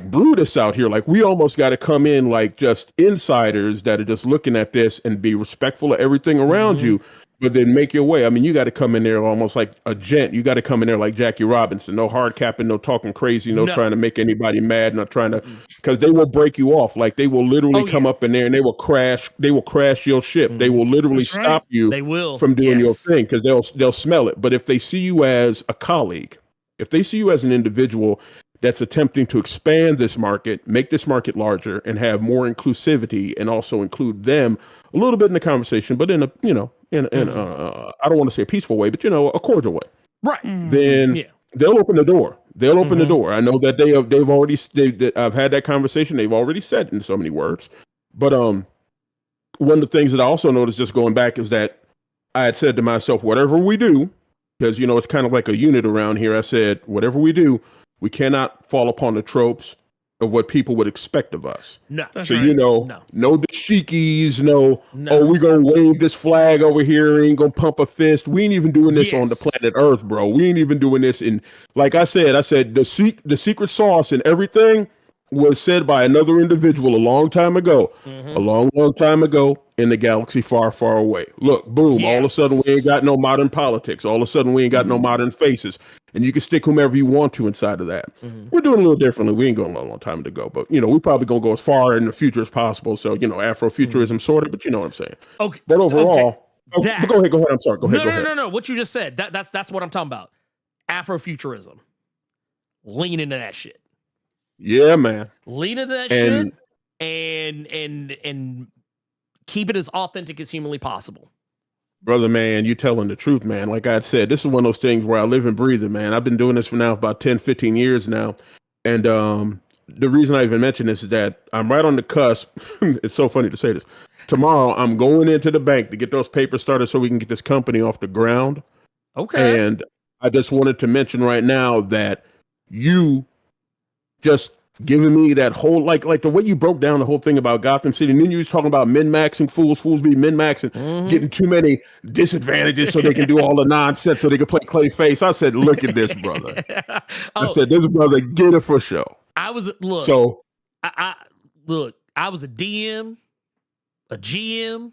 [SPEAKER 12] Brutus out here. Like, we almost got to come in like just insiders that are just looking at this and be respectful of everything around you, but then make your way. I mean, you got to come in there almost like a gent. You got to come in there like Jackie Robinson. No hard capping, no talking crazy, no trying to make anybody mad, not trying to, because they will break you off. Like, they will literally come up in there and they will crash your ship. They will literally stop you from doing your thing, because they'll smell it. But if they see you as a colleague, if they see you as an individual that's attempting to expand this market, make this market larger, and have more inclusivity, and also include them a little bit in the conversation, but in a, I don't want to say a peaceful way, but a cordial way.
[SPEAKER 3] Right.
[SPEAKER 12] Then they'll open the door. They'll open the door. I know that they've already I've had that conversation. They've already said it in so many words, but one of the things that I also noticed just going back is that I had said to myself, whatever we do, because, you know, it's kind of like a unit around here. I said, whatever we do, we cannot fall upon the tropes of what people would expect of us.
[SPEAKER 3] No.
[SPEAKER 12] So, you know, no dashikis, no, oh, we're going to wave this flag over here, ain't going to pump a fist. We ain't even doing this on the planet Earth, bro. We ain't even doing this in, like I said, the secret sauce and everything was said by another individual a long time ago, a long time ago in the galaxy far, far away. Look, boom, all of a sudden we ain't got no modern politics. All of a sudden we ain't got no modern faces. And you can stick whomever you want to inside of that. We're doing a little differently. We ain't going a long time to go, but, you know, we're probably going to go as far in the future as possible. So, you know, Afrofuturism sort of, but you know what I'm saying.
[SPEAKER 3] Okay.
[SPEAKER 12] But overall, go ahead. I'm sorry. Go ahead.
[SPEAKER 3] No. What you just said, that's what I'm talking about. Afrofuturism. Lean into that shit.
[SPEAKER 12] Yeah, man.
[SPEAKER 3] Lean into that shit and keep it as authentic as humanly possible.
[SPEAKER 12] Brother, man, you telling the truth, man. Like I said, this is one of those things where I live and breathe it, man. I've been doing this for now about 10, 15 years now. And the reason I even mention this is that I'm right on the cusp. It's so funny to say this. Tomorrow, I'm going into the bank to get those papers started so we can get this company off the ground.
[SPEAKER 3] Okay.
[SPEAKER 12] And I just wanted to mention right now that you just giving me that whole, like the way you broke down the whole thing about Gotham City, and then you was talking about min-maxing, fools be min-maxing, getting too many disadvantages so they can do all the nonsense so they can play Clayface. I said, look at this, brother. I said, this brother, get it for show.
[SPEAKER 3] I was a DM, a GM,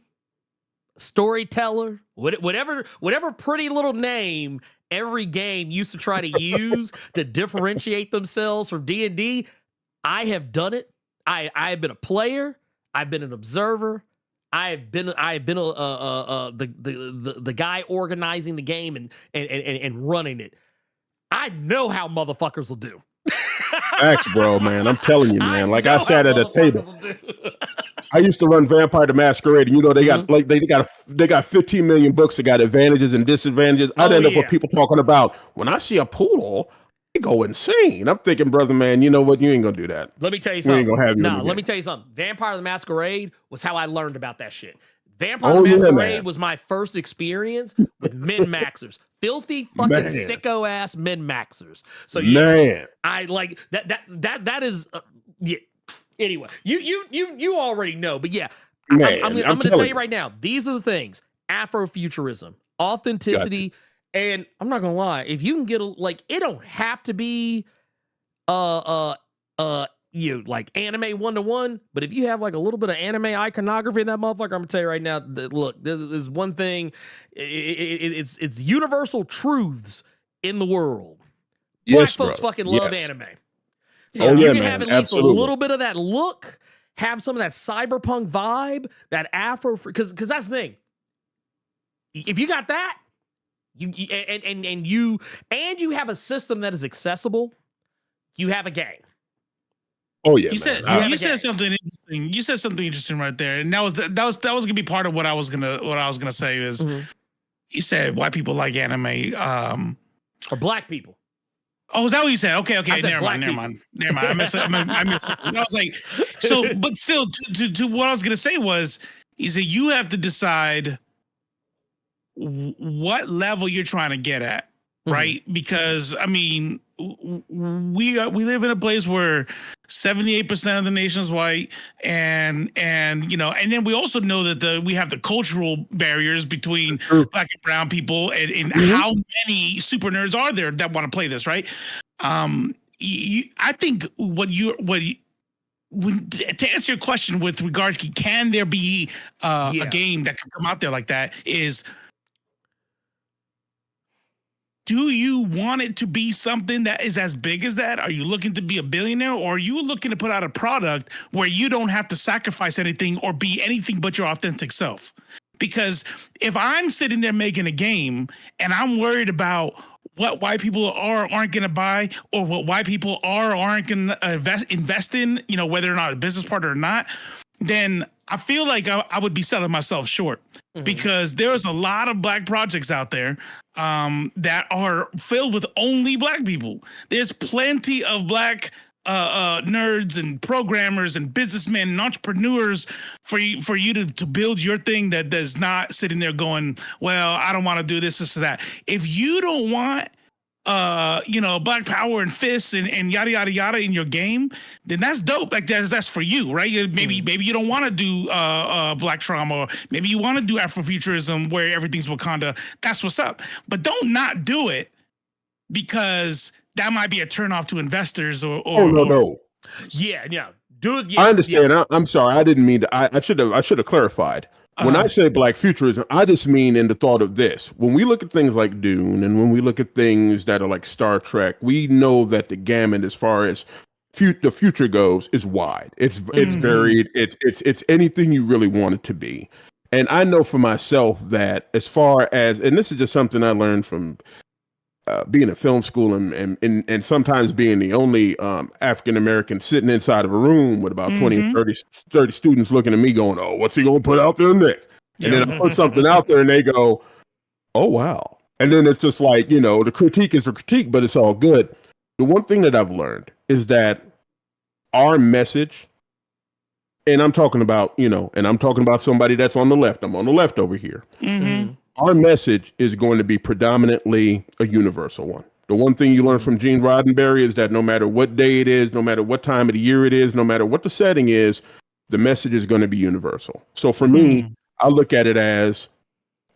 [SPEAKER 3] a storyteller, whatever pretty little name every game used to try to use to differentiate themselves from D&D. I have done it. I have been a player. I've been an observer. I've been the guy organizing the game and running it. I know how motherfuckers will do.
[SPEAKER 12] Facts, bro, man. I'm telling you, man. Like I sat at a table. I used to run Vampire the Masquerade, and you know they got they got 15 million books that got advantages and disadvantages. I'd end up with people talking about when I see a poodle, they go insane. I'm thinking, brother, man, you know what? You ain't gonna do that.
[SPEAKER 3] Let me tell you something.
[SPEAKER 12] We ain't gonna have you.
[SPEAKER 3] No, let me tell you something. Vampire the Masquerade was how I learned about that shit. Vampire the Masquerade was my first experience with min-maxers. Filthy fucking sicko ass min-maxers. So yes, I like that is yeah. Anyway, you already know, but yeah, I'm gonna tell you right now, these are the things: Afrofuturism, authenticity, and I'm not gonna lie, if you can get it don't have to be like anime 1-to-1, but if you have like a little bit of anime iconography in that motherfucker, I'm gonna tell you right now that look, there's one thing, it's universal truths in the world. Black folks fucking love anime. So you can have at least a little bit of that look, have some of that cyberpunk vibe, that Afro, because that's the thing. If you got that, you have a system that is accessible, you have a game.
[SPEAKER 12] Oh yeah,
[SPEAKER 4] you said something interesting. You said something interesting right there, and that was gonna be part of what I was gonna say is you said white people like anime,
[SPEAKER 3] or black people.
[SPEAKER 4] Oh, is that what you said? Okay, never mind. I missed it. I was like, so, but still, to what I was gonna say was you have to decide what level you're trying to get at, right? Because I mean, we live in a place where 78% of the nation is white, and you know, and then we also know that we have the cultural barriers between black and brown people, and how many super nerds are there that want to play this, right? I think to answer your question with regards to can there be a game that can come out there like that is, do you want it to be something that is as big as that? Are you looking to be a billionaire, or are you looking to put out a product where you don't have to sacrifice anything or be anything but your authentic self? Because if I'm sitting there making a game and I'm worried about what white people aren't going to buy, or what white people aren't going to invest in, you know, whether or not a business partner or not, then I feel like I would be selling myself short, because there's a lot of black projects out there that are filled with only black people. There's plenty of black nerds and programmers and businessmen and entrepreneurs for you to build your thing that does not sitting there going, well, I don't want to do this or that. If you don't want black power and fists and yada yada yada in your game, then that's dope. Like that's for you, right? Maybe you don't want to do black trauma, or maybe you want to do Afrofuturism where everything's Wakanda. That's what's up. But don't not do it because that might be a turnoff to investors or
[SPEAKER 12] no.
[SPEAKER 3] Yeah. Do it. Yeah,
[SPEAKER 12] I understand. Yeah. I'm sorry. I didn't mean to. I should have clarified. When I say black futurism, I just mean in the thought of this. When we look at things like Dune and when we look at things that are like Star Trek, we know that the gamut as far as the future goes is wide. It's varied. It's anything you really want it to be. And I know for myself that as far as, and this is just something I learned from being in film school and sometimes being the only African American sitting inside of a room with about 20, 30 students looking at me going, oh, what's he going to put out there next? And then I put something out there and they go, oh, wow. And then it's just like, the critique is a critique, but it's all good. The one thing that I've learned is that our message, and I'm talking about, and I'm talking about somebody that's on the left. I'm on the left over here. Our message is going to be predominantly a universal one. The one thing you learn from Gene Roddenberry is that no matter what day it is, no matter what time of the year it is, no matter what the setting is, the message is going to be universal. So for me, I look at it as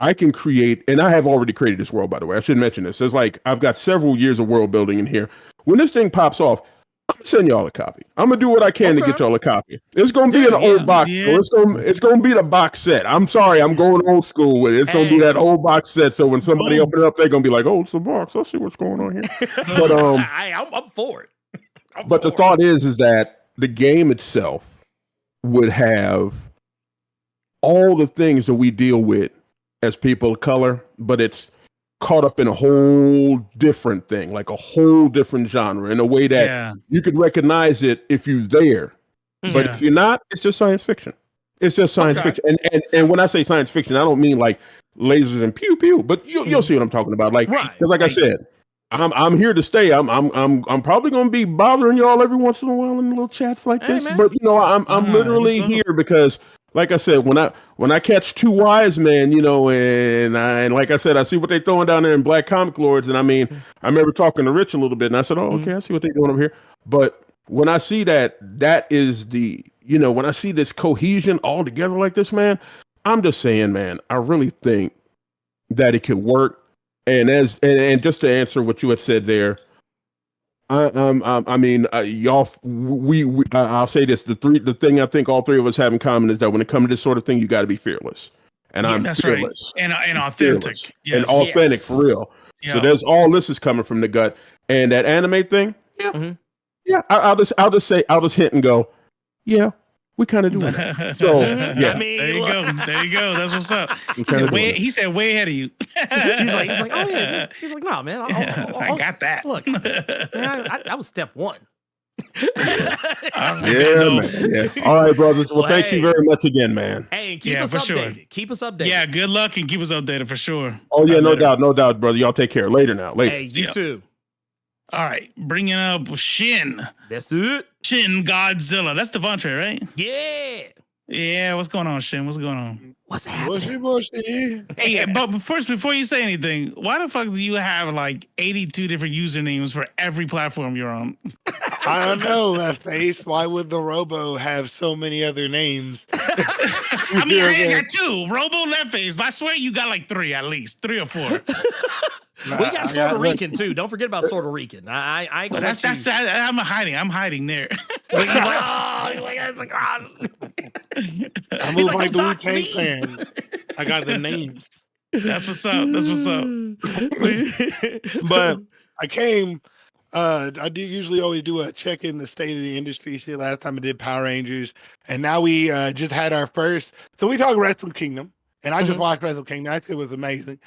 [SPEAKER 12] I can create, and I have already created this world, by the way. I should mention this. It's like I've got several years of world building in here. When this thing pops off, I'm gonna send y'all a copy. I'm gonna do what I can to get y'all a copy. It's gonna be an old box. So it's gonna be the box set. I'm sorry, I'm going old school with it. It's gonna be that old box set. So when somebody open it up, they're gonna be like, "Oh, it's a box. I'll see what's going on here." But
[SPEAKER 3] I'm for it.
[SPEAKER 12] But the thought is that the game itself would have all the things that we deal with as people of color, but it's caught up in a whole different thing, like a whole different genre, in a way that you could recognize it if you're there. But if you're not, it's just science fiction. It's just science fiction. And when I say science fiction, I don't mean like lasers and pew pew, but you'll see what I'm talking about. Like, because like I said, I'm here to stay. I'm probably gonna be bothering y'all every once in a while in little chats like this. But I'm literally here because, like I said, when I catch two wise men, and like I said, I see what they're throwing down there in Black Comic Lords, and I mean, I remember talking to Rich a little bit, and I said, "Oh, okay, I see what they're doing over here." But when I see that is the, when I see this cohesion all together like this, man, I'm just saying, man, I really think that it could work. And just to answer what you had said there, I mean, y'all, I'll say this: the thing I think all three of us have in common is that when it comes to this sort of thing, you got to be fearless, and I'm fearless,
[SPEAKER 4] right. and authentic,
[SPEAKER 12] and authentic for real. Yeah. So there's all this is coming from the gut, and that anime thing, I'll just hint and go, yeah. We kind of doing that. So yeah,
[SPEAKER 4] I mean, there you go. That's what's up. He said way ahead of you.
[SPEAKER 3] he's like, oh yeah. He's like, no, man,
[SPEAKER 4] I got that.
[SPEAKER 3] Look, man, that was step one.
[SPEAKER 12] Man. All right, brothers. Well, thank you very much again, man.
[SPEAKER 3] Hey, and keep us updated. Sure. Keep us updated.
[SPEAKER 4] Yeah, good luck and keep us updated for sure.
[SPEAKER 12] Oh yeah, no doubt, brother. Y'all take care. Later now. Later.
[SPEAKER 3] Hey, you too.
[SPEAKER 4] All right, bringing up Shin.
[SPEAKER 3] That's it.
[SPEAKER 4] Shin Godzilla. That's Devontae, right?
[SPEAKER 3] Yeah.
[SPEAKER 4] Yeah, what's going on, Shin? What's going on?
[SPEAKER 3] What's happening?
[SPEAKER 4] Hey, but first, before you say anything, why the fuck do you have like 82 different usernames for every platform you're on?
[SPEAKER 11] I don't know, Leftface. Why would the Robo have so many other names?
[SPEAKER 4] I mean, I got two. Robo, Leftface. But I swear you got like three at least. 3 or 4.
[SPEAKER 3] We got Puerto Rican too. Don't forget about Puerto Rican. I
[SPEAKER 4] well, that's I'm hiding there.
[SPEAKER 3] He's like,
[SPEAKER 11] I move like the Wu-Tang Clan. I got the names.
[SPEAKER 4] That's what's up.
[SPEAKER 11] But I came. I do usually always do a check in the state of the industry shit. Last time I did Power Rangers, and now we just had our first. So we talk Wrestle Kingdom, and I just watched Wrestle Kingdom. That shit was amazing.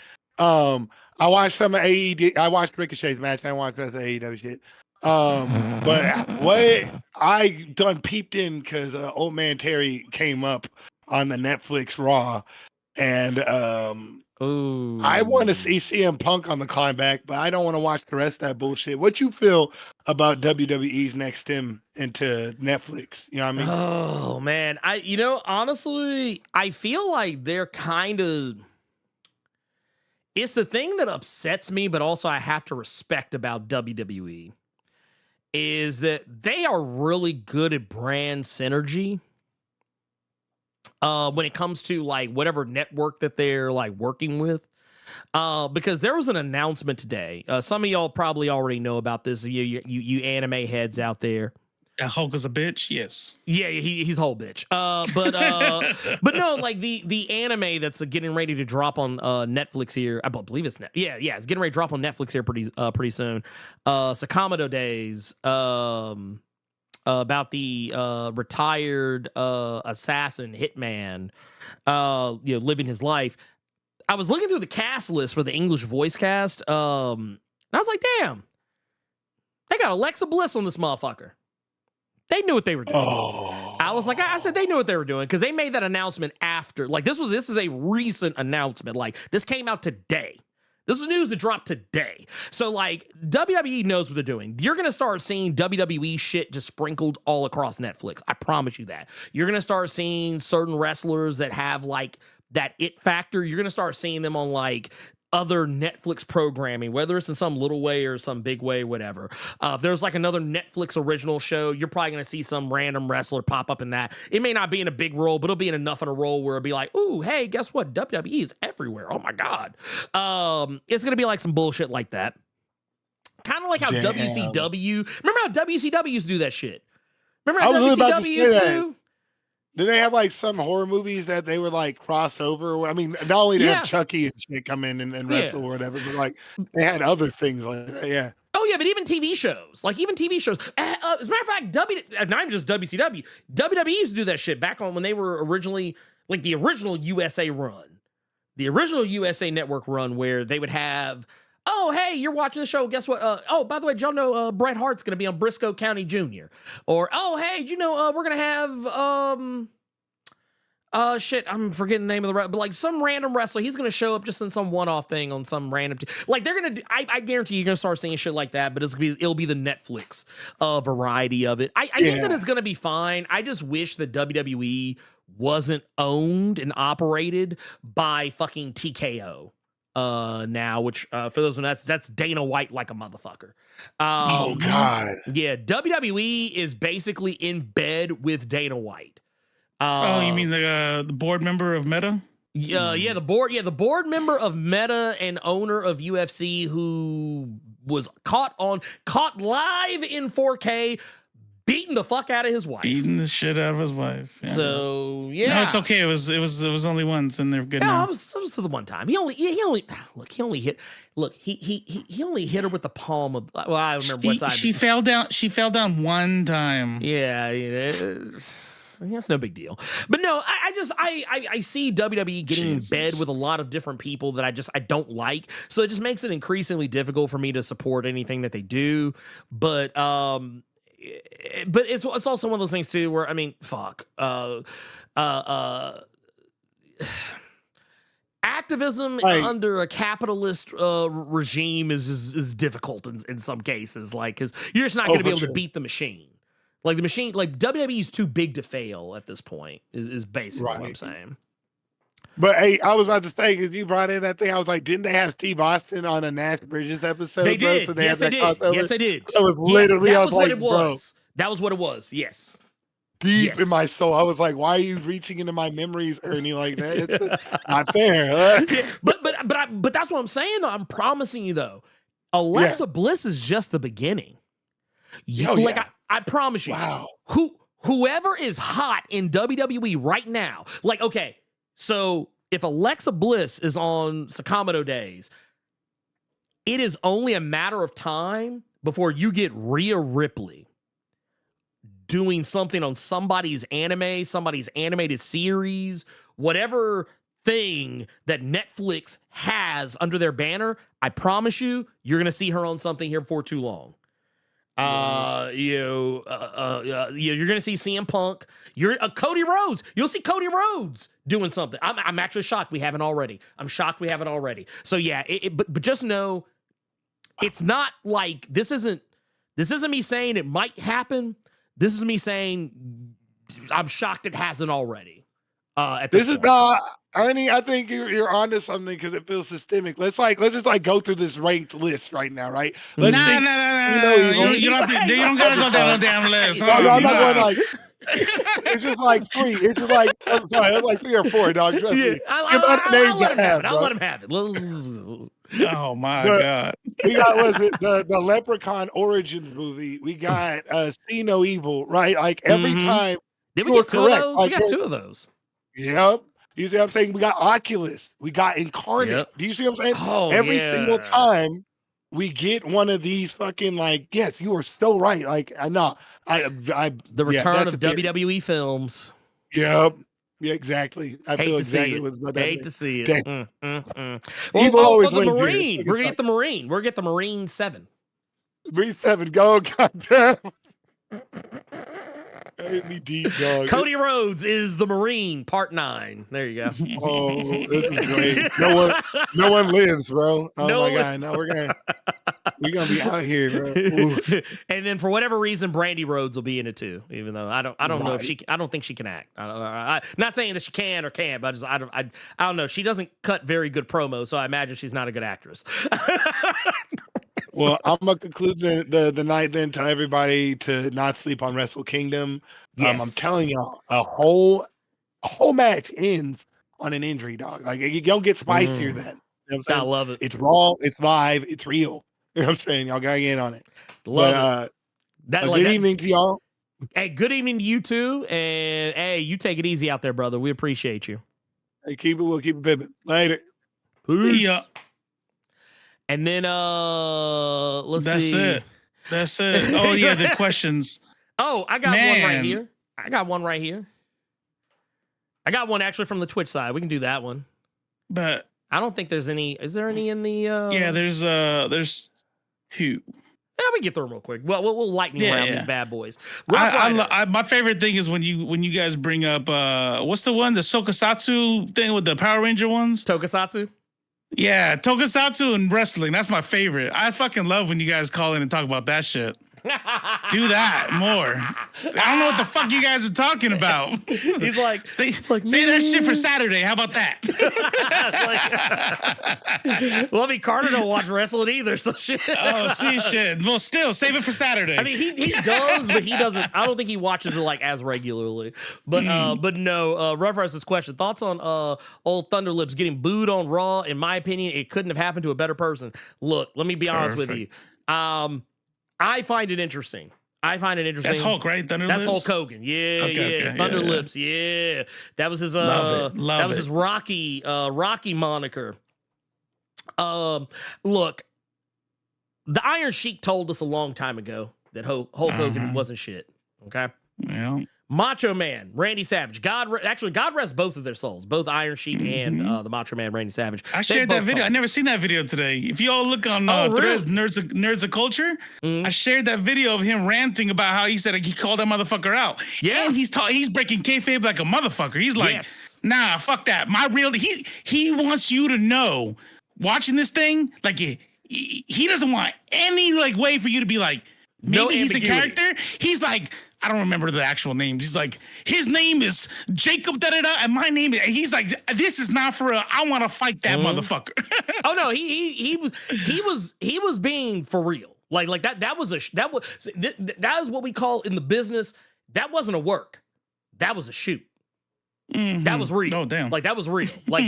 [SPEAKER 11] I watched some of AEW. I watched Ricochet's match. I watched the rest of AEW shit. But what I done peeped in because Old Man Terry came up on the Netflix Raw, and
[SPEAKER 3] Ooh.
[SPEAKER 11] I want to see CM Punk on the climb back, but I don't want to watch the rest of that bullshit. What you feel about WWE's next step into Netflix? You know what I mean?
[SPEAKER 3] Oh man, honestly, I feel like they're kind of. It's the thing that upsets me, but also I have to respect about WWE is that they are really good at brand synergy. When it comes to like whatever network that they're like working with. Because there was an announcement today. Some of y'all probably already know about this. You anime heads out there.
[SPEAKER 4] Hulk is a bitch. Yes.
[SPEAKER 3] Yeah, he's a whole bitch. But no, like the anime that's getting ready to drop on Netflix here. I believe it's it's getting ready to drop on Netflix here pretty soon. Sakamoto Days. About the retired assassin hitman, living his life. I was looking through the cast list for the English voice cast, and I was like, damn, they got Alexa Bliss on this motherfucker. They knew what they were doing.
[SPEAKER 11] Oh.
[SPEAKER 3] I said they knew what they were doing because they made that announcement after. Like this is a recent announcement. Like this came out today. This is news that dropped today. So, like, WWE knows what they're doing. You're going to start seeing WWE shit just sprinkled all across Netflix. I promise you that. You're going to start seeing certain wrestlers that have, like, that it factor. You're going to start seeing them on, like, other Netflix programming, whether it's in some little way or some big way, whatever. If there's like another Netflix original show, you're probably going to see some random wrestler pop up in that. It may not be in a big role, but it'll be in enough in a role where it'll be like, ooh, hey, guess what? WWE is everywhere. Oh my God. It's going to be like some bullshit like that. Kind of like how WCW, remember how WCW used to do that shit? Remember how WCW used to do?
[SPEAKER 11] Did they have like some horror movies that they were like crossover? I mean, not only did Chucky and shit come in and wrestle or whatever, but like they had other things like that. Yeah.
[SPEAKER 3] Oh yeah, but even TV shows, as a matter of fact, not even just WCW, WWE used to do that shit back on when they were originally like the original USA run, the original USA Network run, where they would have. Oh, hey, you're watching the show. Guess what? Oh, by the way, did y'all know Bret Hart's going to be on Briscoe County Jr.? Or, oh, hey, we're going to have, shit, I'm forgetting the name of the, but like some random wrestler, he's going to show up just in some one-off thing on some random, like they're going to, I guarantee you're going to start seeing shit like that, but it'll be the Netflix variety of it. I think that it's going to be fine. I just wish that WWE wasn't owned and operated by fucking TKO. Now, which for those who know, that's Dana White like a motherfucker.
[SPEAKER 11] Oh God.
[SPEAKER 3] Yeah, WWE is basically in bed with Dana White.
[SPEAKER 4] You mean the board member of Meta?
[SPEAKER 3] Yeah, the board member of Meta and owner of UFC who was caught live in 4K beating the fuck out of his wife.
[SPEAKER 4] Beating the shit out of his wife. Yeah.
[SPEAKER 3] So yeah,
[SPEAKER 4] no, it's okay. It was only once, and they're good now.
[SPEAKER 3] It was the one time. He only hit her with the palm of. Well, I remember what side.
[SPEAKER 4] She fell down. She fell down one time.
[SPEAKER 3] Yeah, that's no big deal. But no, I see WWE getting in bed with a lot of different people that I don't like. So it just makes it increasingly difficult for me to support anything that they do. But it's also one of those things too where I mean, fuck. Activism under a capitalist regime is difficult in some cases, like because you're just not going to be able to beat the machine. Like the machine, like WWE is too big to fail at this point. Is basically what I'm saying.
[SPEAKER 11] But hey, I was about to say, because you brought in that thing, I was like, didn't they have Steve Austin on a Nash Bridges episode?
[SPEAKER 3] They did.
[SPEAKER 11] So
[SPEAKER 3] Yes, they did. Yes, they did.
[SPEAKER 11] It was literally,
[SPEAKER 3] that
[SPEAKER 11] I
[SPEAKER 3] was what
[SPEAKER 11] like,
[SPEAKER 3] it was. That was what it was. Yes.
[SPEAKER 11] Deep in my soul, I was like, "Why are you reaching into my memories, Ernie, like that? It's not fair."
[SPEAKER 3] Yeah, but that's what I'm saying. Though I'm promising you, though, Alexa Bliss is just the beginning. I promise you.
[SPEAKER 11] Wow.
[SPEAKER 3] Whoever is hot in WWE right now, like, okay, so if Alexa Bliss is on Sakamoto Days, it is only a matter of time before you get Rhea Ripley doing something on somebody's anime, somebody's animated series, whatever thing that Netflix has under their banner. I promise you, you're going to see her on something here before too long. You're gonna see CM Punk. You're Cody Rhodes. You'll see Cody Rhodes doing something. I'm actually shocked we haven't already. I'm shocked we haven't already. So yeah, but just know, it's not like this isn't me saying it might happen. This is me saying I'm shocked it hasn't already. At this point.
[SPEAKER 11] Is not. Ernie, I think you're onto something because it feels systemic. Let's just go through this ranked list right now, right?
[SPEAKER 4] No. You don't gotta go down the damn list.
[SPEAKER 11] I'm not going like. It's just like 3. It's just like, I'm sorry, it's like 3 or 4, dog. Trust me.
[SPEAKER 3] I'll let him have it.
[SPEAKER 4] Oh my God.
[SPEAKER 11] We got the Leprechaun Origins movie. We got See No Evil, right? Like every time.
[SPEAKER 3] Did we get 2 of those? We got 2 of those.
[SPEAKER 11] Yep. You see what I'm saying? We got Oculus. We got Incarnate. Yep. Do you see what I'm saying?
[SPEAKER 3] Oh,
[SPEAKER 11] every single time we get one of these fucking like, yes, you are so right. Like, the
[SPEAKER 3] return of WWE films.
[SPEAKER 11] Yep. Yeah, exactly. I feel exactly
[SPEAKER 3] what hate to see it. Well, the Marine. We're gonna get the Marine. We're gonna get the Marine 7.
[SPEAKER 11] Marine 7. Go, goddamn. Hit me deep, dog.
[SPEAKER 3] Cody Rhodes is the Marine, Part 9. There you go.
[SPEAKER 11] Oh, this is great. No one lives, bro. Oh my God. No, we're gonna be out here, bro. Ooh.
[SPEAKER 3] And then for whatever reason, Brandy Rhodes will be in it too. Even though I don't know if she. I don't think she can act. I'm not saying that she can or can't, but I don't know. She doesn't cut very good promo, so I imagine she's not a good actress.
[SPEAKER 11] Well, I'm gonna conclude the night then. Tell everybody to not sleep on Wrestle Kingdom.
[SPEAKER 3] Yes.
[SPEAKER 11] I'm telling y'all, a whole match ends on an injury, dog. Like you don't get spicier then. You know
[SPEAKER 3] I love it.
[SPEAKER 11] It's raw, it's live, it's real. You know what I'm saying? Y'all gotta get in on it.
[SPEAKER 3] Love it.
[SPEAKER 11] Good evening to y'all.
[SPEAKER 3] Hey, good evening to you too. And hey, you take it easy out there, brother. We appreciate you.
[SPEAKER 11] Hey, we'll keep it pimping. Later.
[SPEAKER 3] Peace. Yeah. And then let's see.
[SPEAKER 4] That's it. Oh yeah, the questions.
[SPEAKER 3] Oh, I got one right here. I got one actually from the Twitch side. We can do that one.
[SPEAKER 4] But
[SPEAKER 3] I don't think there's any. Is there any in the
[SPEAKER 4] Yeah, there's 2.
[SPEAKER 3] Yeah, we get through them real quick. Well, we'll lightning round these bad boys.
[SPEAKER 4] My favorite thing is when you guys bring up what's the one, the Tokusatsu thing with the Power Ranger ones?
[SPEAKER 3] Tokusatsu?
[SPEAKER 4] Yeah, Tokusatsu and wrestling. That's my favorite. I fucking love when you guys call in and talk about that shit. Do that more. I don't know what the fuck you guys are talking about.
[SPEAKER 3] He's like,
[SPEAKER 4] say that shit for Saturday. How about that?
[SPEAKER 3] Well, I mean, Carter don't watch wrestling either, so shit.
[SPEAKER 4] Oh, see, shit. Well, still save it for Saturday.
[SPEAKER 3] I mean, he does, but he doesn't. I don't think he watches it like as regularly. But no. Reference's question: thoughts on old Thunderlips getting booed on Raw? In my opinion, it couldn't have happened to a better person. Look, let me be honest with you. I find it interesting. That's
[SPEAKER 4] Hulk, right? Thunderlips?
[SPEAKER 3] That's Hulk Hogan. Yeah, yeah. Thunderlips. Yeah. That was his his Rocky moniker. Look, the Iron Sheik told us a long time ago that Hulk Hogan wasn't shit. Okay.
[SPEAKER 4] Yeah.
[SPEAKER 3] Macho Man, Randy Savage. God rest both of their souls, both Iron Sheik and the Macho Man, Randy Savage.
[SPEAKER 4] I shared that video. I never seen that video today. If you all look on Threads, Nerds of Culture, I shared that video of him ranting about how he said he called that motherfucker out.
[SPEAKER 3] Yeah,
[SPEAKER 4] and he's breaking kayfabe like a motherfucker. He's like, nah, fuck that. He wants you to know, watching this thing, like he doesn't want any like way for you to be like, maybe he's a character. He's like, I don't remember the actual names. He's like, his name is Jacob and my name is. He's like, this is not for I want to fight that motherfucker.
[SPEAKER 3] Oh no, he was being for real. Like that is what we call in the business. That wasn't a work. That was a shoot.
[SPEAKER 4] Mm-hmm.
[SPEAKER 3] That was real.
[SPEAKER 4] Oh damn.
[SPEAKER 3] Like that was real. Like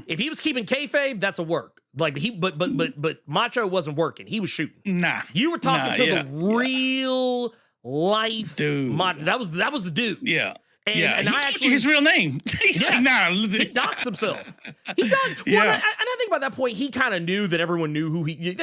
[SPEAKER 3] if he was keeping kayfabe, that's a work. Like but Macho wasn't working. He was shooting.
[SPEAKER 4] Nah.
[SPEAKER 3] You were talking to the real life
[SPEAKER 4] dude.
[SPEAKER 3] That was the dude.
[SPEAKER 4] Yeah.
[SPEAKER 3] And
[SPEAKER 4] he told you his real name. He's like, nah.
[SPEAKER 3] He doxed himself. He doxed. Well, and I think about that point, he kind of knew that everyone knew who he. At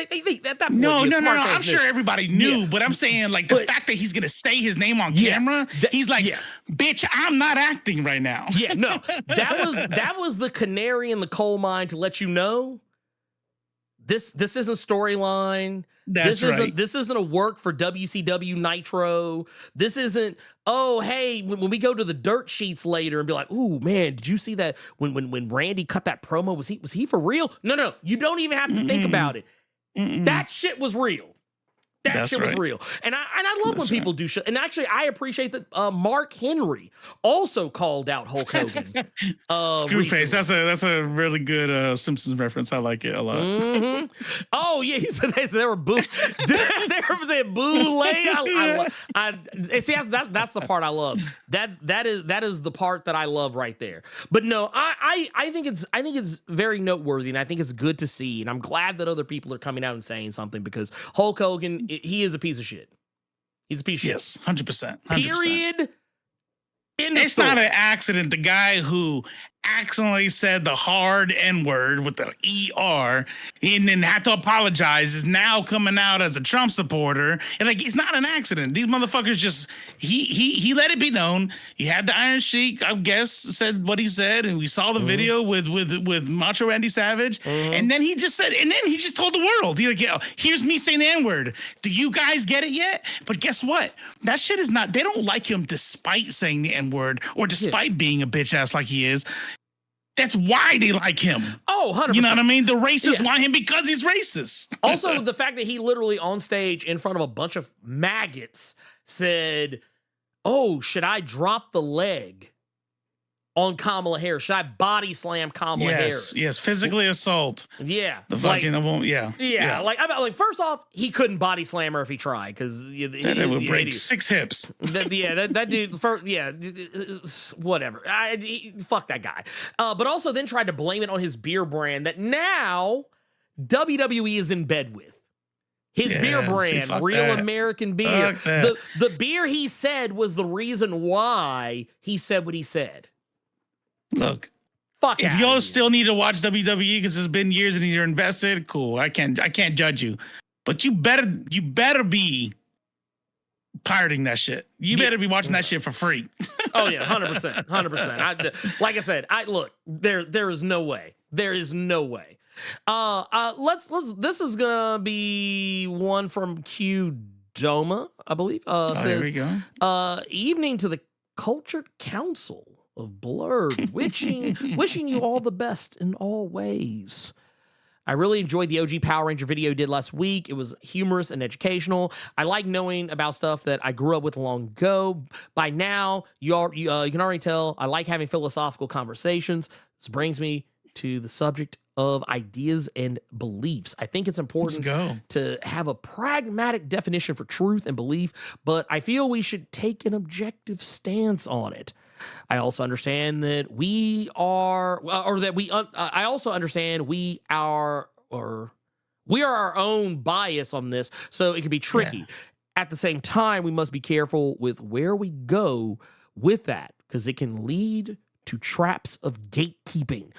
[SPEAKER 3] that point,
[SPEAKER 4] no. I'm sure everybody knew, but I'm saying like the fact that he's gonna say his name on camera, he's like, bitch, I'm not acting right now.
[SPEAKER 3] Yeah, no, that was the canary in the coal mine to let you know This isn't storyline. This isn't a work for WCW Nitro. This isn't, oh, hey, when we go to the dirt sheets later and be like, ooh, man, did you see that when Randy cut that promo? Was he for real? No. You don't even have to think about it. That shit was real. That shit was real. And I love when people do shit. And actually, I appreciate that Mark Henry also called out Hulk Hogan.
[SPEAKER 4] Screwface. That's a really good Simpsons reference. I like it a lot.
[SPEAKER 3] Oh, yeah. He said they were boo. They were saying boo lay. See, that's the part I love. That is the part that I love right there. But no, I think it's very noteworthy, and I think it's good to see. And I'm glad that other people are coming out and saying something, because Hulk Hogan, he is a piece of shit. He's a piece of shit.
[SPEAKER 4] Yes, 100%.
[SPEAKER 3] Period.
[SPEAKER 4] It's not an accident. The guy who accidentally said the hard N-word with the ER and then had to apologize is now coming out as a Trump supporter. And like, it's not an accident. These motherfuckers just, he let it be known. He had the Iron Sheik, I guess, said what he said, and we saw the video with Macho Randy Savage. And then he just said, and then he just told the world, he like, yeah, here's me saying the N-word. Do you guys get it yet? But guess what? That shit is not, they don't like him despite saying the N-word or despite being a bitch ass like he is. That's why they like him.
[SPEAKER 3] Oh, 100%.
[SPEAKER 4] You know what I mean? The racists want him because he's racist.
[SPEAKER 3] Also, the fact that he literally on stage in front of a bunch of maggots said, oh, should I drop the leg on Kamala Harris? Should I body slam Kamala Harris?
[SPEAKER 4] Yes, physically assault.
[SPEAKER 3] Yeah.
[SPEAKER 4] The fucking,
[SPEAKER 3] yeah. Like, first off, he couldn't body slam her if he tried, because
[SPEAKER 4] it would break 6 hips.
[SPEAKER 3] That dude, whatever. Fuck that guy. But also then tried to blame it on his beer brand that now WWE is in bed with. His beer brand, Real American Beer. The beer he said was the reason why he said what he said.
[SPEAKER 4] Look, if y'all still need to watch WWE because it's been years and you're invested, cool. I can't judge you, but you better be pirating that shit. You better be watching that shit for free.
[SPEAKER 3] Oh yeah, 100%. Like I said, look, there is no way. There is no way. Let's this is gonna be one from Q Doma, I believe. Says,
[SPEAKER 4] here we go.
[SPEAKER 3] Evening to the Cultured Council of Blerd, wishing you all the best in all ways. I really enjoyed the OG Power Ranger video you did last week. It was humorous and educational. I like knowing about stuff that I grew up with long ago. By now, you can already tell I like having philosophical conversations. This brings me to the subject of ideas and beliefs. I think it's important to have a pragmatic definition for truth and belief, but I feel we should take an objective stance on it. I also understand that I also understand we are our own bias on this, so it can be tricky. At the same time, we must be careful with where we go with that, because it can lead to traps of gatekeeping.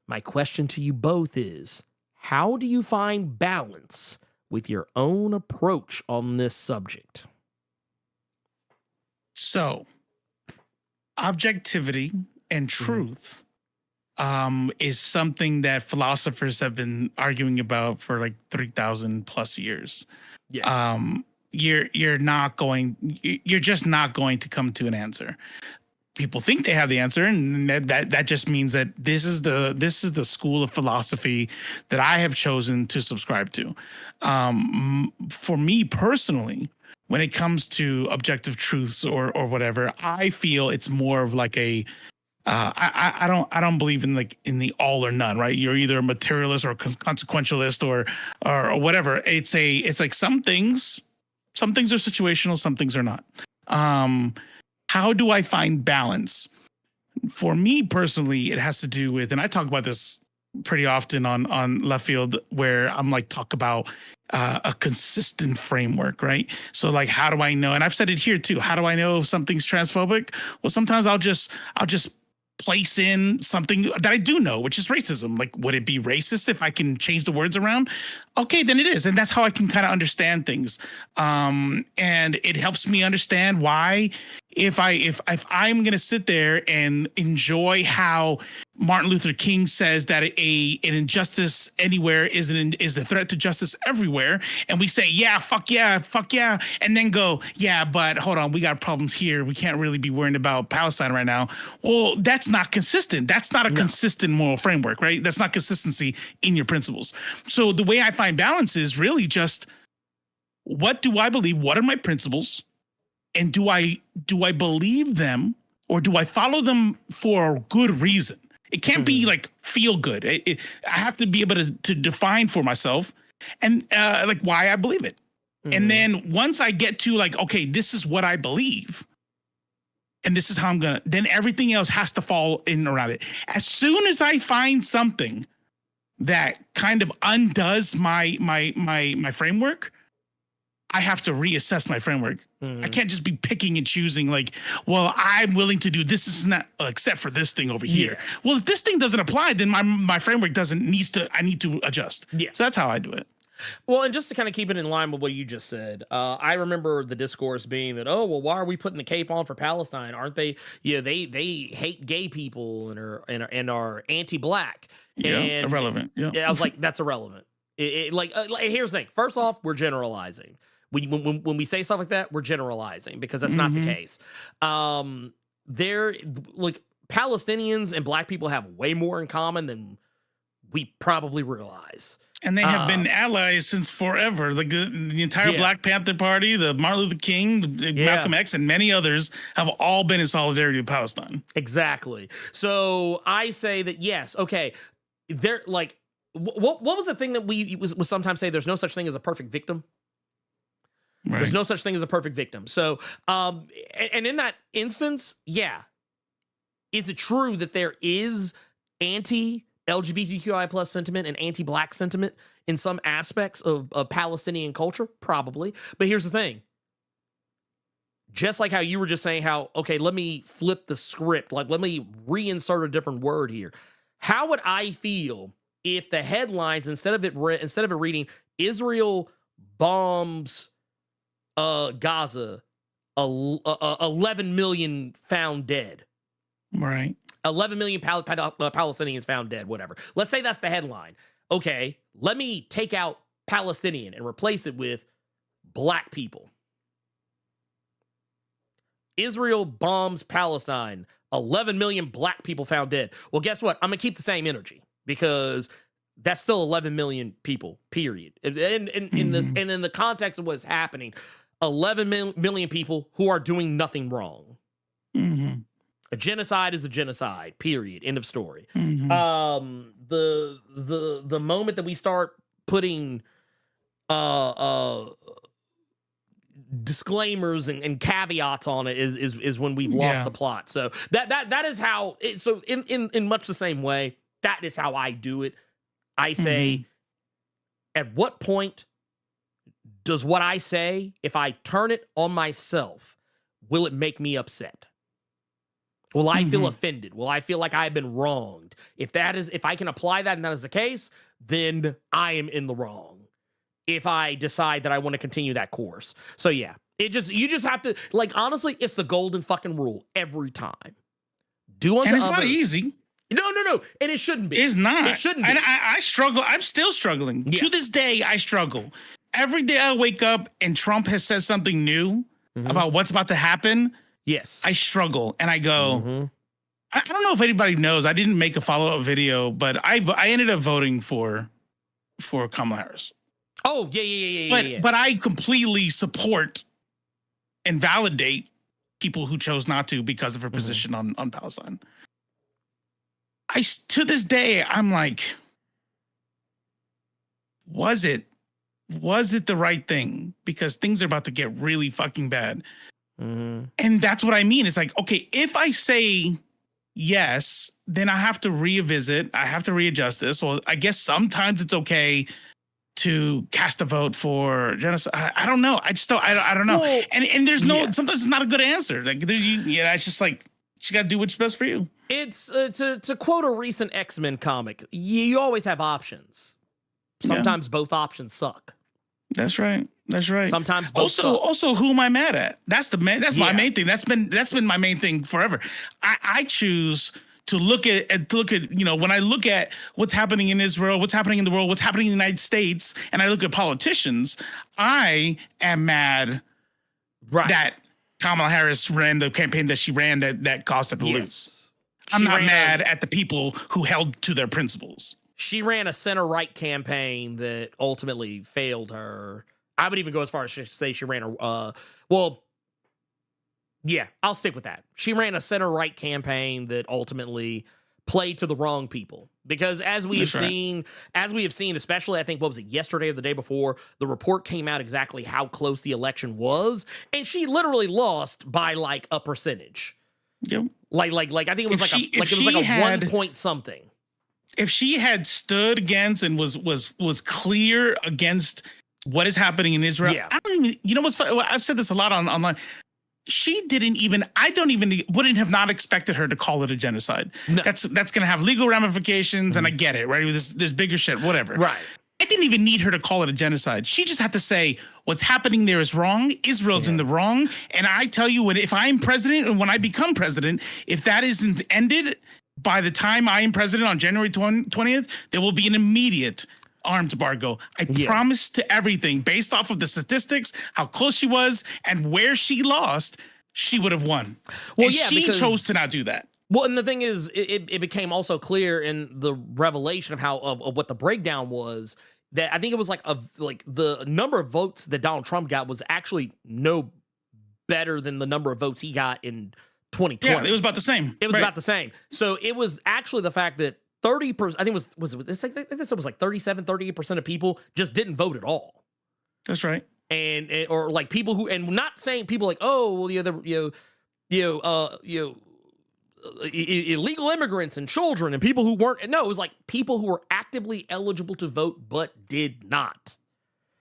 [SPEAKER 3] My question to you both is, how do you find balance with your own approach on this subject?
[SPEAKER 4] So, objectivity and truth is something that philosophers have been arguing about for like 3,000 plus years. You're just not going to come to an answer. People think they have the answer, and that just means that this is the school of philosophy that I have chosen to subscribe to. For me personally, when it comes to objective truths or whatever, I feel it's more of like a I don't believe in the all or none, right? You're either a materialist or consequentialist or whatever. It's like some things are situational, some things are not. How do I find balance? For me personally, it has to do with, and I talk about this pretty often on Left Field, where I'm like, talk about a consistent framework, right? So like, how do I know? And I've said it here too. How do I know if something's transphobic? Well, sometimes I'll just place in something that I do know, which is racism. Like, would it be racist if I can change the words around? Okay, then it is. And that's how I can kind of understand things. And it helps me understand why if I'm going to sit there and enjoy how Martin Luther King says that an injustice anywhere is a threat to justice everywhere. And we say, yeah, fuck yeah, fuck yeah. And then go, yeah, but hold on, we got problems here. We can't really be worrying about Palestine right now. Well, that's not consistent. That's not a consistent moral framework, right? That's not consistency in your principles. So the way I find balance is really just, what do I believe? What are my principles? And do I believe them, or do I follow them for a good reason? It can't be like feel good. I have to be able to define for myself and like why I believe it. And then once I get to like, okay, this is what I believe, and this is how I'm gonna, then everything else has to fall in around it. As soon as I find something that kind of undoes my framework, I have to reassess my framework. I can't just be picking and choosing like, well, I'm willing to do this, not except for this thing over here. Well, if this thing doesn't apply, then my framework I need to adjust. Yeah. So that's how I do it.
[SPEAKER 3] Well, and just to kind of keep it in line with what you just said, I remember the discourse being that, oh, well, why are we putting the cape on for Palestine? Aren't they? Yeah, they hate gay people and are anti-black.
[SPEAKER 4] Yeah,
[SPEAKER 3] and
[SPEAKER 4] irrelevant. Yeah,
[SPEAKER 3] I was like, that's irrelevant. Like, here's the thing. First off, we're generalizing. When we say stuff like that, we're generalizing because that's not the case. They're like, Palestinians and black people have way more in common than we probably realize.
[SPEAKER 4] And they have been allies since forever. Like the entire Black Panther Party, the Martin Luther King, Malcolm X, and many others have all been in solidarity with Palestine.
[SPEAKER 3] Exactly. So I say that, yes, okay, they're like, what was the thing that we sometimes say? There's no such thing as a perfect victim. Right. There's no such thing as a perfect victim. So, and in that instance, is it true that there is anti-LGBTQI plus sentiment and anti-black sentiment in some aspects of Palestinian culture? Probably. But here's the thing. Just like how you were just saying how, okay, let me flip the script. Like, let me reinsert a different word here. How would I feel if the headlines, instead of it reading, Israel bombs Gaza, 11 million found dead.
[SPEAKER 4] Right.
[SPEAKER 3] 11 million Palestinians found dead, whatever. Let's say that's the headline. Okay, let me take out Palestinian and replace it with black people. Israel bombs Palestine, 11 million black people found dead. Well, guess what? I'm going to keep the same energy because that's still 11 million people, period. And in this, and in the context of what's happening, 11 million people who are doing nothing wrong. A genocide is a genocide, period. End of story. The moment that we start putting disclaimers and caveats on it is when we've lost the plot. So that is how it, so in much the same way, that is how I do it. I say, at what point does what I say, if I turn it on myself, will it make me upset? Will I feel offended? Will I feel like I've been wronged? If I can apply that and that is the case, then I am in the wrong. If I decide that I want to continue that course. So yeah, you just have to, like, honestly, it's the golden fucking rule every time. Do unto others.
[SPEAKER 4] And it's not easy.
[SPEAKER 3] No. And it shouldn't be.
[SPEAKER 4] It's not.
[SPEAKER 3] It shouldn't be.
[SPEAKER 4] And I struggle. I'm still struggling. To this day, I struggle. Every day I wake up and Trump has said something new about what's about to happen.
[SPEAKER 3] Yes.
[SPEAKER 4] I struggle and I go, I don't know if anybody knows. I didn't make a follow-up video, but I ended up voting for Kamala Harris.
[SPEAKER 3] Oh, yeah.
[SPEAKER 4] But I completely support and validate people who chose not to because of her position on Palestine. To this day, I'm like, was it the right thing? Because things are about to get really fucking bad. And that's what I mean. It's like, okay, if I say yes, then I have to revisit. I have to readjust this. Well, I guess sometimes it's okay to cast a vote for genocide. I don't know. I don't know. Well, and there's sometimes it's not a good answer. Like, it's just like, you got to do what's best for you.
[SPEAKER 3] It's to quote a recent X-Men comic, you always have options. Sometimes both options suck.
[SPEAKER 4] That's right.
[SPEAKER 3] Sometimes both suck.
[SPEAKER 4] Also, who am I mad at? That's my main thing. That's been my main thing forever. I choose to look at when I look at what's happening in Israel, what's happening in the world, what's happening in the United States, and I look at politicians, I am mad that Kamala Harris ran the campaign that she ran that caused her to lose. I'm not mad at the people who held to their principles.
[SPEAKER 3] She ran a center-right campaign that ultimately failed her. I would even go as far as to say she ran a yeah, I'll stick with that. She ran a center-right campaign that ultimately played to the wrong people. Because as we have seen, especially I think, what was it, yesterday or the day before, the report came out exactly how close the election was, and she literally lost by like a percentage.
[SPEAKER 4] Yep.
[SPEAKER 3] Like I think it was it was like a 1 point something.
[SPEAKER 4] If she had stood against and was clear against what is happening in Israel, I don't even, you know what's funny? I've said this a lot online. She didn't even, wouldn't have not expected her to call it a genocide. No. That's going to have legal ramifications, and I get it, right? There's bigger shit, whatever.
[SPEAKER 3] Right.
[SPEAKER 4] I didn't even need her to call it a genocide. She just had to say, what's happening there is wrong. Israel's in the wrong. And I tell you what, if I'm president and when I become president, if that isn't ended by the time I am president on January 20th, there will be an immediate arms embargo. I promise to everything based off of the statistics, how close she was and where she lost, she would have won. Well, and she chose to not do that.
[SPEAKER 3] Well, and the thing is, it became also clear in the revelation of what the breakdown was, that I think it was like the number of votes that Donald Trump got was actually no better than the number of votes he got in 2020.
[SPEAKER 4] Yeah, it was about the same.
[SPEAKER 3] It was about the same. So it was actually the fact that 30%, I think it was like 37, 38% of people just didn't vote at all.
[SPEAKER 4] That's right.
[SPEAKER 3] And or like people who, and not saying people like, oh, well, illegal immigrants and children and people who weren't. No, it was like people who were actively eligible to vote but did not.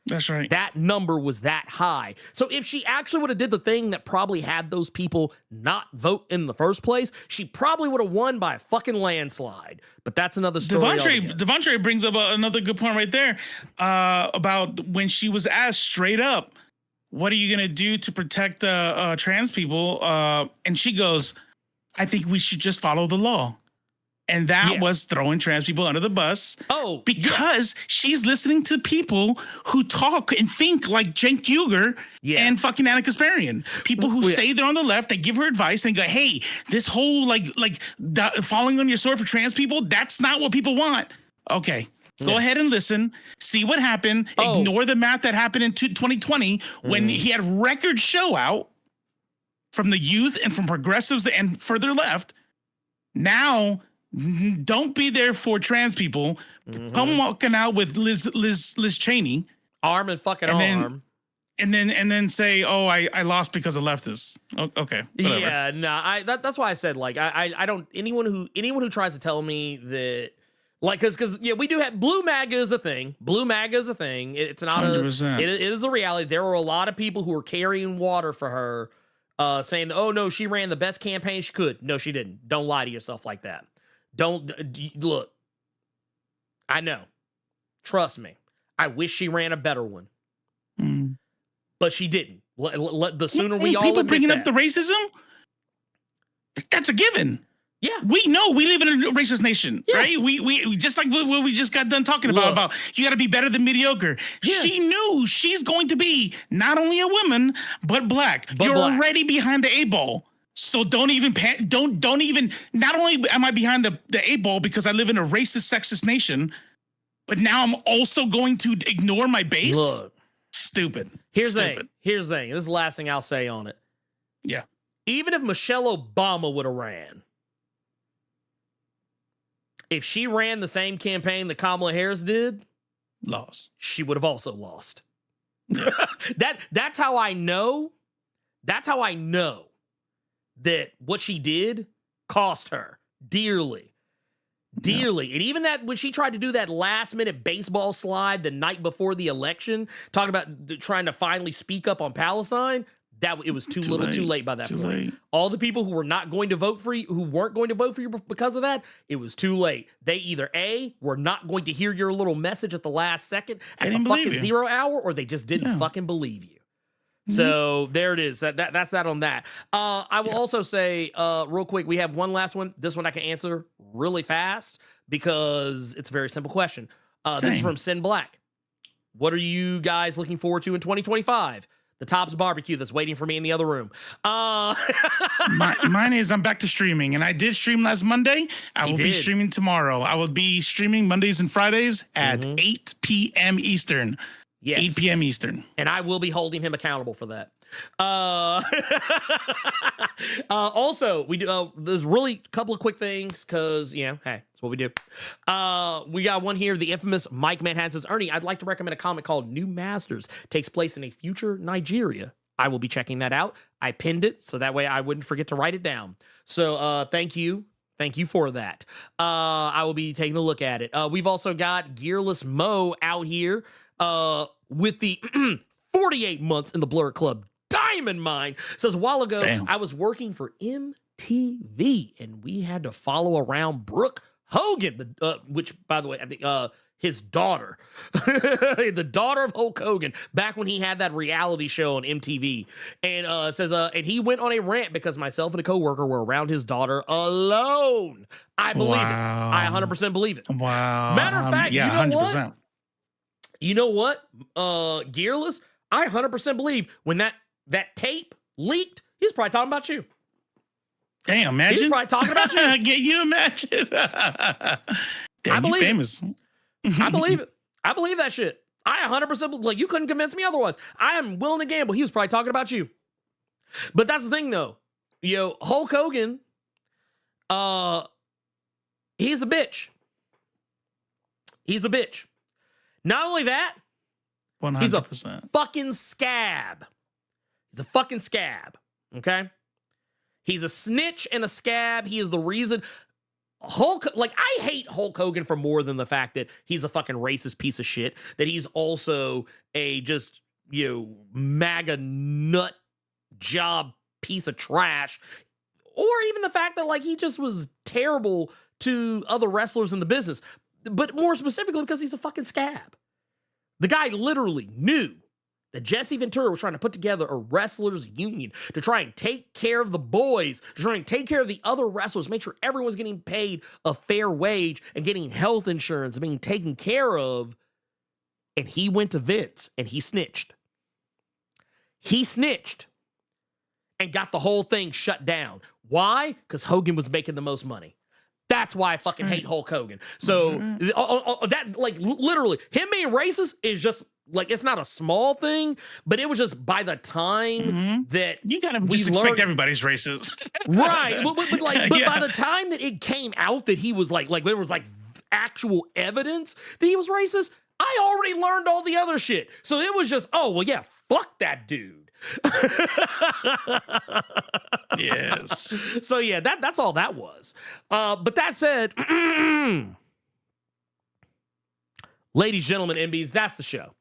[SPEAKER 4] That's right.
[SPEAKER 3] That number was that high. So if she actually would have did the thing that probably had those people not vote in the first place, she probably would have won by a fucking landslide. But that's another story.
[SPEAKER 4] Devontre brings up another good point right there about when she was asked straight up, what are you going to do to protect trans people? And she goes, I think we should just follow the law. And that was throwing trans people under the bus.
[SPEAKER 3] Oh,
[SPEAKER 4] because she's listening to people who talk and think like Cenk Uygur and fucking Anna Kasparian. People who say they're on the left, they give her advice and go, hey, this whole falling on your sword for trans people, that's not what people want. Okay. Go ahead and listen, see what happened. Ignore the math that happened in 2020 when he had record show out from the youth and from progressives and further left. Now, don't be there for trans people. Come walking out with Liz Cheney,
[SPEAKER 3] arm and arm,
[SPEAKER 4] and then say, "Oh, I lost because of leftists." Okay, whatever.
[SPEAKER 3] Yeah, no, that's why I said I don't anyone who tries to tell me that because we do have Blue MAGA is a thing. Blue MAGA is a thing. It's not 100%. It is a reality. There were a lot of people who were carrying water for her, saying, "Oh no, she ran the best campaign she could." No, she didn't. Don't lie to yourself like that. Don't look. I know. Trust me. I wish she ran a better one, but she didn't. The sooner we all
[SPEAKER 4] people bringing up the racism, that's a given.
[SPEAKER 3] Yeah,
[SPEAKER 4] we know we live in a racist nation, right? We just like what we just got done talking about you got to be better than mediocre. Yeah. She knew she's going to be not only a woman but black. You're already behind the 8-ball. So don't even not only am I behind the 8-ball because I live in a racist, sexist nation, but now I'm also going to ignore my base.
[SPEAKER 3] Look,
[SPEAKER 4] stupid.
[SPEAKER 3] Here's the thing. This is the last thing I'll say on it.
[SPEAKER 4] Yeah.
[SPEAKER 3] Even if Michelle Obama would have ran, if she ran the same campaign that Kamala Harris did,
[SPEAKER 4] lost.
[SPEAKER 3] She would have also lost. That's how I know. That's how I know that what she did cost her dearly. And even that when she tried to do that last minute baseball slide the night before the election, talking about trying to finally speak up on Palestine, that it was too late by that point. Late. All the people who were not going to vote for you, who weren't going to vote for you because of that, it was too late. They either were not going to hear your little message at the last second at the fucking 0 hour, or they just didn't fucking believe you. So there it is. That's that on that. I will also say real quick, we have one last one. This one I can answer really fast because it's a very simple question. This is from Sin Black. What are you guys looking forward to in 2025? The Top's barbecue that's waiting for me in the other room.
[SPEAKER 4] Mine is I'm back to streaming, and I did stream last Monday. I will be streaming tomorrow. I will be streaming Mondays and Fridays at 8 p.m. Eastern.
[SPEAKER 3] Yes.
[SPEAKER 4] 8 p.m. Eastern.
[SPEAKER 3] And I will be holding him accountable for that. Also, we do. There's really a couple of quick things because, hey, that's what we do. We got one here. The infamous Mike Manhattan says, Ernie, I'd like to recommend a comic called New Masters. Takes place in a future Nigeria. I will be checking that out. I pinned it so that way I wouldn't forget to write it down. So thank you. Thank you for that. I will be taking a look at it. We've also got Gearless Mo out here with the 48 months in the Blerd Club Diamond Mine. Says a while ago, I was working for MTV and we had to follow around Brooke Hogan, which, by the way, I think his daughter, the daughter of Hulk Hogan, back when he had that reality show on MTV. And says, and he went on a rant because myself and a coworker were around his daughter alone. I believe it. I 100% believe it.
[SPEAKER 4] Wow.
[SPEAKER 3] Matter of fact,
[SPEAKER 4] yeah,
[SPEAKER 3] you know
[SPEAKER 4] 100%.
[SPEAKER 3] what? You know what? Gearless, I 100% believe when that tape leaked, he's probably talking about you.
[SPEAKER 4] Damn, imagine.
[SPEAKER 3] He's probably talking about you.
[SPEAKER 4] Can you imagine? Damn,
[SPEAKER 3] I believe
[SPEAKER 4] you famous.
[SPEAKER 3] I believe it. I believe that shit. I 100% like you couldn't convince me otherwise. I am willing to gamble. He was probably talking about you. But that's the thing, though. Hulk Hogan, he's a bitch. He's a bitch. Not only that,
[SPEAKER 4] 100%.
[SPEAKER 3] He's a fucking scab. He's a fucking scab. Okay? He's a snitch and a scab. He is the reason. I hate Hulk Hogan for more than the fact that he's a fucking racist piece of shit, that he's also a just, MAGA nut job piece of trash, or even the fact that, he just was terrible to other wrestlers in the business, but more specifically because he's a fucking scab. The guy literally knew that Jesse Ventura was trying to put together a wrestlers union to try and take care of the boys, to try and take care of the other wrestlers, make sure everyone's getting paid a fair wage and getting health insurance and being taken care of. And he went to Vince and he snitched. He snitched and got the whole thing shut down. Why? Because Hogan was making the most money. That's why I fucking hate Hulk Hogan. So that, literally, him being racist is just, it's not a small thing, but it was just by the time that
[SPEAKER 4] you gotta just expect everybody's racist.
[SPEAKER 3] Right. But by the time that it came out that he was there was actual evidence that he was racist, I already learned all the other shit. So it was just, fuck that dude.
[SPEAKER 4] Yes.
[SPEAKER 3] So yeah, that's all that was. But that said, ladies, gentlemen, MBs, that's the show.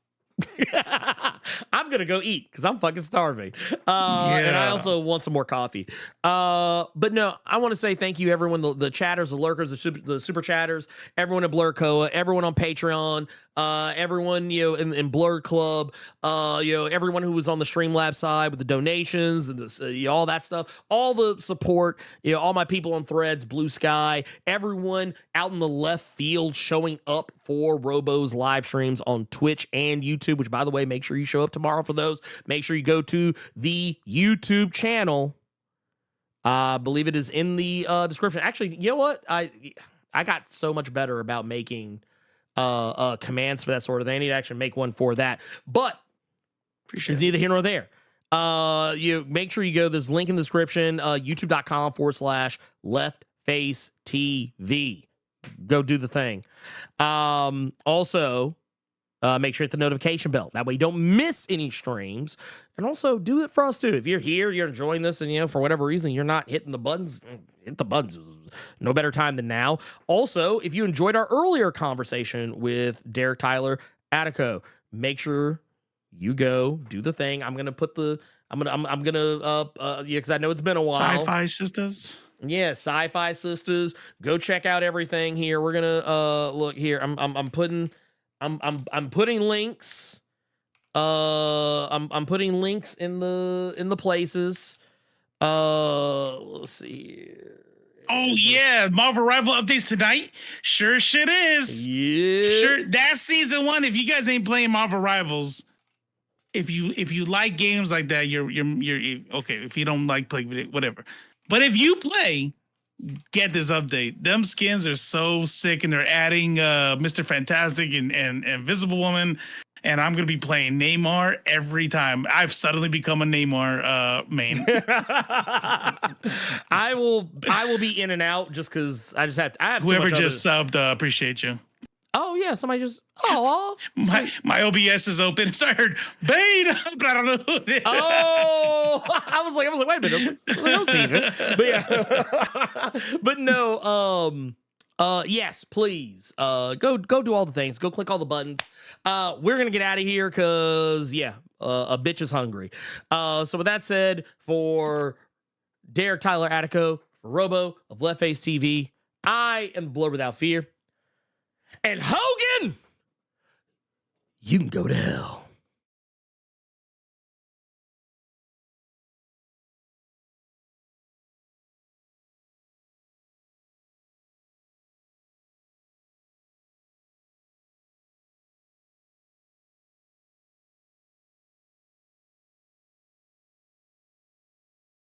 [SPEAKER 3] I'm gonna go eat because I'm fucking starving. And I also want some more coffee. But no, I want to say thank you, everyone, the chatters, the lurkers, the super chatters, everyone at Blerd Coa, everyone on Patreon, everyone in Blerd Club, everyone who was on the Streamlabs side with the donations and all that stuff, all the support, all my people on Threads, Blue Sky, everyone out in the left field showing up for Robo's live streams on Twitch and YouTube, which, by the way, make sure you show up tomorrow for those. Make sure you go to the YouTube channel. I believe it is in the description. Actually, you know what? I got so much better about making commands for that sort of thing. I need to actually make one for that. But it's neither here nor there. You make sure you go. There's a link in the description. YouTube.com/leftface.tv. Go do the thing. Also, make sure you hit the notification bell. That way you don't miss any streams. And also do it for us too. If you're here, you're enjoying this, and for whatever reason you're not hitting the buttons, hit the buttons. No better time than now. Also, if you enjoyed our earlier conversation with Derek Tyler, Attico, make sure you go do the thing. I'm gonna put the because I know it's been a while.
[SPEAKER 4] Sci-Fi Sisters.
[SPEAKER 3] Yeah, Sci-Fi Sisters. Go check out everything here. We're gonna look here. I'm putting links I'm putting links in the places. Let's see here.
[SPEAKER 4] Oh yeah, Marvel Rival updates tonight. Sure shit is.
[SPEAKER 3] Yeah.
[SPEAKER 4] Sure, that's season 1. If you guys ain't playing Marvel Rivals, if you like games like that, you're okay. If you don't like play video, whatever. But if you play, get this update. Them skins are so sick, and they're adding Mr. Fantastic and Invisible Woman. And I'm gonna be playing Neymar every time. I've suddenly become a Neymar main.
[SPEAKER 3] I will be in and out just because I have
[SPEAKER 4] whoever just subbed. Appreciate you.
[SPEAKER 3] Oh yeah, somebody just
[SPEAKER 4] my OBS is open. So I heard beta, but I don't know who it is.
[SPEAKER 3] Oh, I was like, wait a minute, I don't see it. But yeah, but no. Yes, please. Go do all the things. Go click all the buttons. We're gonna get out of here because a bitch is hungry. So with that said, for Dare, Tyler, Attico, for Robo of Left Face TV, I am the Blerd Without Fear. And Hogan, you can go to hell.